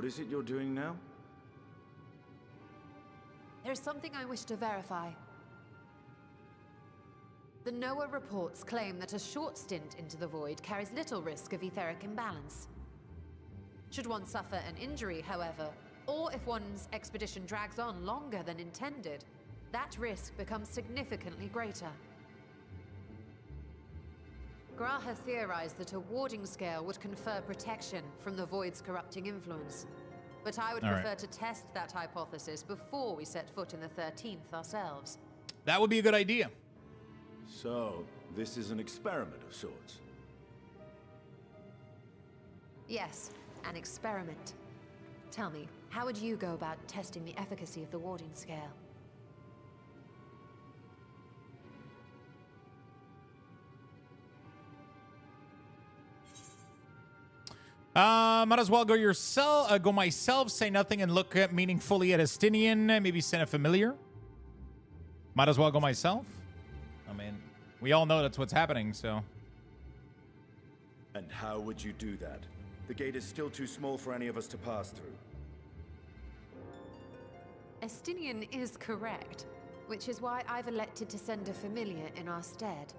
What is it you're doing now? There's something I wish to verify. The Noah reports claim that a short stint into the void carries little risk of etheric imbalance. Should one suffer an injury, however, or if one's expedition drags on longer than intended, that risk becomes significantly greater. Graha theorized that a warding scale would confer protection from the void's corrupting influence. But I would prefer to test that hypothesis before we set foot in the 13th ourselves. That would be a good idea. So, this is an experiment of sorts. Yes, an experiment. Tell me, how would you go about testing the efficacy of the warding scale? Might as well go yourself. Go myself. Say nothing and look at meaningfully at Estinian. Maybe send a familiar. Might as well go myself. I mean, we all know that's what's happening. So. And how would you do that? The gate is still too small for any of us to pass through. Estinian is correct, which is why I've elected to send a familiar in our stead.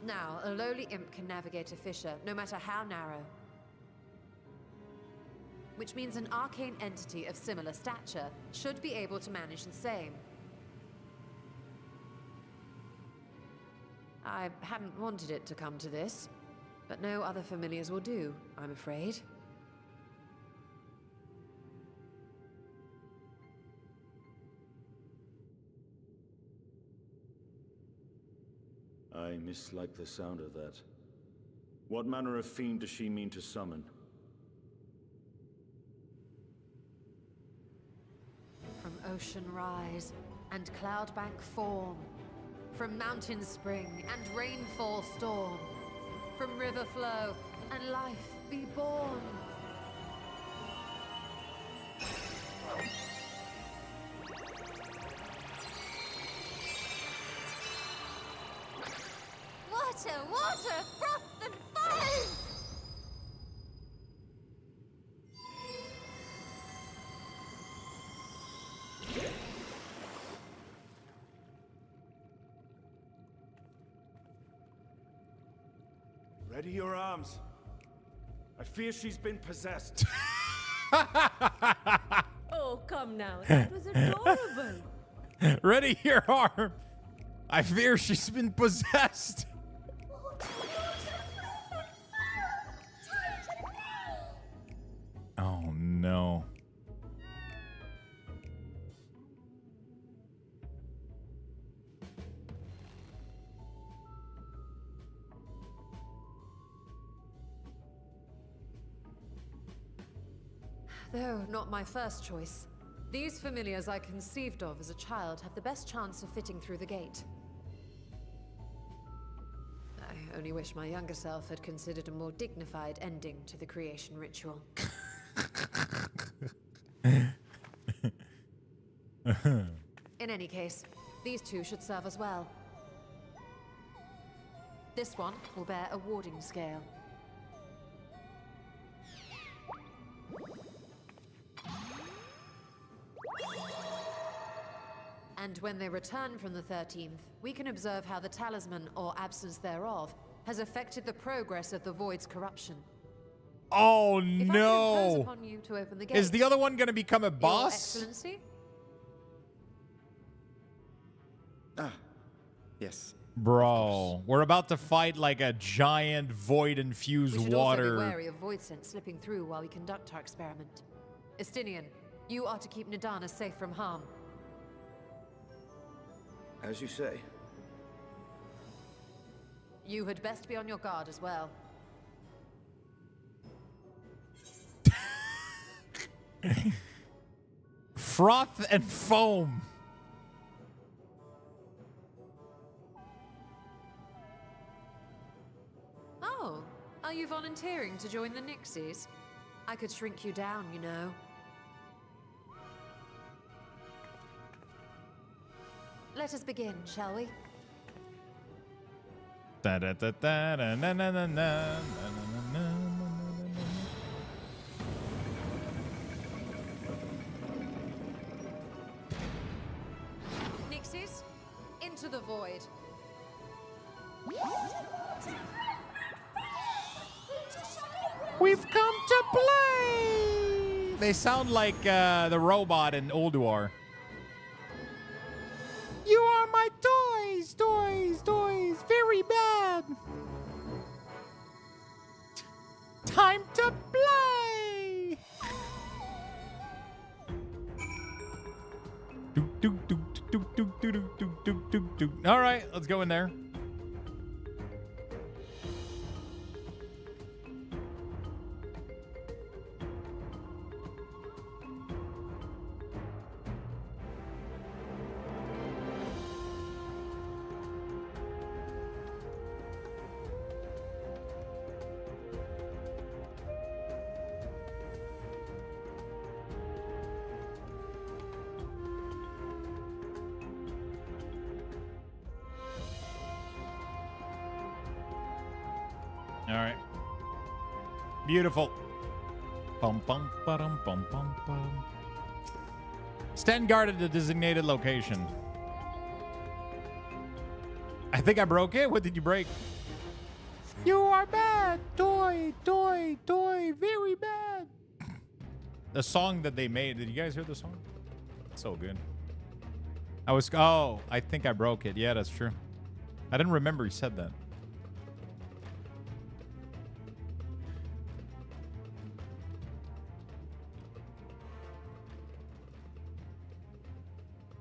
Now, a lowly imp can navigate a fissure, no matter how narrow. Which means an arcane entity of similar stature should be able to manage the same. I hadn't wanted it to come to this, but no other familiars will do, I'm afraid. I mislike the sound of that. What manner of fiend does she mean to summon? From ocean rise and cloudbank form, from mountain spring and rainfall storm, from river flow and life be born. Water, water, froth and foam! Ready your arms. I fear she's been possessed. Oh, come now. That was adorable. Ready your arm. I fear she's been possessed. Oh no. Though not my first choice. These familiars I conceived of as a child have the best chance of fitting through the gate. I only wish my younger self had considered a more dignified ending to the creation ritual. In any case, these two should serve as well. This one will bear a warding scale. And when they return from the 13th, we can observe how the talisman, or absence thereof, has affected the progress of the Void's corruption. Oh If I could no! impose upon you to open the gate, Is the other one gonna become a Your boss? Excellency? Ah, yes. Bro, we're about to fight like a giant void-infused We should water. also be wary of void scent slipping through while we conduct our experiment. Estinian, you are to keep Nidana safe from harm. As you say. You had best be on your guard as well. Froth and foam. Oh, are you volunteering to join the Nixies? I could shrink you down, you know. Let us begin, shall we? Nixies, into the void. We've come to play! They sound like the robot in Ulduar. You are my toys, toys, toys. Very bad. Time to play! All right, let's go in there. All right. Beautiful. Bum, bum, ba-dum, bum, bum, bum. Stand guard at the designated location. I think I broke it. What did you break? You are bad. Toy, toy, toy. Very bad. The song that they made. Did you guys hear the song? So good. Oh, I think I broke it. Yeah, that's true. I didn't remember he said that.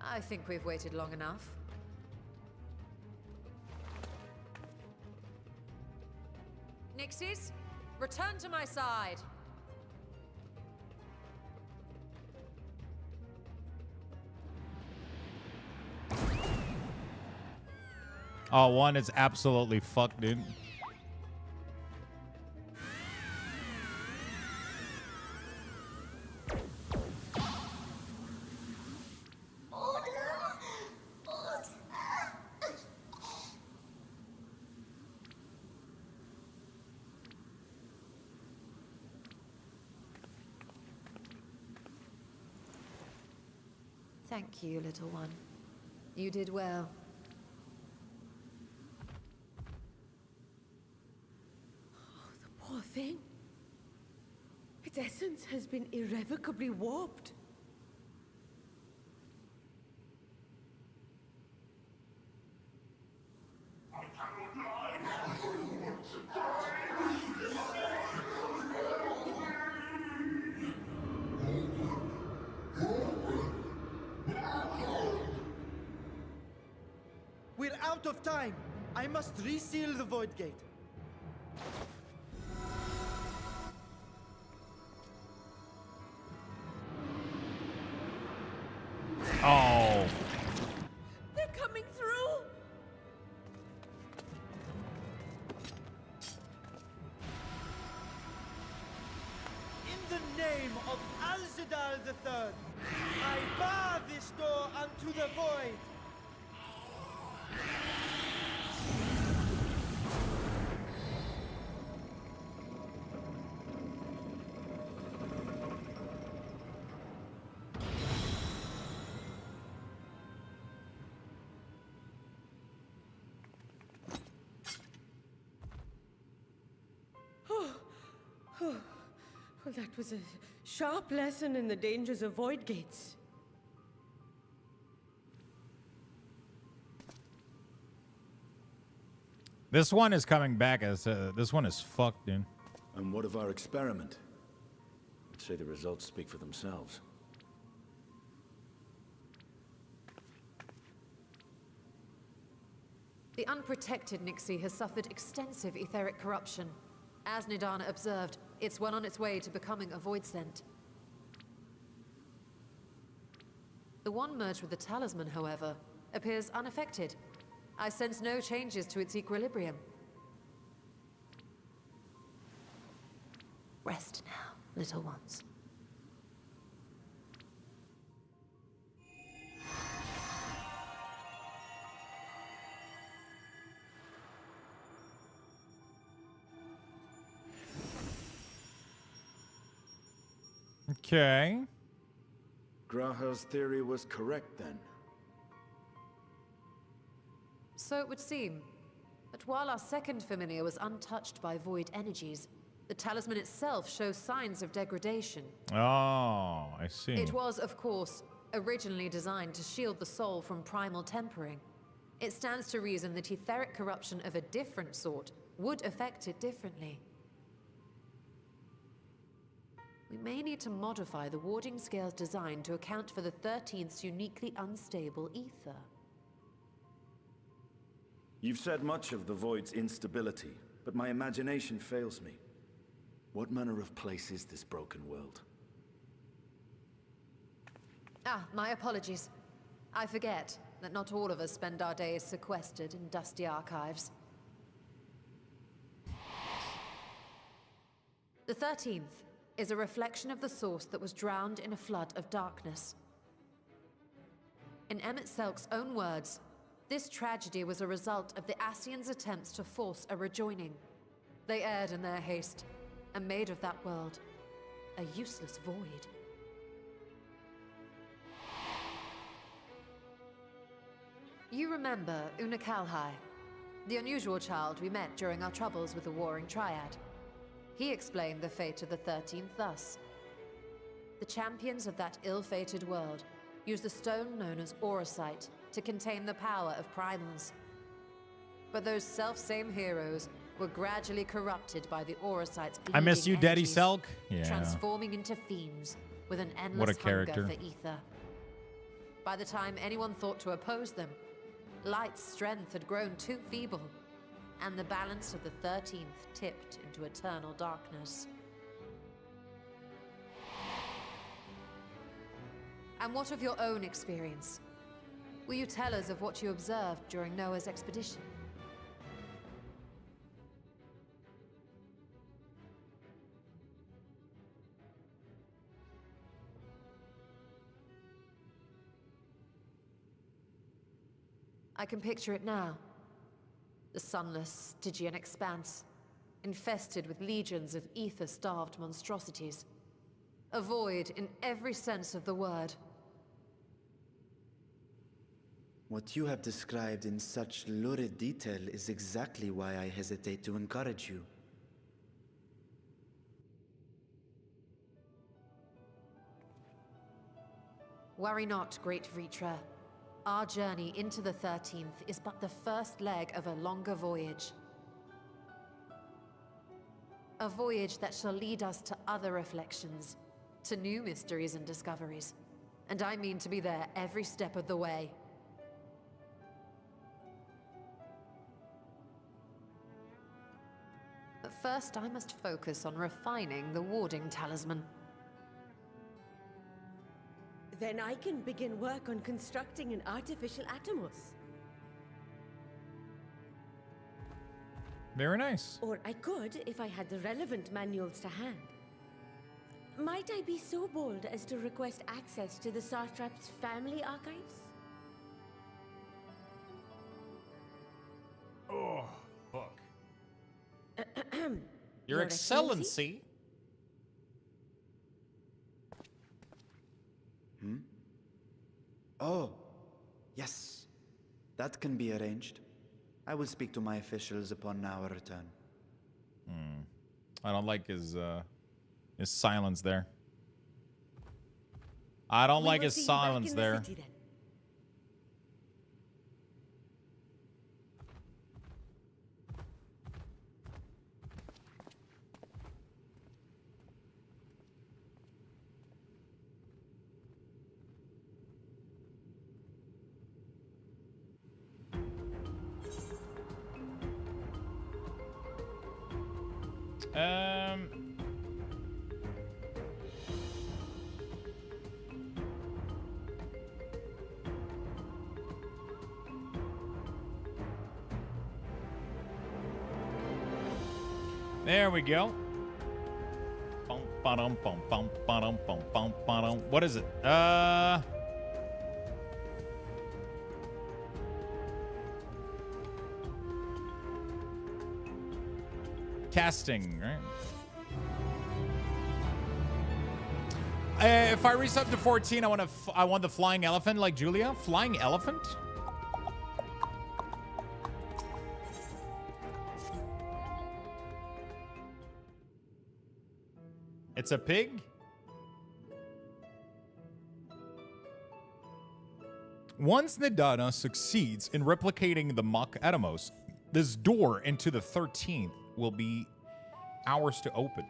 I think we've waited long enough. Nixies, return to my side. Oh, one is absolutely fucked, dude. Thank you, little one. You did well. Oh, the poor thing. Its essence has been irrevocably warped. We're out of time. I must reseal the void gate. Oh. They're coming through. In the name of Alzadal III, I bar this door unto the void. Well, that was a sharp lesson in the dangers of void gates. This one is coming back as this one is fucked, dude. And what of our experiment? I'd say the results speak for themselves. The unprotected Nixie has suffered extensive etheric corruption. As Nidana observed, it's well on its way to becoming a void scent. The one merged with the talisman, however, appears unaffected. I sense no changes to its equilibrium. Rest now, little ones. Okay. Graha's theory was correct then. So it would seem. But while our second familiar was untouched by void energies, the talisman itself shows signs of degradation. Oh, I see. It was, of course, originally designed to shield the soul from primal tempering. It stands to reason that etheric corruption of a different sort would affect it differently. We may need to modify the warding scale's design to account for the 13th's uniquely unstable ether. You've said much of the Void's instability, but my imagination fails me. What manner of place is this broken world? Ah, my apologies. I forget that not all of us spend our days sequestered in dusty archives. The 13th is a reflection of the source that was drowned in a flood of darkness. In Emmett Selk's own words, this tragedy was a result of the Ascians' attempts to force a rejoining. They erred in their haste, and made of that world a useless void. You remember Una Kalhai, the unusual child we met during our troubles with the Warring Triad. He explained the fate of the 13th thus. The champions of that ill-fated world used the stone known as Auracite to contain the power of primals. But those self-same heroes were gradually corrupted by the Auracite's bleeding I miss you, Daddy energies, Selk. Yeah. transforming into fiends with an endless What a character. hunger for ether. By the time anyone thought to oppose them, Light's strength had grown too feeble, and the balance of the 13th tipped into eternal darkness. And what of your own experience? Will you tell us of what you observed during Noah's expedition? I can picture it now. The sunless, Stygian expanse, infested with legions of ether-starved monstrosities. A void in every sense of the word. What you have described in such lurid detail is exactly why I hesitate to encourage you. Worry not, great Vritra. Our journey into the 13th is but the first leg of a longer voyage. A voyage that shall lead us to other reflections, to new mysteries and discoveries. And I mean to be there every step of the way. But first, I must focus on refining the warding talisman. Then I can begin work on constructing an artificial Atomos. Very nice. Or I could, if I had the relevant manuals to hand. Might I be so bold as to request access to the Satrap's family archives? Oh, fuck. Your Excellency. Oh, yes. That can be arranged. I will speak to my officials upon our return. I don't like his silence there. I don't like his silence there. There we go. What is it? Casting, right? If I resub to 14, I want the flying elephant like Julia. Flying elephant? It's a pig? Once Nidana succeeds in replicating the Mach Atomos, this door into the 13th will be ours to open.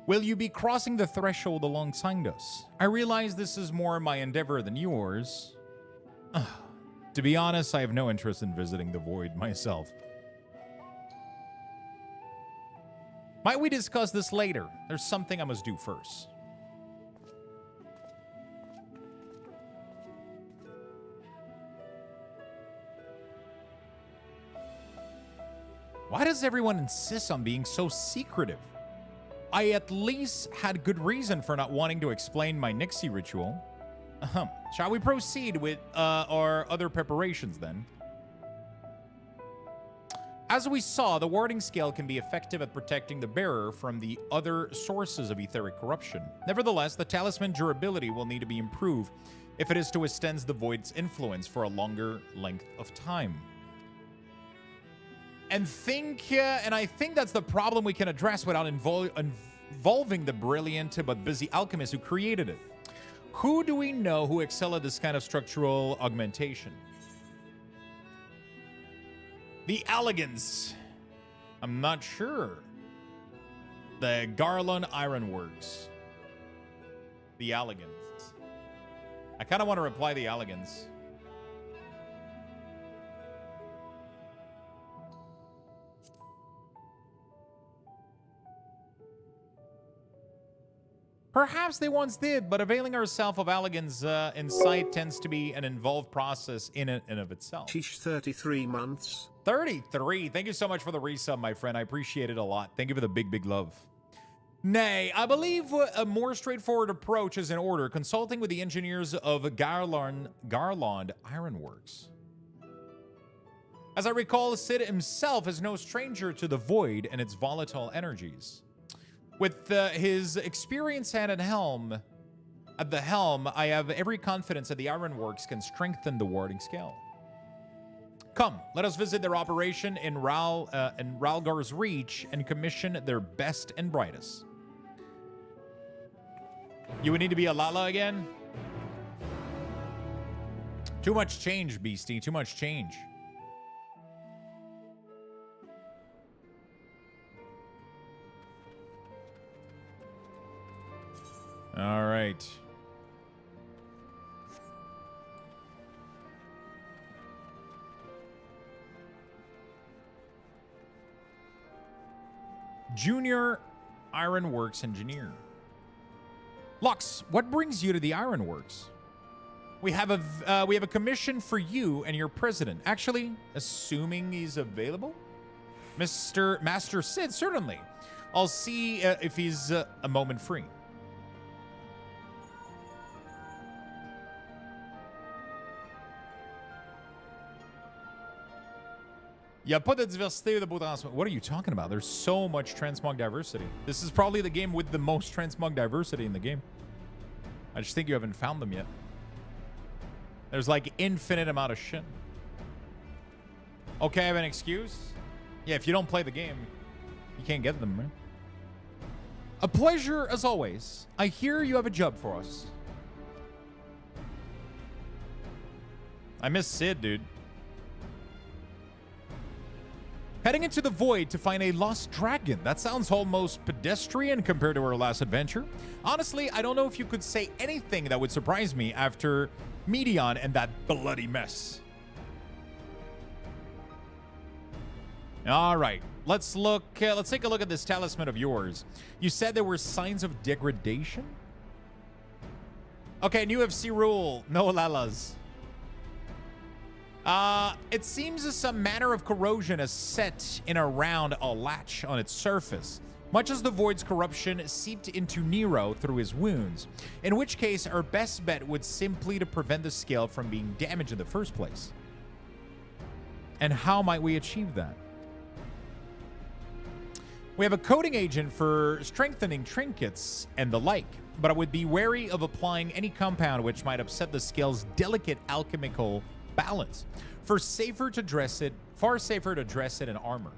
Will you be crossing the threshold alongside us? I realize this is more my endeavor than yours. To be honest, I have no interest in visiting the void myself. Might we discuss this later? There's something I must do first. Why does everyone insist on being so secretive? I at least had good reason for not wanting to explain my Nixie ritual. Shall we proceed with our other preparations then? As we saw, the warding scale can be effective at protecting the bearer from the other sources of etheric corruption. Nevertheless, the talisman durability will need to be improved if it is to withstand the void's influence for a longer length of time. And I think that's the problem we can address without involving the brilliant but busy alchemist who created it. Who do we know who excel at this kind of structural augmentation? The Elegance. I'm not sure. The Garland Ironworks. The Elegance. I kind of want to reply the Elegance. Perhaps they once did, but availing ourselves of Allegan's insight tends to be an involved process in and of itself. Sheesh, 33 months. 33. Thank you so much for the resub, my friend. I appreciate it a lot. Thank you for the big, big love. Nay, I believe a more straightforward approach is in order, consulting with the engineers of Garland Ironworks. As I recall, Sid himself is no stranger to the void and its volatile energies. With his experience at the helm, I have every confidence that the Ironworks can strengthen the warding scale. Come, let us visit their operation in Ralgar's Reach and commission their best and brightest. You would need to be a Lala again? Too much change, Beastie. Too much change. All right. Junior Ironworks engineer. Lux, what brings you to the Ironworks? We have a commission for you and your president. Actually, assuming he's available? Master Sid, certainly. I'll see if he's a moment free. Yeah, pas de diversité de beau transmog. What are you talking about? There's so much transmog diversity. This is probably the game with the most transmog diversity in the game. I just think you haven't found them yet. There's like infinite amount of shit. Okay, I have an excuse? Yeah, if you don't play the game, you can't get them, man. A pleasure as always. I hear you have a job for us. I miss Sid, dude. Heading into the void to find a lost dragon. That sounds almost pedestrian compared to our last adventure. Honestly, I don't know if you could say anything that would surprise me after Medion and that bloody mess. All right, let's take a look at this talisman of yours. You said there were signs of degradation? Okay, new FC rule, no lalas. It seems as some manner of corrosion is set in around a latch on its surface, much as the void's corruption seeped into Nero through his wounds, in which case our best bet would simply to prevent the scale from being damaged in the first place. And how might we achieve that? We have a coding agent for strengthening trinkets and the like, but I would be wary of applying any compound which might upset the skill's delicate alchemical balance. Far safer to dress it in armor.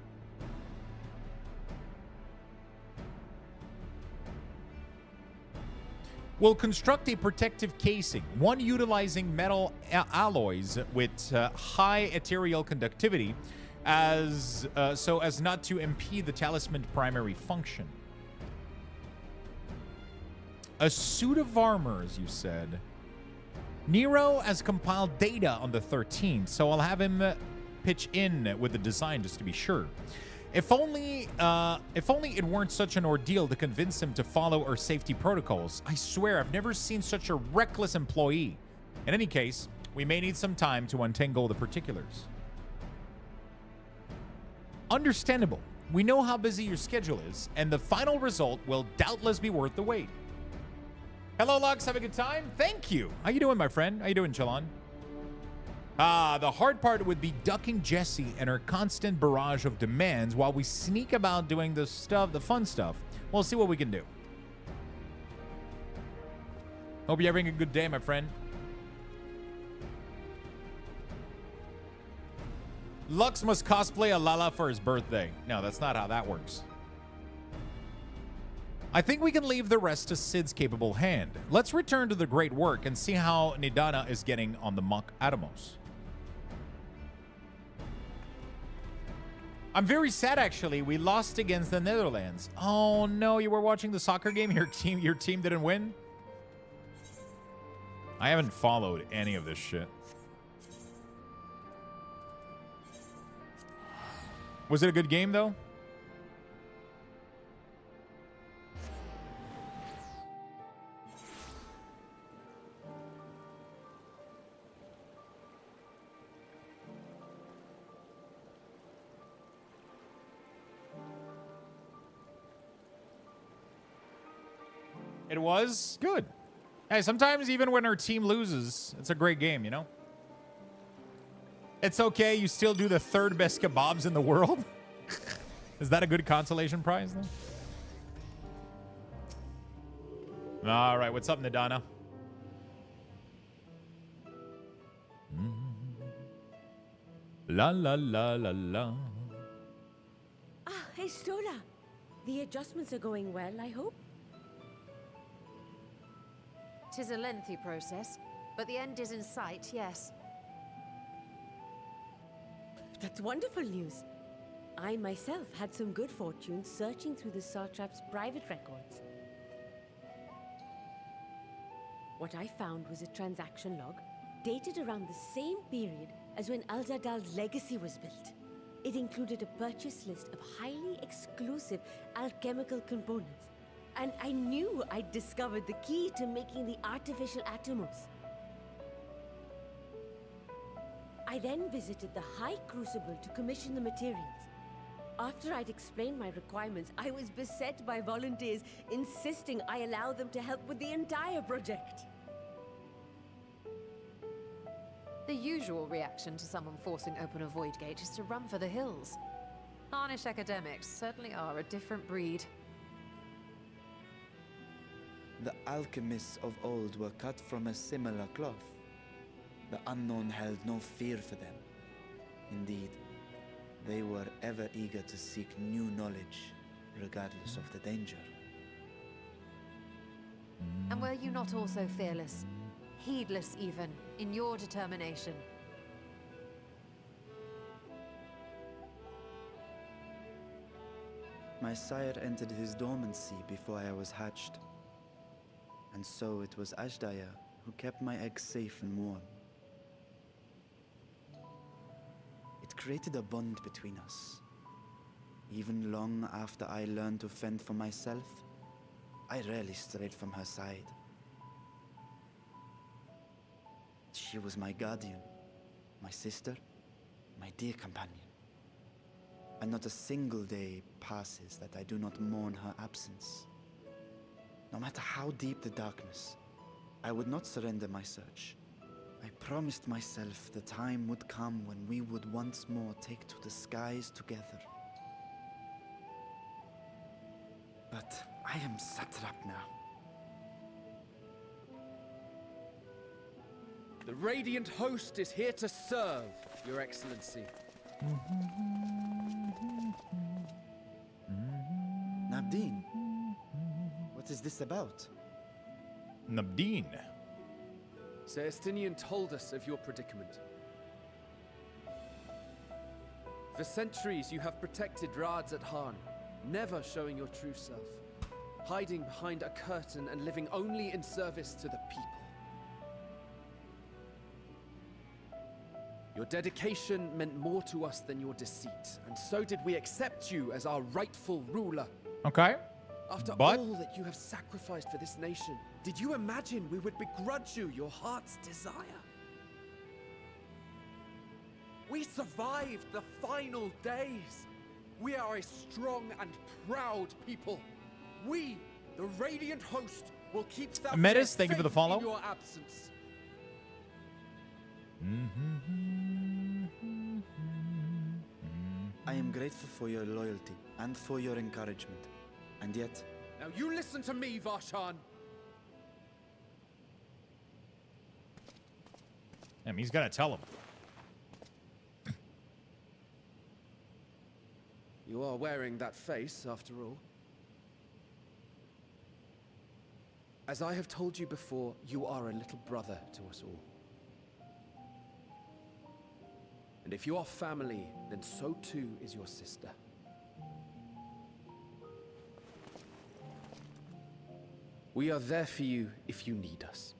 We'll construct a protective casing, one utilizing metal alloys with high ethereal conductivity, so as not to impede the talisman's primary function. A suit of armor, as you said. Nero has compiled data on the 13th, so I'll have him pitch in with the design just to be sure. If only it weren't such an ordeal to convince him to follow our safety protocols. I swear I've never seen such a reckless employee. In any case, we may need some time to untangle the particulars. Understandable. We know how busy your schedule is, and the final result will doubtless be worth the wait. Hello, Lux. Have a good time? Thank you. How you doing, my friend? How you doing, Chalon? The hard part would be ducking Jessie and her constant barrage of demands while we sneak about doing the fun stuff. We'll see what we can do. Hope you're having a good day, my friend. Lux must cosplay a Lala for his birthday. No, that's not how that works. I think we can leave the rest to Sid's capable hand. Let's return to the great work and see how Nidana is getting on the Mock Atomos. I'm very sad, actually. We lost against the Netherlands. Oh no, you were watching the soccer game? Your team didn't win? I haven't followed any of this shit. Was it a good game, though? It was good. Hey, sometimes even when our team loses, it's a great game, you know? It's okay. You still do the third best kebabs in the world. Is that a good consolation prize, though? All right. What's up, Nidana? La, la, la, la, la. Ah, hey, Stola. The adjustments are going well, I hope? 'Tis a lengthy process, but the end is in sight, yes. That's wonderful news. I myself had some good fortune searching through the Satrap's private records. What I found was a transaction log dated around the same period as when Alzadal's legacy was built. It included a purchase list of highly exclusive alchemical components. And I knew I'd discovered the key to making the artificial atomos. I then visited the High Crucible to commission the materials. After I'd explained my requirements, I was beset by volunteers insisting I allow them to help with the entire project. The usual reaction to someone forcing open a void gate is to run for the hills. Harnish academics certainly are a different breed. The alchemists of old were cut from a similar cloth. The unknown held no fear for them. Indeed, they were ever eager to seek new knowledge, regardless of the danger. And were you not also fearless, heedless even, in your determination? My sire entered his dormancy before I was hatched. And so it was Ashdaya who kept my eggs safe and warm. It created a bond between us. Even long after I learned to fend for myself, I rarely strayed from her side. She was my guardian, my sister, my dear companion. And not a single day passes that I do not mourn her absence. No matter how deep the darkness, I would not surrender my search. I promised myself the time would come when we would once more take to the skies together. But I am satrap now. The Radiant Host is here to serve, Your Excellency. Nabdeen, what is this about? Nabdeen. Celestinian told us of your predicament. For centuries, you have protected Rads at Han, never showing your true self, hiding behind a curtain and living only in service to the people. Your dedication meant more to us than your deceit, and so did we accept you as our rightful ruler. Okay. After But all that you have sacrificed for this nation, did you imagine we would begrudge you your heart's desire? We survived the final days. We are a strong and proud people. We, the Radiant Host, will keep that Metis, thank you for the follow. in your absence. I am grateful for your loyalty and for your encouragement. And yet... Now you listen to me, Varshan. He's gonna tell him. You are wearing that face, after all. As I have told you before, you are a little brother to us all. And if you are family, then so too is your sister. We are there for you if you need us.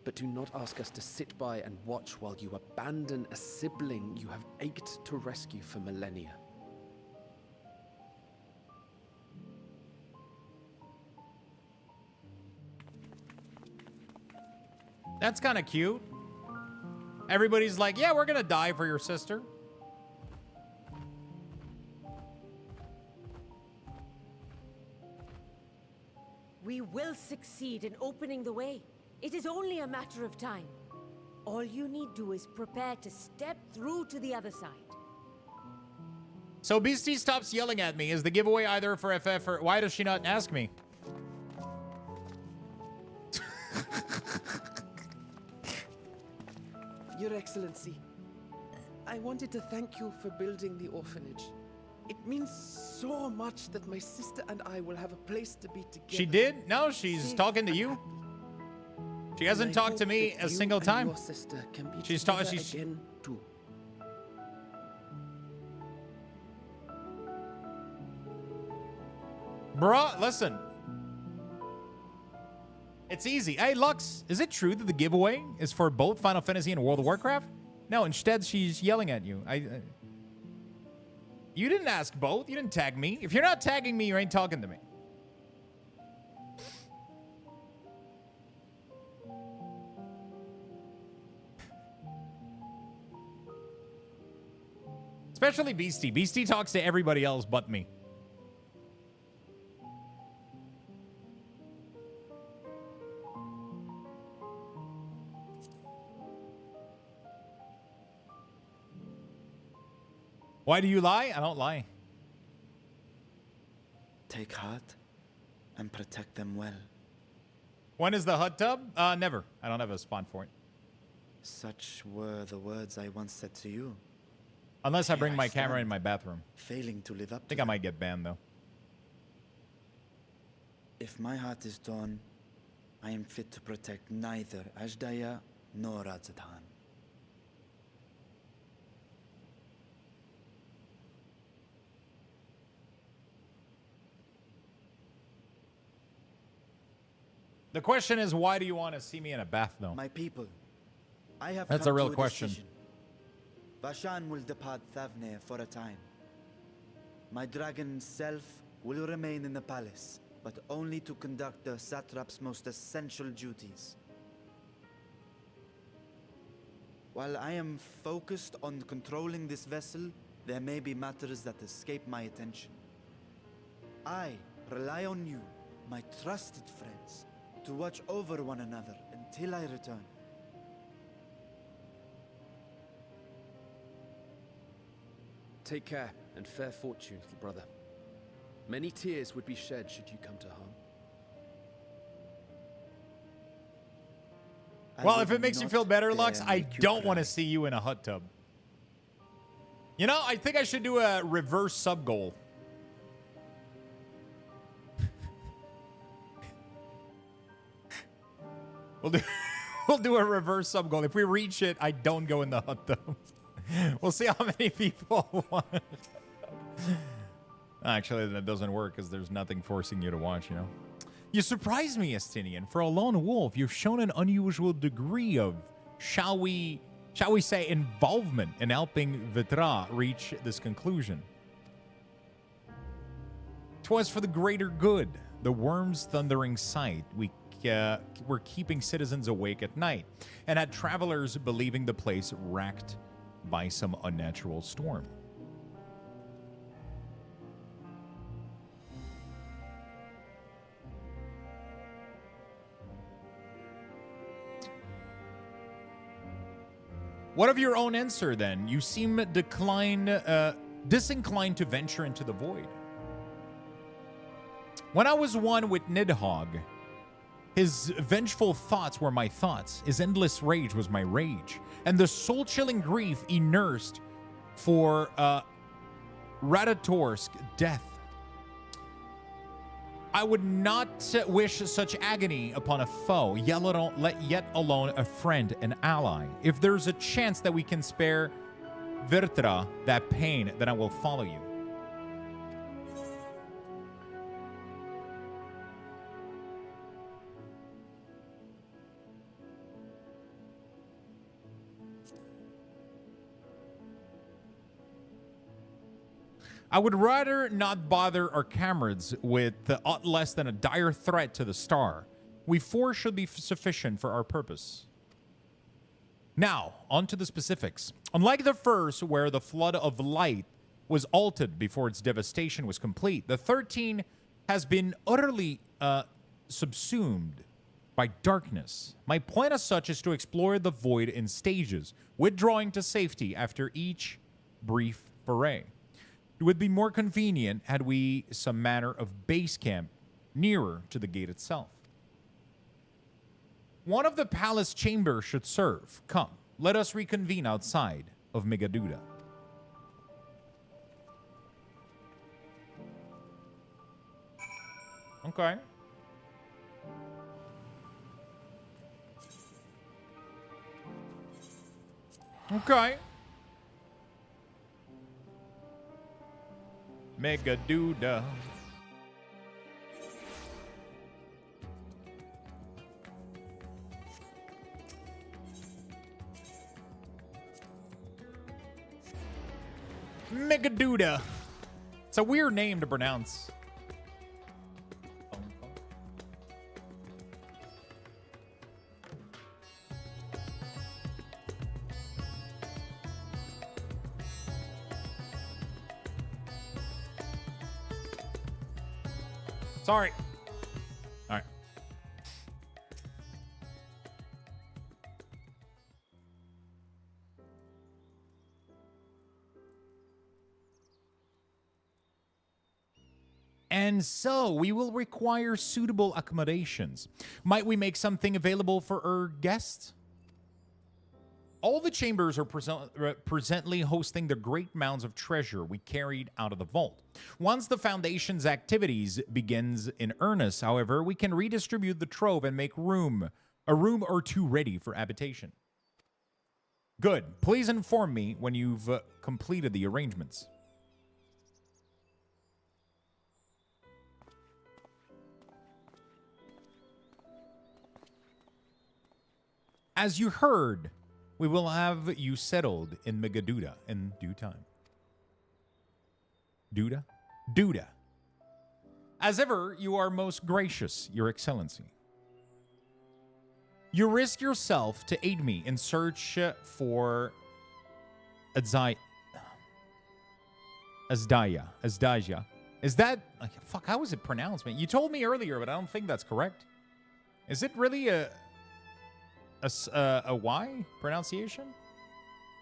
But do not ask us to sit by and watch while you abandon a sibling you have ached to rescue for millennia. That's kind of cute. Everybody's like, yeah, we're gonna die for your sister. We will succeed in opening the way. It is only a matter of time. All you need do is prepare to step through to the other side. So Beastie stops yelling at me. Is the giveaway either for FF or why does she not ask me? Your Excellency, I wanted to thank you for building the orphanage. It means so much that my sister and I will have a place to be together. She did? No, she's talking to you. She hasn't talked to me a single time. Your sister can be She's together talking. again too. Bruh, listen. It's easy. Hey, Lux, is it true that the giveaway is for both Final Fantasy and World of Warcraft? No, instead she's yelling at you. You didn't ask both. You didn't tag me. If you're not tagging me, you ain't talking to me. Especially Beastie. Beastie talks to everybody else but me. Why do you lie? I don't lie. Take heart and protect them well. When is the hot tub? Never. I don't have a spawn for it. Such were the words I once said to you. Unless I Here bring my stand, camera in my bathroom. Failing to live up I think I might get banned, though. If my heart is torn, I am fit to protect neither Ashdaya nor Radzatan. The question is, why do you want to see me in a bath, though? My people, I have That's come a real to a question. decision. Vashan will depart Thavne for a time. My dragon self will remain in the palace, but only to conduct the satrap's most essential duties. While I am focused on controlling this vessel, there may be matters that escape my attention. I rely on you, my trusted friends, to watch over one another until I return. Take care and fair fortune, little brother. Many tears would be shed should you come to harm. Well, if it makes you feel better, Lux, I don't want to see you in a hot tub. You know, I think I should do a reverse sub goal. We'll do a reverse sub goal. If we reach it, I don't go in the hot tub. We'll see how many people want. Actually, that doesn't work because there's nothing forcing you to watch, you know. You surprise me, Estinian. For a lone wolf, you've shown an unusual degree of, shall we say, involvement in helping Vitra reach this conclusion. 'Twas for the greater good, the worm's thundering sight. We're keeping citizens awake at night, and had travelers believing the place racked by some unnatural storm. What of your own answer, then? You seem disinclined to venture into the void. When I was one with Nidhogg, his vengeful thoughts were my thoughts, his endless rage was my rage, and the soul-chilling grief he nursed for Radatorsk death. I would not wish such agony upon a foe, yet alone a friend and ally. If there's a chance that we can spare Virtra that pain, then I will follow you. I would rather not bother our comrades with aught less than a dire threat to the star. We four should be sufficient for our purpose. Now, on to the specifics. Unlike the first, where the flood of light was altered before its devastation was complete, the 13 has been utterly subsumed by darkness. My plan as such is to explore the void in stages, withdrawing to safety after each brief foray. It would be more convenient had we some manner of base camp nearer to the gate itself. One of the palace chambers should serve. Come, let us reconvene outside of Megaduda. Okay. Okay. Megaduda. Megaduda. It's a weird name to pronounce. Sorry. All right. And so we will require suitable accommodations. Might we make something available for our guests? All the chambers are presently hosting the great mounds of treasure we carried out of the vault. Once the Foundation's activities begins in earnest, however, we can redistribute the trove and make a room or two ready for habitation. Good. Please inform me when you've completed the arrangements. As you heard, we will have you settled in Megaduda in due time. Duda? Duda. As ever, you are most gracious, Your Excellency. You risk yourself to aid me in search for Asdaya. Is that... Fuck, how is it pronounced, man? You told me earlier, but I don't think that's correct. Is it really a Y pronunciation?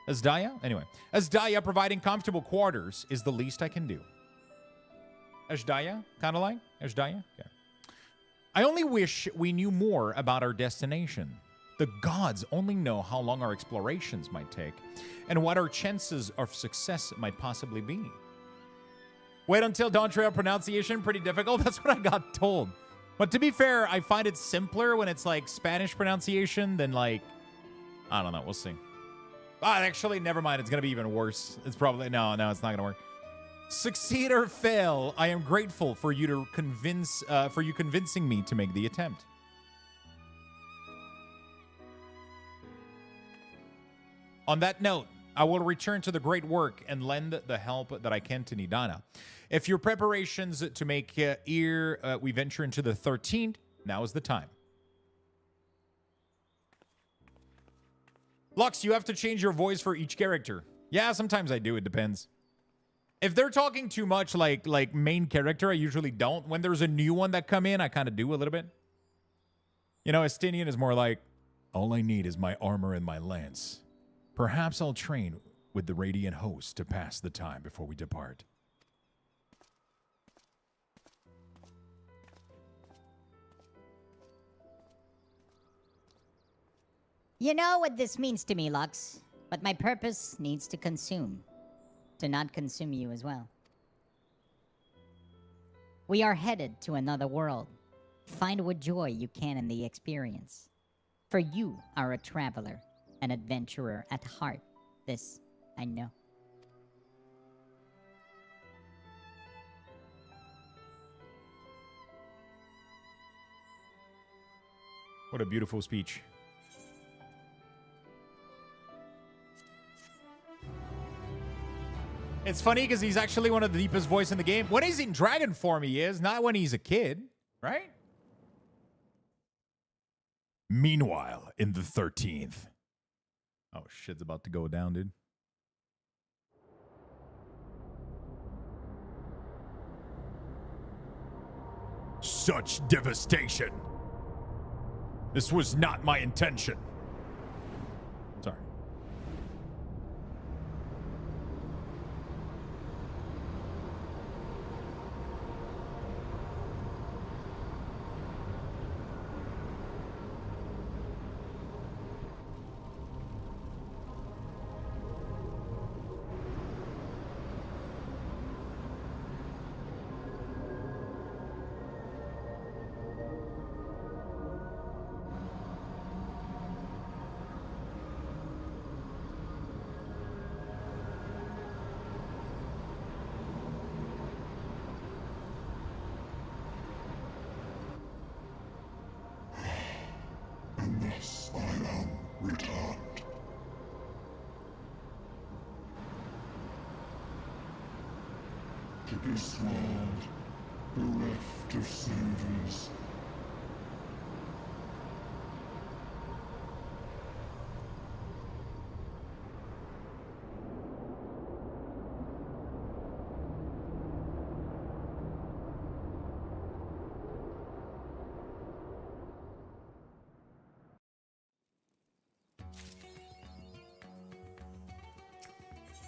Asdaya? Anyway. Asdaya providing comfortable quarters is the least I can do. Ashdaya? Kind of like? Ashdaya? Okay. I only wish we knew more about our destination. The gods only know how long our explorations might take and what our chances of success might possibly be. Wait until Dawn Trail pronunciation, pretty difficult. That's what I got told. But to be fair, I find it simpler when it's like Spanish pronunciation than like, I don't know. We'll see. Actually, never mind. It's going to be even worse. It's probably, no, it's not going to work. Succeed or fail, I am grateful for you to convincing me to make the attempt. On that note, I will return to the great work and lend the help that I can to Nidana. If your preparations to make we venture into the 13th, now is the time. Lux, you have to change your voice for each character. Yeah, sometimes I do. It depends. If they're talking too much like main character, I usually don't. When there's a new one that come in, I kind of do a little bit. You know, Estinian is more like, all I need is my armor and my lance. Perhaps I'll train with the Radiant Host to pass the time before we depart. You know what this means to me, Lux, but my purpose needs to consume. To not consume you as well. We are headed to another world. Find what joy you can in the experience. For you are a traveler, an adventurer at heart. This I know. What a beautiful speech. It's funny because he's actually one of the deepest voices in the game. When he's in dragon form, he is. Not when he's a kid, right? Meanwhile, in the 13th. Oh, shit's about to go down, dude. Such devastation. This was not my intention. Sorry. To be swallowed, bereft of senses.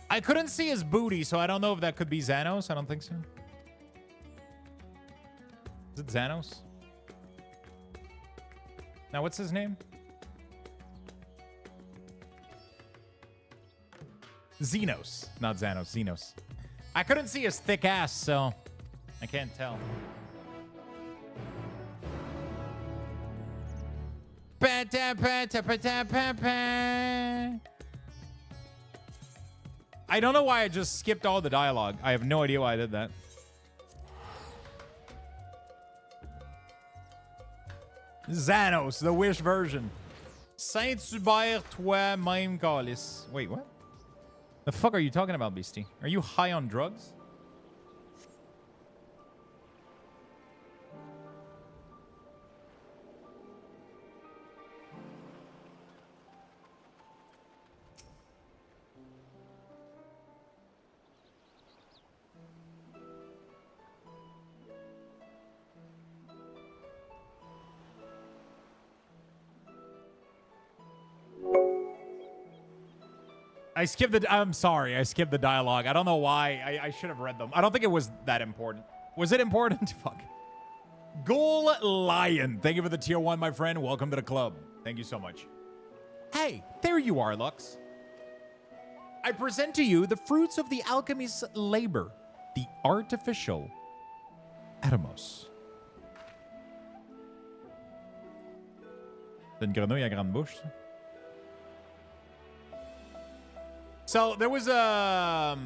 I couldn't see his booty, so I don't know if that could be Xanos. I don't think so. Is it Xanos? Now, what's his name? Xenos. Not Xanos, Xenos. I couldn't see his thick ass, so I can't tell. I don't know why I just skipped all the dialogue. I have no idea why I did that. Xanos, the Wish version. Saint-Hubert toi-même calice. Wait, what? The fuck are you talking about, Beastie? Are you high on drugs? I skipped the... I'm sorry. I skipped the dialogue. I don't know why. I should have read them. I don't think it was that important. Was it important? Fuck. Goal Lion. Thank you for the tier 1, my friend. Welcome to the club. Thank you so much. Hey, there you are, Lux. I present to you the fruits of the alchemist's labor, the artificial Atmos. C'est une grenouille à grande bouche. So there was a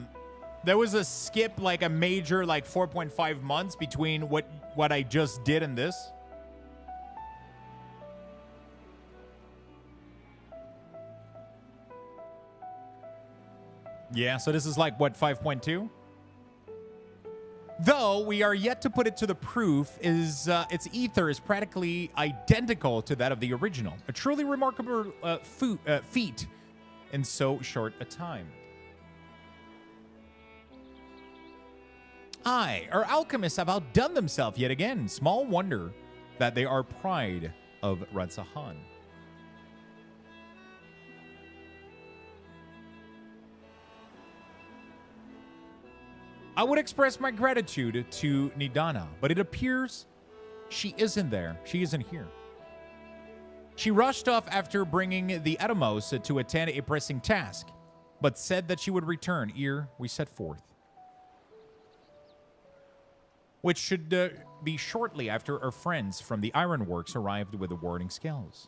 skip, like a major, like 4.5 months between what I just did and this. Yeah, so this is like, what, 5.2? Though we are yet to put it to the proof, its ether is practically identical to that of the original. A truly remarkable feat in so short a time. Aye, our alchemists have outdone themselves yet again. Small wonder that they are pride of Radzahan. I would express my gratitude to Nidana, but it appears she isn't there. She isn't here. She rushed off after bringing the Atmos to attend a pressing task, but said that she would return ere we set forth. Which should be shortly after our friends from the Ironworks arrived with the warding skills.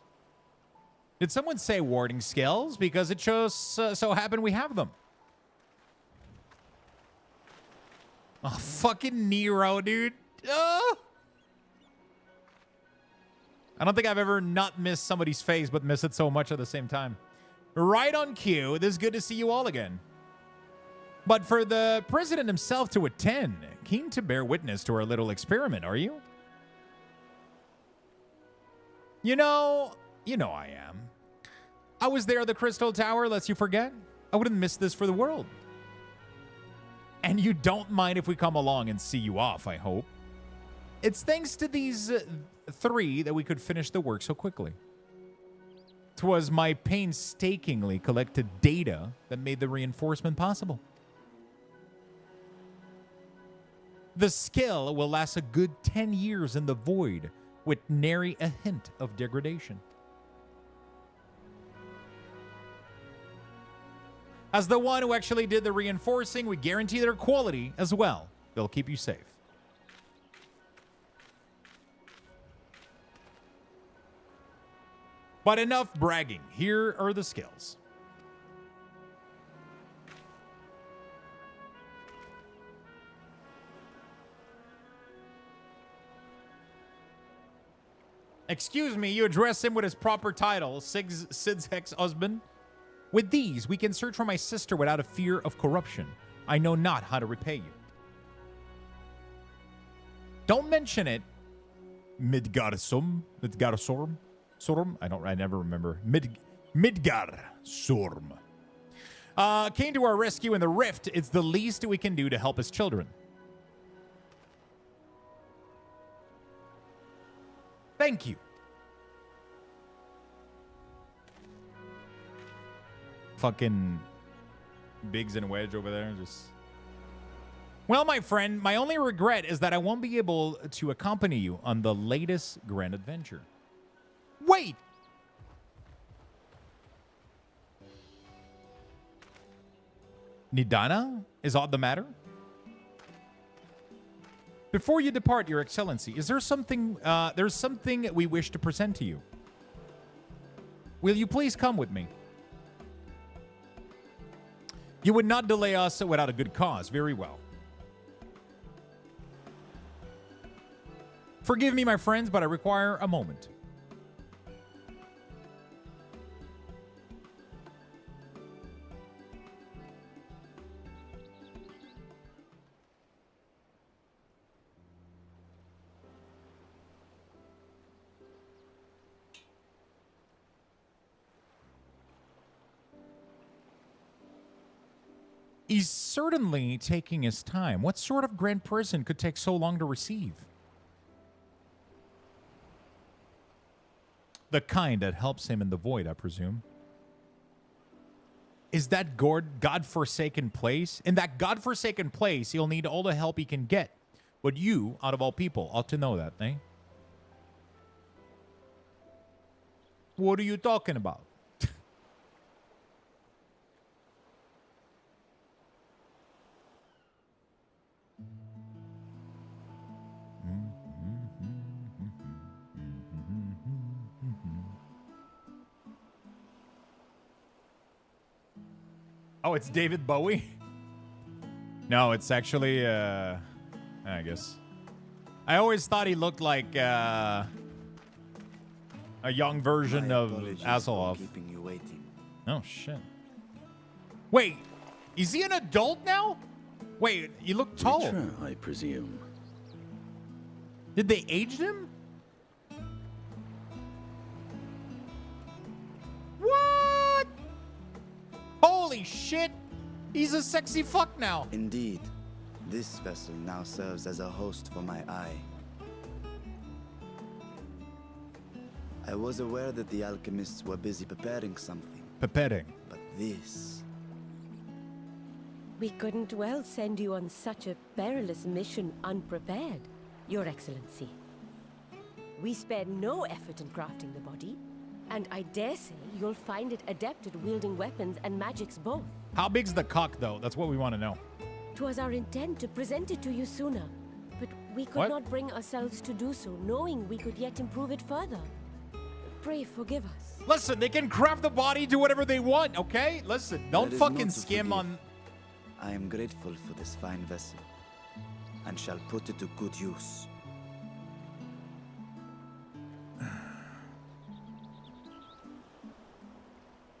Did someone say warding skills? Because it just so happened we have them. Oh, fucking Nero, dude. Oh! I don't think I've ever not missed somebody's face, but miss it so much at the same time. Right on cue. It is good to see you all again. But for the president himself to attend, keen to bear witness to our little experiment, are you? You know I am. I was there at the Crystal Tower, lest you forget. I wouldn't miss this for the world. And you don't mind if we come along and see you off, I hope. It's thanks to these three that we could finish the work so quickly. 'Twas my painstakingly collected data that made the reinforcement possible. The skill will last a good 10 years in the void with nary a hint of degradation. As the one who actually did the reinforcing, we guarantee their quality as well. They'll keep you safe. But enough bragging. Here are the skills. Excuse me, you address him with his proper title, Sid's ex-husband. With these, we can search for my sister without a fear of corruption. I know not how to repay you. Don't mention it. Midgarsorm? Sorm? I never remember. Midgarsorm. Came to our rescue in the rift. It's the least we can do to help his children. Thank you. Fucking Biggs and Wedge over there. Just. Well, my friend, my only regret is that I won't be able to accompany you on the latest grand adventure. Wait! Nidana? Is aught the matter? Before you depart, Your Excellency, is there something, there's something we wish to present to you. Will you please come with me? You would not delay us without a good cause. Very well. Forgive me, my friends, but I require a moment. He's certainly taking his time. What sort of grand person could take so long to receive? The kind that helps him in the void, I presume. Is that godforsaken place? In that godforsaken place, he'll need all the help he can get. But you, out of all people, ought to know that, eh? What are you talking about? Oh, it's David Bowie? No, it's actually, I guess. I always thought he looked like a young version of Hasselhoff. Keeping you waiting. Oh, shit. Wait, is he an adult now? Wait, you look tall. Richer, I presume. Did they age him? What? Holy shit! He's a sexy fuck now. Indeed. This vessel now serves as a host for my eye. I was aware that the alchemists were busy preparing something. Preparing. But this... We couldn't well send you on such a perilous mission unprepared, Your Excellency. We spared no effort in crafting the body, and I dare say you'll find it adept at wielding weapons and magics both. How big's the cock, though? That's what we want to know. 'Twas our intent to present it to you sooner, but we could What? not bring ourselves to do so, knowing we could yet improve it further. Pray forgive us. Listen, they can craft the body, do whatever they want, okay? Listen, don't There is fucking not to skim forgive. on... I am grateful for this fine vessel, and shall put it to good use.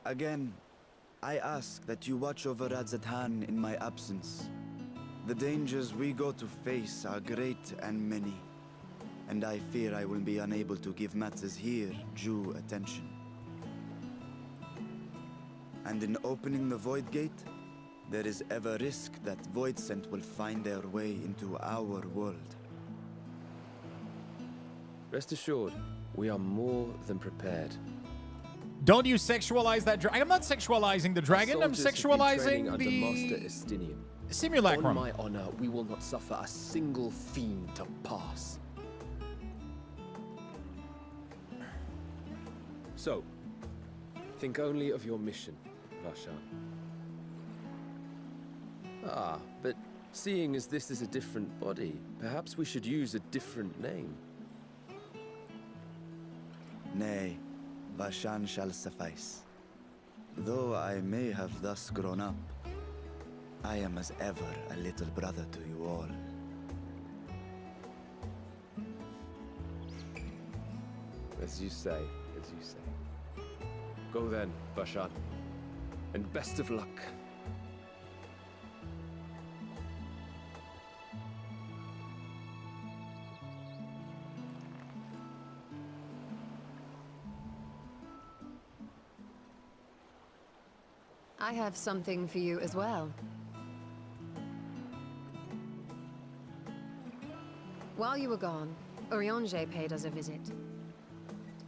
Again, I ask that you watch over Radzatan in my absence. The dangers we go to face are great and many, and I fear I will be unable to give matters here due attention. And in opening the Void Gate, there is ever risk that Void Scent will find their way into our world. Rest assured, we are more than prepared. Don't you sexualize that dragon? I'm not sexualizing the dragon. I'm Our soldiers have been training sexualizing under Master the Estinian. simulacrum. On my honor, we will not suffer a single fiend to pass. So, think only of your mission, Varshan. Ah, but seeing as this is a different body, perhaps we should use a different name. Nay, Vashan shall suffice. Though I may have thus grown up, I am as ever a little brother to you all. As you say, as you say. Go then, Varshan. And best of luck. I have something for you as well. While you were gone, Urianger paid us a visit.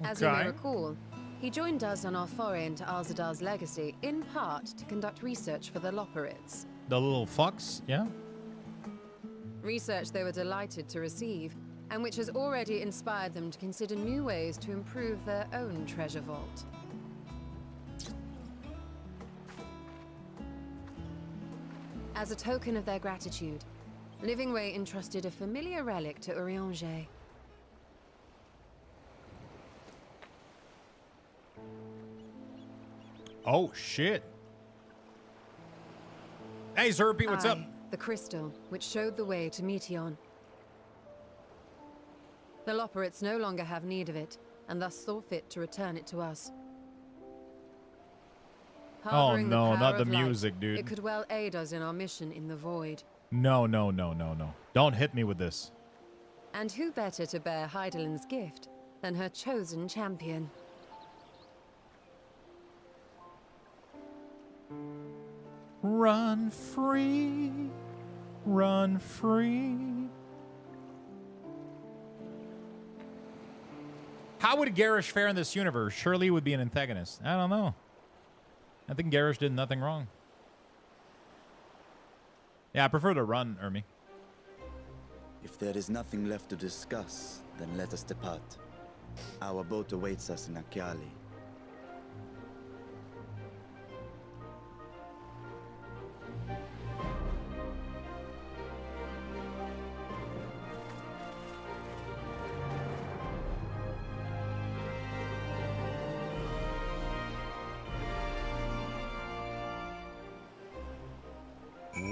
As you may Okay. recall, he joined us on our foray into Alzadal's legacy, in part to conduct research for the Loporits. The little fucks, yeah? Research they were delighted to receive, and which has already inspired them to consider new ways to improve their own treasure vault. As a token of their gratitude, Livingway entrusted a familiar relic to Urianger. Oh, shit. Hey, Zerpy, what's up? The crystal, which showed the way to Meteon. The Loporits no longer have need of it, and thus saw fit to return it to us. Harboring no, power not the of light, music, dude. It could well aid us in our mission in the Void. No, no, no, no, no. Don't hit me with this. And who better to bear Heidelin's gift than her chosen champion? Run free. Run free. How would Garrosh fare in this universe? Surely he would be an antagonist. I don't know. I think Garrosh did nothing wrong. Yeah, I prefer to run, Ermi. If there is nothing left to discuss, then let us depart. Our boat awaits us in Akyali.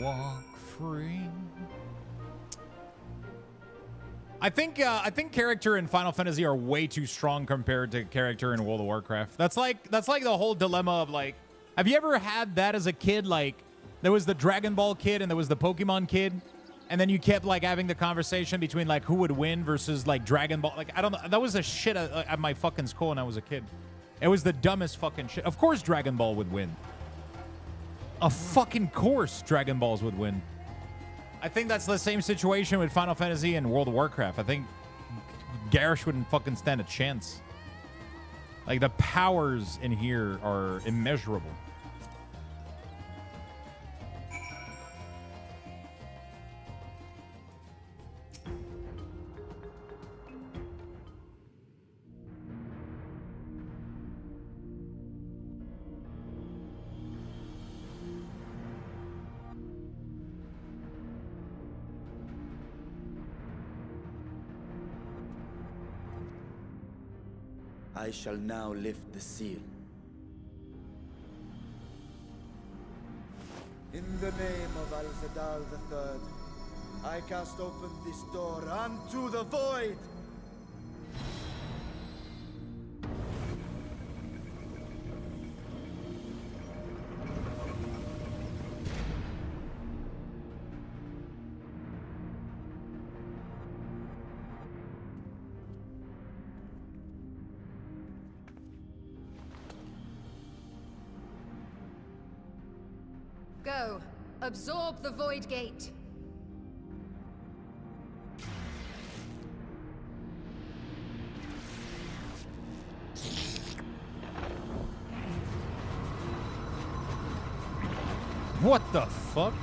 Walk free. I think character in Final Fantasy are way too strong compared to character in World of Warcraft. That's like the whole dilemma of like, have you ever had that as a kid? Like, there was the Dragon Ball kid and there was the Pokemon kid, and then you kept like having the conversation between like who would win versus like Dragon Ball. Like, I don't know. That was the shit at my fucking school when I was a kid. It was the dumbest fucking shit. Of course Dragon Ball would win. A fucking course Dragon Balls would win. I think that's the same situation with Final Fantasy and World of Warcraft. I think Garrosh wouldn't fucking stand a chance. Like, the powers in here are immeasurable. I shall now lift the seal. In the name of Al-Zadal III, I cast open this door unto the void! Go. Absorb the Void Gate. What the fuck?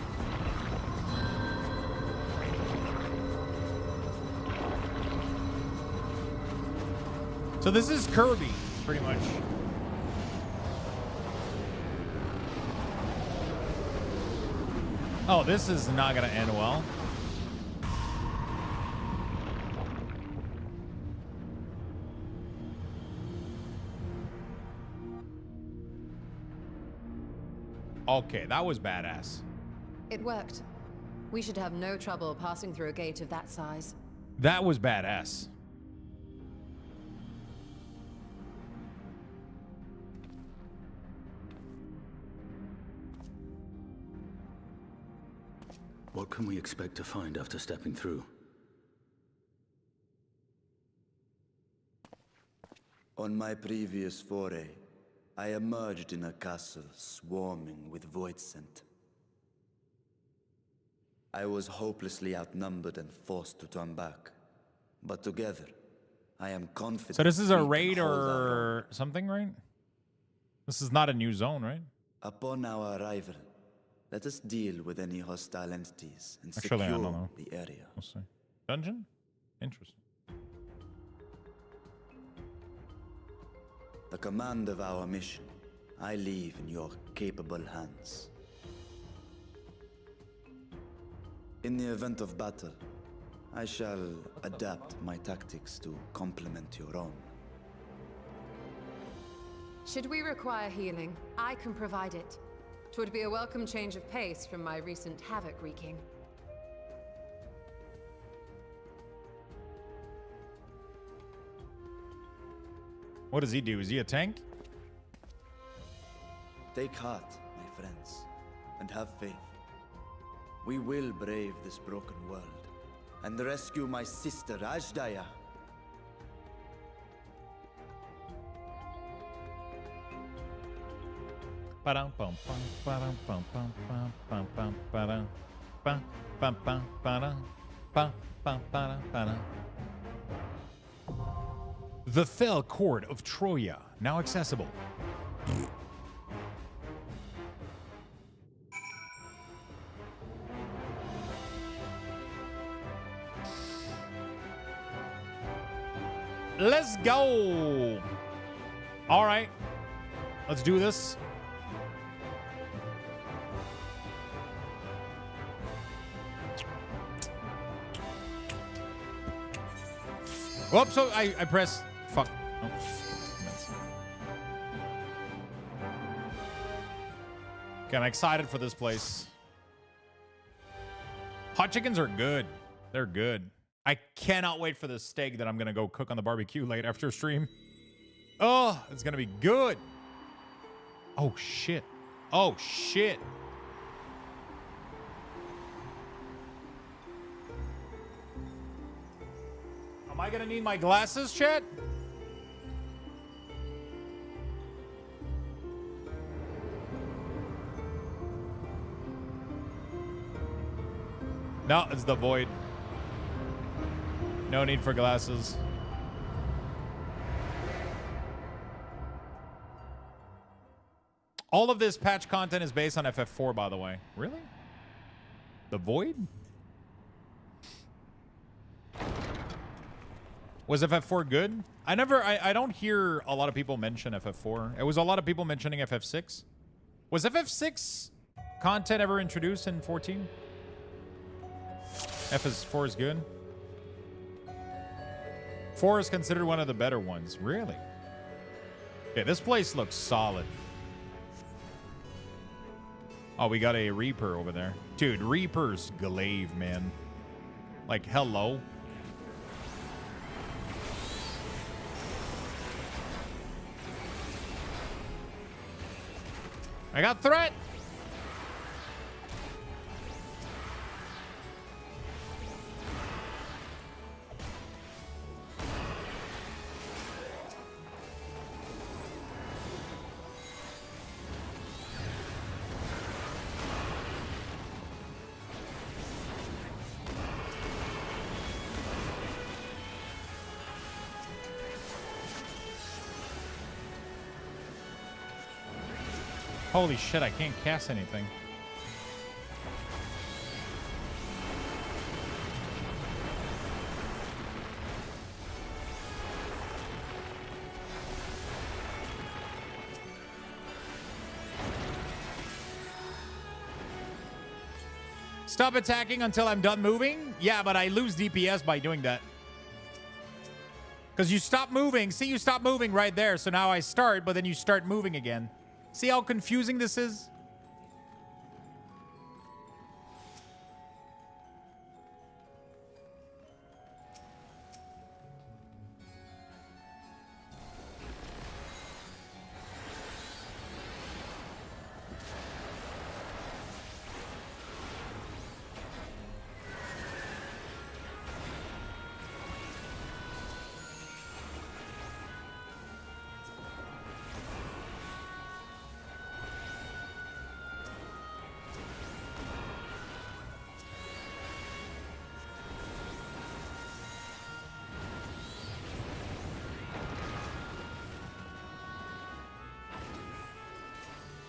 So this is Kirby, pretty much. Oh, this is not gonna end well. Okay, that was badass. It worked. We should have no trouble passing through a gate of that size. That was badass. What can we expect to find after stepping through? On my previous foray, I emerged in a castle swarming with void scent. I was hopelessly outnumbered and forced to turn back. But together, I am confident. So this is a we can raid hold our or something, right? This is not a new zone, right? Upon our arrival, let us deal with any hostile entities and Actually, I don't secure know. the area. We'll see. Dungeon? Interesting. The command of our mission, I leave in your capable hands. In the event of battle, I shall adapt my tactics to complement your own. Should we require healing, I can provide it. 'Twould be a welcome change of pace from my recent havoc wreaking. What does he do? Is he a tank? Take heart, my friends, and have faith. We will brave this broken world and rescue my sister Ajdaya. The Fell Court of Troya, now accessible. let's go. All right, let's do this. Whoops, so I pressed, fuck. Oh. Okay, I'm excited for this place. Hot chickens are good. They're good. I cannot wait for the steak that I'm going to go cook on the barbecue late after stream. Oh, it's going to be good. Oh, shit. Oh, shit. Am I going to need my glasses, chat? No, it's the void. No need for glasses. All of this patch content is based on FF4, by the way. Really? The void? Was FF4 good? I don't hear a lot of people mention FF4. It was a lot of people mentioning FF6. Was FF6 content ever introduced in 14? FF4 is good. 4 is considered one of the better ones. Really? Okay, this place looks solid. Oh, we got a Reaper over there. Dude, Reaper's glaive, man. Like, hello. I got threat. Holy shit, I can't cast anything. Stop attacking until I'm done moving? Yeah, but I lose DPS by doing that. Because you stop moving. See, you stop moving right there. So now I start, but then you start moving again. See how confusing this is?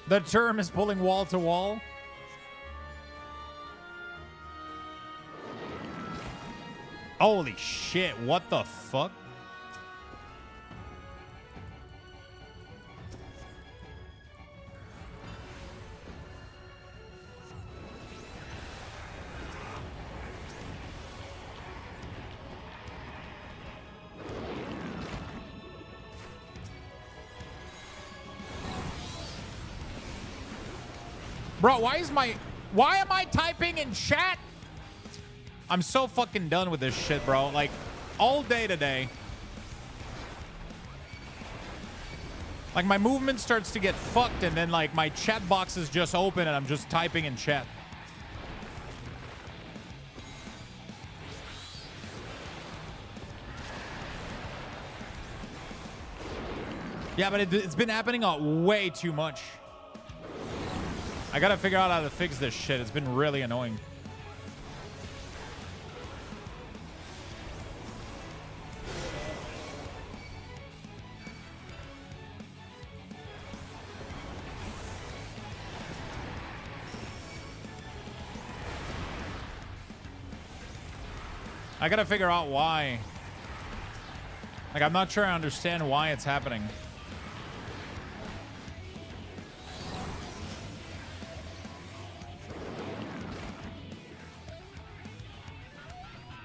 The term is pulling wall to wall. Holy shit, what the fuck? Bro, why am I typing in chat? I'm so fucking done with this shit, bro. Like, all day today. Like, my movement starts to get fucked, and then, like, my chat box is just open, and I'm just typing in chat. Yeah, but it's been happening way too much. I gotta figure out how to fix this shit. It's been really annoying. I gotta figure out why. Like, I'm not sure I understand why it's happening.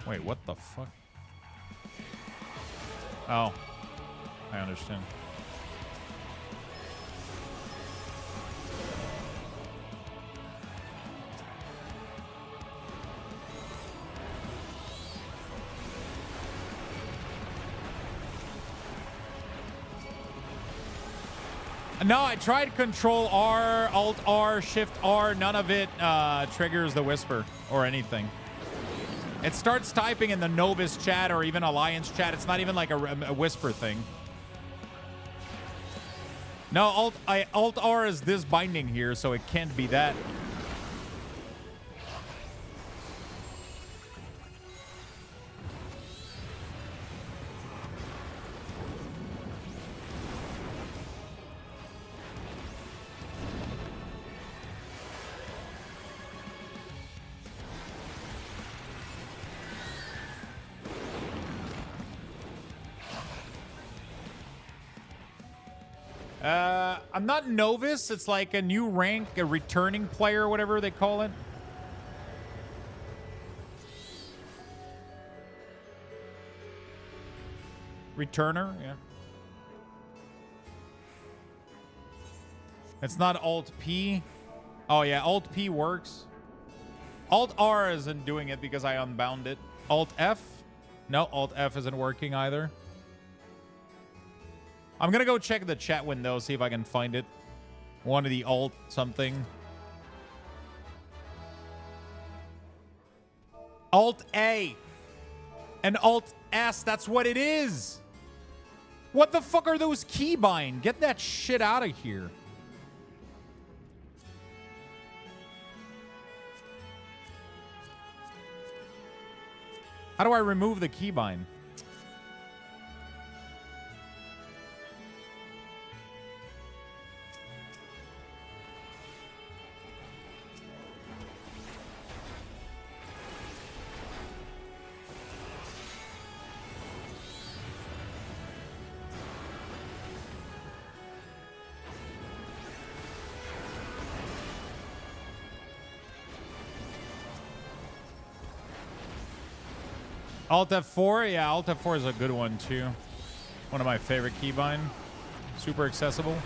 Wait, what the fuck? Oh, I understand. No, I tried Control R, Alt R, Shift R. None of it triggers the whisper or anything. It starts typing in the Novus chat or even Alliance chat. It's not even like a whisper thing. No, Alt R is this binding here, so it can't be that. I'm not Novus. It's like a new rank, a returning player, whatever they call it. Returner, yeah. It's not Alt P. Oh yeah, Alt P works. Alt R isn't doing it because I unbound it. Alt F? No, Alt F isn't working either. I'm gonna go check the chat window, see if I can find it. One of the alt something. Alt A and Alt S, that's what it is. What the fuck are those keybind? Get that shit out of here. How do I remove the keybind? Alt F4? Yeah, Alt F4 is a good one, too. One of my favorite keybind. Super accessible.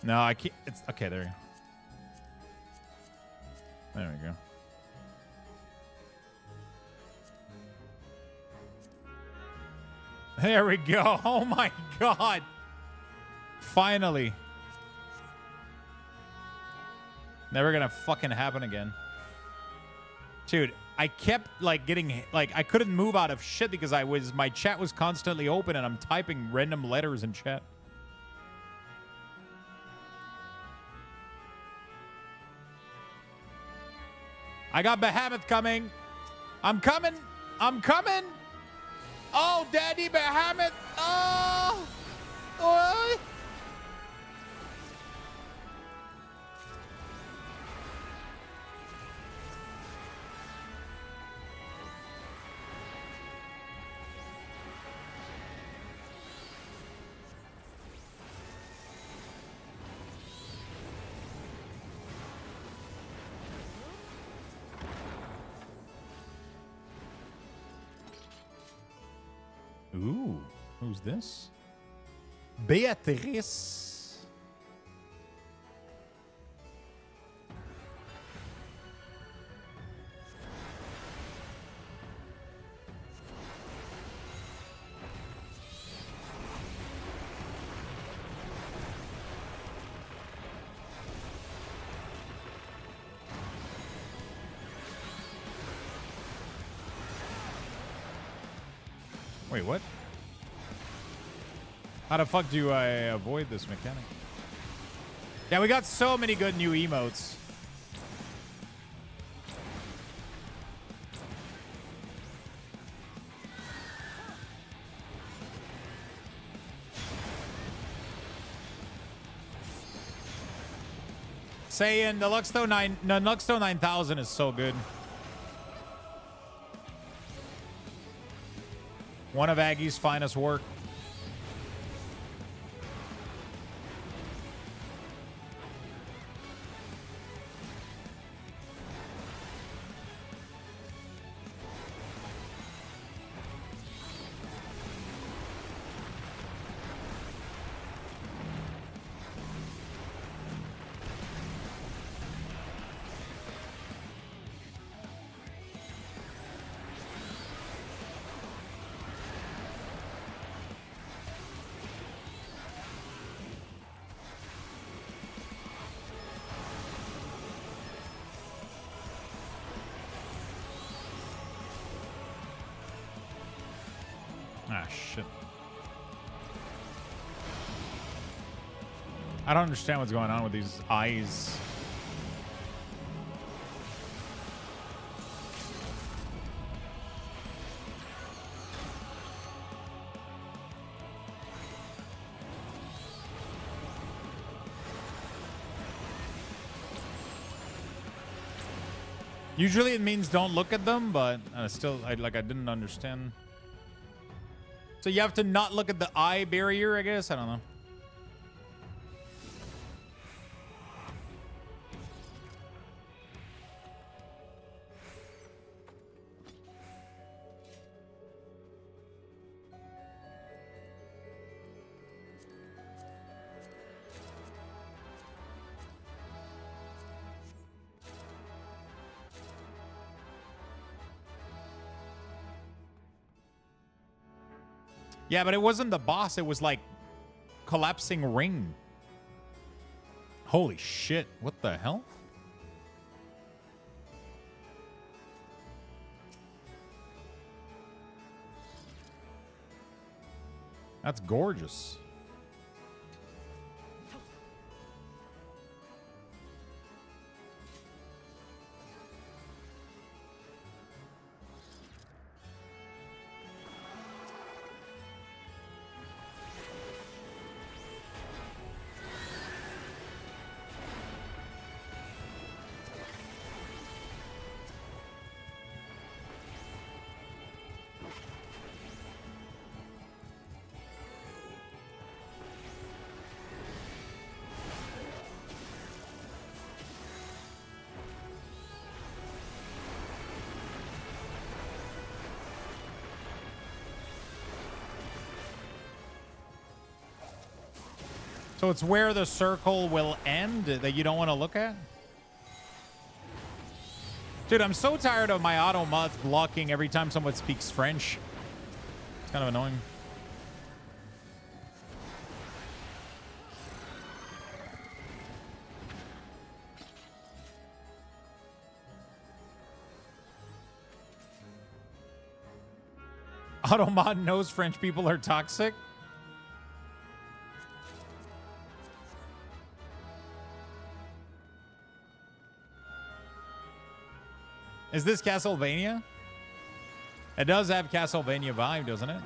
No, I can't. It's okay. There we go. There we go. Oh my god. Finally. Never gonna fucking happen again. Dude, I kept like getting like I couldn't move out of shit because my chat was constantly open and I'm typing random letters in chat. I got Behemoth coming. I'm coming. I'm coming. Oh, Daddy Behemoth. Oh. Oh. Ooh, who's this? Beatrice. Wait, what? How the fuck do I avoid this mechanic? Yeah, we got so many good new emotes. Saying the Luxthos 9000 is so good. One of Aggie's finest work. Ah, shit. I don't understand what's going on with these eyes. Usually it means don't look at them, but I didn't understand. So you have to not look at the eye barrier, I guess? I don't know. Yeah, but it wasn't the boss. It was like collapsing ring. Holy shit. What the hell? That's gorgeous. So it's where the circle will end that you don't want to look at? Dude, I'm so tired of my auto mods blocking every time someone speaks French. It's kind of annoying. Auto mod knows French people are toxic. Is this Castlevania? It does have Castlevania vibe, doesn't it?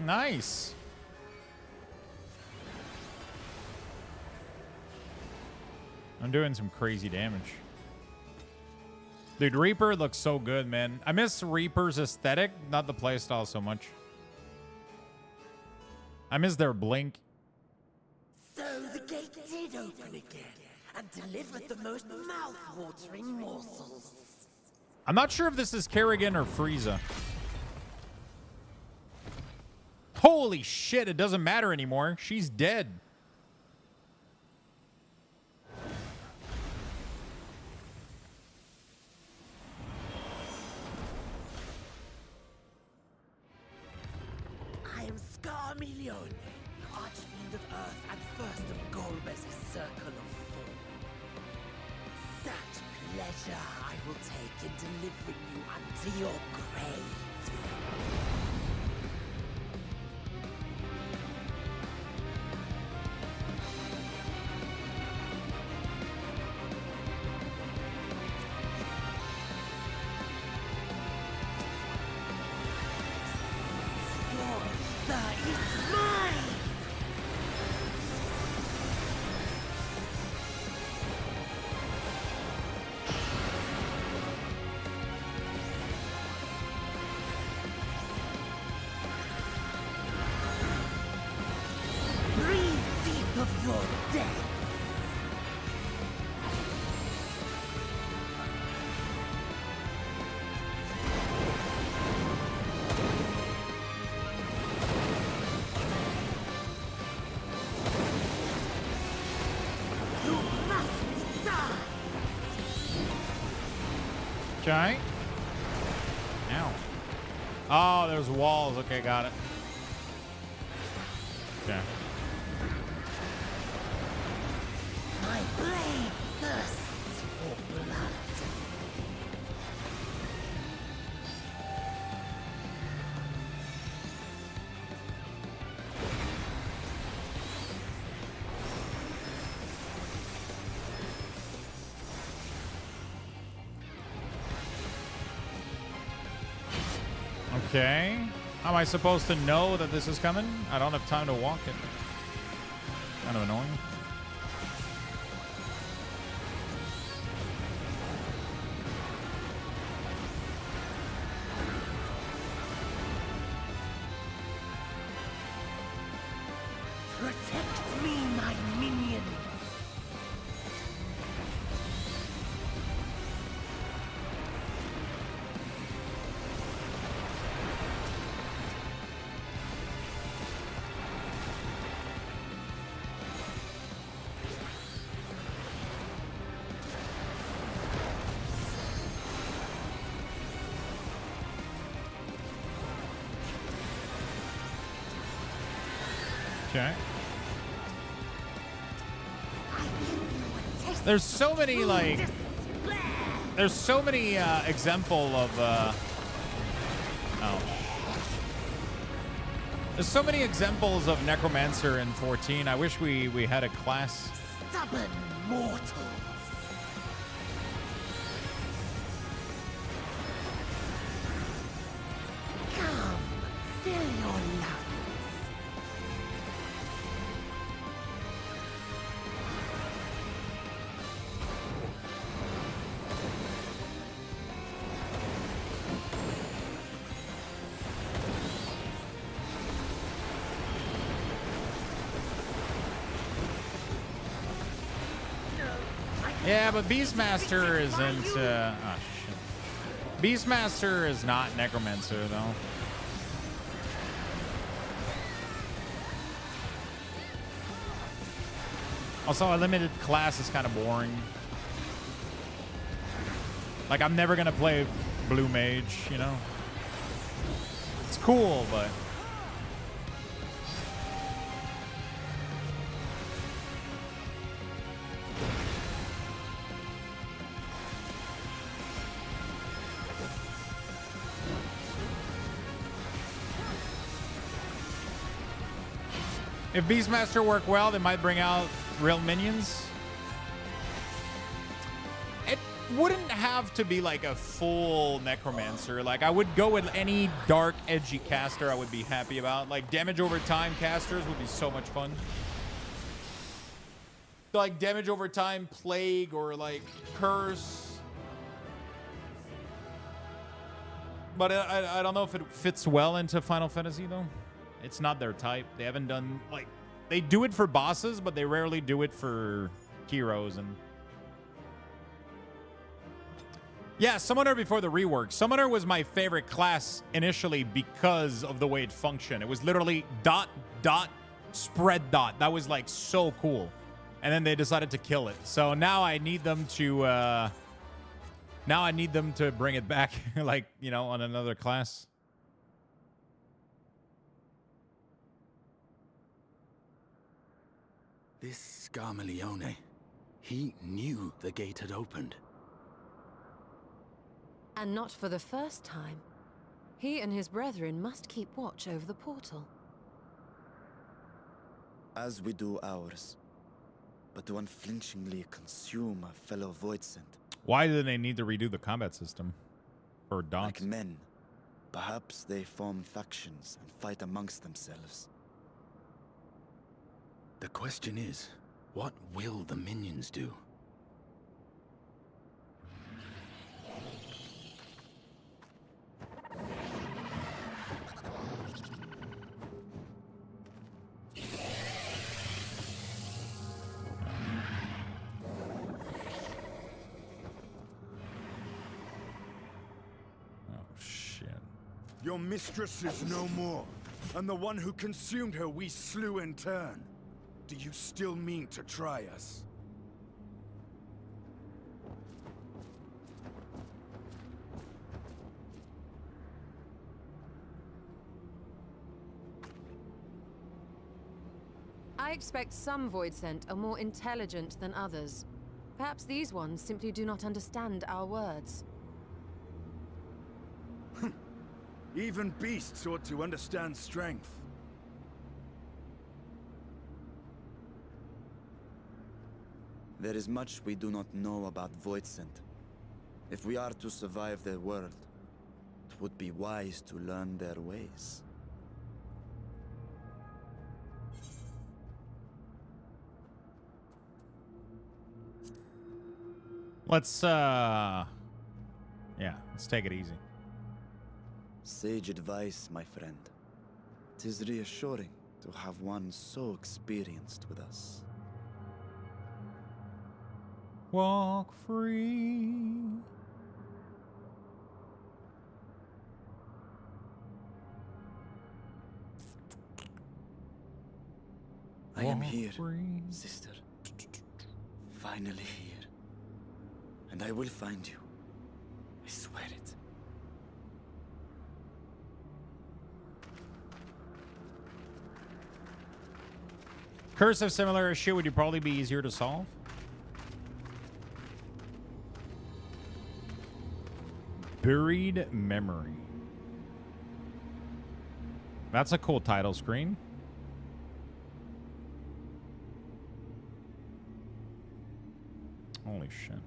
Nice. I'm doing some crazy damage. Dude, Reaper looks so good, man. I miss Reaper's aesthetic, not the playstyle so much. I miss their blink. So the gate did open again and delivered the most mouth-watering morsels. I'm not sure if this is Kerrigan or Frieza. Holy shit, it doesn't matter anymore. She's dead. Scarmilione, Archfiend of Earth and first of Golbez's Circle of Four. Such pleasure I will take in delivering you unto your grave. Okay. Ow. Oh, there's walls. Okay, got it. Okay. My blade thirsts for blood. Okay. How am I supposed to know that this is coming? I don't have time to walk it. Kind of annoying. Protect me, my minion. Okay. There's so many, like, there's so many example of, oh. There's so many examples of Necromancer in 14. I wish we had a class. Stubborn mortals. Come, fill your lungs. Yeah, but Beastmaster isn't, oh shit. Beastmaster is not Necromancer, though. Also, a limited class is kind of boring. Like, I'm never gonna play Blue Mage, you know? It's cool, but... If Beastmaster work well, they might bring out real minions. It wouldn't have to be like a full Necromancer. Like, I would go with any dark, edgy caster I would be happy about. Like, damage over time casters would be so much fun. Like, damage over time, Plague, or like Curse. But I don't know if it fits well into Final Fantasy, though. It's not their type. They haven't done, like, they do it for bosses, but they rarely do it for heroes. And yeah, Summoner before the rework. Summoner was my favorite class initially because of the way it functioned. It was literally dot, dot, spread dot. That was like so cool. And then they decided to kill it. So now I need them to, bring it back, like, you know, on another class. This Scarmalione, he knew the gate had opened. And not for the first time. He and his brethren must keep watch over the portal. As we do ours, but to unflinchingly consume a fellow Voidsent. Why do they need to redo the combat system? For Dons? Like men, perhaps they form factions and fight amongst themselves. The question is, what will the minions do? Your mistress is no more, and the one who consumed her we slew in turn. Do you still mean to try us? I expect some Voidsent are more intelligent than others. Perhaps these ones simply do not understand our words. Even beasts ought to understand strength. There is much we do not know about Voidsent. If we are to survive their world, it would be wise to learn their ways. Let's take it easy. Sage advice, my friend. 'Tis reassuring to have one so experienced with us. Walk free. I am here, sister. Finally here. And I will find you. I swear it. Curse of similar issue would you probably be easier to solve? Buried Memory. That's a cool title screen. Holy shit.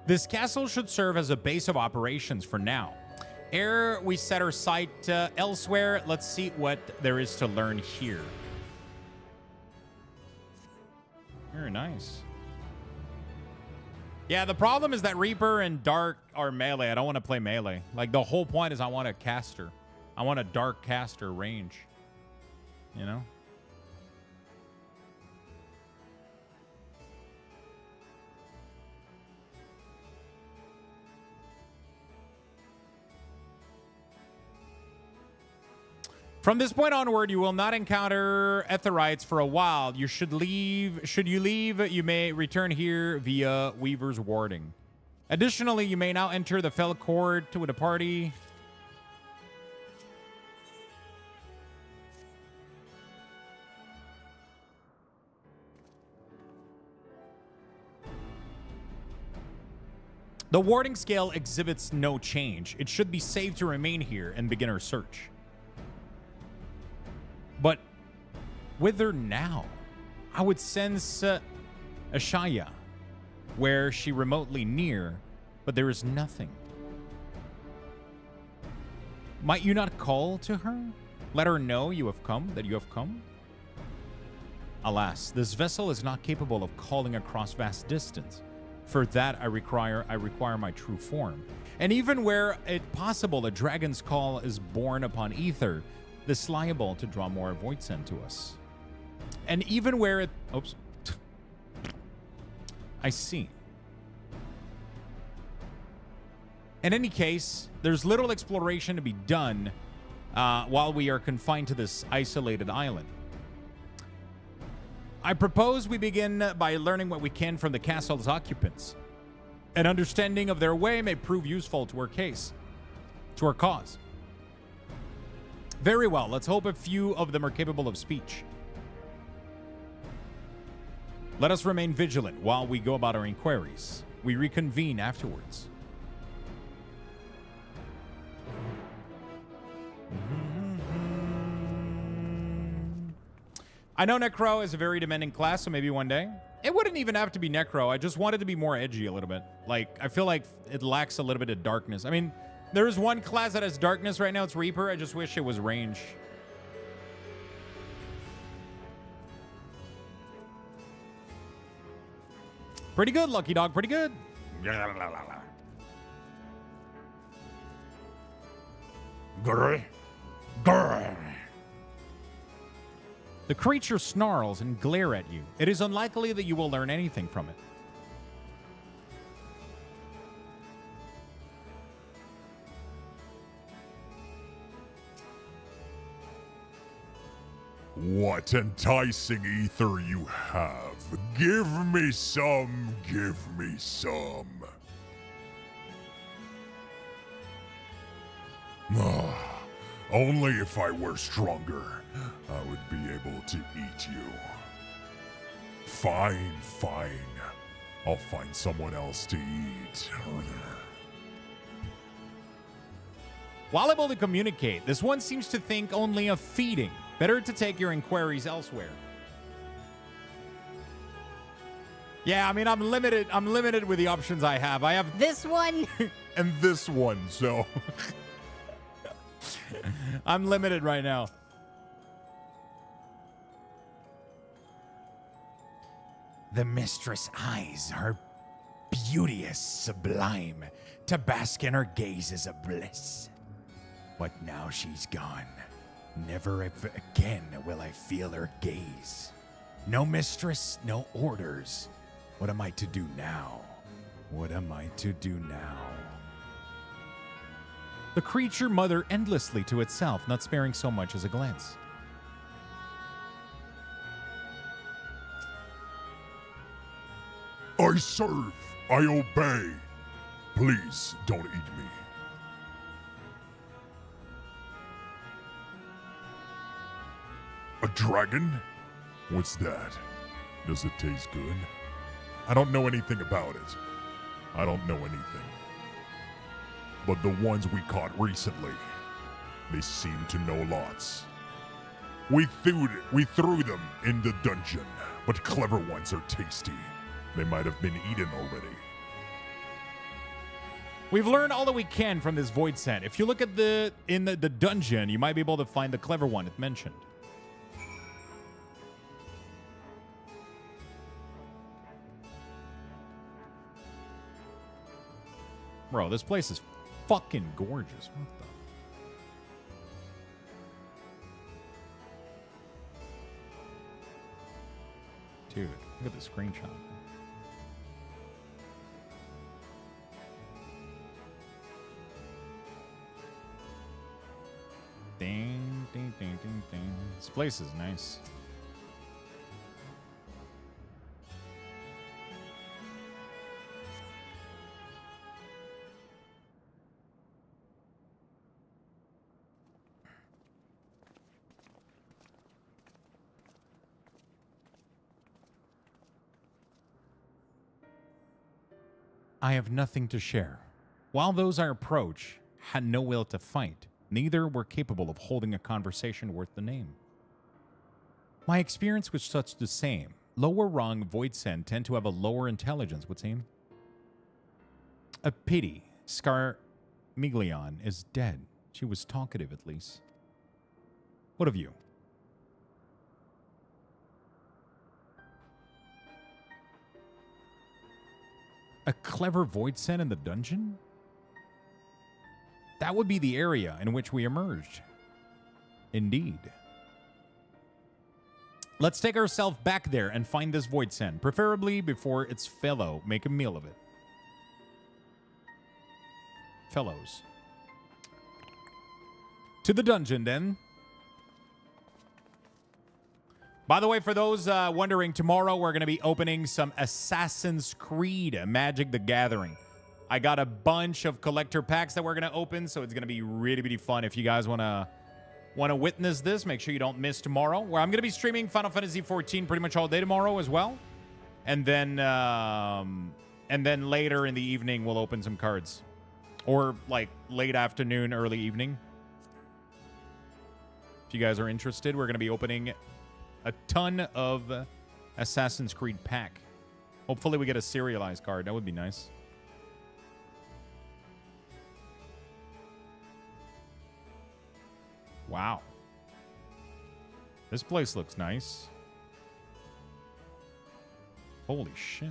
This castle should serve as a base of operations for now. Ere we set our sight elsewhere, let's see what there is to learn here. Very nice. Yeah, the problem is that Reaper and Dark are melee. I don't want to play melee. Like, the whole point is I want a caster. I want a Dark caster range. You know? From this point onward, you will not encounter Etherites for a while. You should leave. Should you leave, you may return here via Weaver's Warding. Additionally, you may now enter the Fell Court with a party. The warding scale exhibits no change. It should be safe to remain here and begin our search. But whither now? I would sense Ashaya, where she remotely near, but there is nothing. Might you not call to her? Let her know you have come, that you have come? Alas, this vessel is not capable of calling across vast distance. For that, I require my true form. And even where it possible, a dragon's call is born upon ether, this liable to draw more Voidsent to us. And even where it... Oops. I see. In any case, there's little exploration to be done while we are confined to this isolated island. I propose we begin by learning what we can from the castle's occupants. An understanding of their way may prove useful to our case, to our cause. Very well. Let's hope a few of them are capable of speech. Let us remain vigilant while we go about our inquiries. We reconvene afterwards. I know Necro is a very demanding class, so maybe one day. It wouldn't even have to be Necro. I just wanted to be more edgy a little bit. Like, I feel like it lacks a little bit of darkness. I mean, there is one class that has darkness right now. It's Reaper. I just wish it was range. Pretty good, Lucky Dog. Pretty good. Grr. Grr. The creature snarls and glare at you. It is unlikely that you will learn anything from it. What enticing ether you have. Give me some, give me some. Only if I were stronger, I would be able to eat you. Fine, fine. I'll find someone else to eat. While able to communicate, this one seems to think only of feeding. Better to take your inquiries elsewhere. Yeah, I mean, I'm limited with the options I have. I have this one and this one, so I'm limited right now. The mistress' eyes are beauteous, sublime. To bask in her gaze is a bliss. But now she's gone. Never again will I feel her gaze. No mistress, no orders. What am I to do now? What am I to do now? The creature muttered endlessly to itself, not sparing so much as a glance. I serve. I obey. Please don't eat me. A dragon? What's that? Does it taste good? I don't know anything about it. I don't know anything. But the ones we caught recently, they seem to know lots. We threw them in the dungeon, but clever ones are tasty. They might have been eaten already. We've learned all that we can from this void scent. If you look at in the dungeon, you might be able to find the clever one it mentioned. Bro, this place is fucking gorgeous. What the? Dude, look at the screenshot. Ding, ding, ding, ding, ding. This place is nice. I have nothing to share. While those I approach had no will to fight, neither were capable of holding a conversation worth the name. My experience was such the same. Lower rung Voidsend tend to have a lower intelligence, would seem. A pity. Scarmiglion is dead. She was talkative, at least. What of you? A clever Voidsend in the dungeon? That would be the area in which we emerged. Indeed. Let's take ourselves back there and find this Voidsend, preferably before its fellow make a meal of it. Fellows. To the dungeon, then. By the way, for those wondering, tomorrow we're going to be opening some Assassin's Creed Magic the Gathering. I got a bunch of collector packs that we're going to open, so it's going to be really, really fun. If you guys want to want to witness this, make sure you don't miss tomorrow, where I'm going to be streaming Final Fantasy XIV pretty much all day tomorrow as well. And then later in the evening, we'll open some cards. Or like late afternoon, early evening. If you guys are interested, we're going to be opening a ton of Assassin's Creed pack. Hopefully we get a serialized card. That would be nice. Wow. This place looks nice. Holy shit.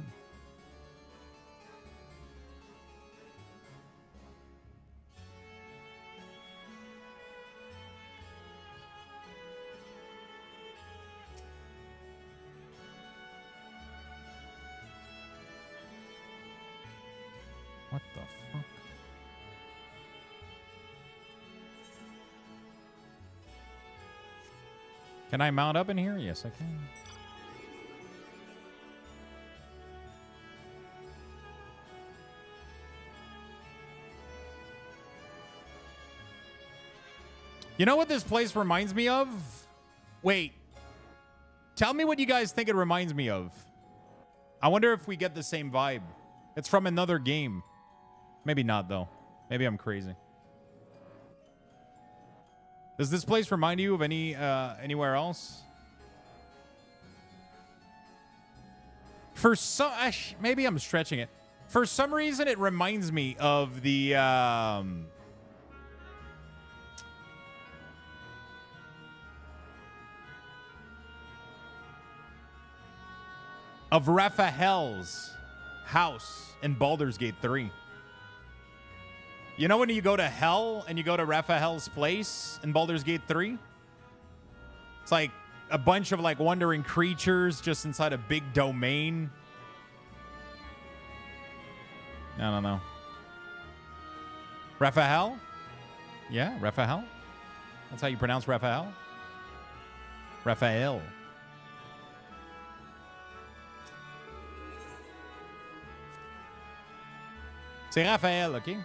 What the fuck? Can I mount up in here? Yes, I can. You know what this place reminds me of? Wait. Tell me what you guys think it reminds me of. I wonder if we get the same vibe. It's from another game. Maybe not, though. Maybe I'm crazy. Does this place remind you of anywhere else? For some, maybe I'm stretching it. For some reason, it reminds me of the of Raphael's house in Baldur's Gate 3. You know when you go to hell and you go to Raphael's place in Baldur's Gate 3? It's like a bunch of like wandering creatures just inside a big domain. I don't know. Raphael? Yeah, Raphael. That's how you pronounce Raphael? Raphael. C'est Raphaël, OK?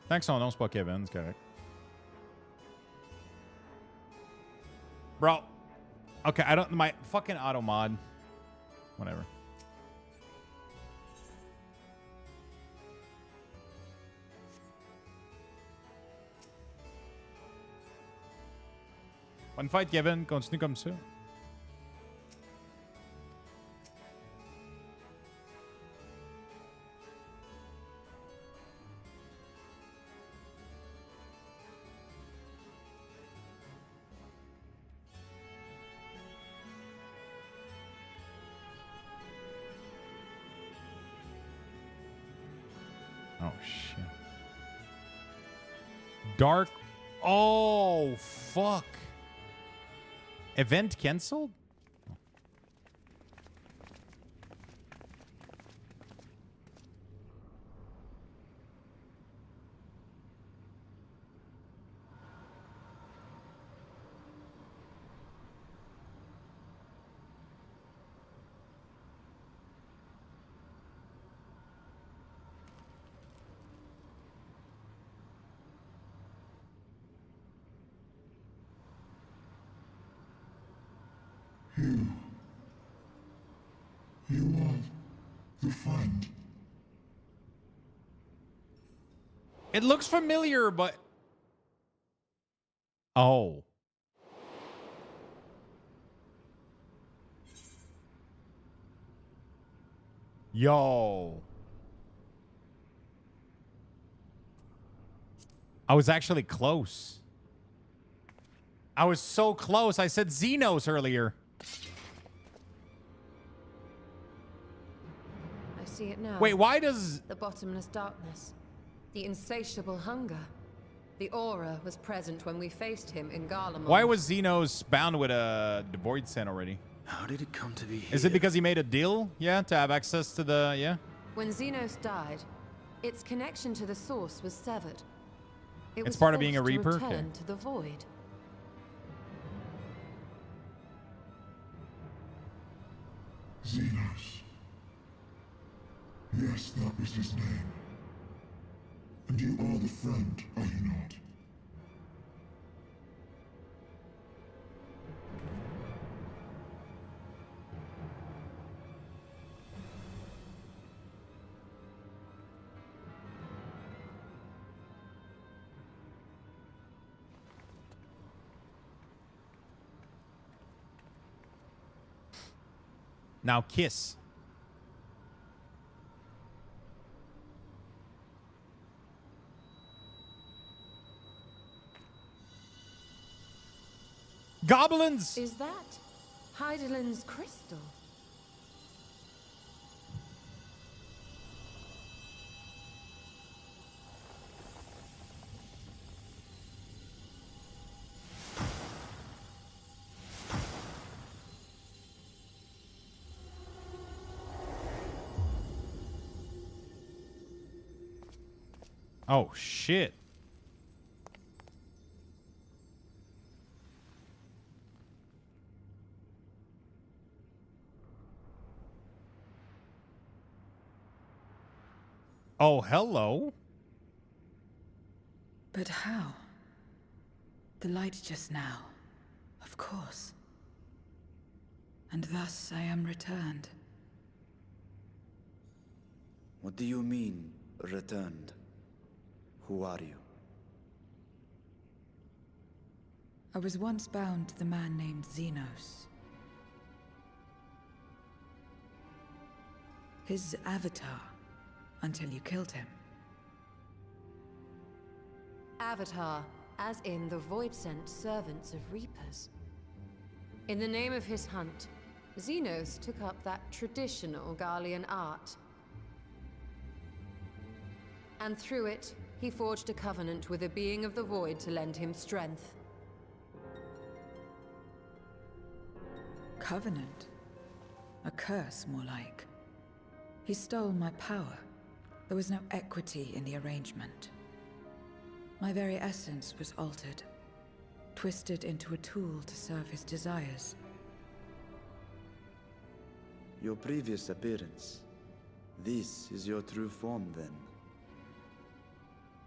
Tant que son nom, c'est pas Kevin, c'est correct. Bro. Okay, I don't... My fucking auto mod. Whatever. Bonne fête, Kevin. Continue comme ça. Oh, shit. Dark. Oh, fuck. Event canceled? You want the friend. It looks familiar, but... Oh. Yo. I was actually close. I was so close. I said Xenos earlier. I see it now. Wait, why does... The bottomless darkness. The insatiable hunger. The aura was present when we faced him in Garlemald. Why was Xenos bound with a Devoid Sin already? How did it come to be here? Is it because he made a deal? Yeah, to have access to the... Yeah? When Xenos died, its connection to the source was severed. It It's was part of being a forced to Reaper? return Okay. to the void. Xenos. Yes, that was his name. And you are the friend, are you not? Now kiss. Goblins! Is that Heidelin's crystal? Oh, shit. Oh, hello. But how? The light just now. Of course. And thus I am returned. What do you mean, returned? Who are you? I was once bound to the man named Xenos. His avatar, until you killed him. Avatar, as in the Void-sent servants of Reapers. In the name of his hunt, Xenos took up that traditional Garlean art. And through it, he forged a covenant with a being of the Void to lend him strength. Covenant? A curse, more like. He stole my power. There was no equity in the arrangement. My very essence was altered, twisted into a tool to serve his desires. Your previous appearance. This is your true form, then?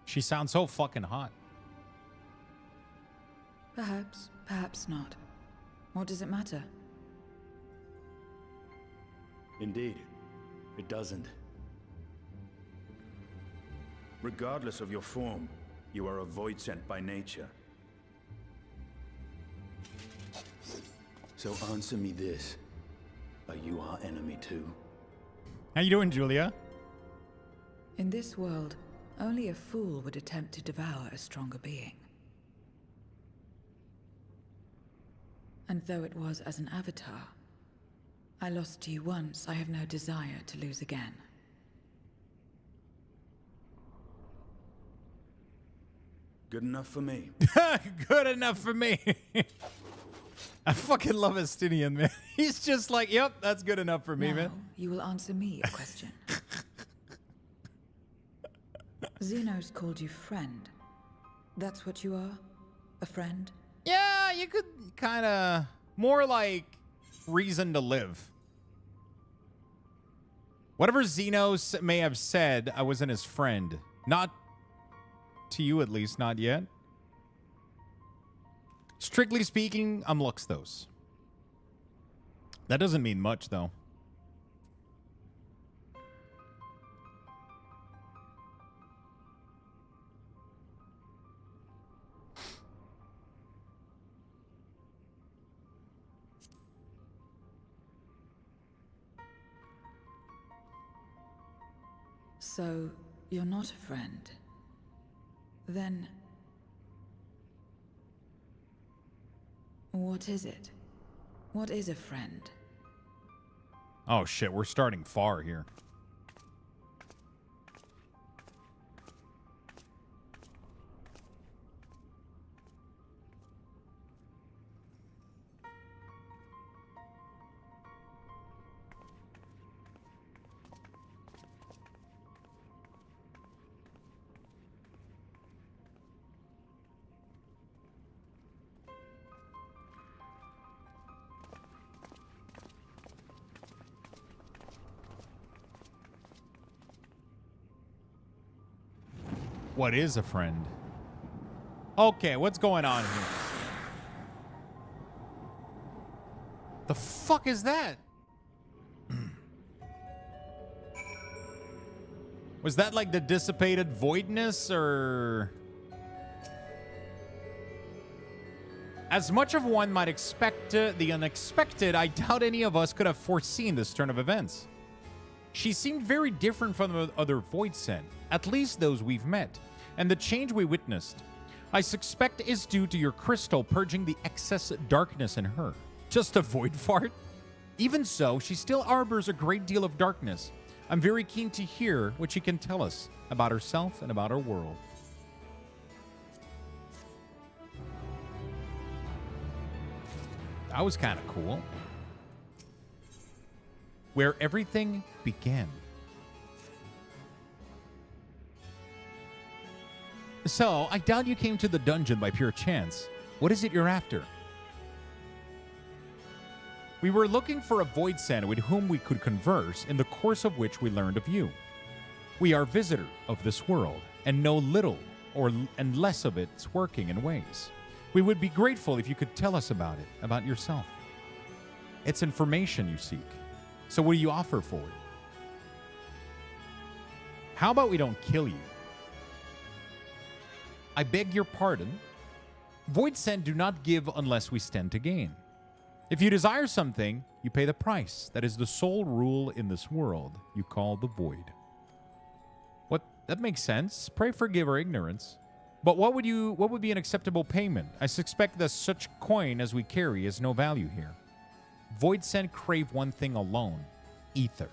She sounds so fucking hot. Perhaps, perhaps not. What does it matter? Indeed, it doesn't. Regardless of your form, you are a void sent by nature. So answer me this. Are you our enemy too? How you doing, Julia? In this world, only a fool would attempt to devour a stronger being. And though it was as an avatar, I lost to you once, I have no desire to lose again. Good enough for me. Good enough for me. I fucking love Estinian, man. He's just like, yep, that's good enough for me, Now, man. you will answer me a question. Xenos called you friend. That's what you are? A friend? Yeah, you could kind of more like reason to live. Whatever Xenos may have said, I wasn't his friend. Not to you, at least, not yet. Strictly speaking, I'm Luxthos. That doesn't mean much, though. So, you're not a friend. Then... what is it? What is a friend? Oh, shit, we're starting far here. What is a friend? Okay, what's going on here? The fuck is that? Was that like the dissipated voidness, or... As much of one might expect the unexpected, I doubt any of us could have foreseen this turn of events. She seemed very different from the other Void Sent, at least those we've met, and the change we witnessed, I suspect, is due to your crystal purging the excess darkness in her. Just a void fart? Even so, she still harbors a great deal of darkness. I'm very keen to hear what she can tell us about herself and about her world. That was kind of cool. Where everything began. So, I doubt you came to the dungeon by pure chance. What is it you're after? We were looking for a Void Sent with whom we could converse, in the course of which we learned of you. We are visitor of this world, and know little and less of its working and ways. We would be grateful if you could tell us about it, about yourself. It's information you seek. So what do you offer for it? How about we don't kill you? I beg your pardon. Void Sent do not give unless we stand to gain. If you desire something, you pay the price. That is the sole rule in this world you call the void. What? That makes sense. Pray forgive our ignorance. But what would be an acceptable payment? I suspect that such coin as we carry has no value here. Void Sent crave one thing alone, ether.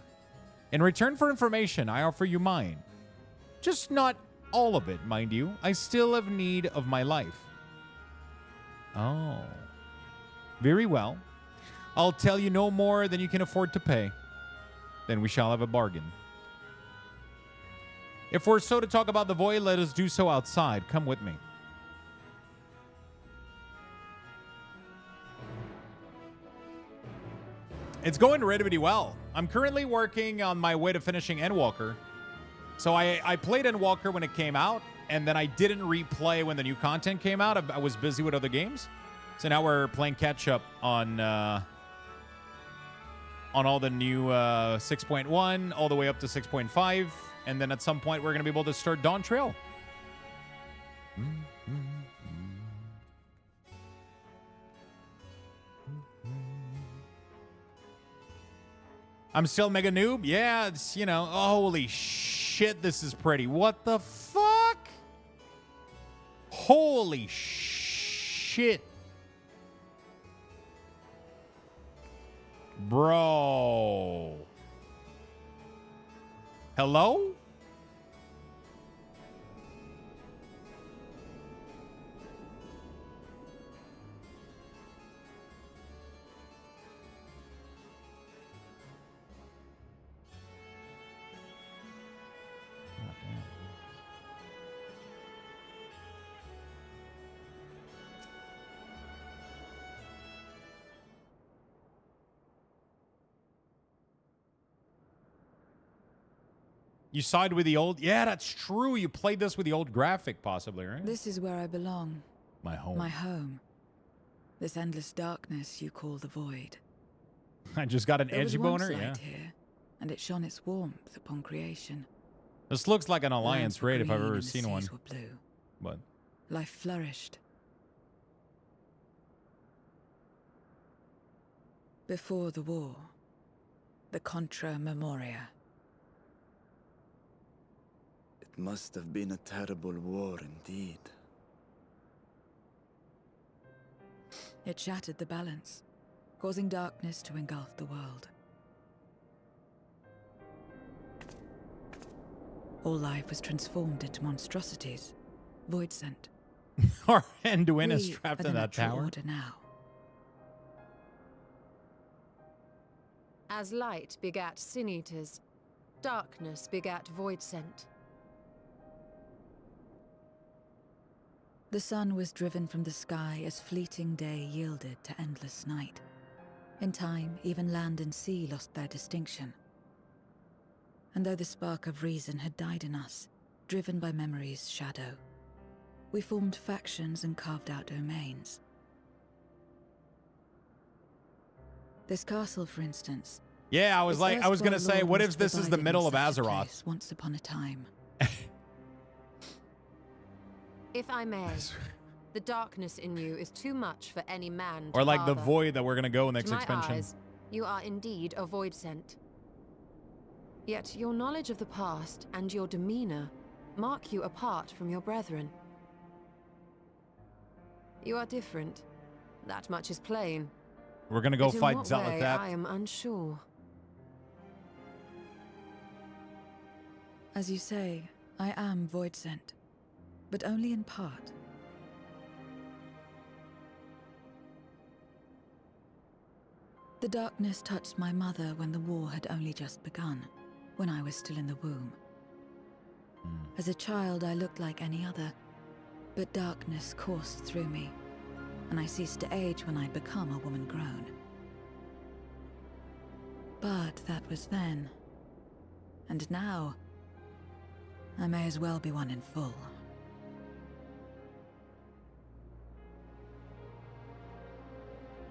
In return for information, I offer you mine. Just not all of it, mind you. I still have need of my life. Oh. Very well. I'll tell you no more than you can afford to pay. Then we shall have a bargain. If we're so to talk about the void, let us do so outside. Come with me. It's going really well. I'm currently working on my way to finishing Endwalker. So I played Endwalker when it came out, and then I didn't replay when the new content came out. I was busy with other games. So now we're playing catch-up on all the new 6.1 all the way up to 6.5. And then at some point, we're going to be able to start Dawn Trail. I'm still mega noob. Yeah, it's, you know, holy shit, this is pretty. What the fuck? Holy shit. Bro. Hello? You side with the old? Yeah, that's true. You played this with the old graphic, possibly, right? This is where I belong. My home. My home. This endless darkness you call the void. I just got an edgy boner, light yeah. Here, and it shone its warmth upon creation. This looks like an Alliance raid if I've ever and the seen one. seas were blue. But Life flourished. Before the war, the Contra Memoria. It must have been a terrible war indeed. It shattered the balance, causing darkness to engulf the world. All life was transformed into monstrosities, Void Sent. Our Anduin is We trapped are in the that natural tower. order now. As light begat sin eaters, darkness begat Void Sent. The sun was driven from the sky as fleeting day yielded to endless night. In time, even land and sea lost their distinction. And though the spark of reason had died in us, driven by memory's shadow. We formed factions and carved out domains. This castle, for instance. Yeah, I was gonna say, what if this is the middle of Azeroth? Once upon a time. If I may, the darkness in you is too much for any man to Or like the harbor. void that we're gonna go in the To next my expansion. eyes, you are indeed a void sent. Yet your knowledge of the past and your demeanor mark you apart from your brethren. You are different. That much is plain. We're gonna go But in fight what Zealot way, that. I am unsure. As you say, I am void sent, but only in part. The darkness touched my mother when the war had only just begun, when I was still in the womb. As a child, I looked like any other, but darkness coursed through me, and I ceased to age when I'd become a woman grown. But that was then. And now, I may as well be one in full.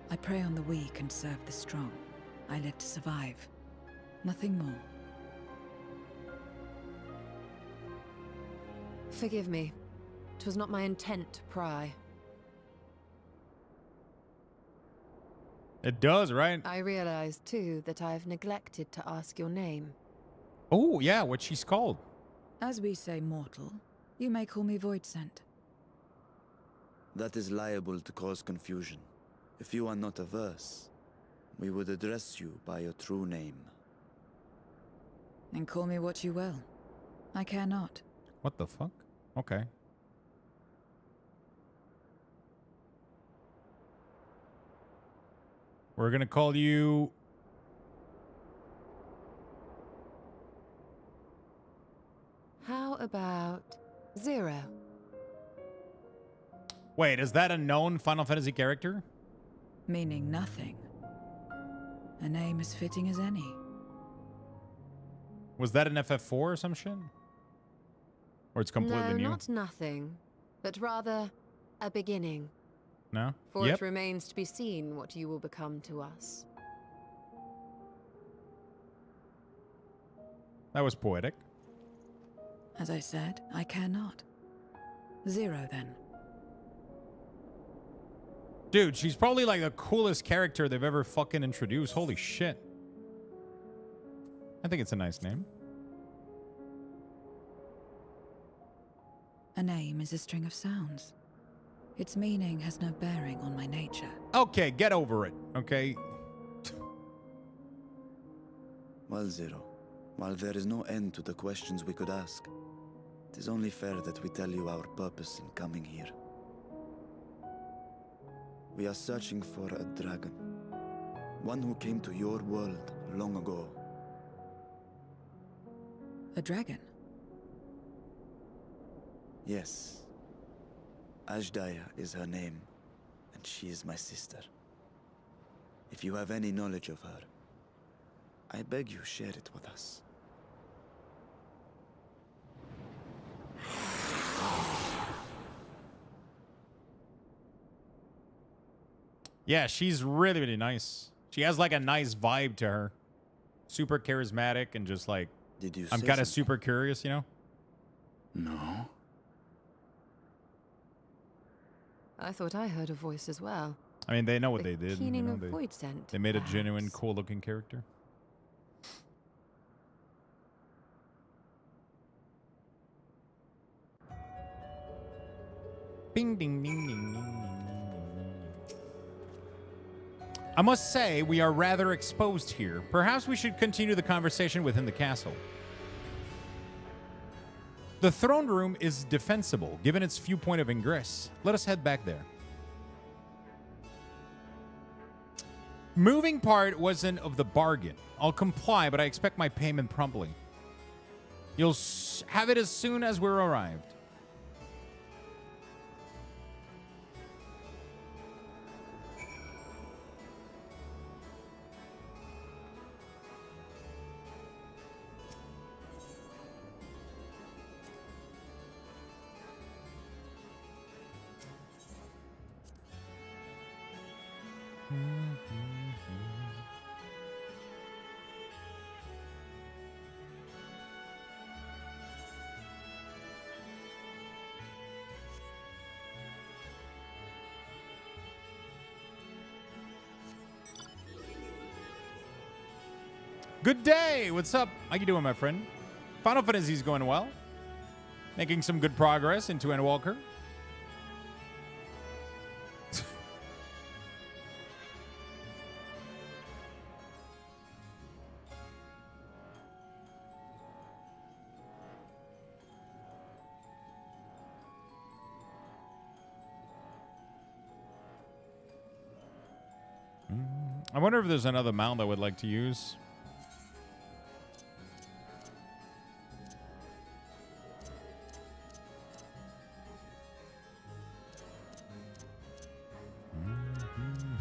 I prey on the weak and serve the strong. I live to survive. Nothing more. Forgive me. 'Twas not my intent to pry. It does, right? I realize, too, that I've neglected to ask your name. Oh, yeah, what she's called. As we say mortal, you may call me void sent. That is liable to cause confusion. If you are not averse, we would address you by your true name. And call me what you will. I care not. What the fuck? Okay. We're gonna call you... How about Zero? Wait, is that a known Final Fantasy character? Meaning nothing. A name as fitting as any. Was that an FF4 or some shit? Or it's completely No, new? not nothing, but rather a beginning. No? For Yep. it remains to be seen what you will become to us. That was poetic. As I said, I care not. Zero, then. Dude, she's probably like the coolest character they've ever fucking introduced. Holy shit. I think it's a nice name. A name is a string of sounds. Its meaning has no bearing on my nature. Okay, get over it, okay? Well, Zero, while there is no end to the questions we could ask, it is only fair that we tell you our purpose in coming here. We are searching for a dragon. One who came to your world long ago. A dragon? Yes. Ajdaya is her name, and she is my sister. If you have any knowledge of her, I beg you share it with us. Yeah, she's really, really nice. She has like a nice vibe to her. Super charismatic and just like... Did you I'm say kind of something? super curious, you know? No. I thought I heard a voice as well. I mean, they know what The they did. You keening know, of void scent, they made a genuine, perhaps. cool-looking character. Bing, ding, ding, ding, ding, ding, ding. I must say, we are rather exposed here. Perhaps we should continue the conversation within the castle. The throne room is defensible, given its few point of ingress. Let us head back there. Moving part wasn't of the bargain. I'll comply, but I expect my payment promptly. You'll have it as soon as we're arrived. Good day. What's up? How you doing, my friend? Final Fantasy's going well. Making some good progress into Endwalker. I wonder if there's another mount I would like to use.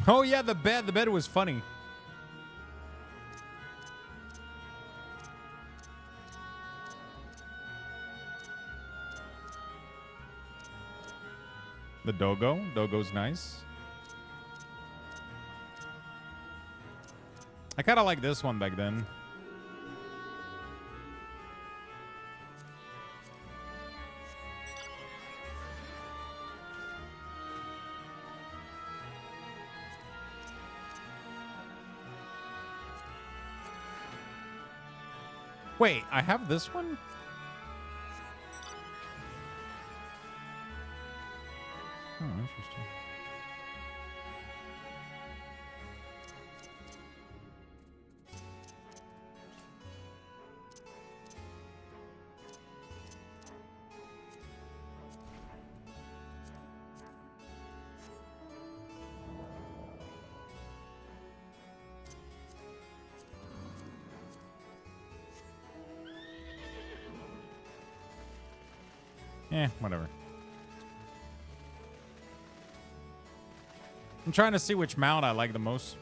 Oh yeah, the bed. The bed was funny. The Dogo. Dogo's nice. I kind of like this one back then. Wait, I have this one? Oh, interesting. Whatever. I'm trying to see which mount I like the most.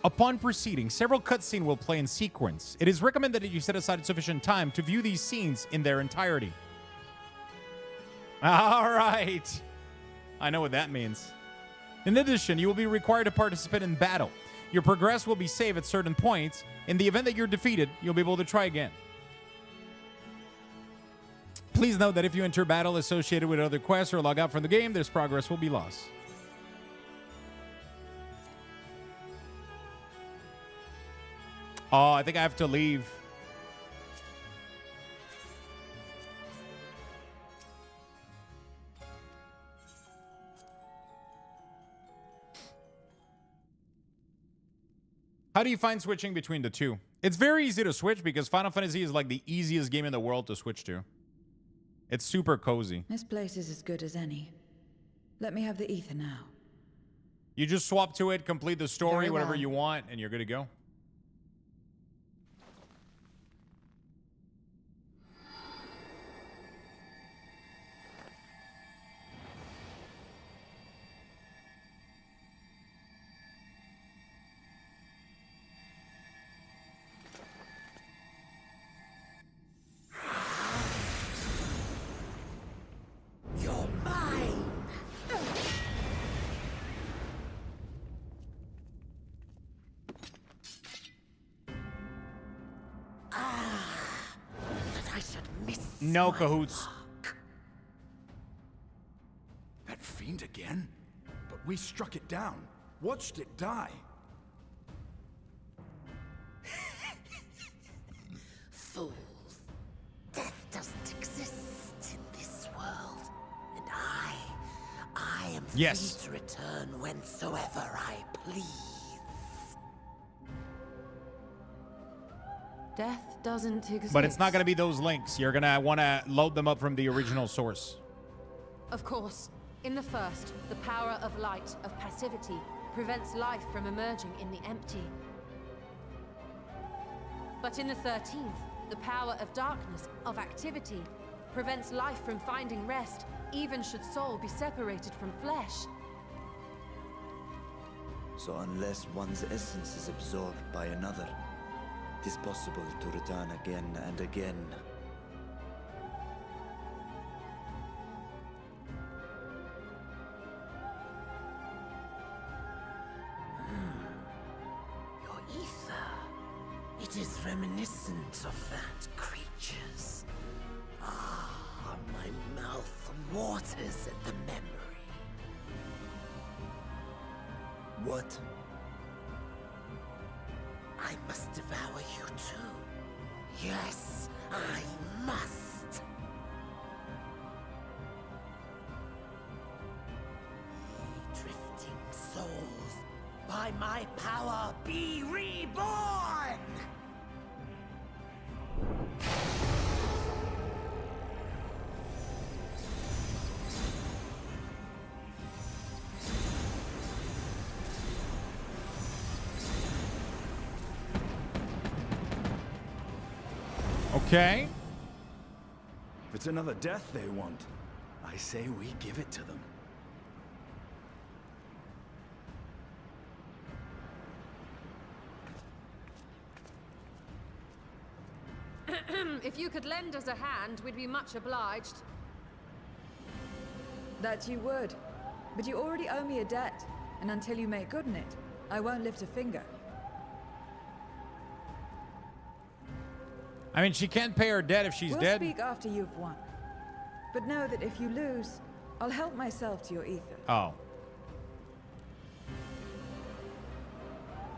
Upon proceeding, several cutscenes will play in sequence. It is recommended that you set aside sufficient time to view these scenes in their entirety. All right. I know what that means. In addition, you will be required to participate in battle. Your progress will be saved at certain points. In the event that you're defeated, you'll be able to try again. Please note that if you enter battle associated with other quests or log out from the game, this progress will be lost. Oh, I think I have to leave. How do you find switching between the two? It's very easy to switch because Final Fantasy is like the easiest game in the world to switch to. It's super cozy. This place is as good as any. Let me have the ether now. You just swap to it, complete the story, Very whatever well. you want, and you're good to go. You're mine! That I should miss No my cahoots. mark. That fiend again? But we struck it down. Watched it die. Fools. Death doesn't exist in this world. And I am free Yes. to return whensoever I please. Death doesn't exist. But it's not going to be those links. You're going to want to load them up from the original source. Of course, in the first, the power of light, of passivity, prevents life from emerging in the empty. But in the 13th, the power of darkness, of activity, prevents life from finding rest, even should soul be separated from flesh. So unless one's essence is absorbed by another, it is possible to return again and again. Your ether. It is reminiscent of that creature's. Ah, my mouth waters at the memory. What? I must devour you too. Yes, I must. Ye drifting souls, by my power be reborn! Okay. If it's another death they want, I say we give it to them. If you could lend us a hand, we'd be much obliged. That you would. But you already owe me a debt, and until you make good on it, I won't lift a finger. I mean, she can't pay her debt if she's We'll dead. speak after you've won. But know that if you lose, I'll help myself to your ether. Oh.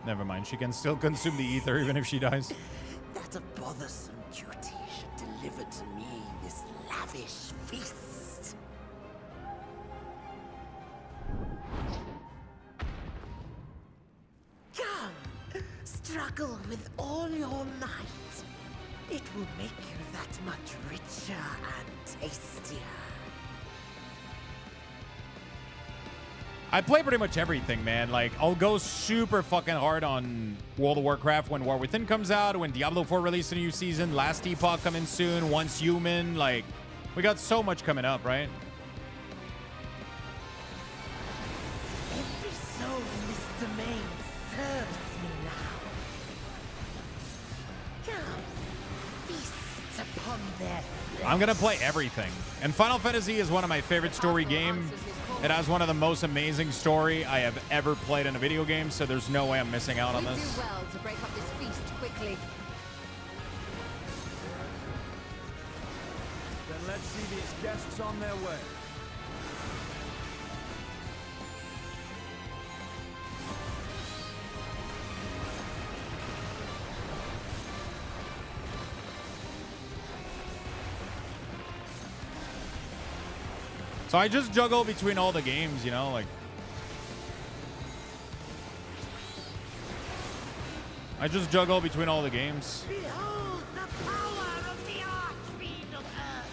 Never mind. She can still consume the ether even if she dies. That a bothersome duty should deliver to me this lavish feast. Come, struggle with all your might. It will make you that much richer and tastier. I play pretty much everything, man. Like, I'll go super fucking hard on World of Warcraft when War Within comes out, when Diablo 4 releases a new season, Last Epoch coming soon, Once Human. Like, we got so much coming up, right? Every soul in this domain serves me now. Come, feast upon their flesh. I'm gonna play everything. And Final Fantasy is one of my favorite story games. It has one of the most amazing story I have ever played in a video game, so there's no way I'm missing out on We this. do well to break up this feast quickly. Then let's see these guests on their way. So I just juggle between all the games, you know, like. I just juggle between all the games. Behold the power of the Archfiend of Earth!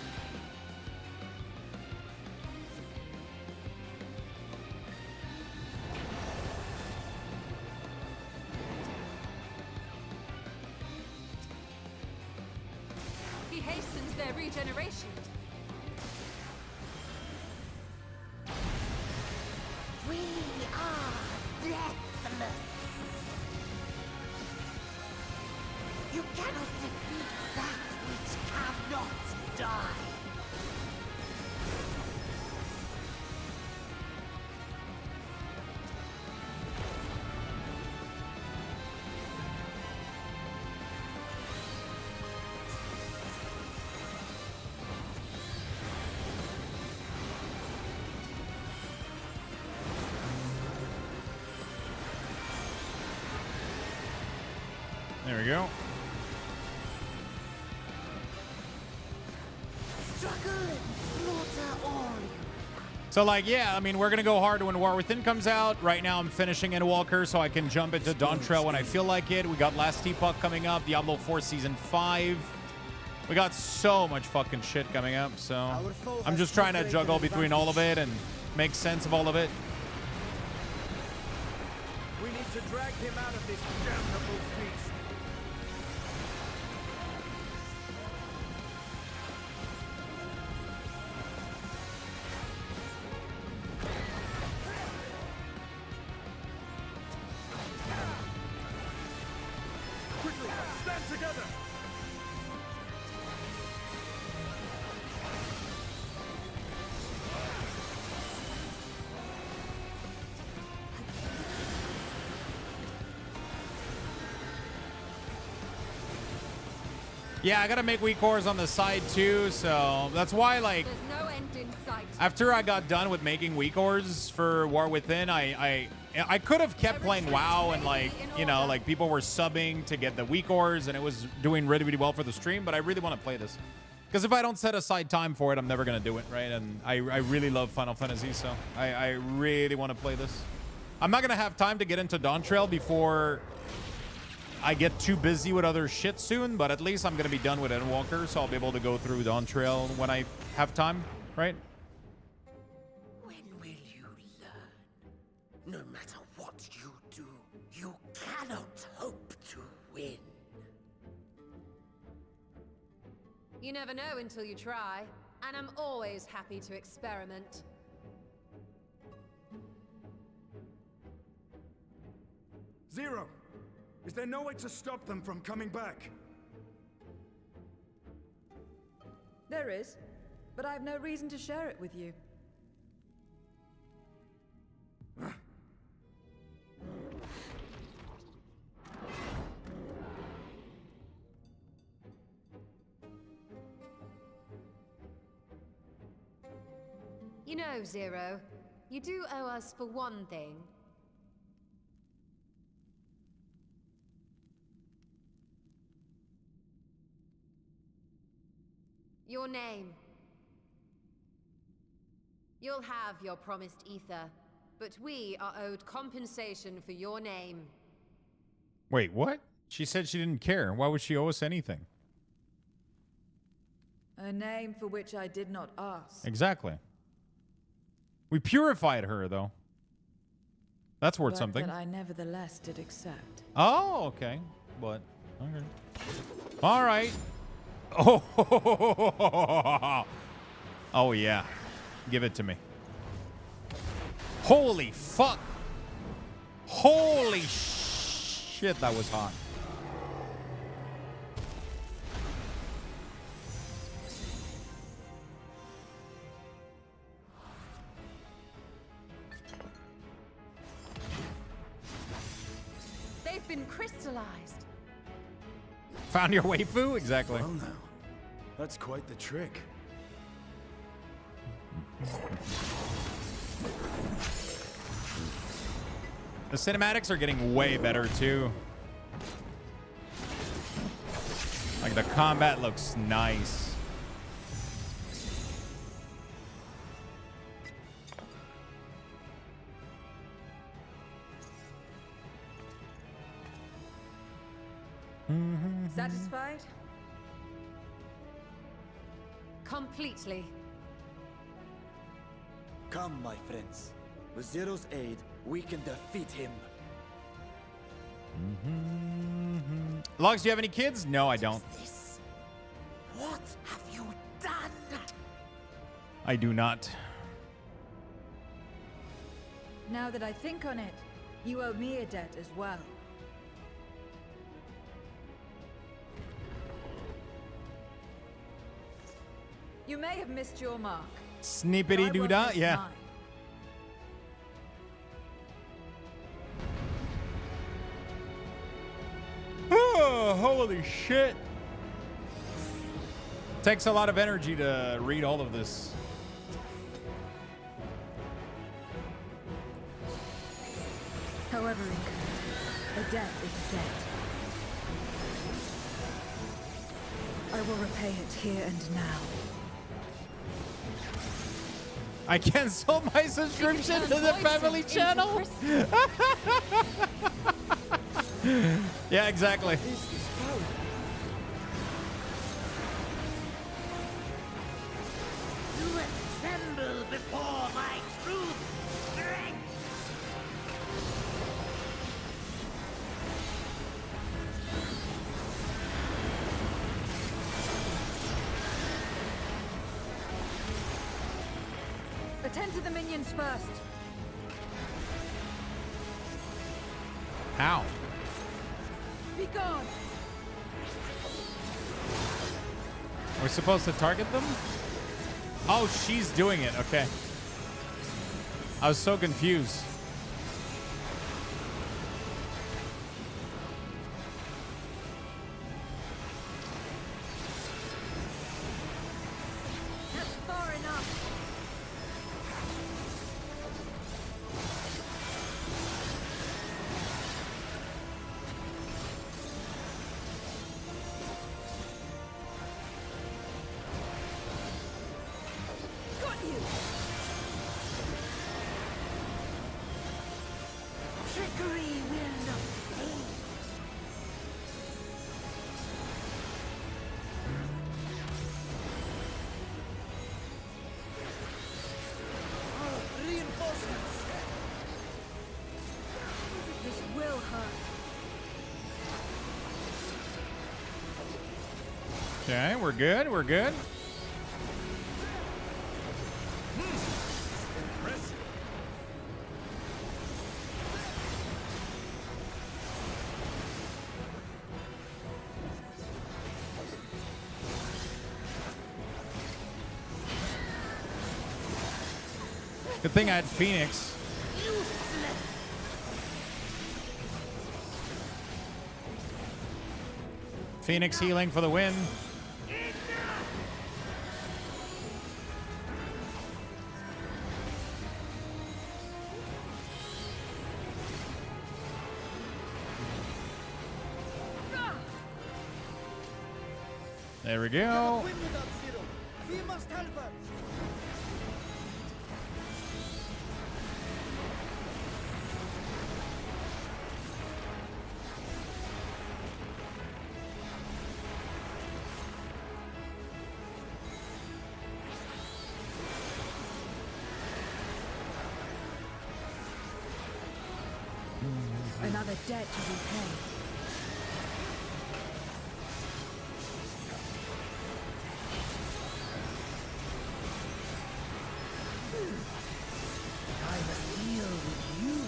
He hastens their regeneration. We are deathless! You cannot defeat that which cannot die! There we go. Struggle and slaughter all you. So, like, yeah, I mean, we're going to go hard when War Within comes out. Right now, I'm finishing Endwalker, so I can jump into Dawn Trail when I feel like it. We got Last Epoch coming up, Diablo 4 Season 5. We got so much fucking shit coming up, so I'm just trying to juggle between all of it and make sense of all of it. We need to drag him out of this damnable feast. Quickly, stand together! Yeah, I gotta make weak cores on the side too, so that's why, like, There's no end in sight. After I got done with making weak ores for War Within, I could have kept playing WoW and like, you know, like people were subbing to get the weak ores and it was doing really, really well for the stream, but I really want to play this. Because if I don't set aside time for it, I'm never going to do it, right? And I really love Final Fantasy, so I really want to play this. I'm not going to have time to get into Dawn Trail before I get too busy with other shit soon, but at least I'm going to be done with Endwalker, so I'll be able to go through Dawn Trail when I have time, right? When will you learn? No matter what you do, you cannot hope to win. You never know until you try, and I'm always happy to experiment. Zero! Is there no way to stop them from coming back? There is, but I have no reason to share it with you. You know, Zero, you do owe us for one thing. Your name. You'll have your promised ether, but we are owed compensation for your name. Wait, what? She said she didn't care. Why would she owe us anything? A name for which I did not ask. Exactly. We purified her, though. That's worth something. That I nevertheless did accept. Oh, okay. But, okay. All right. Oh, oh yeah. Give it to me. Holy fuck. Holy shit, that was hot. They've been crystallized. Found your waifu? Exactly. Well, now, that's quite the trick. The cinematics are getting way better, too. Like, the combat looks nice. Satisfied? Completely. Come, my friends. With Zero's aid, we can defeat him. Lux, do you have any kids? No, I don't. What have you done? I do not. Now that I think on it, you owe me a debt as well. You may have missed your mark. Snippity doo dah, yeah. Mine. Oh, holy shit. Takes a lot of energy to read all of this. However, a debt is a debt. I will repay it here and now. I cancel my subscription to the family channel. Yeah, exactly. You tremble before my true strength. Attend to the minions first. Ow. Be gone. We're supposed to target them? Oh, she's doing it. Okay. I was so confused. That's far enough. Okay, we're good. We're good. Good thing I had Phoenix. Phoenix healing for the win. There we go. We must help her. Another debt to repay. I must deal with you.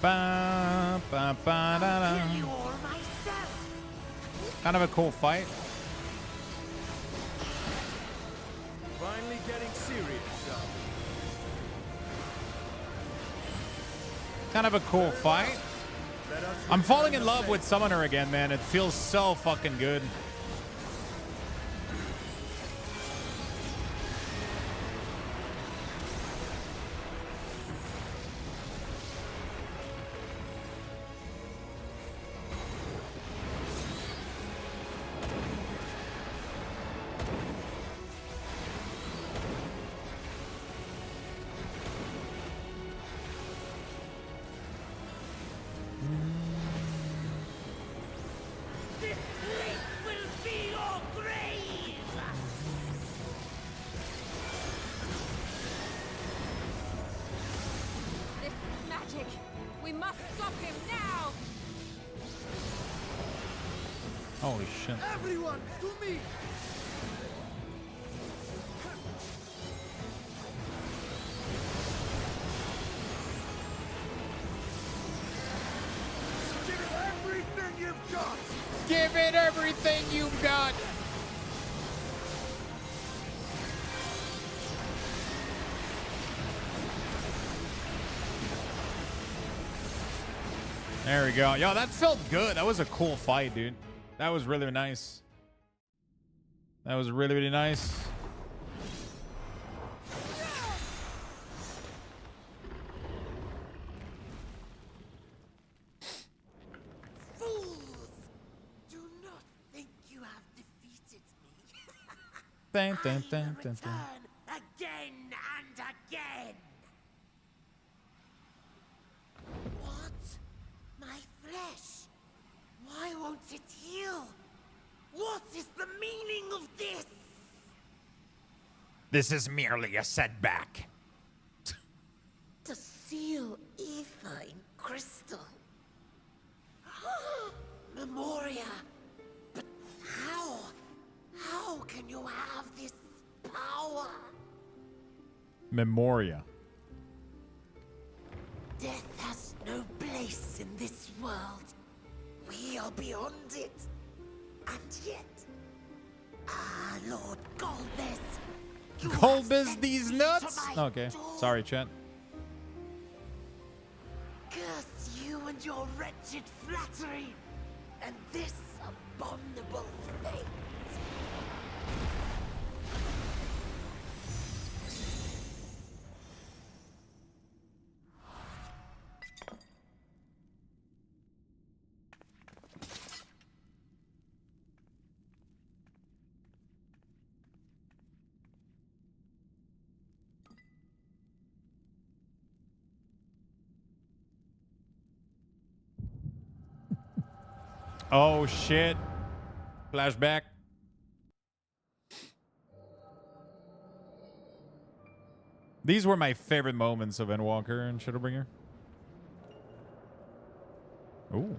Ba, ba, ba, da, da. Kill you all myself. Kind of a cool fight. Finally getting serious, though. Kind of a cool fight. I'm falling in love with Summoner again, man. It feels so fucking good. This place will be your grave. This is magic. We must stop him now. Holy shit. Everyone, to me. Give it everything you've got. Give it everything you've got. There we go. Yo, that felt good. That was a cool fight, dude. That was really nice. That was really, really nice. Fools! Do not think you have defeated me. Dun, dun, dun, I will dun, dun. return again and again. What? My flesh? Why won't it heal? What is the meaning of this? This is merely a setback. To seal ether in crystal. Memoria. But how? How can you have this power? Memoria. Death has no place in this world. We are beyond it. And yet, Lord Golbez, Golbez these nuts? Okay. Sorry, chat. curse you and your wretched flattery, and this abominable fate. Oh, shit. Flashback. These were my favorite moments of Endwalker and Shadowbringer. Ooh.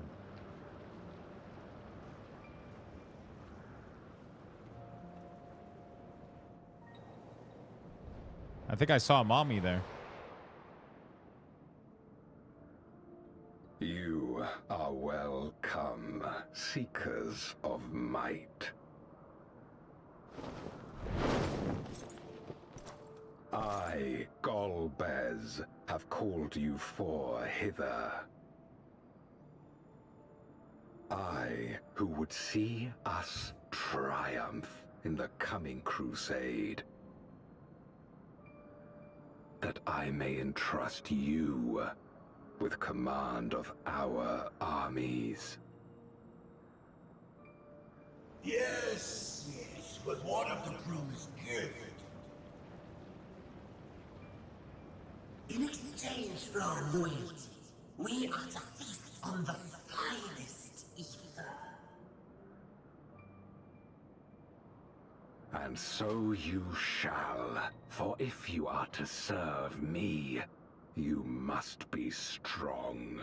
I think I saw mommy there. You are welcome, seekers of might. I, Golbez, have called you for hither. I, who would see us triumph in the coming crusade. That I may entrust you with command of our armies. Yes, yes, but what of the crew's gift? In exchange for our loyalty, we are to feast on the finest ether. And so you shall, for if you are to serve me, you must be strong.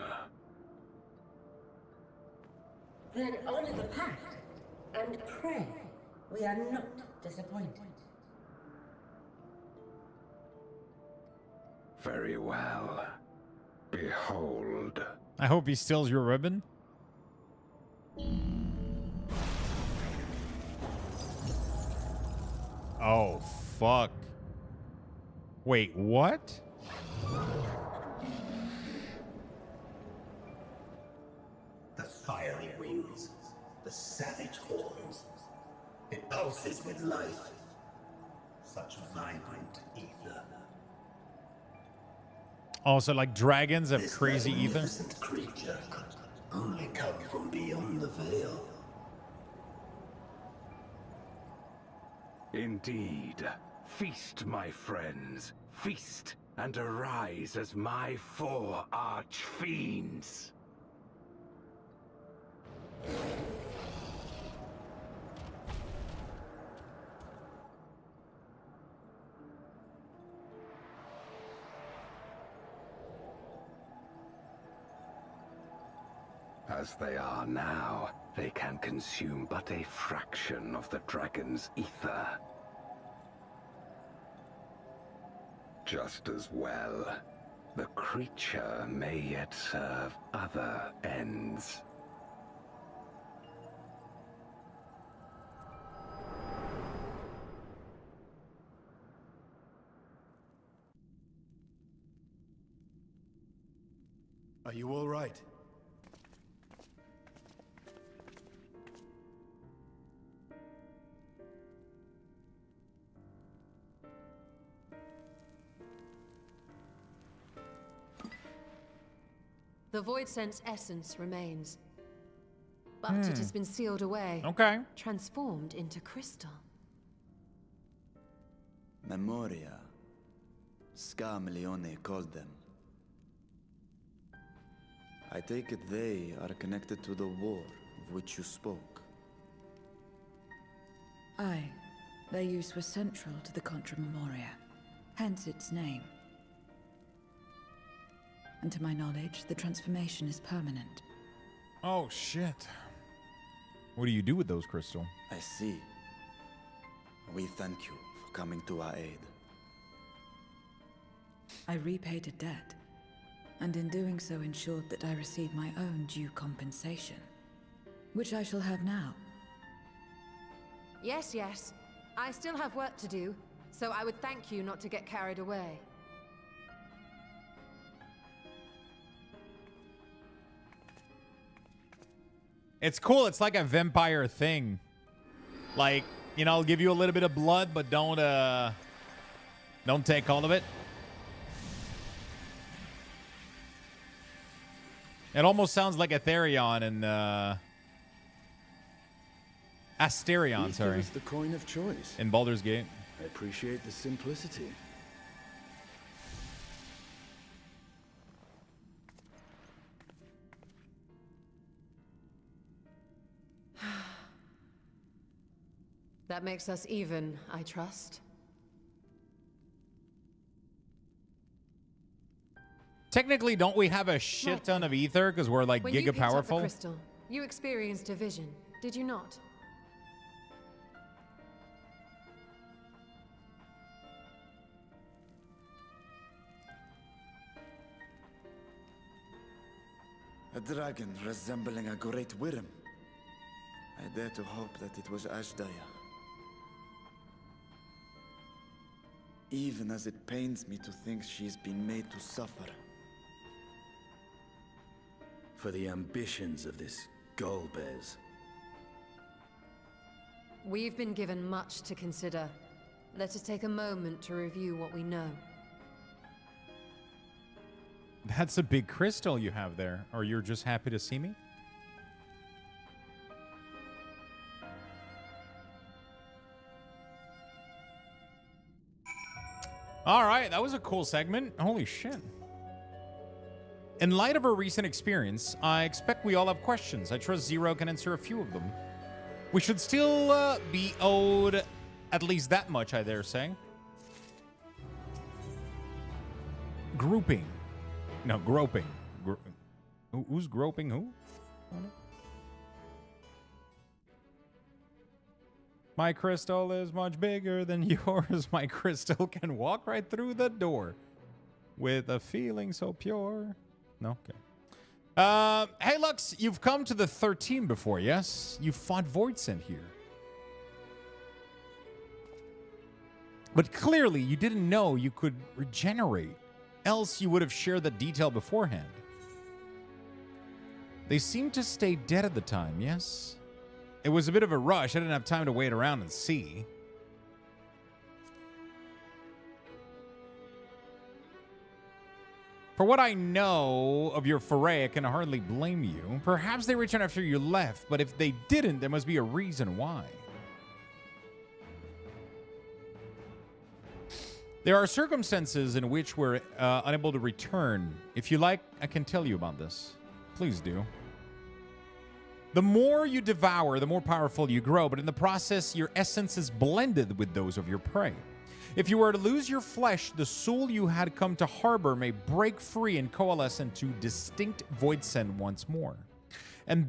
Then honor the pact and pray we are not disappointed. Very well. Behold. I hope he steals your ribbon. Oh, fuck. Wait, what? The fiery wings, the savage horns. It pulses with life. Such vibrant ether. Also, like dragons have This crazy ether. magnificent creature could only come from beyond the veil. Indeed. Feast, my friends. Feast and arise as my 4 archfiends. As they are now, they can consume but a fraction of the dragon's ether. Just as well, the creature may yet serve other ends. Are you all right? The Void Sense essence remains. But it has been sealed away. Okay. Transformed into crystal. Memoria. Scarmelione called them. I take it they are connected to the war of which you spoke. Aye. Their use was central to the Contra Memoria, hence its name. And to my knowledge, the transformation is permanent. Oh, shit. What do you do with those crystal? I see. We thank you for coming to our aid. I repaid a debt, and in doing so ensured that I received my own due compensation, which I shall have now. Yes, yes. I still have work to do, so I would thank you not to get carried away. It's cool. It's like a vampire thing. Like, you know, I'll give you a little bit of blood, but don't take all of it. It almost sounds like Aetherion and Asterion, Ether sorry. is the coin of choice. In Baldur's Gate. I appreciate the simplicity. That makes us even, I trust. Technically, don't we have a shit ton of ether because we're like When you giga picked up the powerful? crystal, you experienced a vision, did you not? A dragon resembling a great worm. I dare to hope that it was Ashdaya. Even as it pains me to think she's been made to suffer. For the ambitions of this Golbez. We've been given much to consider. Let us take a moment to review what we know. That's a big crystal you have there. Or you're just happy to see me? All right, that was a cool segment. Holy shit. In light of our recent experience, I expect we all have questions. I trust Zero can answer a few of them. We should still be owed at least that much, I dare say. Grouping. No, groping. Who's groping who? My crystal is much bigger than yours. My crystal can walk right through the door with a feeling so pure. No? Okay. Hey, Lux, you've come to the 13 before, yes? You fought Voidsent here. But clearly, you didn't know you could regenerate. Else, you would have shared the detail beforehand. They seemed to stay dead at the time, yes? It was a bit of a rush. I didn't have time to wait around and see. For what I know of your foray, I can hardly blame you. Perhaps they returned after you left, but if they didn't, there must be a reason why. There are circumstances in which we're unable to return. If you like, I can tell you about this. Please do. The more you devour, the more powerful you grow, but in the process, your essence is blended with those of your prey. If you were to lose your flesh, the soul you had come to harbor may break free and coalesce into distinct Voidsent once more. And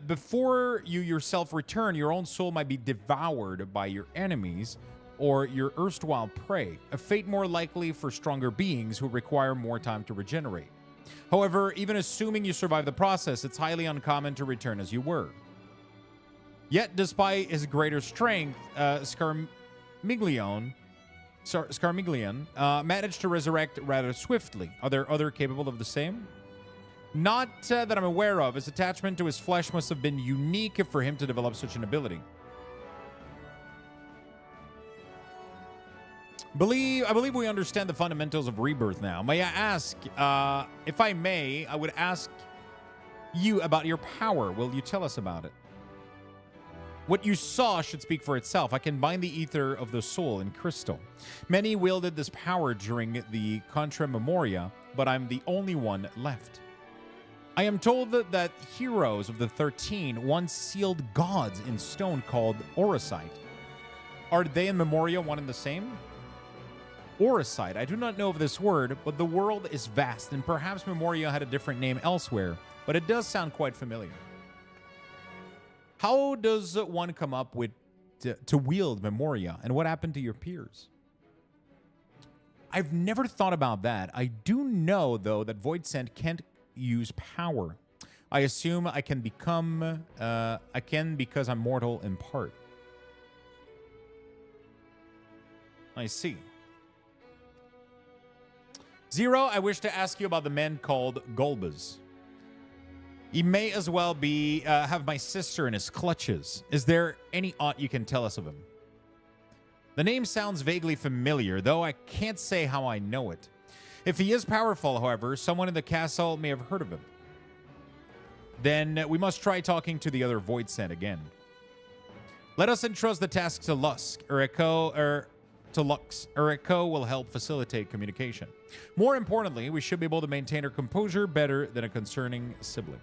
before you yourself return, your own soul might be devoured by your enemies or your erstwhile prey, a fate more likely for stronger beings who require more time to regenerate. However, even assuming you survive the process, it's highly uncommon to return as you were. Yet, despite his greater strength, Scarmiglion managed to resurrect rather swiftly. Are there others capable of the same? Not that I'm aware of. His attachment to his flesh must have been unique for him to develop such an ability. I believe we understand the fundamentals of rebirth now. May I ask, if I may, I would ask you about your power. Will you tell us about it? What you saw should speak for itself. I can bind the ether of the soul in crystal. Many wielded this power during the Contra Memoria, but I'm the only one left. I am told that heroes of the 13 once sealed gods in stone called Orosite. Are they in Memoria one and the same? Orosite. I do not know of this word, but the world is vast, and perhaps Memoria had a different name elsewhere, but it does sound quite familiar. How does one come up with to wield Memoria, and what happened to your peers? I've never thought about that. I do know, though, that Voidsent can't use power. I assume I can become, because I'm mortal in part. I see. Zero, I wish to ask you about the man called Golbez. He may as well be have my sister in his clutches. Is there any aught you can tell us of him? The name sounds vaguely familiar, though I can't say how I know it. If he is powerful, however, someone in the castle may have heard of him. Then we must try talking to the other Voidsent again. Let us entrust the task to Lux, to Lux. Echo will help facilitate communication. More importantly, we should be able to maintain our composure better than a concerned sibling.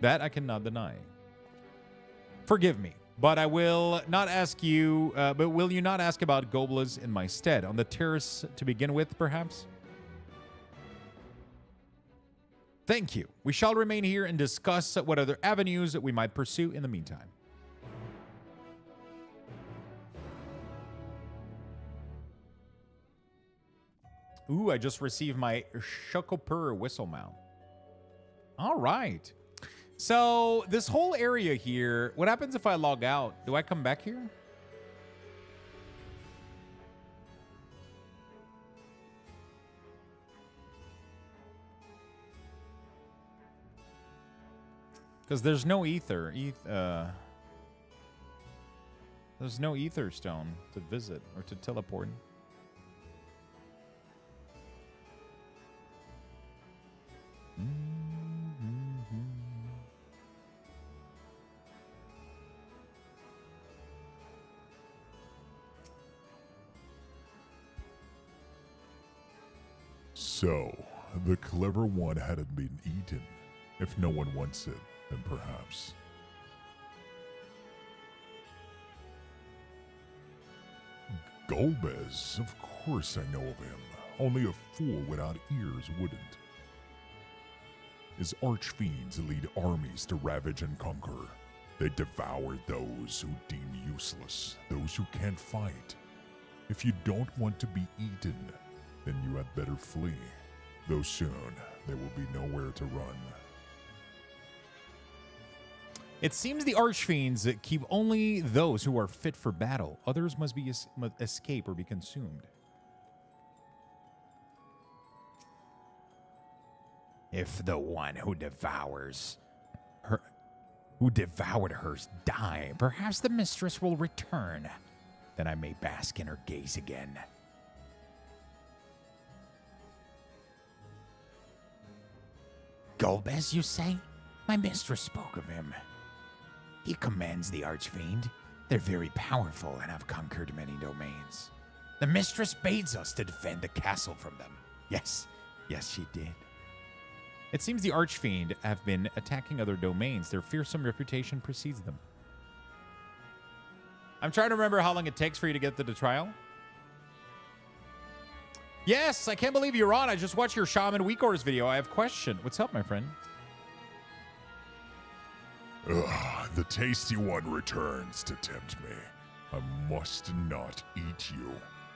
That I cannot deny. Forgive me, but I will not ask you. But will you not ask about Golbez in my stead on the terrace to begin with, perhaps? Thank you. We shall remain here and discuss what other avenues we might pursue in the meantime. Ooh, I just received my Shokopur whistle mount. All right. So this whole area here, what happens if I log out? Do I come back here? Because there's no ether. There's no ether stone to visit or to teleport. So, the clever one hadn't been eaten. If no one wants it, then perhaps. Golbez, of course I know of him. Only a fool without ears wouldn't. His archfiends lead armies to ravage and conquer. They devour those who deem useless, those who can't fight. If you don't want to be eaten, then you had better flee, though soon there will be nowhere to run. It seems the archfiends keep only those who are fit for battle. Others must be escape or be consumed. If the one who devoured her die, perhaps the mistress will return. Then I may bask in her gaze again. Golbez, you say? My mistress spoke of him. He commands the Archfiend. They're very powerful and have conquered many domains. The mistress bids us to defend the castle from them. Yes, she did. It seems the Archfiend have been attacking other domains. Their fearsome reputation precedes them. I'm trying to remember how long it takes for you to get to the trial. Yes, I can't believe you're on. I just watched your Shaman Weekors video. I have a question. What's up, my friend? Ugh, the tasty one returns to tempt me. I must not eat you.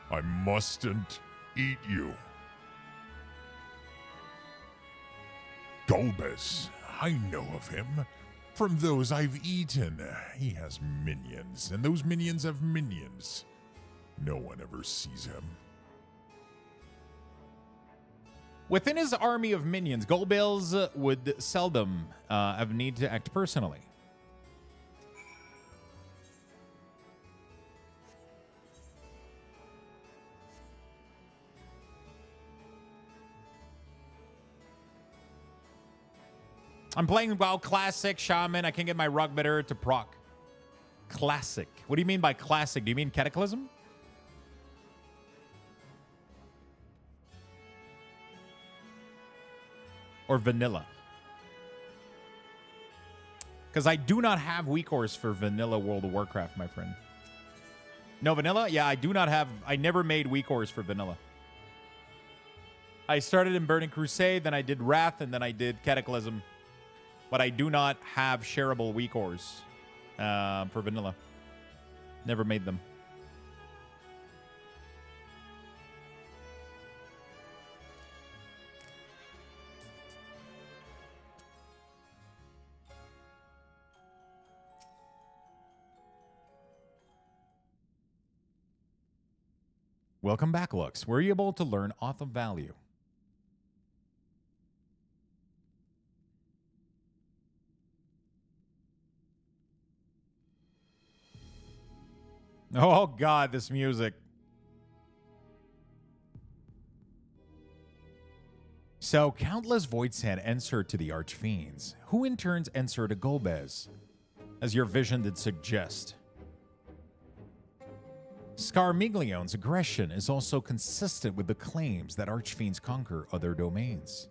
I mustn't eat you. Golbez, I know of him. From those I've eaten. He has minions, and those minions have minions. No one ever sees him. Within his army of minions, Golbez would seldom have need to act personally. I'm playing WoW Classic, Shaman. I can get my Rugbitter to proc. Classic. What do you mean by classic? Do you mean Cataclysm? Or vanilla? Because I do not have Weekors for vanilla World of Warcraft, my friend. No vanilla? Yeah, I do not have... I never made Weekors for vanilla. I started in Burning Crusade, then I did Wrath, and then I did Cataclysm. But I do not have shareable Weekors for vanilla. Never made them. Welcome back, Lux. Were you able to learn Auth of Value? Oh, God, this music. So, countless voids had answered to the Archfiends, who in turns answered to Golbez, as your vision did suggest. Scarmiglione's aggression is also consistent with the claims that Archfiends conquer other domains.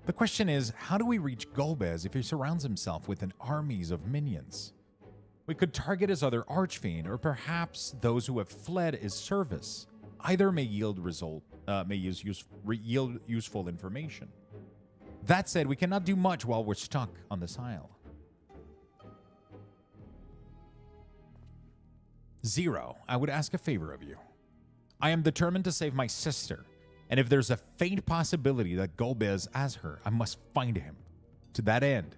The question is, how do we reach Golbez if he surrounds himself with an armies of minions? We could target his other Archfiend, or perhaps those who have fled his service. Either may yield yield useful information. That said, we cannot do much while we're stuck on this isle. Zero, I would ask a favor of you. I am determined to save my sister. And if there's a faint possibility that Golbez has her, I must find him. To that end,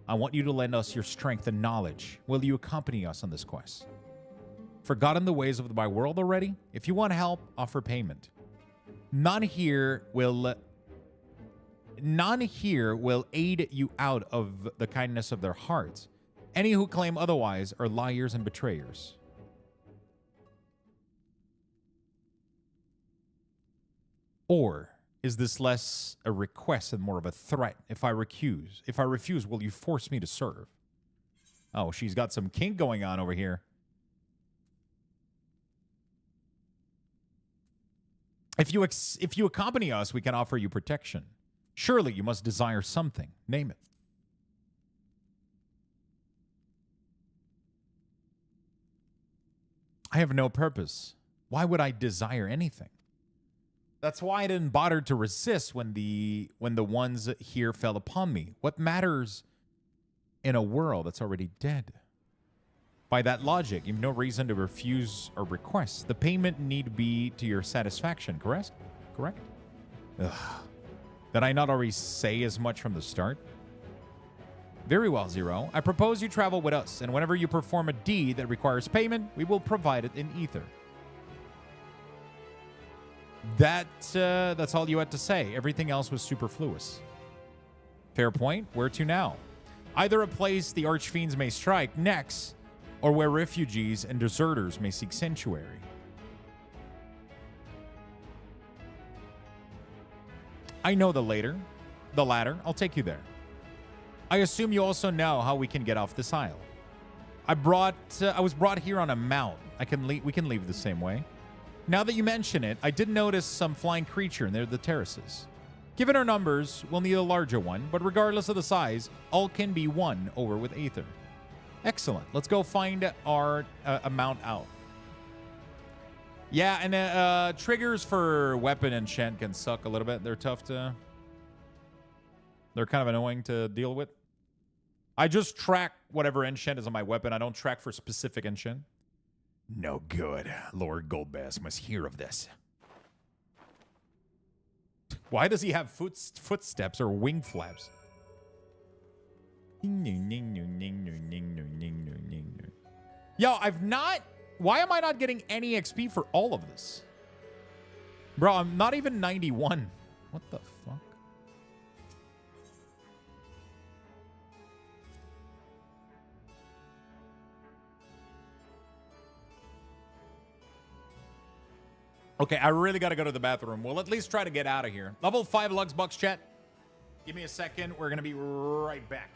I want you to lend us your strength and knowledge. Will you accompany us on this quest? Forgotten the ways of my world already? If you want help, offer payment. None here will aid you out of the kindness of their hearts. Any who claim otherwise are liars and betrayers. Or is this less a request and more of a threat? If I refuse, will you force me to serve? Oh, she's got some kink going on over here. If you accompany us, we can offer you protection. Surely you must desire something. Name it. I have no purpose. Why would I desire anything? That's why I didn't bother to resist when the ones here fell upon me. What matters in a world that's already dead? By that logic, you've no reason to refuse or request. The payment need be to your satisfaction, correct? Correct? Ugh. Did I not already say as much from the start? Very well, Zero. I propose you travel with us, and whenever you perform a deed that requires payment, we will provide it in ether. That's all you had to say. Everything else was superfluous. Fair point. Where to now? Either a place the archfiends may strike next, or where refugees and deserters may seek sanctuary. I know the latter. I'll take you there. I assume you also know how we can get off this isle. I was brought here on a mount. We can leave the same way. Now that you mention it, I did notice some flying creature near the terraces. Given our numbers, we'll need a larger one, but regardless of the size, all can be won over with Aether. Excellent. Let's go find our mount out. Yeah, and triggers for weapon enchant can suck a little bit. They're tough to... They're kind of annoying to deal with. I just track whatever enchant is on my weapon. I don't track for specific enchant. No good. Lord Goldbass must hear of this. Why does he have footsteps or wing flaps? Yo, why am I not getting any XP for all of this? Bro, I'm not even 91. What the fuck? Okay, I really got to go to the bathroom. We'll at least try to get out of here. Level 5 Luxbucks, chat. Give me a second. We're going to be right back.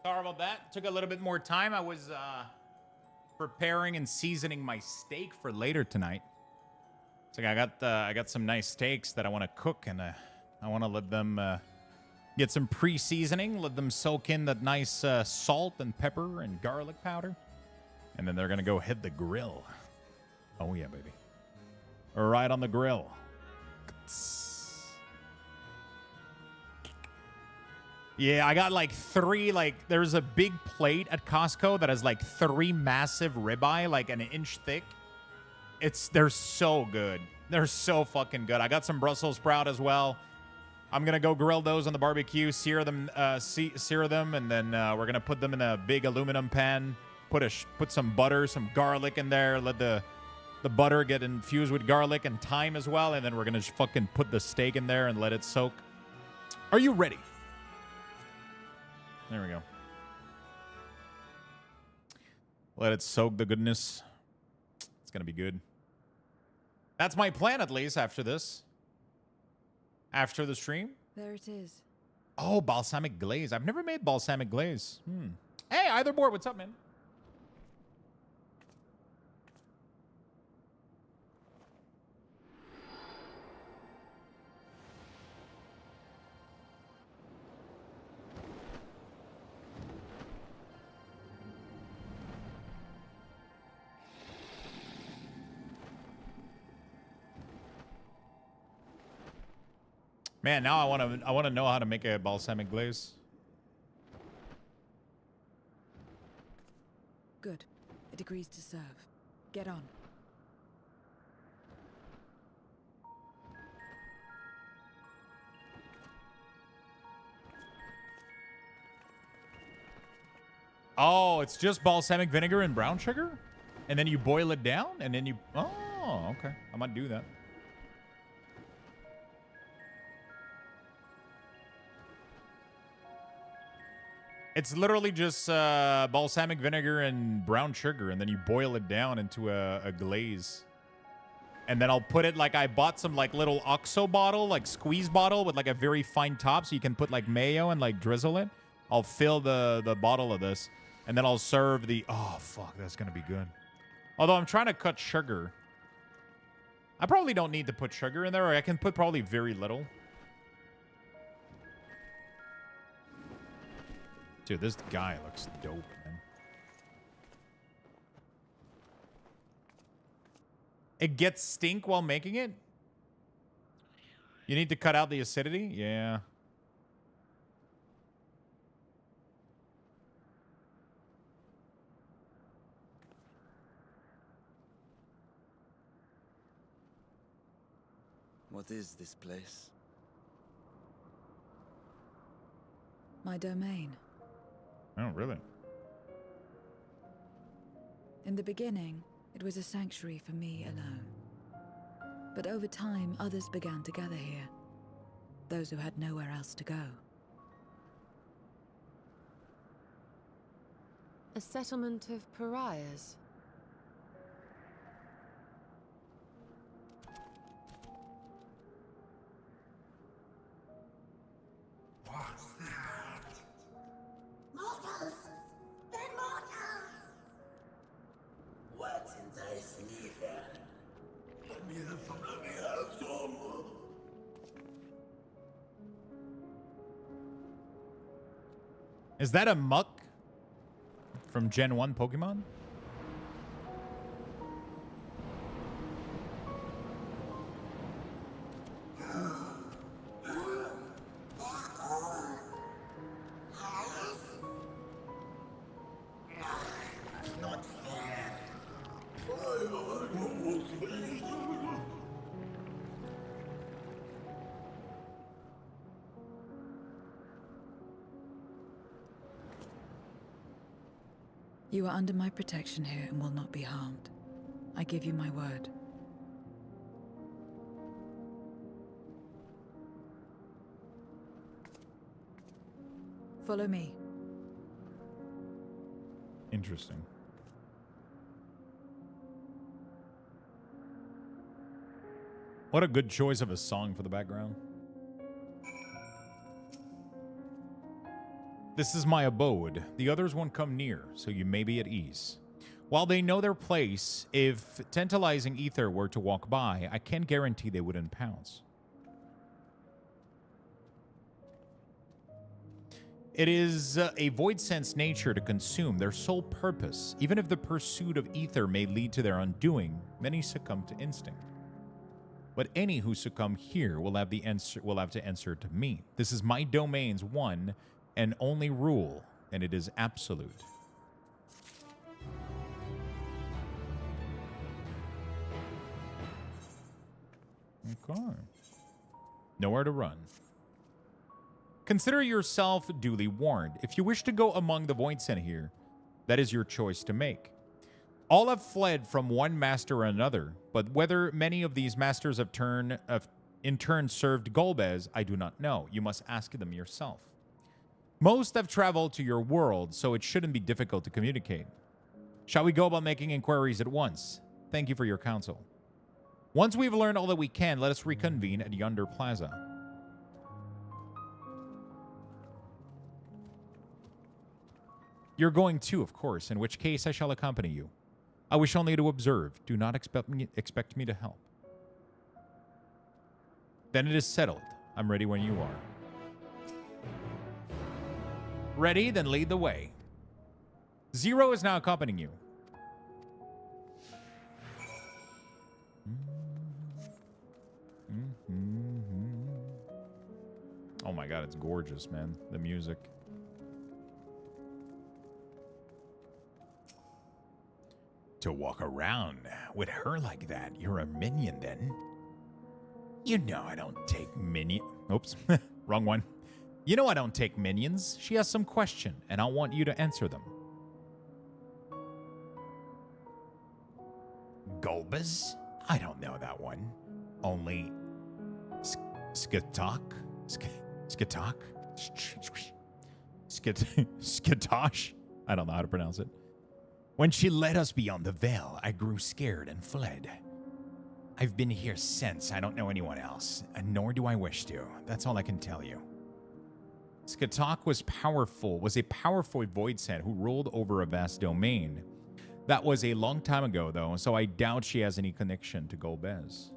Sorry about that. Took a little bit more time. I was preparing and seasoning my steak for later tonight. It's like I got some nice steaks that I want to cook, and I want to let them get some pre-seasoning, let them soak in that nice salt and pepper and garlic powder, and then they're gonna go hit the grill. Oh yeah, baby! Right on the grill. Yeah, I got like 3, there's a big plate at Costco that has like 3 massive ribeye, like an inch thick. They're so good. They're so fucking good. I got some Brussels sprout as well. I'm going to go grill those on the barbecue, sear them, and then we're going to put them in a big aluminum pan, put some butter, some garlic in there, let the butter get infused with garlic and thyme as well, and then we're going to fucking put the steak in there and let it soak. Are you ready? There we go. Let it soak the goodness. It's going to be good. That's my plan, at least, after this. After the stream. There it is. Oh, balsamic glaze. I've never made balsamic glaze. Hey, Eitherboard, what's up, man? Man, now I want to know how to make a balsamic glaze. Good. It agrees to serve. Get on. Oh, it's just balsamic vinegar and brown sugar? And then you boil it down? And then you... Oh, okay. I might do that. It's literally just balsamic vinegar and brown sugar, and then you boil it down into a glaze. And then I'll put it, I bought some, little OXO bottle, squeeze bottle with, a very fine top, so you can put, mayo and, drizzle it. I'll fill the bottle of this, and then I'll serve the... Oh, fuck, that's going to be good. Although I'm trying to cut sugar. I probably don't need to put sugar in there, or I can put probably very little. Dude, this guy looks dope, man. It gets stink while making it? You need to cut out the acidity? Yeah. What is this place? My domain. Oh, really? In the beginning, it was a sanctuary for me alone. But over time, others began to gather here. Those who had nowhere else to go. A settlement of pariahs. Mortals! They're mortals! What in this leader? Let me have some. Is that a muck from Gen 1 Pokemon? Not fair. You are under my protection here and will not be harmed. I give you my word. Follow me. Interesting. What a good choice of a song for the background. This is my abode. The others won't come near, so you may be at ease. While they know their place, if tantalizing ether were to walk by, I can't guarantee they wouldn't pounce. It is a void sense nature to consume their sole purpose. Even if the pursuit of ether may lead to their undoing, many succumb to instinct. But any who succumb here will have to answer to me. This is my domain's one and only rule, and it is absolute. Okay. Nowhere to run. Consider yourself duly warned. If you wish to go among the Voidsent here, that is your choice to make. All have fled from one master or another, but whether many of these masters have in turn served Golbez, I do not know. You must ask them yourself. Most have traveled to your world, so it shouldn't be difficult to communicate. Shall we go about making inquiries at once? Thank you for your counsel. Once we've learned all that we can, let us reconvene at yonder plaza. You're going too, of course, in which case I shall accompany you. I wish only to observe. Do not expect me to help. Then it is settled. I'm ready when you are. Ready? Then lead the way. Zero is now accompanying you. Oh my god, it's gorgeous, man. The music. To walk around with her like that, you're a minion then. You know I don't take minion. Oops, wrong one. You know I don't take minions. She has some question, and I want you to answer them. Golbez? I don't know that one. Only Skitok? Skitok? Skitosh? I don't know how to pronounce it. When she led us beyond the veil, I grew scared and fled. I've been here since. I don't know anyone else, and nor do I wish to. That's all I can tell you. Skitok was a powerful voidsent who ruled over a vast domain. That was a long time ago, though, so I doubt she has any connection to Golbez.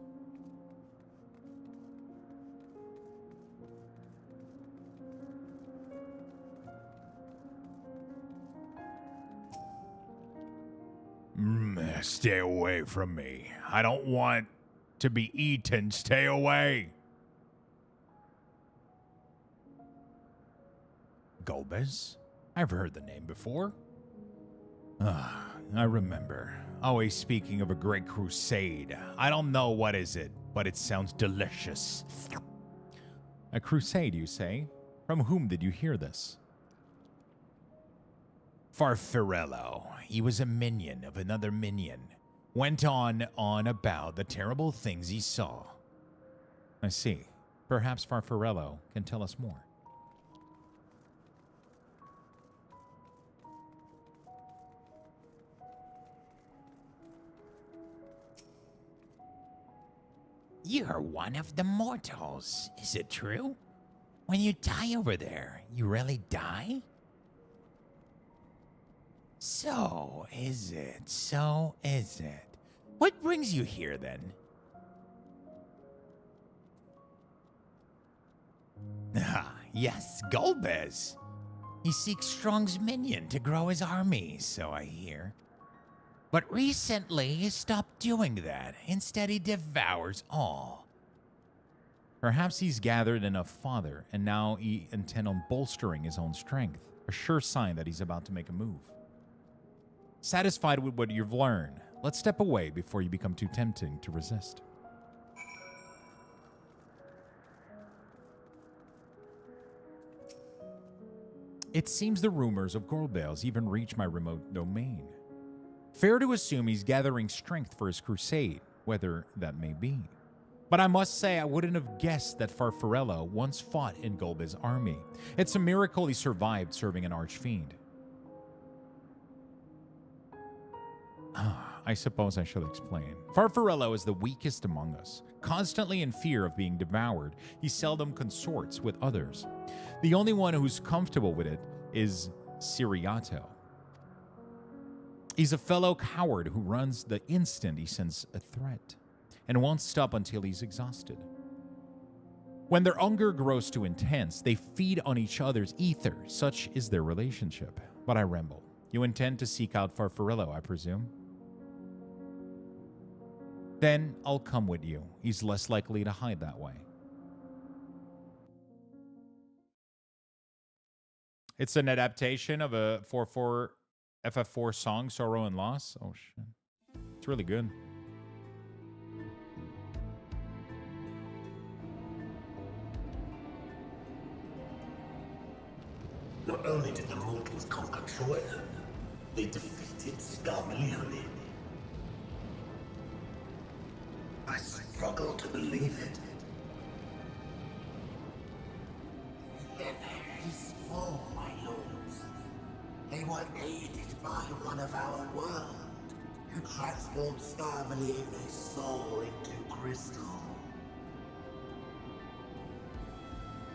Stay away from me. I don't want to be eaten. Stay away. Golbez? I've heard the name before. I remember. Always speaking of a great crusade. I don't know what is it, but it sounds delicious. A crusade, you say? From whom did you hear this? Farfarello. He was a minion of another minion. Went on about the terrible things he saw. I see. Perhaps Farfarello can tell us more. You're one of the mortals. Is it true? When you die over there, you really die? So is it. So is it. What brings you here, then? Ah, yes, Golbez. He seeks Strong's minion to grow his army, so I hear. But recently, he stopped doing that. Instead, he devours all. Perhaps he's gathered enough fodder, and now he intends on bolstering his own strength. A sure sign that he's about to make a move. Satisfied with what you've learned, let's step away before you become too tempting to resist. It seems the rumors of Golbez even reach my remote domain. Fair to assume he's gathering strength for his crusade, whether that may be. But I must say I wouldn't have guessed that Farfarello once fought in Golbez's army. It's a miracle he survived serving an archfiend. I suppose I should explain. Farfarello is the weakest among us. Constantly in fear of being devoured, he seldom consorts with others. The only one who's comfortable with it is Siriato. He's a fellow coward who runs the instant he senses a threat and won't stop until he's exhausted. When their hunger grows too intense, they feed on each other's ether. Such is their relationship. But I ramble. You intend to seek out Farfarello, I presume? Then I'll come with you. He's less likely to hide that way. It's an adaptation of a 4/4 FF4 song, Sorrow and Loss. Oh, shit. It's really good. Not only did the mortals conquer Troy, they defeated Scarmalione. I struggle to believe it. They're very small, my lords. They were aided by one of our world, who transformed Scarmalione's soul into crystal.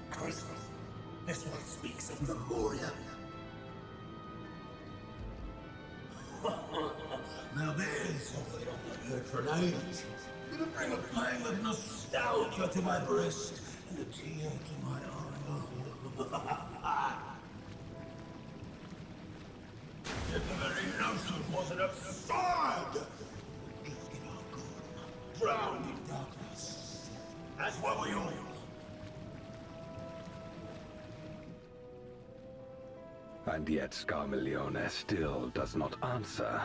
Crystal? This one speaks of Memoria. Now there's something I've heard for an age. It'll bring a pang of nostalgia to my breast and a tear to my eye. Yet the very notion wasn't absurd. Gifted our good, drowned in darkness. As were we all. And yet Scarmalione still does not answer.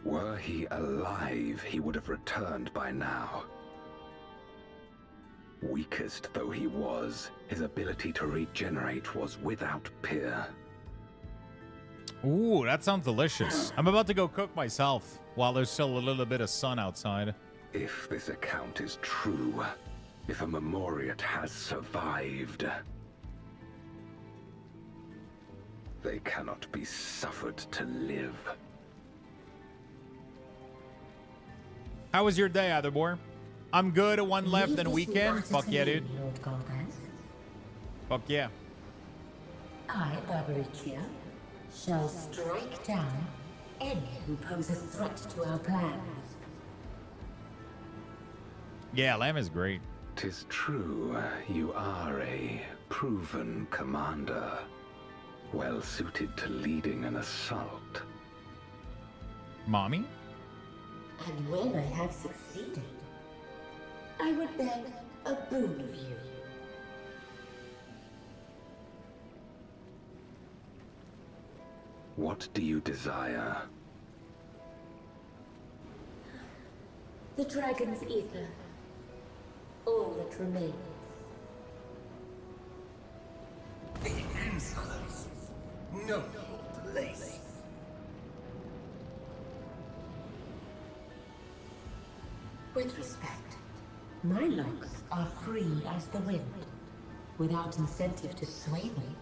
Were he alive, he would have returned by now. Weakest though he was, his ability to regenerate was without peer. Ooh, that sounds delicious. I'm about to go cook myself while there's still a little bit of sun outside. If this account is true, if a Memoriat has survived, they cannot be suffered to live. How was your day, Otherborn? I'm good. One left and weekend. Fuck yeah, dude. Fuck yeah. I, Barbaricia, shall strike down any who pose a threat to our plans. Yeah, Lamb is great. 'Tis true, you are a proven commander, well suited to leading an assault. Mommy? And when I have succeeded, I would beg a boon of you. What do you desire? The dragon's ether. All that remains. The insolence. No place. With respect, my locks are free as the wind, without incentive to sway them.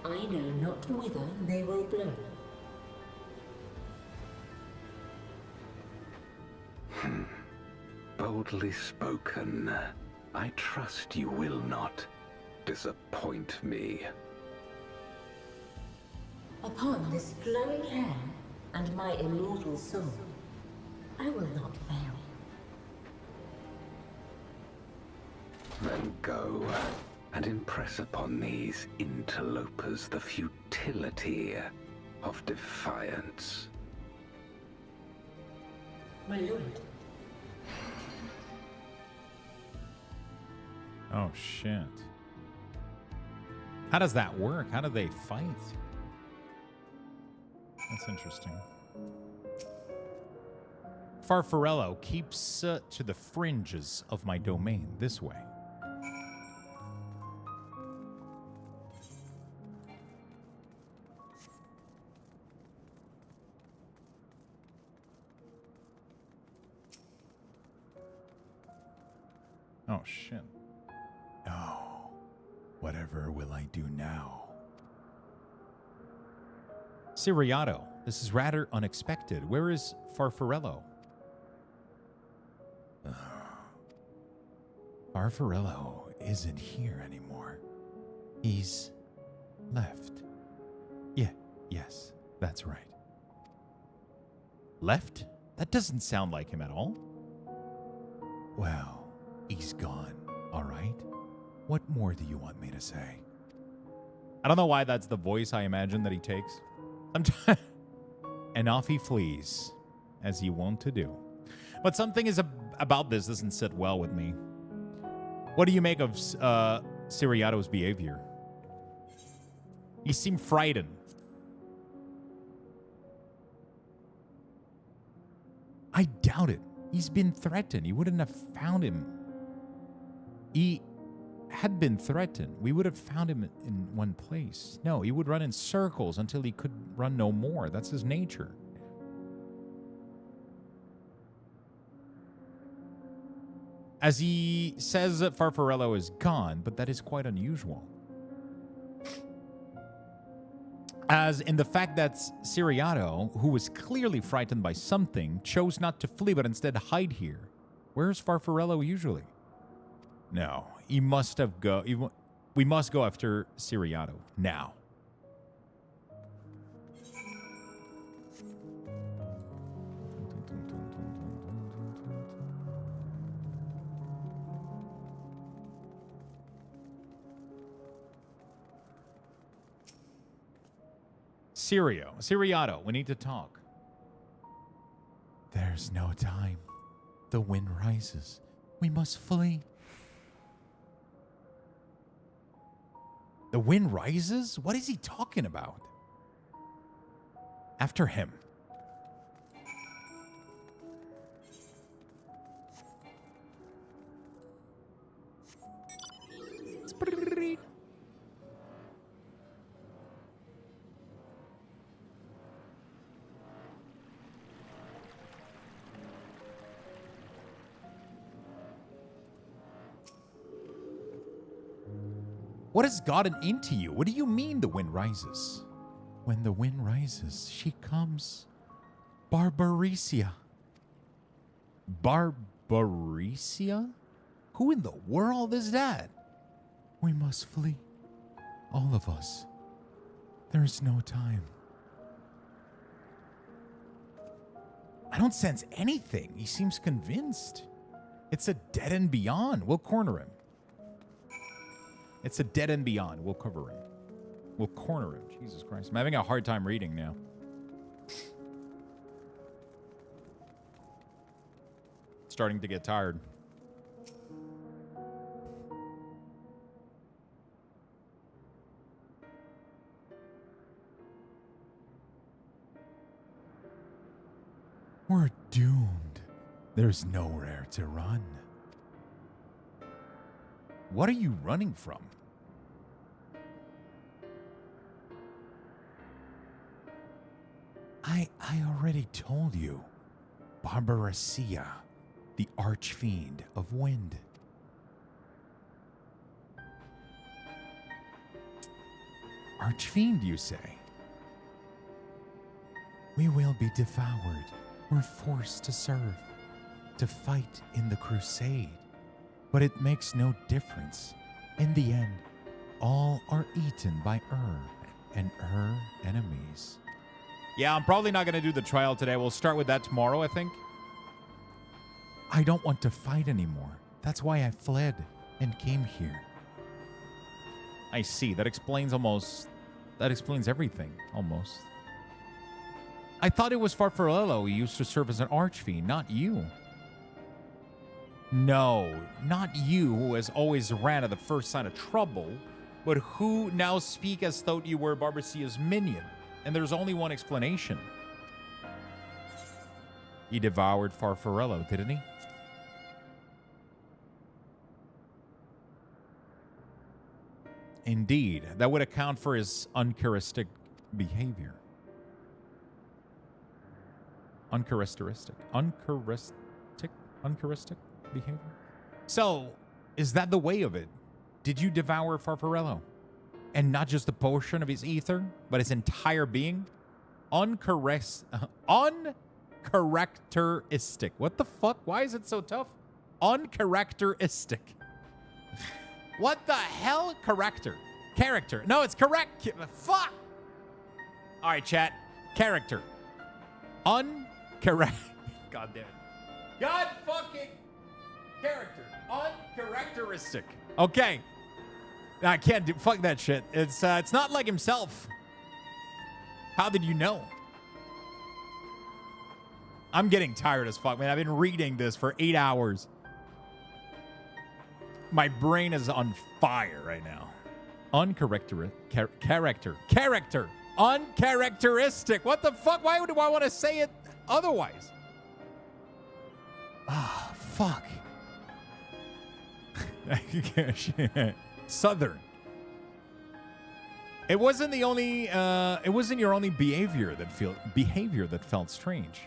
I know not whither they will blow. Boldly spoken. I trust you will not disappoint me. Upon this flowing hair and my immortal soul, I will not fail. Then go and impress upon these interlopers the futility of defiance. My lord. Oh, shit. How does that work? How do they fight? That's interesting. Farfarello keeps to the fringes of my domain this way. Oh, shit. Oh, whatever will I do now? Siriato, this is rather unexpected. Where is Farfarello? Farfarello isn't here anymore. He's left. Yeah, yes, that's right. Left? That doesn't sound like him at all. Well, he's gone, all right? What more do you want me to say? I don't know why that's the voice I imagine that he takes. Sometimes. And off he flees, as he wont to do. But something is about this doesn't sit well with me. What do you make of Siriato's behavior? He seemed frightened. I doubt it. He's been threatened. He wouldn't have found him. He had been threatened. We would have found him in one place. No, he would run in circles until he could run no more. That's his nature. As he says that Farfarello is gone, but that is quite unusual. As in the fact that Siriato, who was clearly frightened by something, chose not to flee but instead hide here. Where's Farfarello usually? No, he must have we must go after Siriato now. Siriato, we need to talk. There's no time. The wind rises. We must flee. The wind rises? What is he talking about? After him. What has gotten into you? What do you mean the wind rises? When the wind rises, she comes. Barbaricia. Barbaricia? Who in the world is that? We must flee. All of us. There is no time. I don't sense anything. He seems convinced. It's a dead end beyond. We'll corner him. It's a dead end beyond. We'll cover him. We'll corner him. Jesus Christ. I'm having a hard time reading now. Starting to get tired. We're doomed. There's nowhere to run. What are you running from? I already told you. Barbaricia, the archfiend of wind. Archfiend, you say? We will be devoured. We're forced to serve, to fight in the crusade. But it makes no difference. In the end, all are eaten by and her enemies. Yeah, I'm probably not going to do the trial today. We'll start with that tomorrow, I think. I don't want to fight anymore. That's why I fled and came here. I see. That explains everything, almost. I thought it was Farfarello who used to serve as an archfiend, not you. No, not you who has always ran at the first sign of trouble, but who now speak as though you were Barbaricia's minion. And there's only one explanation. He devoured Farfarello, didn't he? Indeed, that would account for his uncharacteristic behavior. Uncharacteristic behavior? So, is that the way of it? Did you devour Farfarello? And not just a portion of his ether, but his entire being? Uncharacteristic. What the fuck? Why is it so tough? Uncharacteristic. What the hell? Character. Character. No, it's correct. Fuck. All right, chat. Character. Uncorrect. God damn it. God fucking character. Uncharacteristic. Okay. I can't do fuck that shit. It's not like himself. How did you know? I'm getting tired as fuck, man. I've been reading this for 8 hours. My brain is on fire right now. Character. Uncharacteristic. What the fuck? Why would I want to say it otherwise? Ah, fuck. Southern. It wasn't the only. It wasn't your only behavior that felt strange.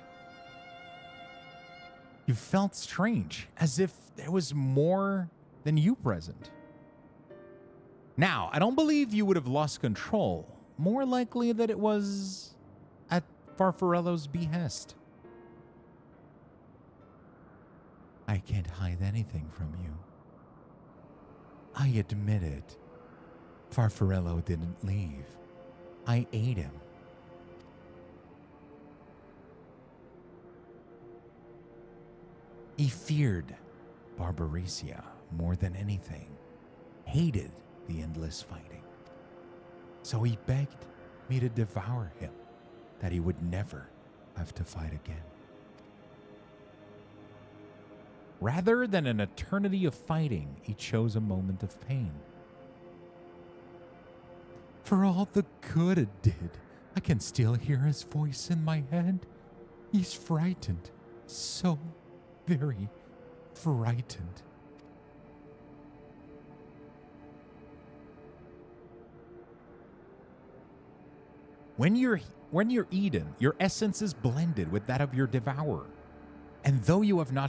You felt strange, as if there was more than you present. Now, I don't believe you would have lost control. More likely that it was at Farfarello's behest. I can't hide anything from you. I admit it. Farfarello didn't leave. I ate him. He feared Barbarecia more than anything, hated the endless fighting. So he begged me to devour him, that he would never have to fight again. Rather than an eternity of fighting, he chose a moment of pain. For all the good it did, I can still hear his voice in my head. He's frightened, so very frightened. When you're eaten, your essence is blended with that of your devourer. And though you have no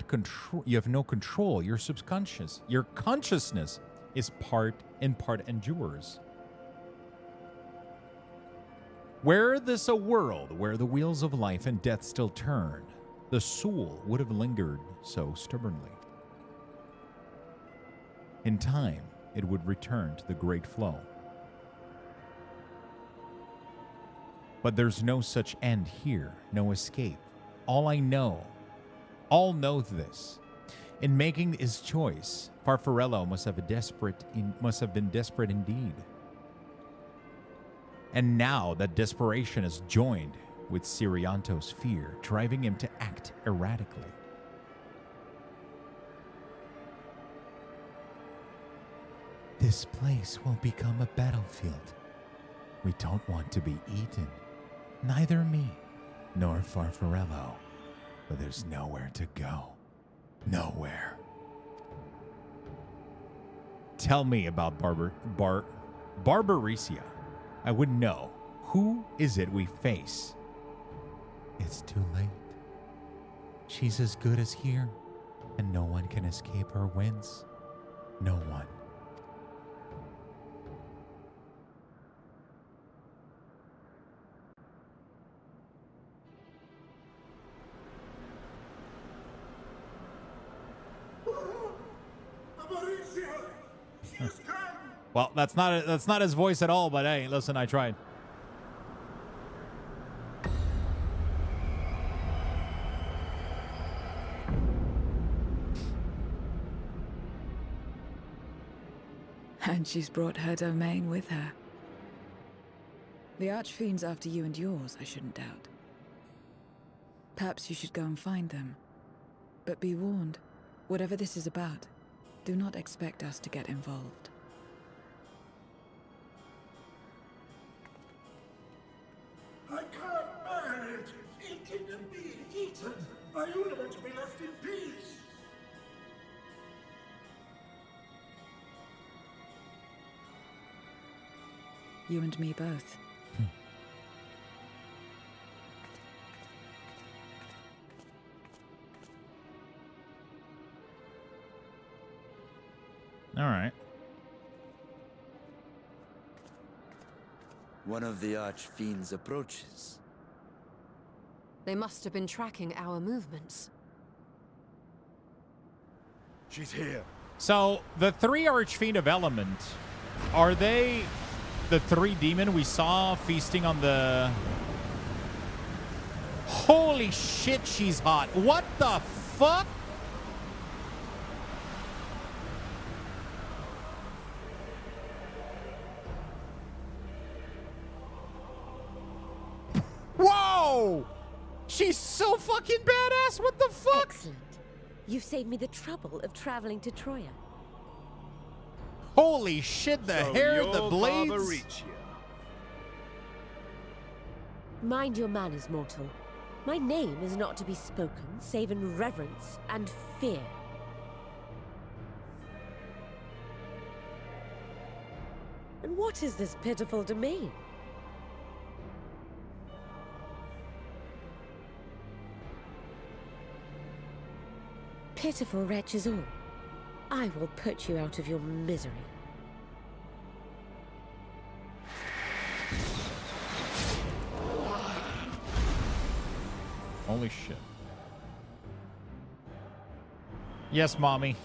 control, your subconscious, your consciousness is part endures. Were this a world where the wheels of life and death still turn, the soul would have lingered so stubbornly. In time, it would return to the great flow. But there's no such end here, no escape. All know this. In making his choice, Farfarello must have been desperate indeed. And now that desperation is joined with Sirianto's fear, driving him to act erratically. This place will become a battlefield. We don't want to be eaten. Neither me nor Farfarello. But there's nowhere to go. Nowhere. Tell me about Barbarecia. I would know. Who is it we face? It's too late. She's as good as here, and no one can escape her winds. No one. Well, that's not his voice at all, but hey, listen, I tried. And she's brought her domain with her. The Archfiend's after you and yours, I shouldn't doubt. Perhaps you should go and find them. But be warned, whatever this is about, do not expect us to get involved. I can't bear it! Eating and being eaten! I only want to be left in peace! You and me both. All right. One of the Archfiend's approaches. They must have been tracking our movements. She's here. So, the three Archfiend of Element, are they the 3 demon we saw feasting on the... Holy shit, she's hot. What the fuck? Whoa! She's so fucking badass. What the fuck? Excellent. You've saved me the trouble of traveling to Troya. Holy shit, the hair, the blades. Mind your manners, mortal. My name is not to be spoken, save in reverence and fear. And what is this pitiful domain? Pitiful wretches all. I will put you out of your misery. Holy shit. Yes, mommy.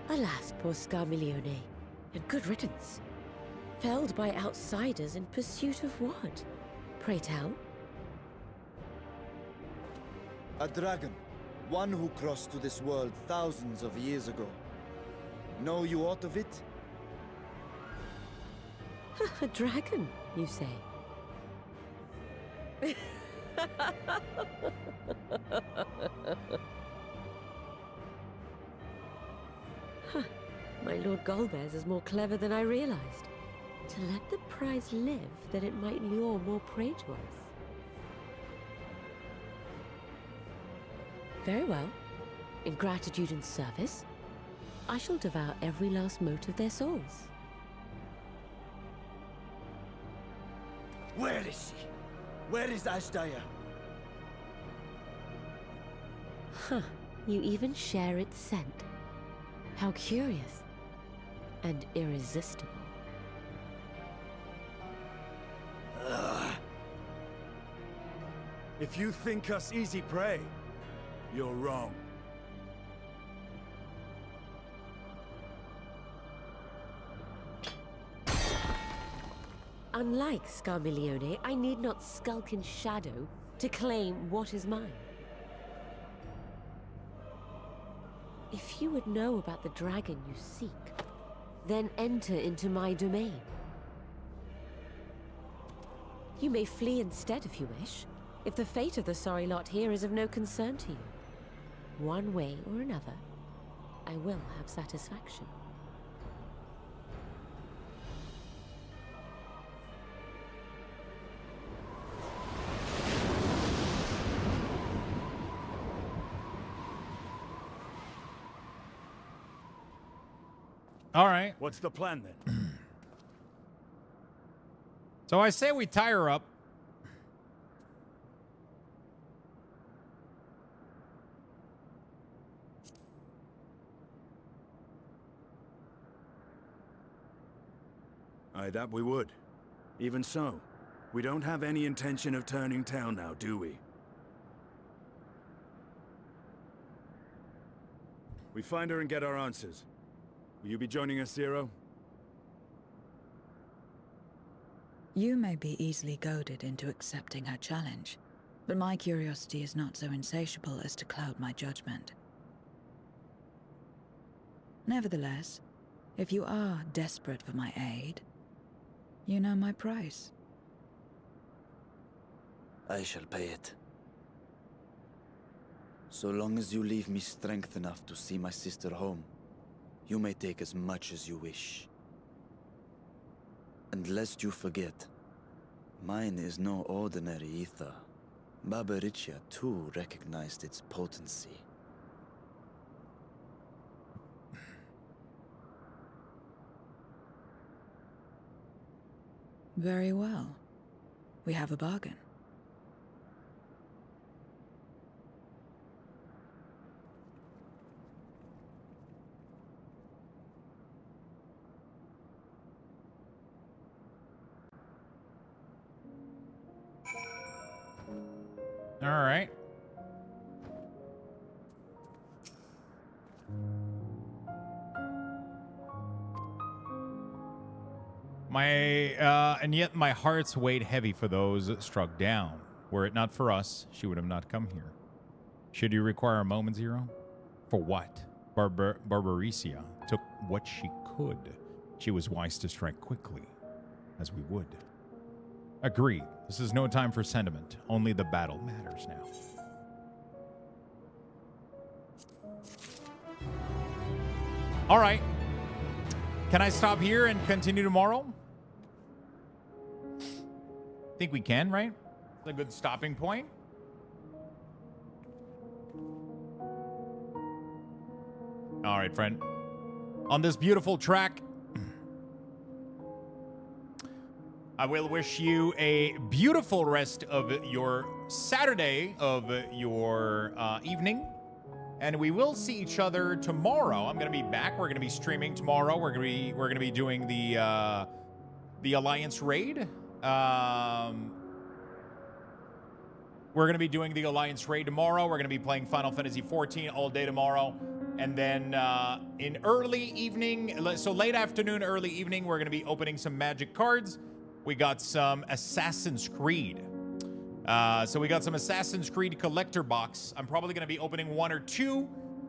Alas, poor Scarmiglione, and good riddance. Felled by outsiders in pursuit of what? Pray tell? A dragon. One who crossed to this world thousands of years ago. Know you aught of it? A dragon, you say? Huh. My Lord Golbez is more clever than I realized. To let the prize live, that it might lure more prey to us. Very well. In gratitude and service, I shall devour every last mote of their souls. Where is she? Where is Ashdaya? Huh. You even share its scent. How curious. And irresistible. If you think us easy prey, you're wrong. Unlike Scarmiglione, I need not skulk in shadow to claim what is mine. If you would know about the dragon you seek, then enter into my domain. You may flee instead if you wish, if the fate of the sorry lot here is of no concern to you. One way or another, I will have satisfaction. All right. What's the plan then? So I say we tie her up. Aye, that we would. Even so, we don't have any intention of turning tail now, do we? We find her and get our answers. Will you be joining us, Zero? You may be easily goaded into accepting her challenge, but my curiosity is not so insatiable as to cloud my judgment. Nevertheless, if you are desperate for my aid, you know my price. I shall pay it. So long as you leave me strength enough to see my sister home, you may take as much as you wish. And lest you forget, mine is no ordinary ether. Babaricia too recognized its potency. Very well. We have a bargain. right. And yet my heart's weighed heavy for those struck down. Were it not for us, she would have not come here. Should you require a moment, Zero? For what? Barbaricia took what she could. She was wise to strike quickly, as we would. Agreed. This is no time for sentiment. Only the battle matters now. All right. Can I stop here and continue tomorrow? Think we can, right? It's a good stopping point. All right, friend. On this beautiful track, I will wish you a beautiful rest of your Saturday, of your evening. And we will see each other tomorrow. I'm going to be back. We're going to be streaming tomorrow. We're going to be doing the Alliance raid. We're going to be doing the Alliance raid tomorrow. We're going to be playing Final Fantasy XIV all day tomorrow. And then in early evening, so late afternoon, early evening, we're going to be opening some Magic cards. We got some Assassin's Creed. So we got some Assassin's Creed collector box. I'm probably going to be opening 1 or 2.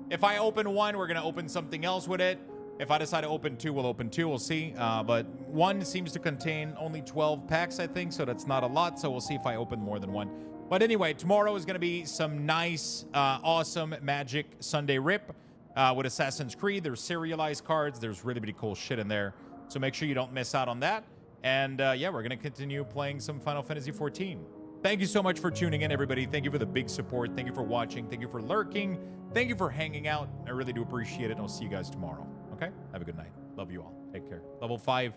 If I open 1, we're going to open something else with it. If I decide to open 2, we'll open 2. We'll see. But 1 seems to contain only 12 packs, I think. So that's not a lot. So we'll see if I open more than 1. But anyway, tomorrow is going to be some nice, awesome Magic Sunday rip with Assassin's Creed. There's serialized cards. There's really, really cool shit in there. So make sure you don't miss out on that. And yeah, we're going to continue playing some Final Fantasy XIV. Thank you so much for tuning in, everybody. Thank you for the big support. Thank you for watching. Thank you for lurking. Thank you for hanging out. I really do appreciate it. And I'll see you guys tomorrow. Okay? Have a good night. Love you all. Take care. Level 5.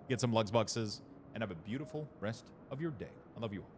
Get some Luxboxes. And have a beautiful rest of your day. I love you all.